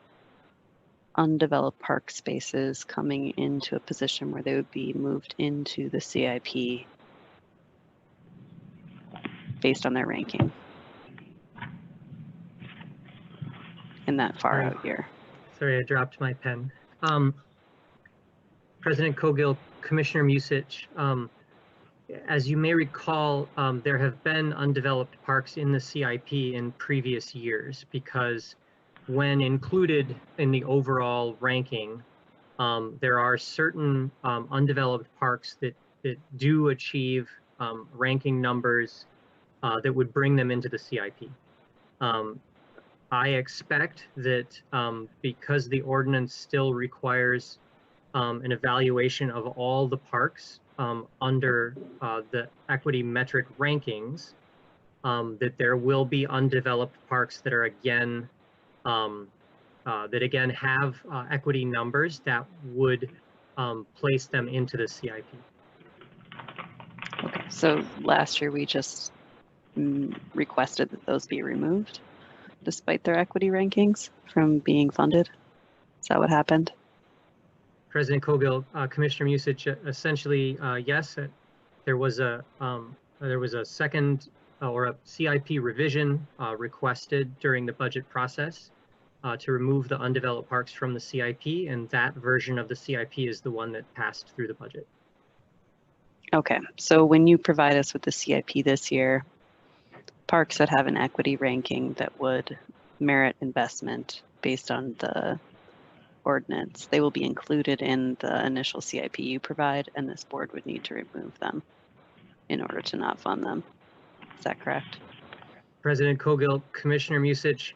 S4: undeveloped park spaces coming into a position where they would be moved into the CIP based on their ranking in that far out year.
S13: Sorry, I dropped my pen. President Cogill, Commissioner Musich, as you may recall, there have been undeveloped parks in the CIP in previous years because when included in the overall ranking, there are certain undeveloped parks that do achieve ranking numbers that would bring them into the CIP. I expect that because the ordinance still requires an evaluation of all the parks under the equity metric rankings, that there will be undeveloped parks that are again have equity numbers that would place them into the CIP.
S4: Okay, so last year we just requested that those be removed despite their equity rankings from being funded. Is that what happened?
S13: President Cogill, Commissioner Musich, essentially, yes, there was a second or a CIP revision requested during the budget process to remove the undeveloped parks from the CIP, and that version of the CIP is the one that passed through the budget.
S4: Okay, so when you provide us with the CIP this year, parks that have an equity ranking that would merit investment based on the ordinance, they will be included in the initial CIP you provide, and this board would need to remove them in order to not fund them. Is that correct?
S13: President Cogill, Commissioner Musich,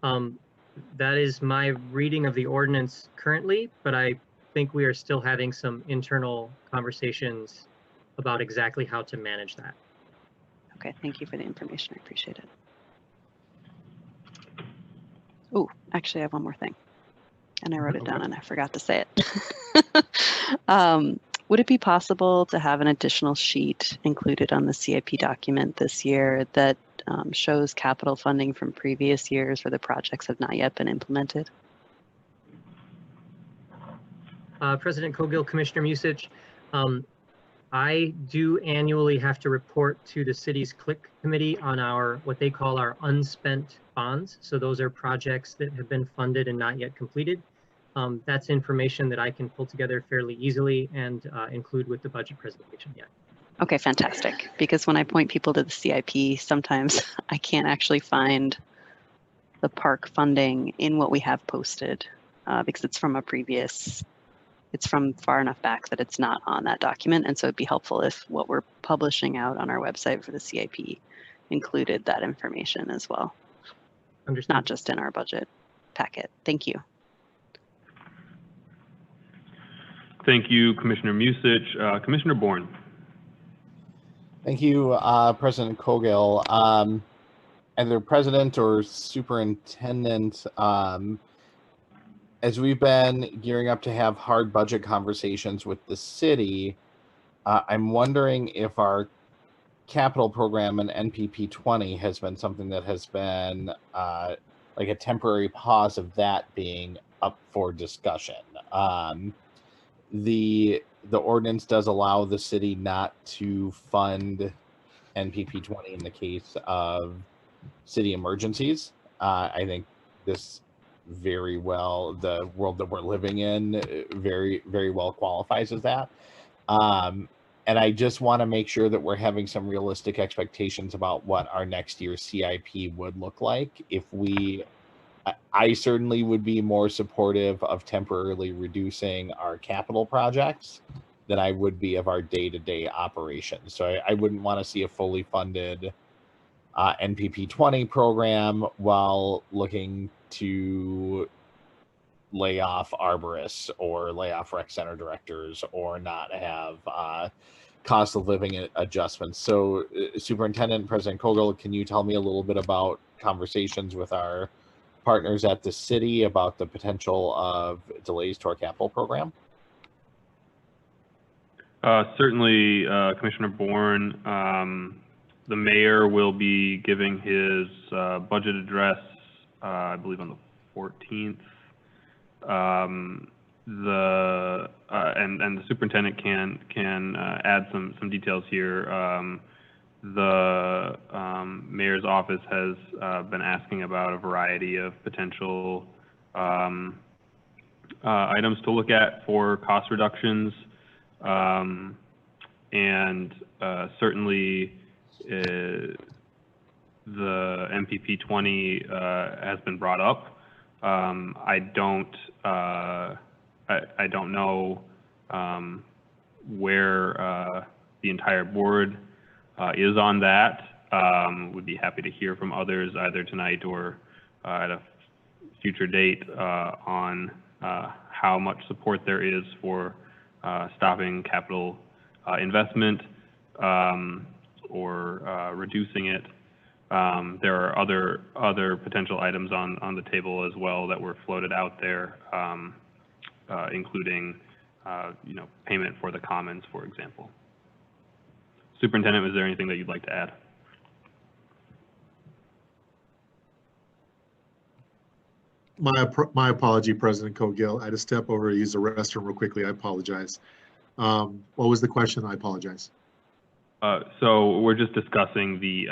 S13: that is my reading of the ordinance currently, but I think we are still having some internal conversations about exactly how to manage that.
S4: Okay, thank you for the information. I appreciate it. Oh, actually, I have one more thing. And I wrote it down and I forgot to say it. Would it be possible to have an additional sheet included on the CIP document this year that shows capital funding from previous years where the projects have not yet been implemented?
S13: President Cogill, Commissioner Musich, I do annually have to report to the city's CLIC committee on our, what they call our unspent bonds. So those are projects that have been funded and not yet completed. That's information that I can pull together fairly easily and include with the budget presentation yet.
S4: Okay, fantastic. Because when I point people to the CIP, sometimes I can't actually find the park funding in what we have posted, because it's from it's from far enough back that it's not on that document. And so it'd be helpful if what we're publishing out on our website for the CIP included that information as well.
S13: Understood.
S4: Not just in our budget packet. Thank you.
S7: Thank you, Commissioner Musich. Commissioner Bourne.
S18: Thank you, President Cogill. Either President or Superintendent, as we've been gearing up to have hard budget conversations with the city, I'm wondering if our capital program and NPP 20 has been something that has been like a temporary pause of that being up for discussion. The ordinance does allow the city not to fund NPP 20 in the case of city emergencies. I think this very well, the world that we're living in very, very well qualifies as that. And I just want to make sure that we're having some realistic expectations about what our next year's CIP would look like. If I certainly would be more supportive of temporarily reducing our capital projects than I would be of our day-to-day operations. So I wouldn't want to see a fully funded NPP 20 program while looking to lay off arborists or lay off rec center directors or not have cost of living adjustments. So Superintendent, President Cogill, can you tell me a little bit about conversations with our partners at the city about the potential of delays to our capital program?
S7: Certainly, Commissioner Bourne. The mayor will be giving his budget address, I believe, on the 14th. And the superintendent can add some details here. The mayor's office has been asking about a variety of potential items to look at for cost reductions, and certainly the MPP 20 has been brought up. I don't know where the entire board is on that. Would be happy to hear from others either tonight or at a future date on how much support there is for stopping capital investment or reducing it. There are other potential items on the table as well that were floated out there, including payment for the commons, for example. Superintendent, is there anything that you'd like to add?
S19: My apology, President Cogill. I had to step over to use the restroom real quickly. I apologize. What was the question? I apologize.
S7: So we're just discussing the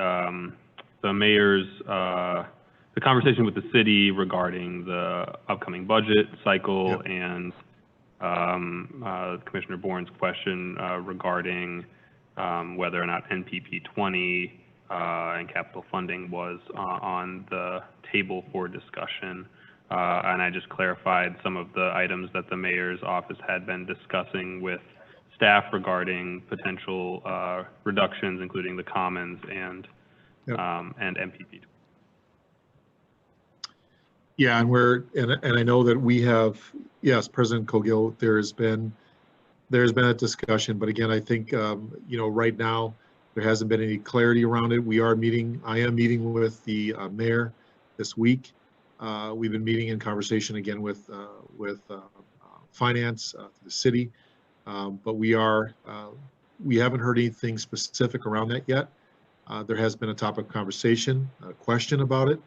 S7: mayor's, the conversation with the city regarding the upcoming budget cycle. Yep. And Commissioner Bourne's question regarding whether or not NPP 20 and capital funding was on the table for discussion. And I just clarified some of the items that the mayor's office had been discussing with staff regarding potential reductions, including the commons and MPP.
S19: Yeah, and I know that we have, yes, President Cogill, there's been a discussion, but again, I think right now there hasn't been any clarity around it. I am meeting with the mayor this week. We've been meeting in conversation again with finance, the city, but we haven't heard anything specific around that yet. There has been a topic of conversation, a question about it,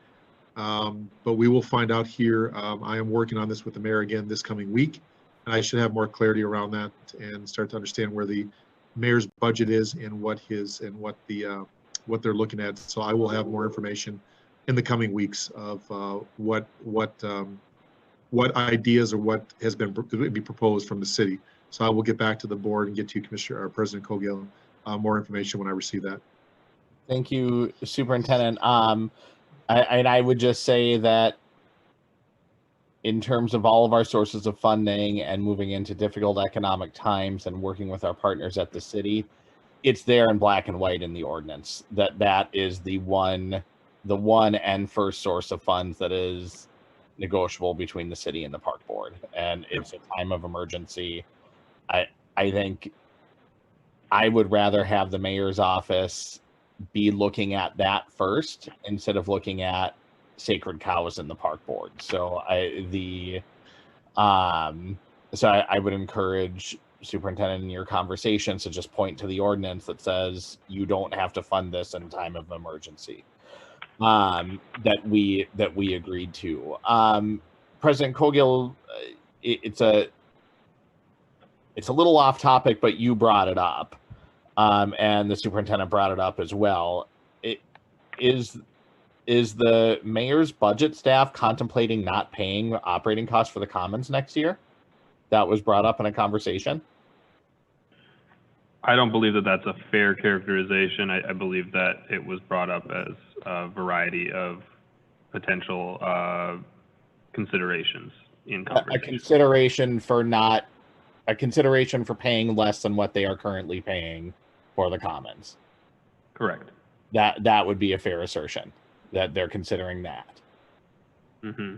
S19: but we will find out here. I am working on this with the mayor again this coming week, and I should have more clarity around that and start to understand where the mayor's budget is and what they're looking at. So I will have more information in the coming weeks of what ideas or what has been proposed from the city. So I will get back to the board and get to Commissioner or President Cogill more information when I receive that.
S18: Thank you, Superintendent. I would just say that in terms of all of our sources of funding and moving into difficult economic times and working with our partners at the city, it's there in black and white in the ordinance that is the one and first source of funds that is negotiable between the city and the park board, and it's a time of emergency. I think I would rather have the mayor's office be looking at that first instead of looking at sacred cows in the park board. So I would encourage superintendent in your conversations to just point to the ordinance that says you don't have to fund this in time of emergency, that we agreed to. President Cogill, it's a little off topic, but you brought it up, and the superintendent brought it up as well. Is the mayor's budget staff contemplating not paying operating costs for the commons next year? That was brought up in a conversation.
S7: I don't believe that that's a fair characterization. I believe that it was brought up as a variety of potential considerations in conversation. A consideration for paying less than what they are currently paying for the commons. Correct.
S18: That would be a fair assertion, that they're considering that.
S7: Mm-hmm.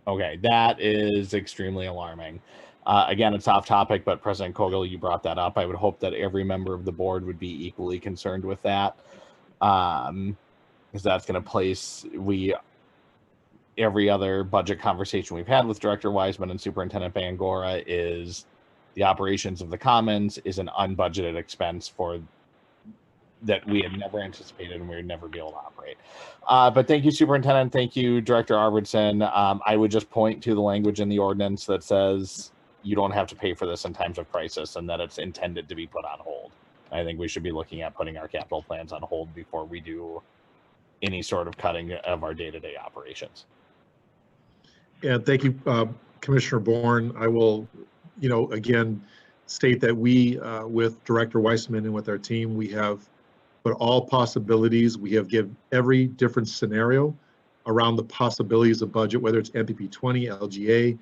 S18: Okay, that is extremely alarming. Again, it's off topic, but President Cogill, you brought that up. I would hope that every member of the board would be equally concerned with that, because that's going to place every other budget conversation we've had with Director Wiseman and Superintendent Bangora is the operations of the commons is an unbudgeted expense that we had never anticipated and we would never be able to operate. But thank you, Superintendent. Thank you, Director Arvidsson. I would just point to the language in the ordinance that says you don't have to pay for this in times of crisis and that it's intended to be put on hold. I think we should be looking at putting our capital plans on hold before we do any sort of cutting of our day-to-day operations.
S19: Yeah, thank you, Commissioner Bourne. I will, again, state that we, with Director Weissman and with our team, we have put all possibilities. We have given every different scenario around the possibilities of budget, whether it's MPP 20, LGA,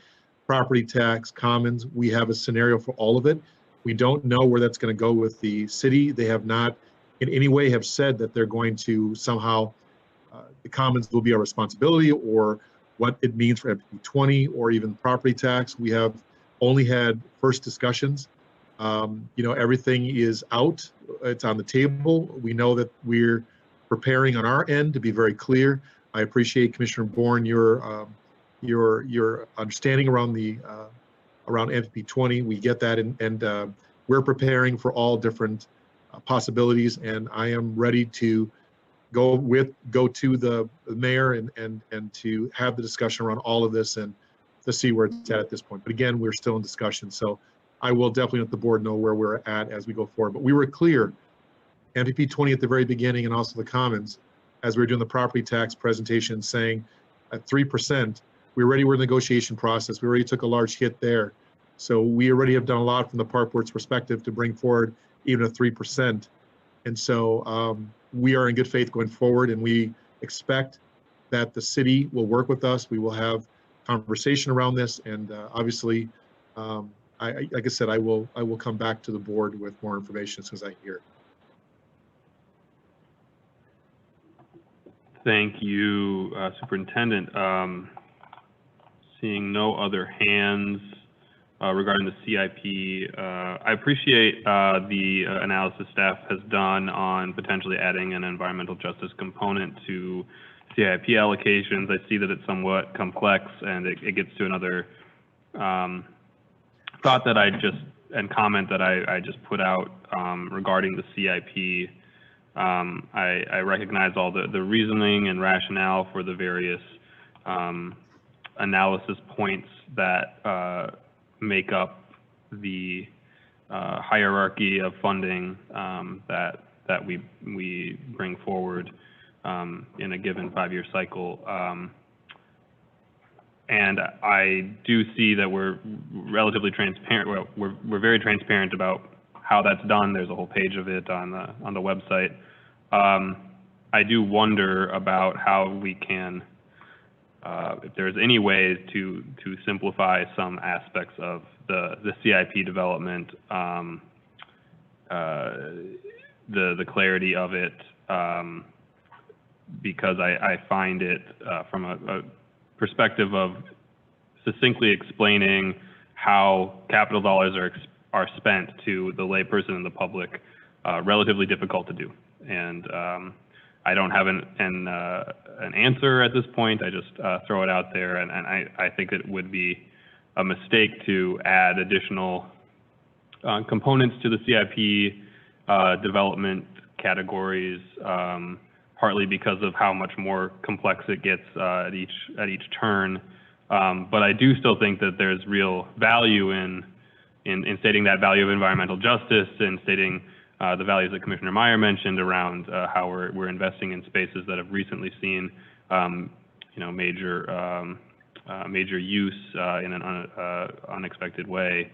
S19: property tax, commons. We have a scenario for all of it. We don't know where that's going to go with the city. They have not in any way have said that they're going to somehow, the commons will be our responsibility, or what it means for MPP 20 or even property tax. We have only had first discussions. Everything is out. It's on the table. We know that we're preparing on our end to be very clear. I appreciate, Commissioner Bourne, your understanding around around MPP 20. We get that, and we're preparing for all different possibilities. And I am ready to go to the mayor and to have the discussion around all of this and to see where it's at this point. But again, we're still in discussion. So I will definitely let the board know where we're at as we go forward. But we were clear, MPP 20 at the very beginning and also the commons, as we were doing the property tax presentation, saying at 3%, we already were in the negotiation process. We already took a large hit there. So we already have done a lot from the park board's perspective to bring forward even a 3%. And so we are in good faith going forward, and we expect that the city will work with us. We will have conversation around this, and obviously, like I said, I will come back to the board with more information as soon as I hear.
S7: Thank you, Superintendent. Seeing no other hands regarding the CIP, I appreciate the analysis staff has done on potentially adding an environmental justice component to CIP allocations. I see that it's somewhat complex, and it gets to another thought that comment that I just put out regarding the CIP. I recognize all the reasoning and rationale for the various analysis points that make up the hierarchy of funding that we bring forward in a given 5-year cycle. And I do see that we're relatively transparent. Well, we're very transparent about how that's done. There's a whole page of it on the website. I do wonder about how we can, if there's any ways to simplify some aspects of the CIP development, the clarity of it, because I find it from a perspective of succinctly explaining how capital dollars are spent to the layperson and the public relatively difficult to do. And I don't have an answer at this point. I just throw it out there, and I think it would be a mistake to add additional components to the CIP development categories, partly because of how much more complex it gets at each turn. But I do still think that there's real value in stating that value of environmental justice and stating the values that Commissioner Meyer mentioned around how we're investing in spaces that have recently seen, major use in an unexpected way.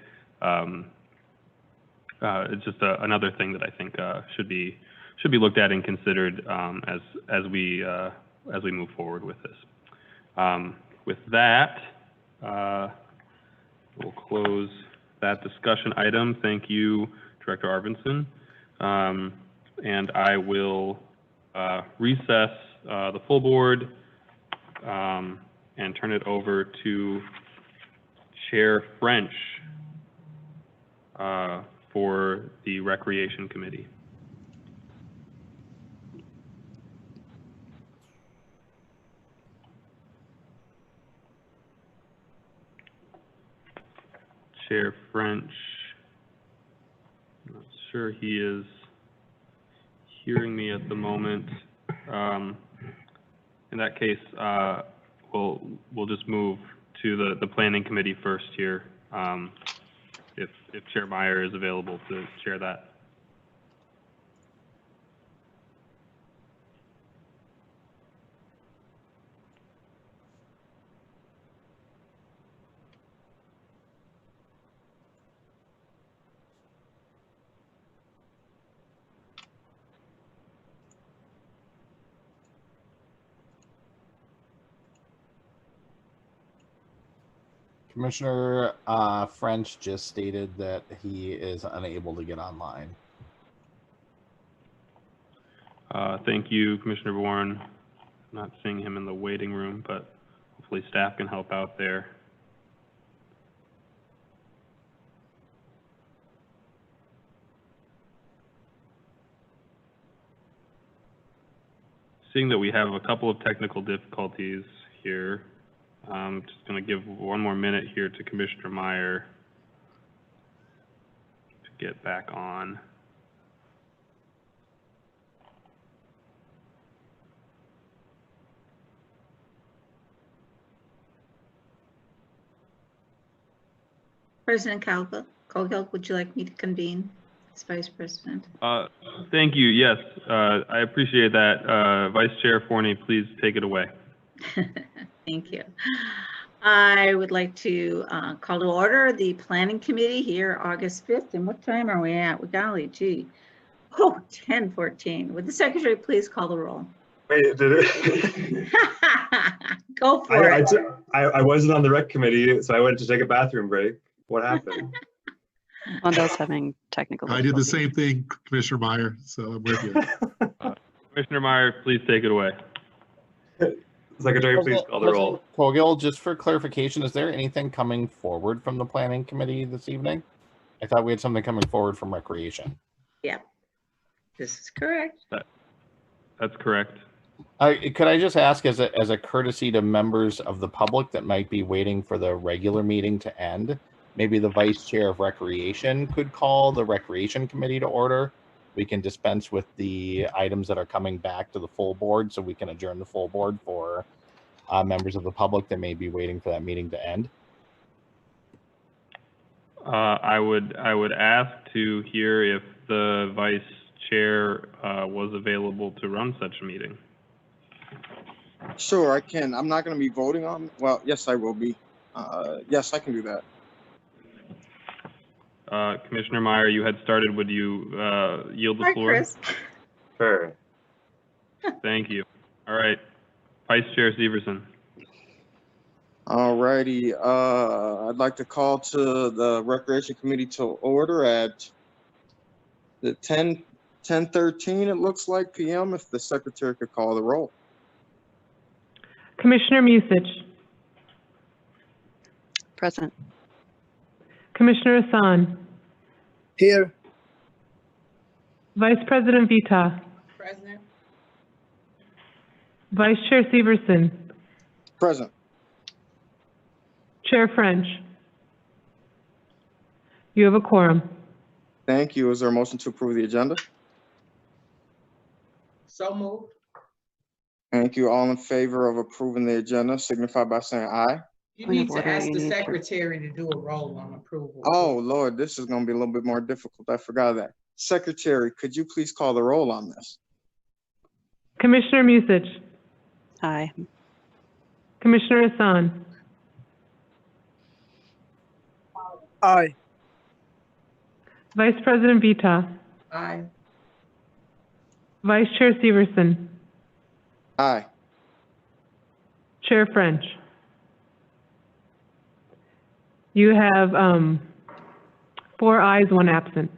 S7: It's just another thing that I think should be looked at and considered as we move forward with this. With that, we'll close that discussion item. Thank you, Director Arvinson. And I will recess the full board and turn it over to Chair French for the Recreation Committee. Chair French, I'm not sure he is hearing me at the moment. In that case, we'll just move to the Planning Committee first here, if Chair Meyer is available to chair that.
S18: Commissioner French just stated that he is unable to get online.
S7: Thank you, Commissioner Bourne. Not seeing him in the waiting room, but hopefully staff can help out there. Seeing that we have a couple of technical difficulties here, I'm just going to give one more minute here to Commissioner Meyer to get back on.
S22: President Coghill, would you like me to convene as Vice President?
S7: Thank you. Yes, I appreciate that. Vice Chair Forney, please take it away.
S22: Thank you. I would like to call to order the Planning Committee here August 5th. And what time are we at? Golly gee. Oh, 10:14. Would the Secretary please call the roll?
S3: Wait, did it?
S22: Go for it.
S3: I wasn't on the Rec Committee, so I went to take a bathroom break. What happened?
S4: Wendell's having technical
S19: I did the same thing, Commissioner Meyer, so I'm with you.
S7: Commissioner Meyer, please take it away. Secretary, please call the roll.
S18: Coghill, just for clarification, is there anything coming forward from the Planning Committee this evening? I thought we had something coming forward from Recreation.
S22: Yeah, this is correct.
S7: That's correct.
S18: Could I just ask, as a courtesy to members of the public that might be waiting for the regular meeting to end, maybe the Vice Chair of Recreation could call the Recreation Committee to order? We can dispense with the items that are coming back to the full board, so we can adjourn the full board for members of the public that may be waiting for that meeting to end.
S7: I would ask to hear if the Vice Chair was available to run such a meeting.
S21: Sure, I can. I'm not going to be voting on. Well, yes, I will be. Yes, I can do that.
S7: Commissioner Meyer, you had started. Would you yield the floor?
S22: Chris.
S3: Sure.
S7: Thank you. All right. Vice Chair Severson.
S21: All righty. I'd like to call to the Recreation Committee to order at the 10:13, it looks like, p.m. If the secretary could call the roll.
S17: Commissioner Musich.
S4: Present.
S17: Commissioner Hassan.
S23: Here.
S17: Vice President Vita.
S8: Present.
S17: Vice Chair Severson.
S21: Present.
S17: Chair French. You have a quorum.
S21: Thank you. Is there a motion to approve the agenda?
S8: So moved.
S21: Thank you. All in favor of approving the agenda signify by saying aye.
S8: You
S4: Point of
S8: need to
S4: order,
S8: ask
S4: you
S8: the
S4: need to-
S8: secretary to do a roll on approval.
S21: Oh, Lord, this is going to be a little bit more difficult. I forgot that. Secretary, could you please call the roll on this?
S17: Commissioner Musich.
S4: Aye.
S17: Commissioner Hassan.
S23: Aye.
S17: Vice President Vita.
S8: Aye.
S17: Vice Chair Severson.
S21: Aye.
S17: Chair French. You have 4 ayes, 1 absent.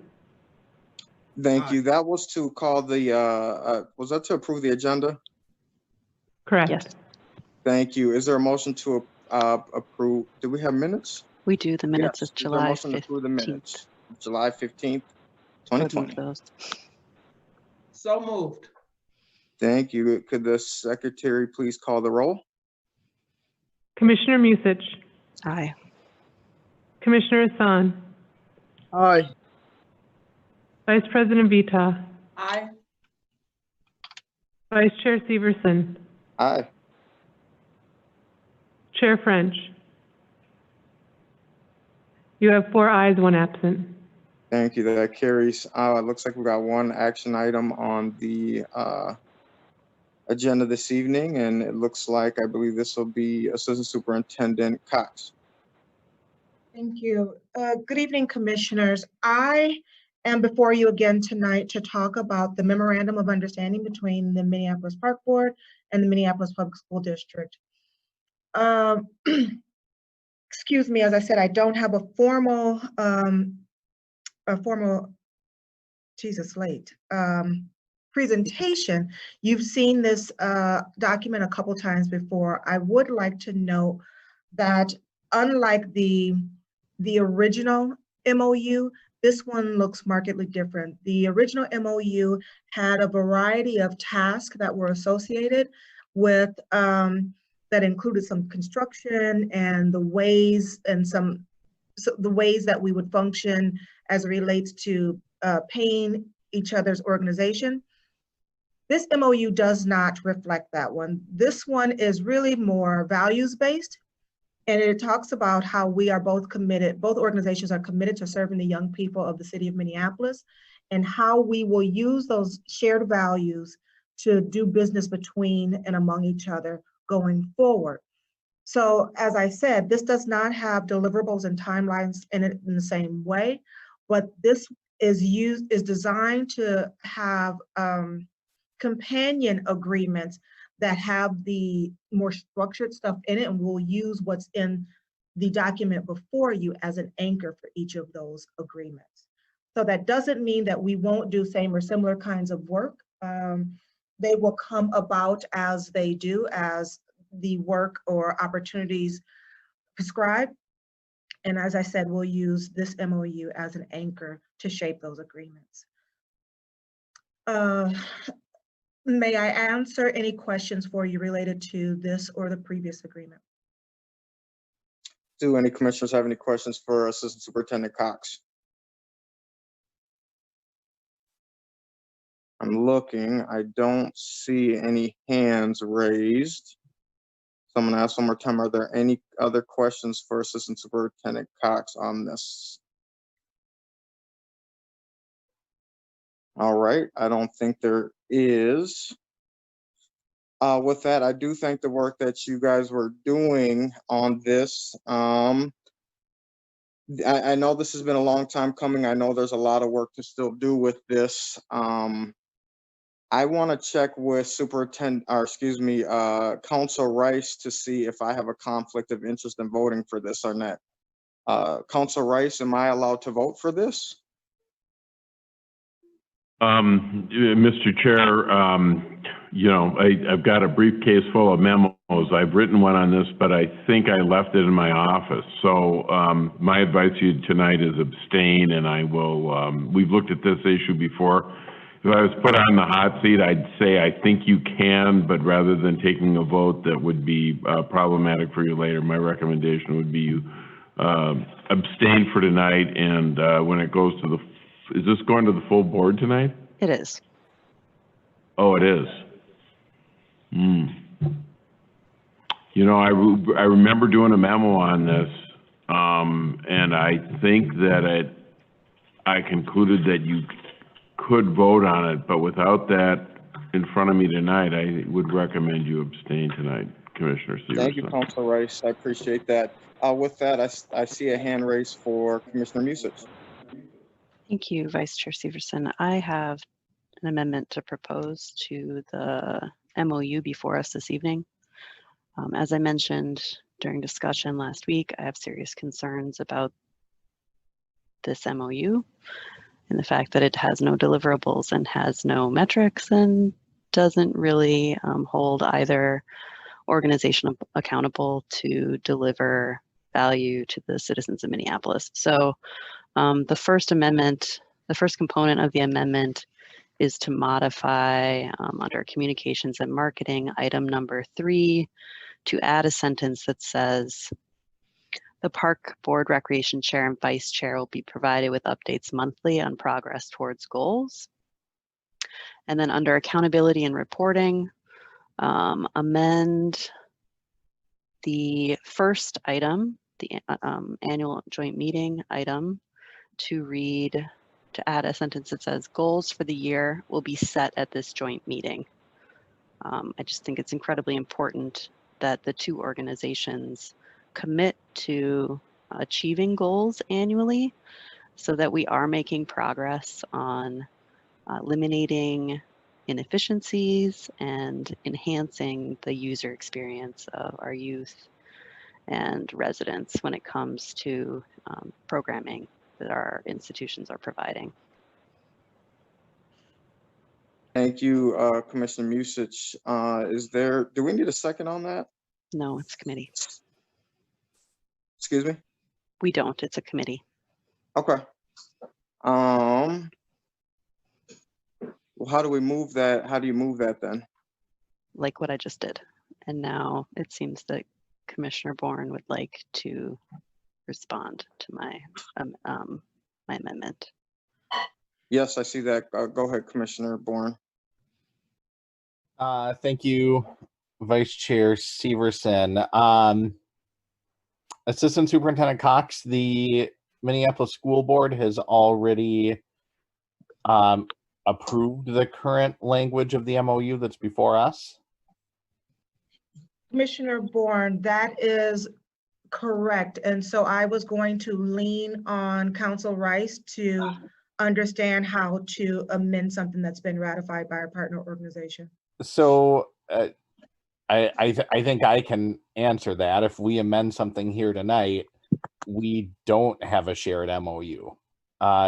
S21: Thank you. That was to call the, was that to approve the agenda?
S17: Correct.
S4: Yes,
S21: Thank you. Is there a motion to approve? Do we have minutes?
S4: we do. The minutes
S21: Yes.
S4: of
S21: Is there a
S4: July
S21: motion to approve the
S4: 15th.
S21: minutes? July 15th,
S4: I would
S21: 2020.
S4: move those.
S8: So moved.
S21: Thank you. Could the secretary please call the roll?
S17: Commissioner Musich.
S4: Aye.
S17: Commissioner Hassan.
S23: Aye.
S17: Vice President Vita.
S8: Aye.
S17: Vice Chair Severson.
S21: Aye.
S17: Chair French. You have 4 ayes, 1 absent.
S21: Thank you. That carries. It looks like we got one action item on the agenda this evening, and it looks like I believe this will be Assistant Superintendent Cox.
S1: Thank you. Good evening, commissioners. I am before you again tonight to talk about the memorandum of understanding between the Minneapolis Park Board and the Minneapolis Public School District. Excuse me, as I said, I don't have a formal presentation. You've seen this document a couple times before. I would like to note that unlike the original MOU, this one looks markedly different. The original MOU had a variety of tasks that were associated with that included some construction and the ways that we would function as it relates to paying each other's organization. This MOU does not reflect that one. This one is really more values-based, and it talks about how we are both committed, both organizations are committed to serving the young people of the city of Minneapolis, and how we will use those shared values to do business between and among each other going forward. So as I said, this does not have deliverables and timelines in it in the same way, but this is designed to have companion agreements that have the more structured stuff in it, and we'll use what's in the document before you as an anchor for each of those agreements. So that doesn't mean that we won't do same or similar kinds of work. They will come about as they do, as the work or opportunities prescribed. And as I said, we'll use this MOU as an anchor to shape those agreements. May I answer any questions for you related to this or the previous agreement?
S21: Do any commissioners have any questions for Assistant Superintendent Cox? I'm looking, I don't see any hands raised. So I'm gonna ask one more time, are there any other questions for Assistant Superintendent Cox on this? All right, I don't think there is. With that, I do thank the work that you guys were doing on this. I know this has been a long time coming. I know there's a lot of work to still do with this. I want to check with Council Rice to see if I have a conflict of interest in voting for this or not. Council Rice, am I allowed to vote for this?
S6: Mr. Chair, you know, I've got a briefcase full of memos. I've written one on this, but I think I left it in my office. So my advice to you tonight is abstain, and I will, we've looked at this issue before. If I was put on the hot seat, I'd say I think you can, but rather than taking a vote that would be problematic for you later, my recommendation would be you abstain for tonight, and when it goes to the, is this going to the full board tonight?
S4: It is.
S6: Oh, it is. You know, I remember doing a memo on this, and I think that I concluded that you could vote on it, but without that in front of me tonight, I would recommend you abstain tonight, Commissioner Severson.
S21: Thank you, Council Rice. I appreciate that. With that, I see a hand raised for Commissioner Musich.
S4: Thank you, Vice Chair Severson. I have an amendment to propose to the MOU before us this evening. As I mentioned during discussion last week, I have serious concerns about this MOU and the fact that it has no deliverables and has no metrics and doesn't really hold either organization accountable to deliver value to the citizens of Minneapolis. So the first amendment, the first component of the amendment is to modify under communications and marketing item number 3 to add a sentence that says the park board recreation chair and vice chair will be provided with updates monthly on progress towards goals. And then under accountability and reporting, amend the first item, the annual joint meeting item, to read, to add a sentence that says goals for the year will be set at this joint meeting. I just think it's incredibly important that the two organizations commit to achieving goals annually so that we are making progress on eliminating inefficiencies and enhancing the user experience of our youth and residents when it comes to programming that our institutions are providing.
S21: Thank you, Commissioner Musich. Do we need a second on that?
S4: No, it's committee.
S21: Excuse me?
S4: We don't, it's a committee.
S21: Okay. Well, how do we move that? How do you move that then?
S4: Like what I just did. And now it seems that Commissioner Bourne would like to respond to my my amendment.
S21: Yes, I see that. Go ahead, Commissioner Bourne.
S18: Thank you, Vice Chair Severson. Assistant Superintendent Cox, the Minneapolis School Board has already approved the current language of the MOU that's before us.
S1: Commissioner Bourne, that is correct. And so I was going to lean on Council Rice to understand how to amend something that's been ratified by our partner organization.
S18: So I think I can answer that. If we amend something here tonight, we don't have a shared MOU.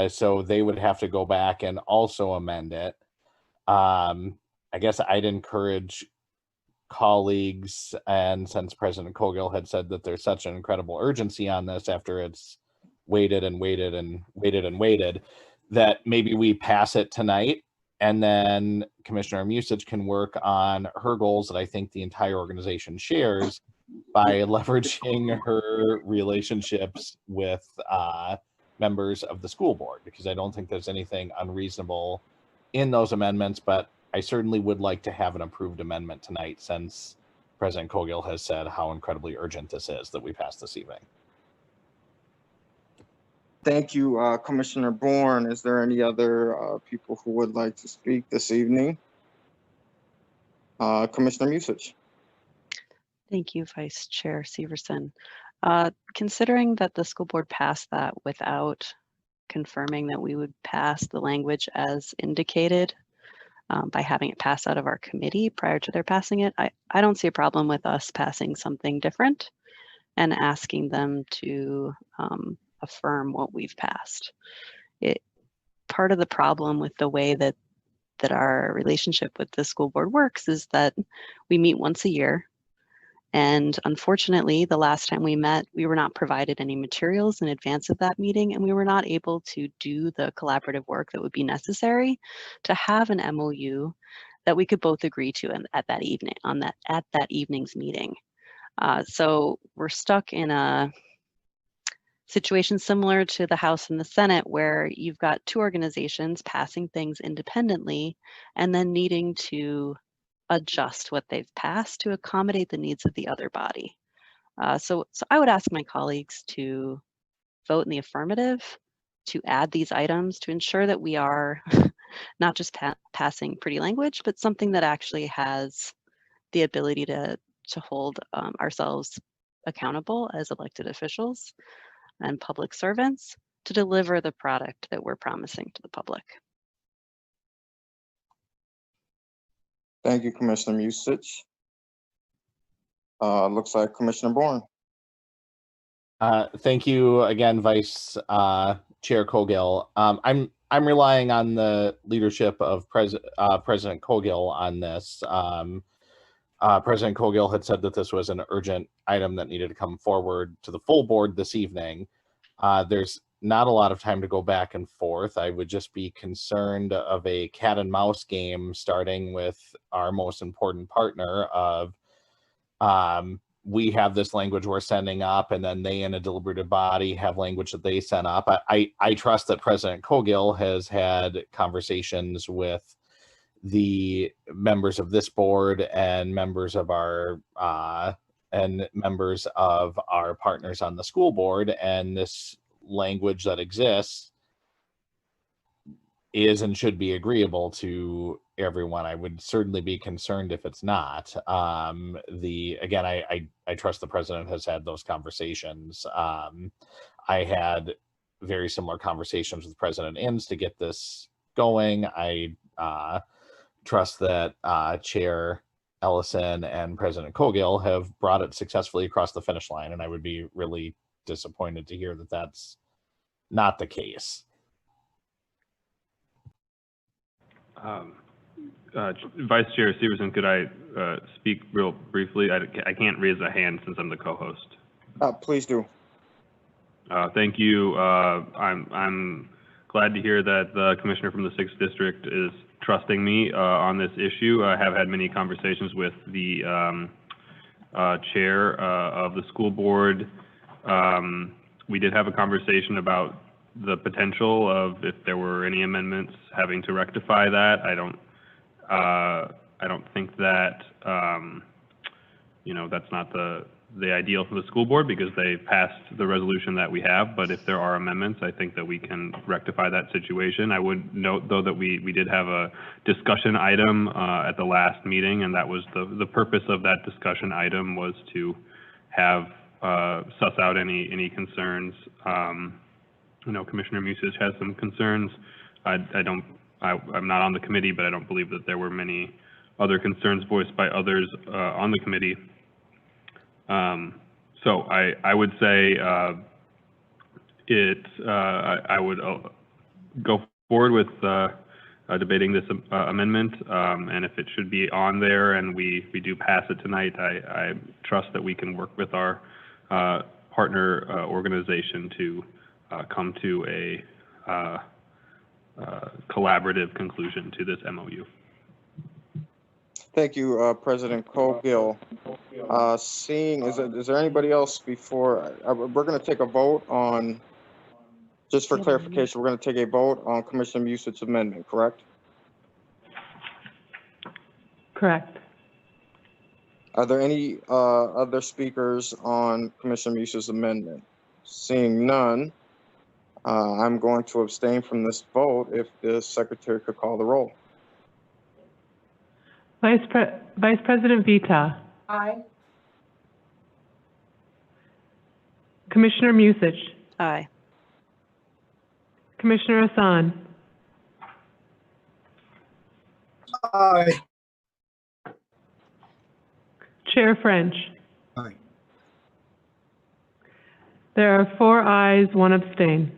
S18: So they would have to go back and also amend it. I guess I'd encourage colleagues, and since President Cogill had said that there's such an incredible urgency on this after it's waited and waited and waited and waited, that maybe we pass it tonight, and then Commissioner Musich can work on her goals that I think the entire organization shares by leveraging her relationships with members of the school board, because I don't think there's anything unreasonable in those amendments, but I certainly would like to have an approved amendment tonight since President Cogill has said how incredibly urgent this is that we pass this evening.
S21: Thank you, Commissioner Bourne. Is there any other people who would like to speak this evening? Commissioner Musich.
S4: Thank you, Vice Chair Severson. Considering that the school board passed that without confirming that we would pass the language as indicated, by having it pass out of our committee prior to their passing it. I don't see a problem with us passing something different and asking them to affirm what we've passed. Part of the problem with the way that our relationship with the school board works is that we meet once a year. And unfortunately, the last time we met, we were not provided any materials in advance of that meeting, and we were not able to do the collaborative work that would be necessary to have an MOU that we could both agree to at that evening's meeting. So we're stuck in a situation similar to the House and the Senate, where you've got two organizations passing things independently and then needing to adjust what they've passed to accommodate the needs of the other body. So I would ask my colleagues to vote in the affirmative to add these items to ensure that we are not just passing pretty language, but something that actually has the ability to hold ourselves accountable as elected officials and public servants to deliver the product that we're promising to the public.
S21: Thank you, Commissioner Musich. Looks like Commissioner Bourne.
S18: Thank you again, Vice Chair Cogill. I'm relying on the leadership of President Cogill on this. President Cogill had said that this was an urgent item that needed to come forward to the full board this evening. There's not a lot of time to go back and forth. I would just be concerned of a cat and mouse game, starting with our most important partner of we have this language we're sending up, and then they in a deliberative body have language that they send up. I trust that President Cogill has had conversations with the members of this board and members of our partners on the school board, and this language that exists is and should be agreeable to everyone. I would certainly be concerned if it's not. Again, I trust the president has had those conversations. I had very similar conversations with President Inns to get this going. I trust that Chair Ellison and President Cogill have brought it successfully across the finish line, and I would be really disappointed to hear that that's not the case.
S7: Vice Chair Severson, could I speak real briefly? I can't raise a hand since I'm the co-host.
S21: Please do.
S7: Thank you. I'm glad to hear that the commissioner from the 6th District is trusting me on this issue. I have had many conversations with the chair of the school board. We did have a conversation about the potential of if there were any amendments having to rectify that. I don't think that that's not the ideal for the school board, because they passed the resolution that we have. But if there are amendments, I think that we can rectify that situation. I would note, though, that we did have a discussion item at the last meeting, and that was the purpose of that discussion item was to have suss out any concerns. Commissioner Musich has some concerns. I'm not on the committee, but I don't believe that there were many other concerns voiced by others on the committee. So I would say I would go forward with debating this amendment, and if it should be on there and we do pass it tonight, I trust that we can work with our partner organization to come to a collaborative conclusion to this MOU.
S21: Thank you, President Cogill. Is there anybody else before? We're going to take a vote on, just for clarification, we're going to take a vote on Commissioner Musich's amendment, correct?
S17: Correct.
S21: Are there any other speakers on Commissioner Musich's amendment? Seeing none, I'm going to abstain from this vote if the secretary could call the roll.
S17: Vice President Vita.
S8: Aye.
S17: Commissioner Musich.
S4: Aye.
S17: Commissioner Hassan.
S23: Aye.
S17: Chair French.
S5: Aye.
S17: There are 4 ayes, 1 abstain.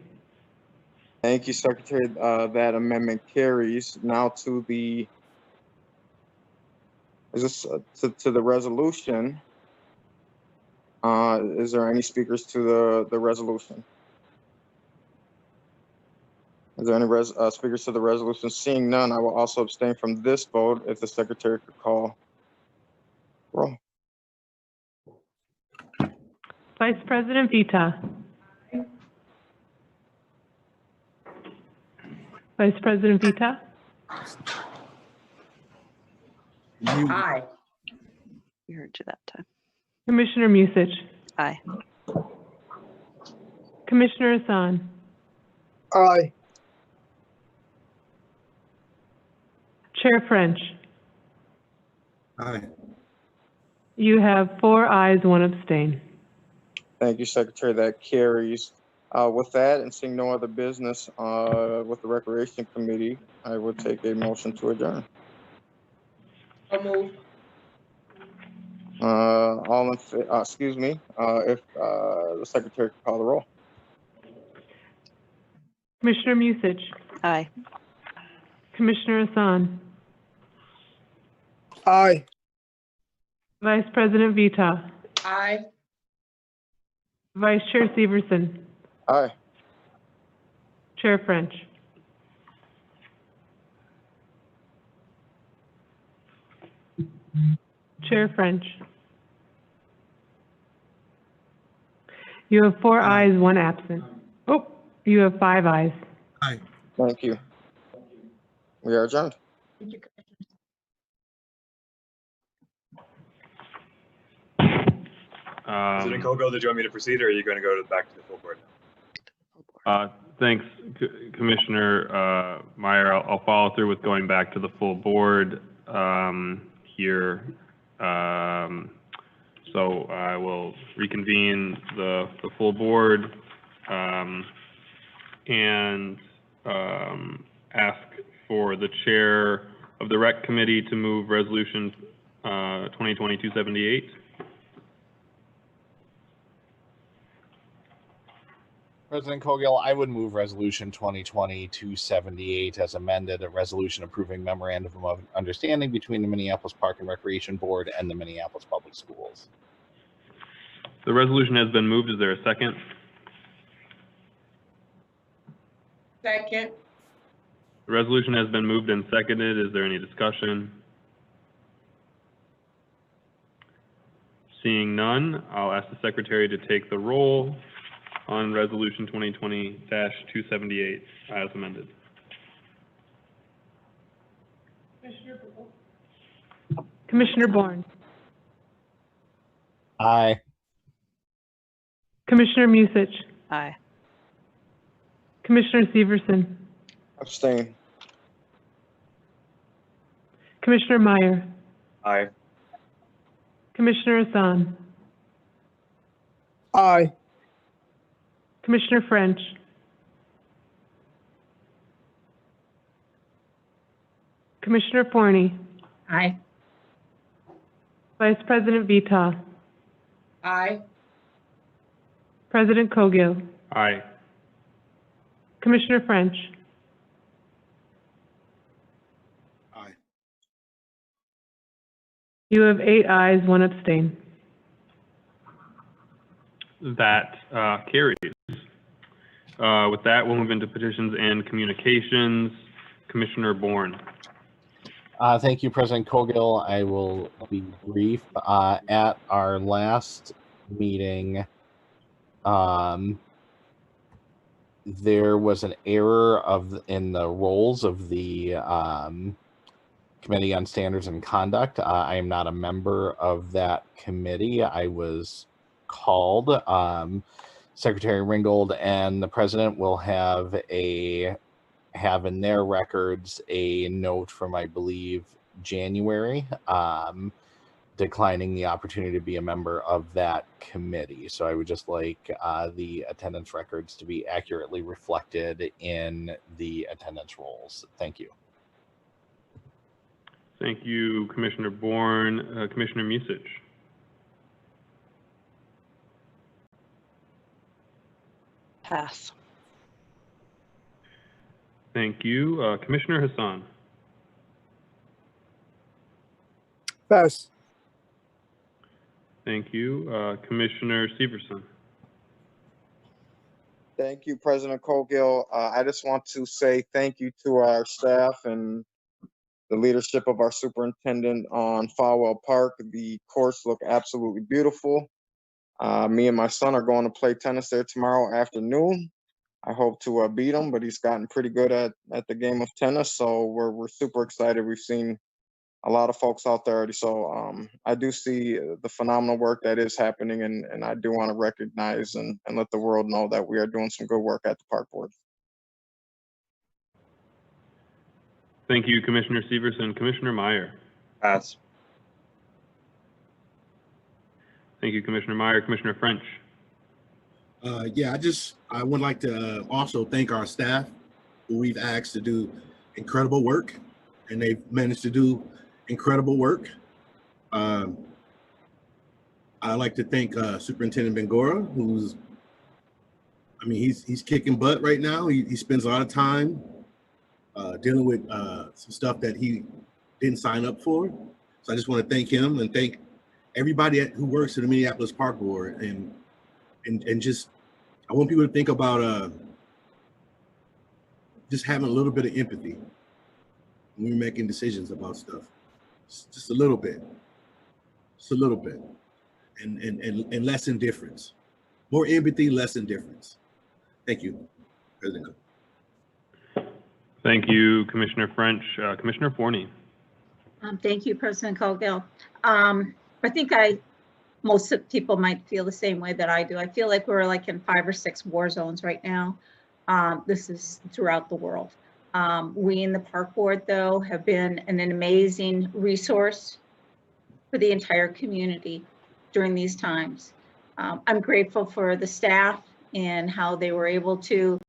S21: Thank you, Secretary. That amendment carries. Now to the, is this to the resolution? Is there any speakers to the resolution? Is there any speakers to the resolution? Seeing none, I will also abstain from this vote if the Secretary could call roll.
S17: Vice President Vita. Vice President Vita.
S8: Aye.
S4: We heard you that time.
S17: Commissioner Musich.
S4: Aye.
S17: Commissioner Hassan.
S23: Aye.
S17: Chair French.
S5: Aye.
S17: You have 4 ayes, 1 abstain.
S21: Thank you, Secretary. That carries. With that, and seeing no other business with the Recreation Committee, I would take a motion to adjourn.
S8: So move.
S21: All in, excuse me, if the Secretary could call the roll.
S17: Commissioner Musich.
S4: Aye.
S17: Commissioner Hassan.
S23: Aye.
S17: Vice President Vita.
S8: Aye.
S17: Vice Chair Severson.
S21: Aye.
S17: Chair French. Chair French. You have 4 ayes, 1 absent. Oh, you have 5 ayes.
S5: Aye.
S21: Thank you. We are adjourned.
S8: Thank you.
S3: President Colville, did you want me to proceed, or are you going to go back to the full board?
S7: Thanks, Commissioner Meyer. I'll follow through with going back to the full board here. So I will reconvene the full board and ask for the chair of the Rec Committee to move Resolution 2020-278.
S18: President Cogill, I would move Resolution 2020-278 as amended, a resolution approving memorandum of understanding between the Minneapolis Park and Recreation Board and the Minneapolis Public Schools.
S7: The resolution has been moved. Is there a second?
S8: Second.
S7: The resolution has been moved and seconded. Is there any discussion? Seeing none, I'll ask the Secretary to take the roll on Resolution 2020-278 as amended.
S17: Commissioner Bourne.
S18: Aye.
S17: Commissioner Musich.
S4: Aye.
S17: Commissioner Severson.
S21: Abstain.
S17: Commissioner Meyer.
S3: Aye.
S17: Commissioner Hassan.
S23: Aye.
S17: Commissioner French. Commissioner Forney.
S22: Aye.
S17: Vice President Vita.
S8: Aye.
S17: President Cogill.
S7: Aye.
S17: Commissioner French.
S5: Aye.
S17: You have 8 ayes, 1 abstain.
S7: That carries. With that, we'll move into petitions and communications. Commissioner Bourne.
S18: Thank you, President Cogill. I will be brief. At our last meeting, there was an error in the roles of the Committee on Standards and Conduct. I am not a member of that committee. I was called. Secretary Ringgold and the president will have in their records a note from, I believe, January, declining the opportunity to be a member of that committee. So I would just like the attendance records to be accurately reflected in the attendance rolls. Thank you.
S7: Thank you, Commissioner Bourne. Commissioner Musich.
S4: Pass.
S7: Thank you. Commissioner Hassan.
S14: Pass.
S7: Thank you. Commissioner Severson.
S21: Thank you, President Cogill. I just want to say thank you to our staff and the leadership of our superintendent on Falwell Park. The courts look absolutely beautiful. Me and my son are going to play tennis there tomorrow afternoon. I hope to beat him, but he's gotten pretty good at the game of tennis, so we're super excited. We've seen a lot of folks out there already, so I do see the phenomenal work that is happening, and I do want to recognize and let the world know that we are doing some good work at the park board.
S7: Thank you, Commissioner Severson. Commissioner Meyer.
S3: Pass.
S7: Thank you, Commissioner Meyer. Commissioner French.
S5: Yeah, I would like to also thank our staff who we've asked to do incredible work, and they've managed to do incredible work. I'd like to thank Superintendent Bangura, he's kicking butt right now. He spends a lot of time dealing with some stuff that he didn't sign up for. So I just want to thank him and thank everybody who works at the Minneapolis Park Board, and just I want people to think about just having a little bit of empathy when we're making decisions about stuff. Just a little bit, and less indifference. More empathy, less indifference. Thank you, President.
S7: Thank you, Commissioner French. Commissioner Forney.
S22: Thank you, President Cogill. I think most people might feel the same way that I do. I feel like we're like in 5 or 6 war zones right now. This is throughout the world. We in the park board, though, have been an amazing resource for the entire community during these times. I'm grateful for the staff and how they were able to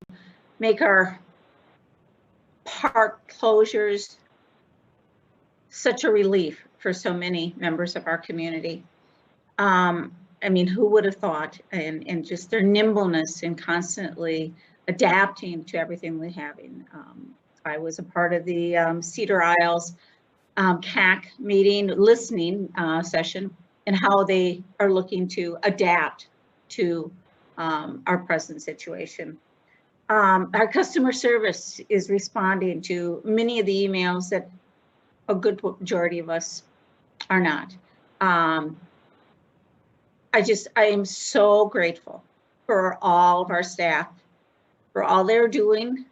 S22: make our park closures such a relief for so many members of our community. Who would have thought, and just their nimbleness in constantly adapting to everything we're having. I was a part of the Cedar Isles CAC meeting, listening session, and how they are looking to adapt to our present situation. Our customer service is responding to many of the emails that a good majority of us are not. I am so grateful for all of our staff, for all they're doing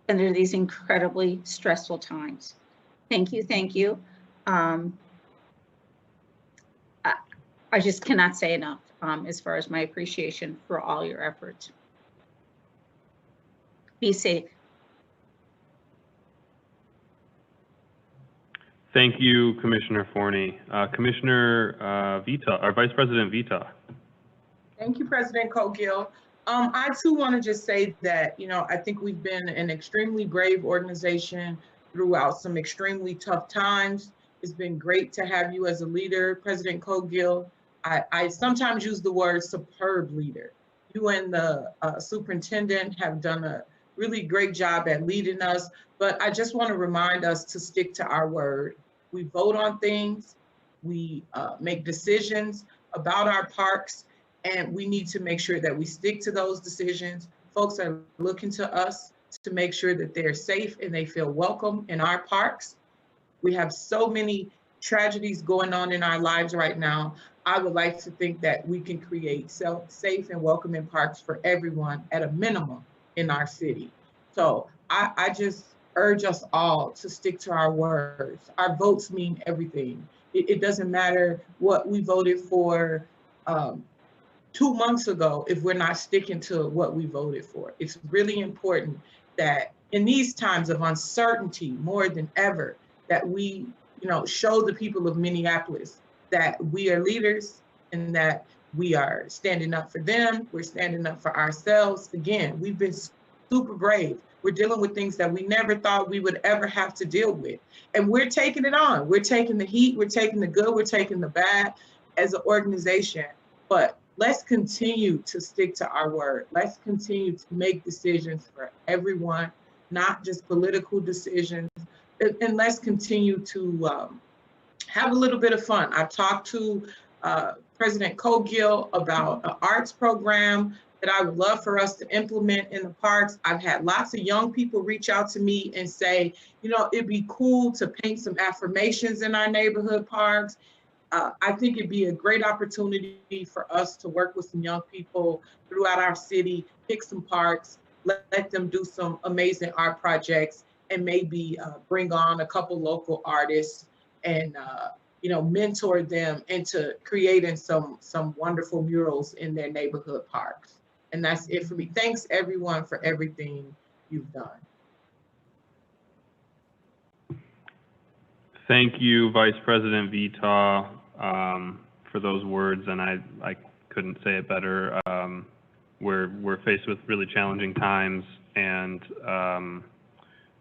S22: under these incredibly stressful times. Thank you, thank you. I just cannot say enough as far as my appreciation for all your efforts. Be safe.
S7: Thank you, Commissioner Forney. Commissioner Vita, or Vice President Vita.
S8: Thank you, President Cogill. I too want to just say that, I think we've been an extremely brave organization throughout some extremely tough times. It's been great to have you as a leader, President Cogill. I sometimes use the word superb leader. You and the superintendent have done a really great job at leading us, but I just want to remind us to stick to our word. We vote on things, we make decisions about our parks, and we need to make sure that we stick to those decisions. Folks are looking to us to make sure that they're safe and they feel welcome in our parks. We have so many tragedies going on in our lives right now. I would like to think that we can create safe and welcoming parks for everyone at a minimum in our city. So I just urge us all to stick to our words. Our votes mean everything. It doesn't matter what we voted for 2 months ago if we're not sticking to what we voted for. It's really important that in these times of uncertainty, more than ever, that we show the people of Minneapolis that we are leaders and that we are standing up for them. We're standing up for ourselves. Again, we've been super brave We're dealing with things that we never thought we would ever have to deal with. And we're taking it on. We're taking the heat, we're taking the good, we're taking the bad as an organization. But let's continue to stick to our word. Let's continue to make decisions for everyone, not just political decisions. And let's continue to have a little bit of fun. I talked to President Cogill about an arts program that I would love for us to implement in the parks. I've had lots of young people reach out to me and say, you know, it'd be cool to paint some affirmations in our neighborhood parks. I think it'd be a great opportunity for us to work with some young people throughout our city, pick some parks, let them do some amazing art projects, and maybe bring on a couple local artists and you know, mentor them into creating some wonderful murals in their neighborhood parks. And that's it for me. Thanks everyone for everything you've done.
S7: Thank you, Vice President Vita, for those words, and I couldn't say it better. We're faced with really challenging times, and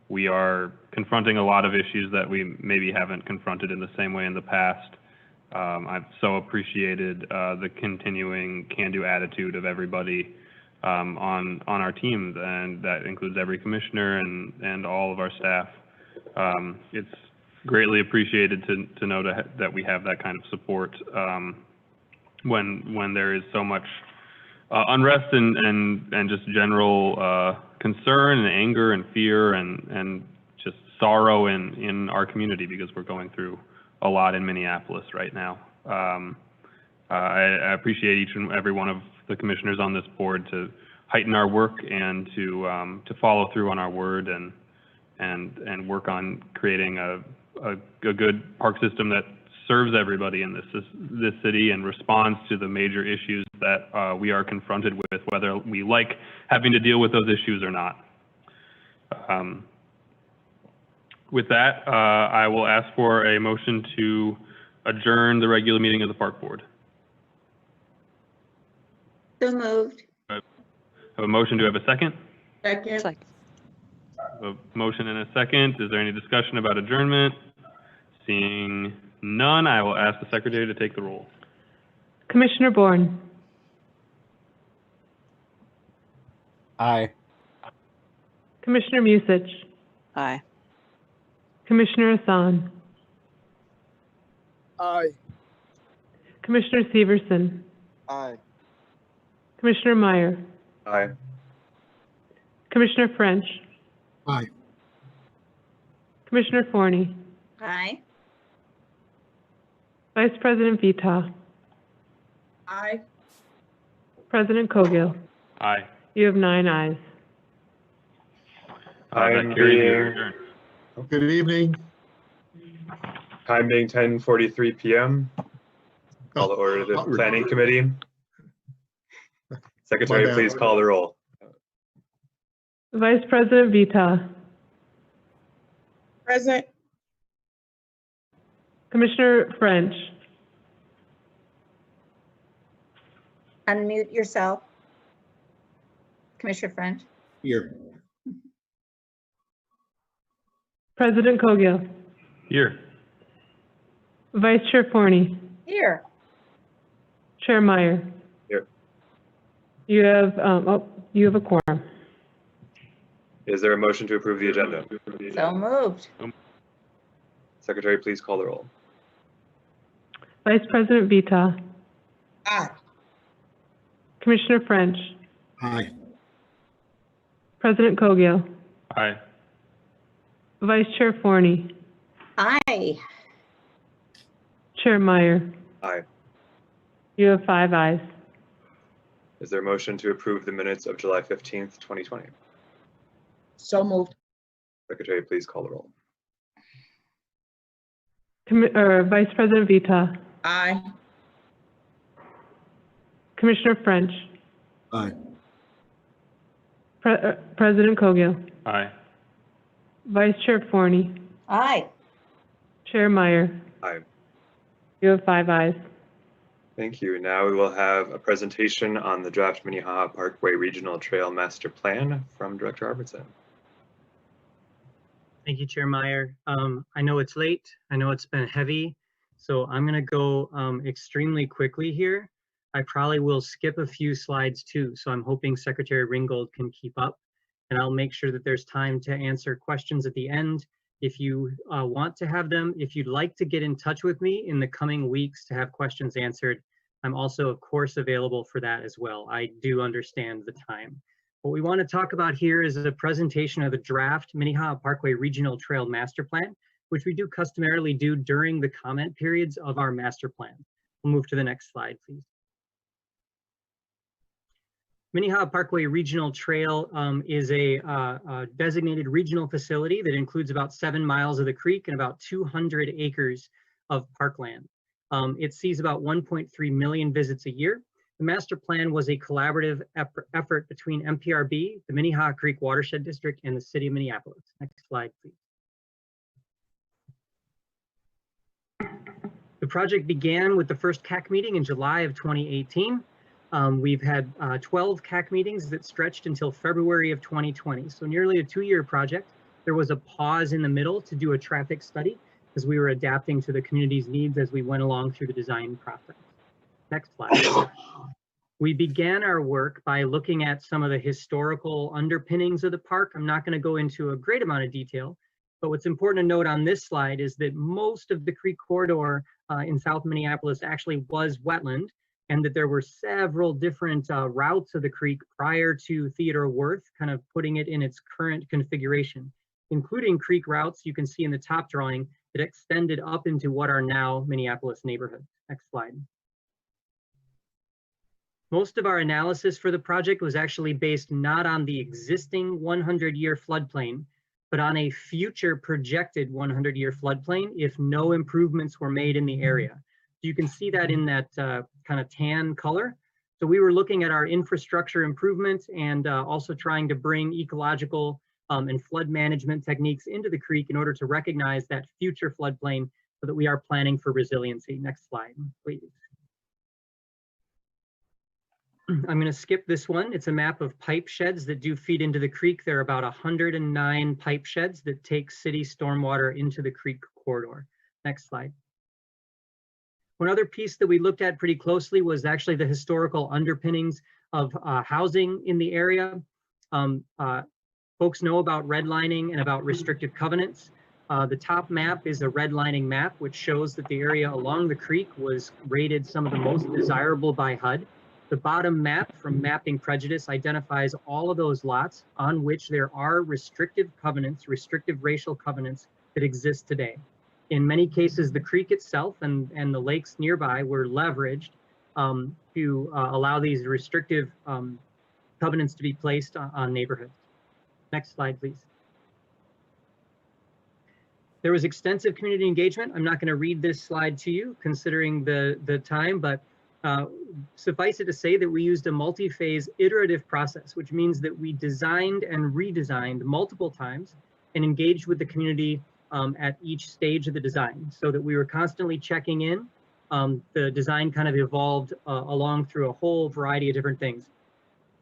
S7: we are confronting a lot of issues that we maybe haven't confronted in the same way in the past. I've so appreciated the continuing can-do attitude of everybody on our team, and that includes every commissioner and all of our staff. It's greatly appreciated to know that we have that kind of support when there is so much unrest and just general concern and anger and fear and just sorrow in our community, because we're going through a lot in Minneapolis right now. I appreciate each and every one of the commissioners on this board to heighten our work and to follow through on our word and work on creating a good park system that serves everybody in this city and responds to the major issues that we are confronted with, whether we like having to deal with those issues or not. With that, I will ask for a motion to adjourn the regular meeting of the Park Board.
S22: So moved.
S7: I have a motion. Do I have a second?
S8: Second.
S7: A motion and a second. Is there any discussion about adjournment? Seeing none, I will ask the secretary to take the roll.
S17: Commissioner Bourne.
S18: Aye.
S17: Commissioner Musich.
S4: Aye.
S17: Commissioner Hassan.
S14: Aye.
S17: Commissioner Severson.
S21: Aye.
S17: Commissioner Meyer.
S3: Aye.
S17: Commissioner French.
S5: Aye.
S17: Commissioner Forney.
S22: Aye.
S17: Vice President Vita.
S8: Aye.
S17: President Cogill.
S7: Aye.
S17: You have 9 ayes.
S7: That carries you adjourned.
S19: Good evening.
S3: Time being 10:43 p.m. Call to order the Planning Committee. Secretary, please call the roll.
S17: Vice President Vita.
S8: Present.
S17: Commissioner French.
S22: Unmute yourself. Commissioner French.
S5: Here.
S17: President Cogill.
S7: Here.
S17: Vice Chair Forney.
S22: Here.
S17: Chair Meyer.
S3: Here.
S17: You have a quorum.
S3: Is there a motion to approve the agenda?
S22: So moved.
S3: Secretary, please call the roll.
S17: Vice President Vita.
S8: Aye.
S17: Commissioner French.
S5: Aye.
S17: President Cogill.
S7: Aye.
S17: Vice Chair Forney.
S22: Aye.
S17: Chair Meyer.
S3: Aye.
S17: You have 5 ayes.
S3: Is there a motion to approve the minutes of July 15th, 2020?
S8: So moved.
S3: Secretary, please call the roll.
S17: Vice President Vita.
S8: Aye.
S17: Commissioner French.
S5: Aye.
S17: President Cogill.
S7: Aye.
S17: Vice Chair Forney.
S22: Aye.
S17: Chair Meyer.
S3: Aye.
S17: You have 5 ayes.
S3: Thank you. Now we will have a presentation on the draft Minnehaha Parkway Regional Trail Master Plan from Director Albertson.
S13: Thank you, Chair Meyer. I know it's late. I know it's been heavy, so I'm going to go extremely quickly here. I probably will skip a few slides too, so I'm hoping Secretary Ringgold can keep up, and I'll make sure that there's time to answer questions at the end if you want to have them. If you'd like to get in touch with me in the coming weeks to have questions answered, I'm also, of course, available for that as well. I do understand the time. What we want to talk about here is a presentation of the draft Minnehaha Parkway Regional Trail Master Plan, which we do customarily do during the comment periods of our master plan. We'll move to the next slide, please. Minnehaha Parkway Regional Trail is a designated regional facility that includes about 7 miles of the creek and about 200 acres of parkland. It sees about 1.3 million visits a year. The master plan was a collaborative effort between MPRB, the Minnehaha Creek Watershed District, and the City of Minneapolis. Next slide, please. The project began with the first CAC meeting in July of 2018. We've had 12 CAC meetings that stretched until February of 2020, so nearly a 2-year project. There was a pause in the middle to do a traffic study as we were adapting to the community's needs as we went along through the design process. Next slide. We began our work by looking at some of the historical underpinnings of the park. I'm not going to go into a great amount of detail, but what's important to note on this slide is that most of the creek corridor in South Minneapolis actually was wetland, and that there were several different routes of the creek prior to Theodore Wirth, kind of putting it in its current configuration, including creek routes you can see in the top drawing that extended up into what are now Minneapolis neighborhoods. Next slide. Most of our analysis for the project was actually based not on the existing 100-year floodplain, but on a future projected 100-year floodplain if no improvements were made in the area. You can see that in that kind of tan color. So we were looking at our infrastructure improvements and also trying to bring ecological and flood management techniques into the creek in order to recognize that future floodplain so that we are planning for resiliency. Next slide, please. I'm going to skip this one. It's a map of pipe sheds that do feed into the creek. There are about 109 pipe sheds that take city stormwater into the creek corridor. Next slide. One other piece that we looked at pretty closely was actually the historical underpinnings of housing in the area. Folks know about redlining and about restrictive covenants. The top map is a redlining map, which shows that the area along the creek was rated some of the most desirable by HUD. The bottom map from Mapping Prejudice identifies all of those lots on which there are restrictive covenants, restrictive racial covenants that exist today. In many cases, the creek itself and the lakes nearby were leveraged to allow these restrictive covenants to be placed on neighborhoods. Next slide, please. There was extensive community engagement. I'm not going to read this slide to you considering the time, but suffice it to say that we used a multi-phase iterative process, which means that we designed and redesigned multiple times and engaged with the community at each stage of the design so that we were constantly checking in. The design kind of evolved along through a whole variety of different things.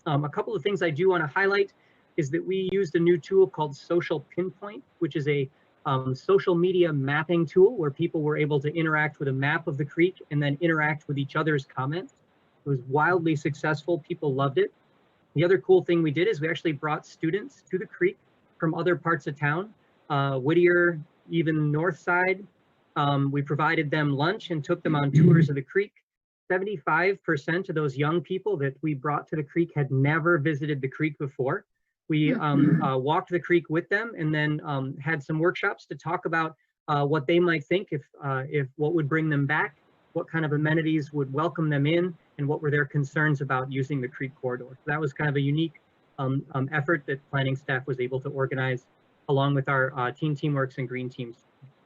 S13: A couple of things I do want to highlight is that we used a new tool called Social Pinpoint, which is a social media mapping tool where people were able to interact with a map of the creek and then interact with each other's comments. It was wildly successful. People loved it. The other cool thing we did is we actually brought students to the creek from other parts of town, Whittier, even North Side. We provided them lunch and took them on tours of the creek. 75% of those young people that we brought to the creek had never visited the creek before. We walked the creek with them and then had some workshops to talk about what they might think if what would bring them back, what kind of amenities would welcome them in, and what were their concerns about using the creek corridor. So that was kind of a unique effort that planning staff was able to organize along with our Teamworks and Green Teams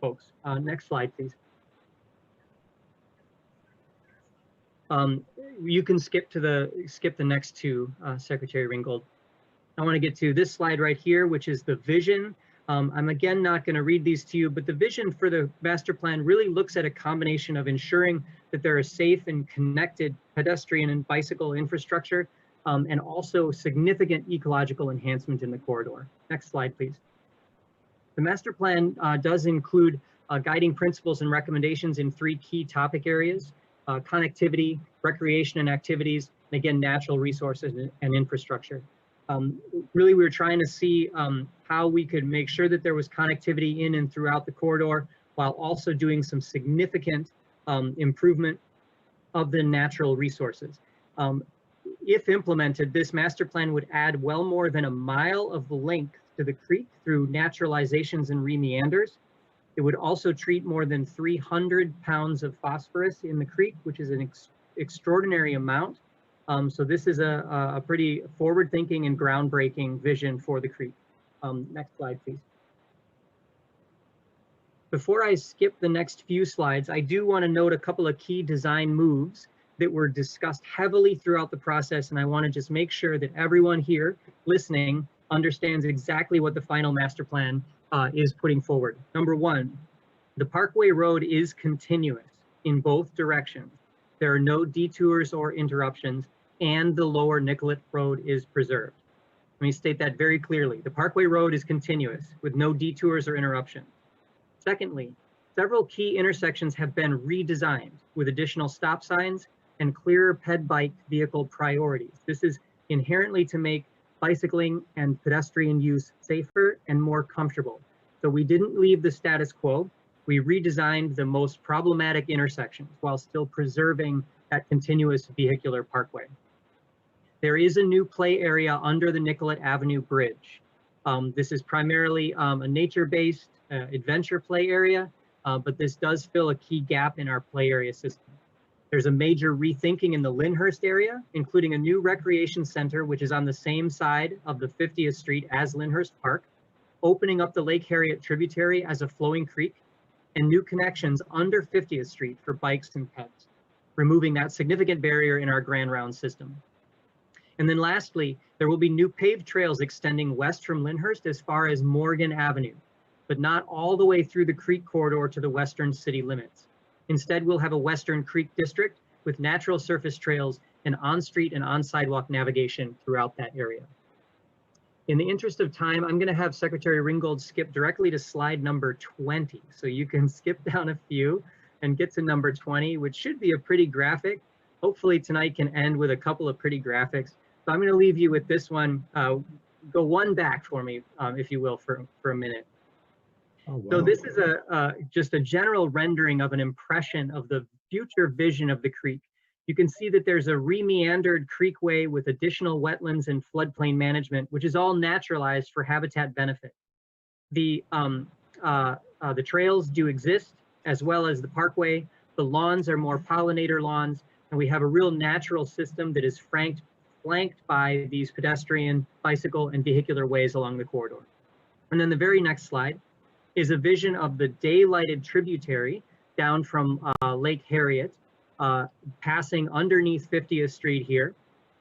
S13: folks. Next slide, please. You can skip the next two, Secretary Ringgold. I want to get to this slide right here, which is the vision. I'm again not going to read these to you, but the vision for the master plan really looks at a combination of ensuring that there is safe and connected pedestrian and bicycle infrastructure, and also significant ecological enhancement in the corridor. Next slide, please. The master plan does include guiding principles and recommendations in 3 key topic areas: connectivity, recreation and activities, and again, natural resources and infrastructure. Really, we were trying to see how we could make sure that there was connectivity in and throughout the corridor, while also doing some significant improvement of the natural resources. If implemented, this master plan would add well more than a mile of length to the creek through naturalizations and remeanders. It would also treat more than 300 pounds of phosphorus in the creek, which is an extraordinary amount. So this is a pretty forward-thinking and groundbreaking vision for the creek. Next slide, please. Before I skip the next few slides, I do want to note a couple of key design moves that were discussed heavily throughout the process, and I want to just make sure that everyone here listening understands exactly what the final master plan is putting forward. Number 1, the Parkway Road is continuous in both directions. There are no detours or interruptions, and the lower Nicollet Road is preserved. Let me state that very clearly. The Parkway Road is continuous with no detours or interruptions. Secondly, several key intersections have been redesigned with additional stop signs and clearer ped-bike vehicle priorities. This is inherently to make bicycling and pedestrian use safer and more comfortable. So we didn't leave the status quo. We redesigned the most problematic intersections while still preserving that continuous vehicular parkway. There is a new play area under the Nicollet Avenue Bridge. This is primarily a nature-based adventure play area, but this does fill a key gap in our play area system. There's a major rethinking in the Lyndhurst area, including a new recreation center, which is on the same side of the 50th Street as Lyndhurst Park, opening up the Lake Harriet tributary as a flowing creek, and new connections under 50th Street for bikes and pets, removing that significant barrier in our Grand Round system. And then lastly, there will be new paved trails extending west from Lyndhurst as far as Morgan Avenue, but not all the way through the creek corridor to the western city limits. Instead, we'll have a Western Creek district with natural surface trails and on-street and on-sidewalk navigation throughout that area. In the interest of time, I'm going to have Secretary Ringgold skip directly to slide number 20. So you can skip down a few and get to number 20, which should be a pretty graphic. Hopefully tonight can end with a couple of pretty graphics. So I'm going to leave you with this one. Go one back for me, if you will, for a minute. Oh, wow. So this is just a general rendering of an impression of the future vision of the creek. You can see that there's a remeandered creekway with additional wetlands and floodplain management, which is all naturalized for habitat benefit. The trails do exist, as well as the parkway. The lawns are more pollinator lawns, and we have a real natural system that is flanked by these pedestrian, bicycle, and vehicular ways along the corridor. And then the very next slide is a vision of the daylighted tributary down from Lake Harriet, passing underneath 50th Street here,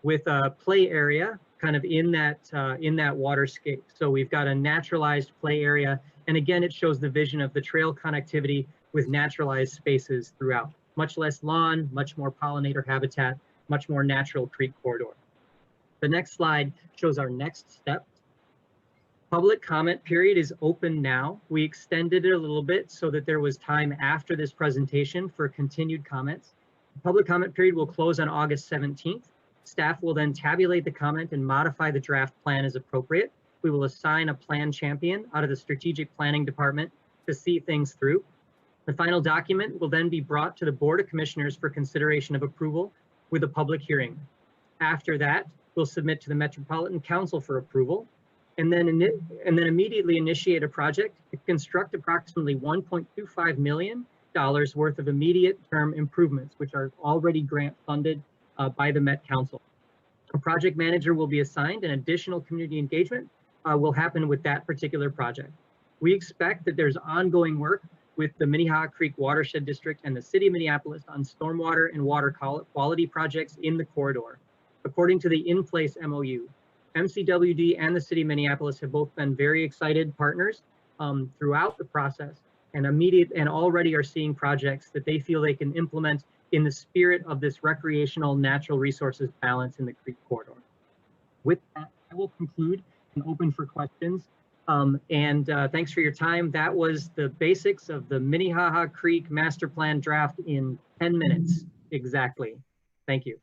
S13: with a play area kind of in that waterscape. So we've got a naturalized play area, and again, it shows the vision of the trail connectivity with naturalized spaces throughout. Much less lawn, much more pollinator habitat, much more natural creek corridor. The next slide shows our next step. Public comment period is open now. We extended it a little bit so that there was time after this presentation for continued comments. The public comment period will close on August 17th. Staff will then tabulate the comment and modify the draft plan as appropriate. We will assign a plan champion out of the strategic planning department to see things through. The final document will then be brought to the Board of Commissioners for consideration of approval with a public hearing. After that, we'll submit to the Metropolitan Council for approval, and then immediately initiate a project to construct approximately $1.25 million worth of immediate term improvements, which are already grant funded by the Met Council. A project manager will be assigned, and additional community engagement will happen with that particular project. We expect that there's ongoing work with the Minnehaha Creek Watershed District and the City of Minneapolis on stormwater and water quality projects in the corridor. According to the in-place MOU, MCWD and the City of Minneapolis have both been very excited partners throughout the process, and already are seeing projects that they feel they can implement in the spirit of this recreational natural resources balance in the creek corridor. With that, I will conclude and open for questions. And thanks for your time. That was the basics of the Minnehaha Creek Master Plan draft in 10 minutes, exactly. Thank you.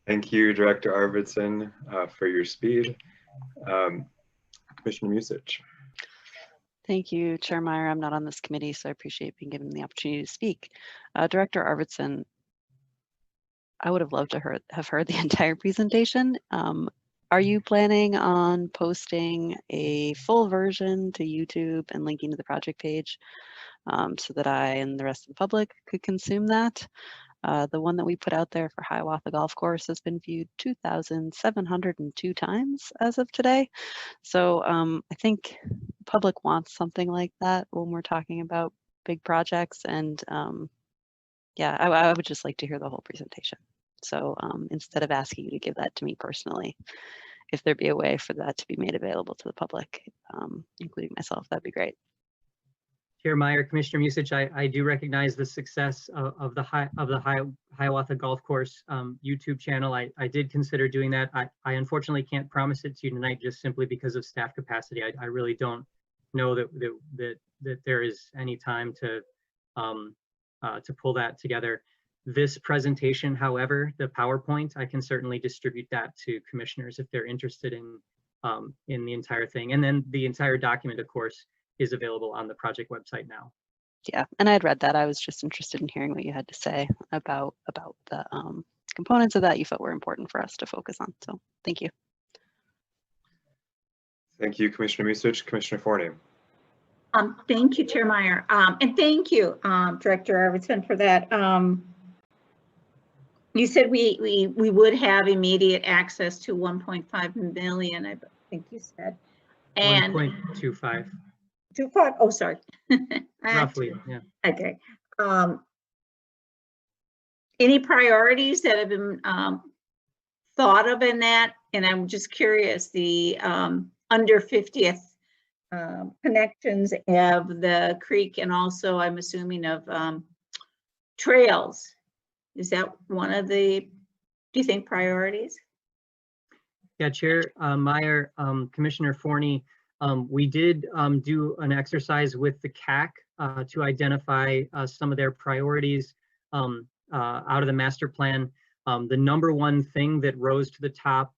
S3: Thank you, Director Arvidsson, for your speed. Commissioner Musich.
S4: Thank you, Chair Meyer. I'm not on this committee, so I appreciate being given the opportunity to speak. Director Arvidsson, I would have loved to have heard the entire presentation. Are you planning on posting a full version to YouTube and linking to the project page so that I and the rest of the public could consume that? The one that we put out there for Hiawatha Golf Course has been viewed 2,702 times as of today. So I think the public wants something like that when we're talking about big projects. And yeah, I would just like to hear the whole presentation. So instead of asking you to give that to me personally, if there be a way for that to be made available to the public, including myself, that'd be great.
S13: Chair Meyer, Commissioner Musich, I do recognize the success of the Hiawatha Golf Course YouTube channel. I did consider doing that. I unfortunately can't promise it to you tonight just simply because of staff capacity. I really don't know that there is any time to pull that together. This presentation, however, the PowerPoint, I can certainly distribute that to commissioners if they're interested in the entire thing. And then the entire document, of course, is available on the project website now.
S4: Yeah, and I had read that. I was just interested in hearing what you had to say about the components of that you felt were important for us to focus on. So thank you.
S3: Thank you, Commissioner Musich. Commissioner Forney.
S22: Thank you, Chair Meyer. And thank you, Director Arvidsson, for that. You said we would have immediate access to 1.5 million, I think you said. And
S13: 1.25.
S22: 25, oh, sorry.
S13: Roughly, yeah.
S22: Okay. Any priorities that have been thought of in that? And I'm just curious, the under 50th connections of the creek, and also I'm assuming of trails. Is that one of the, do you think, priorities?
S13: Yeah, Chair Meyer, Commissioner Forney, we did do an exercise with the CAC to identify some of their priorities out of the master plan. The number one thing that rose to the top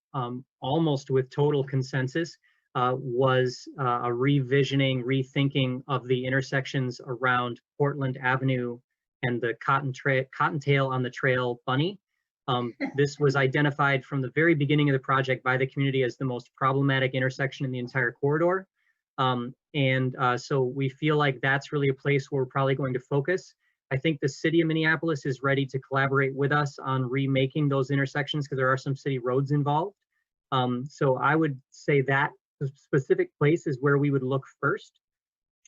S13: almost with total consensus was a revisioning, rethinking of the intersections around Portland Avenue and the Cottontail on the Trail Bunny. This was identified from the very beginning of the project by the community as the most problematic intersection in the entire corridor. So we feel like that's really a place where we're probably going to focus. I think the city of Minneapolis is ready to collaborate with us on remaking those intersections because there are some city roads involved. So I would say that the specific place is where we would look first.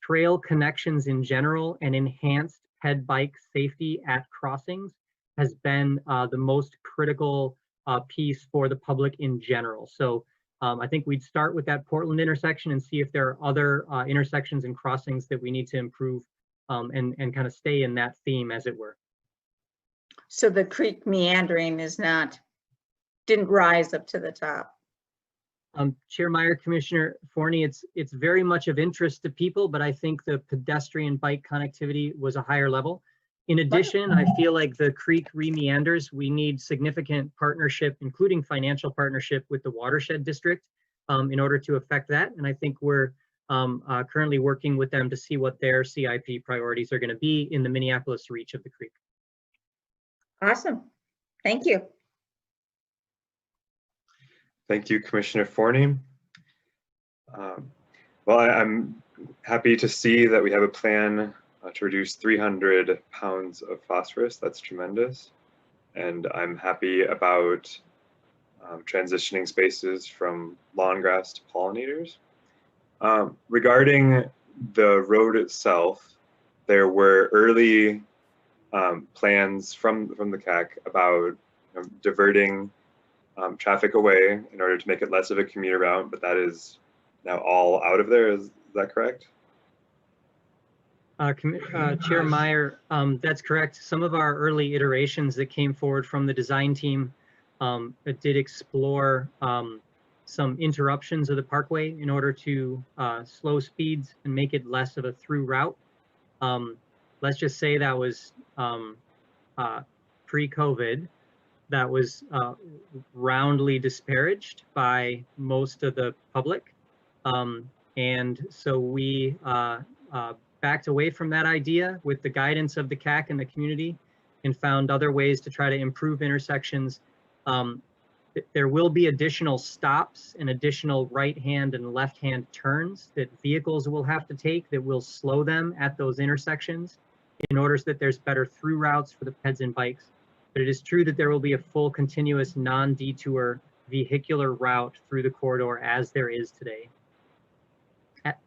S13: Trail connections in general and enhanced ped bike safety at crossings has been the most critical piece for the public in general. So I think we'd start with that Portland intersection and see if there are other intersections and crossings that we need to improve and kind of stay in that theme, as it were.
S22: So the creek meandering didn't rise up to the top.
S13: Chair Meyer, Commissioner Forney, it's very much of interest to people, but I think the pedestrian bike connectivity was a higher level. In addition, I feel like the creek re-meanders, we need significant partnership, including financial partnership with the watershed district in order to affect that. And I think we're currently working with them to see what their CIP priorities are going to be in the Minneapolis reach of the creek.
S22: Awesome. Thank you.
S3: Thank you, Commissioner Forney. Well, I'm happy to see that we have a plan to reduce 300 pounds of phosphorus. That's tremendous. And I'm happy about transitioning spaces from lawn grass to pollinators. Regarding the road itself, there were early plans from the CAC about diverting traffic away in order to make it less of a commuter route, but that is now all out of there. Is that correct?
S13: Chair Meyer, that's correct. Some of our early iterations that came forward from the design team did explore some interruptions of the parkway in order to slow speeds and make it less of a through route. Let's just say that was pre-COVID. That was roundly disparaged by most of the public. And so we backed away from that idea with the guidance of the CAC and the community and found other ways to try to improve intersections. There will be additional stops and additional right-hand and left-hand turns that vehicles will have to take that will slow them at those intersections in order so that there's better through routes for the peds and bikes. But it is true that there will be a full continuous non-detour vehicular route through the corridor as there is today,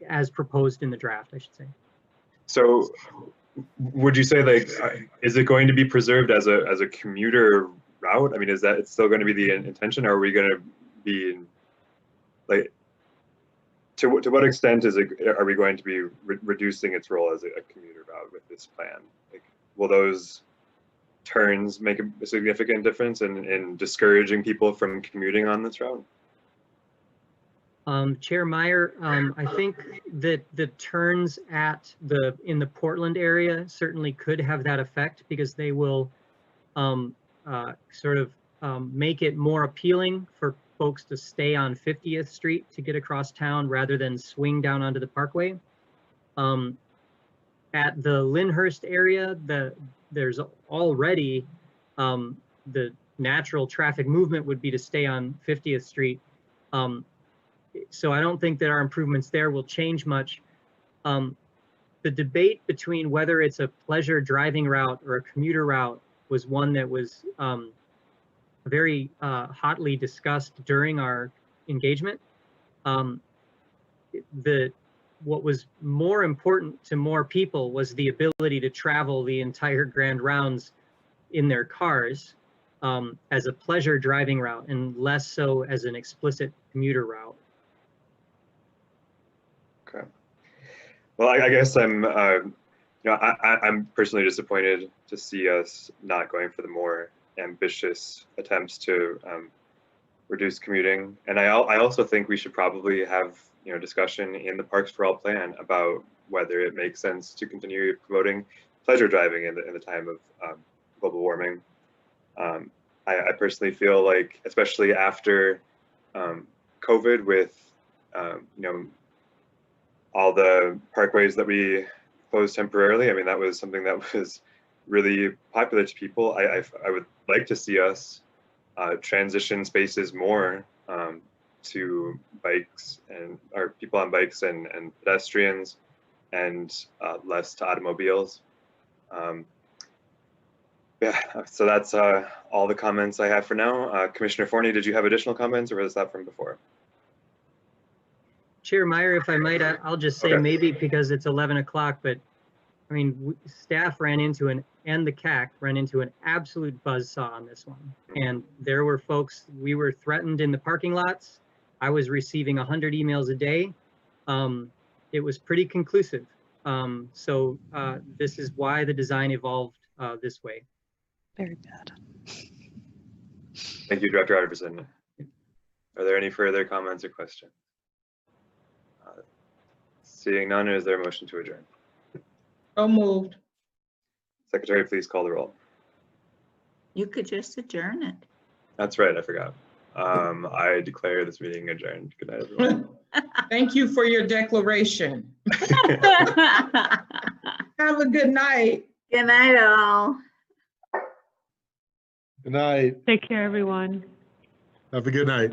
S13: as proposed in the draft, I should say.
S3: So would you say, like, is it going to be preserved as a commuter route? I mean, is that it's still going to be the intention, or are we going to be like, to what extent are we going to be reducing its role as a commuter route with this plan? Like, will those turns make a significant difference in discouraging people from commuting on this route?
S13: Chair Meyer, I think that the turns in the Portland area certainly could have that effect, because they will sort of make it more appealing for folks to stay on 50th Street to get across town rather than swing down onto the Parkway. At the Lyndhurst area, there's already the natural traffic movement would be to stay on 50th Street. So I don't think that our improvements there will change much. The debate between whether it's a pleasure driving route or a commuter route was one that was very hotly discussed during our engagement. What was more important to more people was the ability to travel the entire Grand Rounds in their cars as a pleasure driving route, and less so as an explicit commuter route.
S3: Okay. Well, I guess I'm I'm personally disappointed to see us not going for the more ambitious attempts to reduce commuting, and I also think we should probably have discussion in the Parks for All plan about whether it makes sense to continue promoting pleasure driving in the time of global warming. I personally feel like, especially after COVID, with all the parkways that we closed temporarily, I mean, that was something that was really popular to people. I would like to see us transition spaces more to bikes or people on bikes and pedestrians, and less to automobiles. Yeah, so that's all the comments I have for now. Commissioner Forney, did you have additional comments, or was that from before?
S13: Chair Meyer, if I might, I'll just say, okay, maybe because it's 11 o'clock, but I mean, staff ran into and the CAC ran into an absolute buzzsaw on this one. And there were folks, we were threatened in the parking lots. I was receiving 100 emails a day. It was pretty conclusive. So this is why the design evolved this way.
S4: Very bad.
S3: Thank you, Director Iverson. Are there any further comments or questions? Seeing none, is there a motion to adjourn?
S8: So moved.
S3: Secretary, please call the roll.
S22: You could just adjourn it.
S3: That's right, I forgot. I declare this meeting adjourned. Good night, everyone.
S8: Thank you for your declaration. Have a good night.
S22: Good night, all.
S19: Good night.
S17: Take care, everyone.
S19: Have a good night.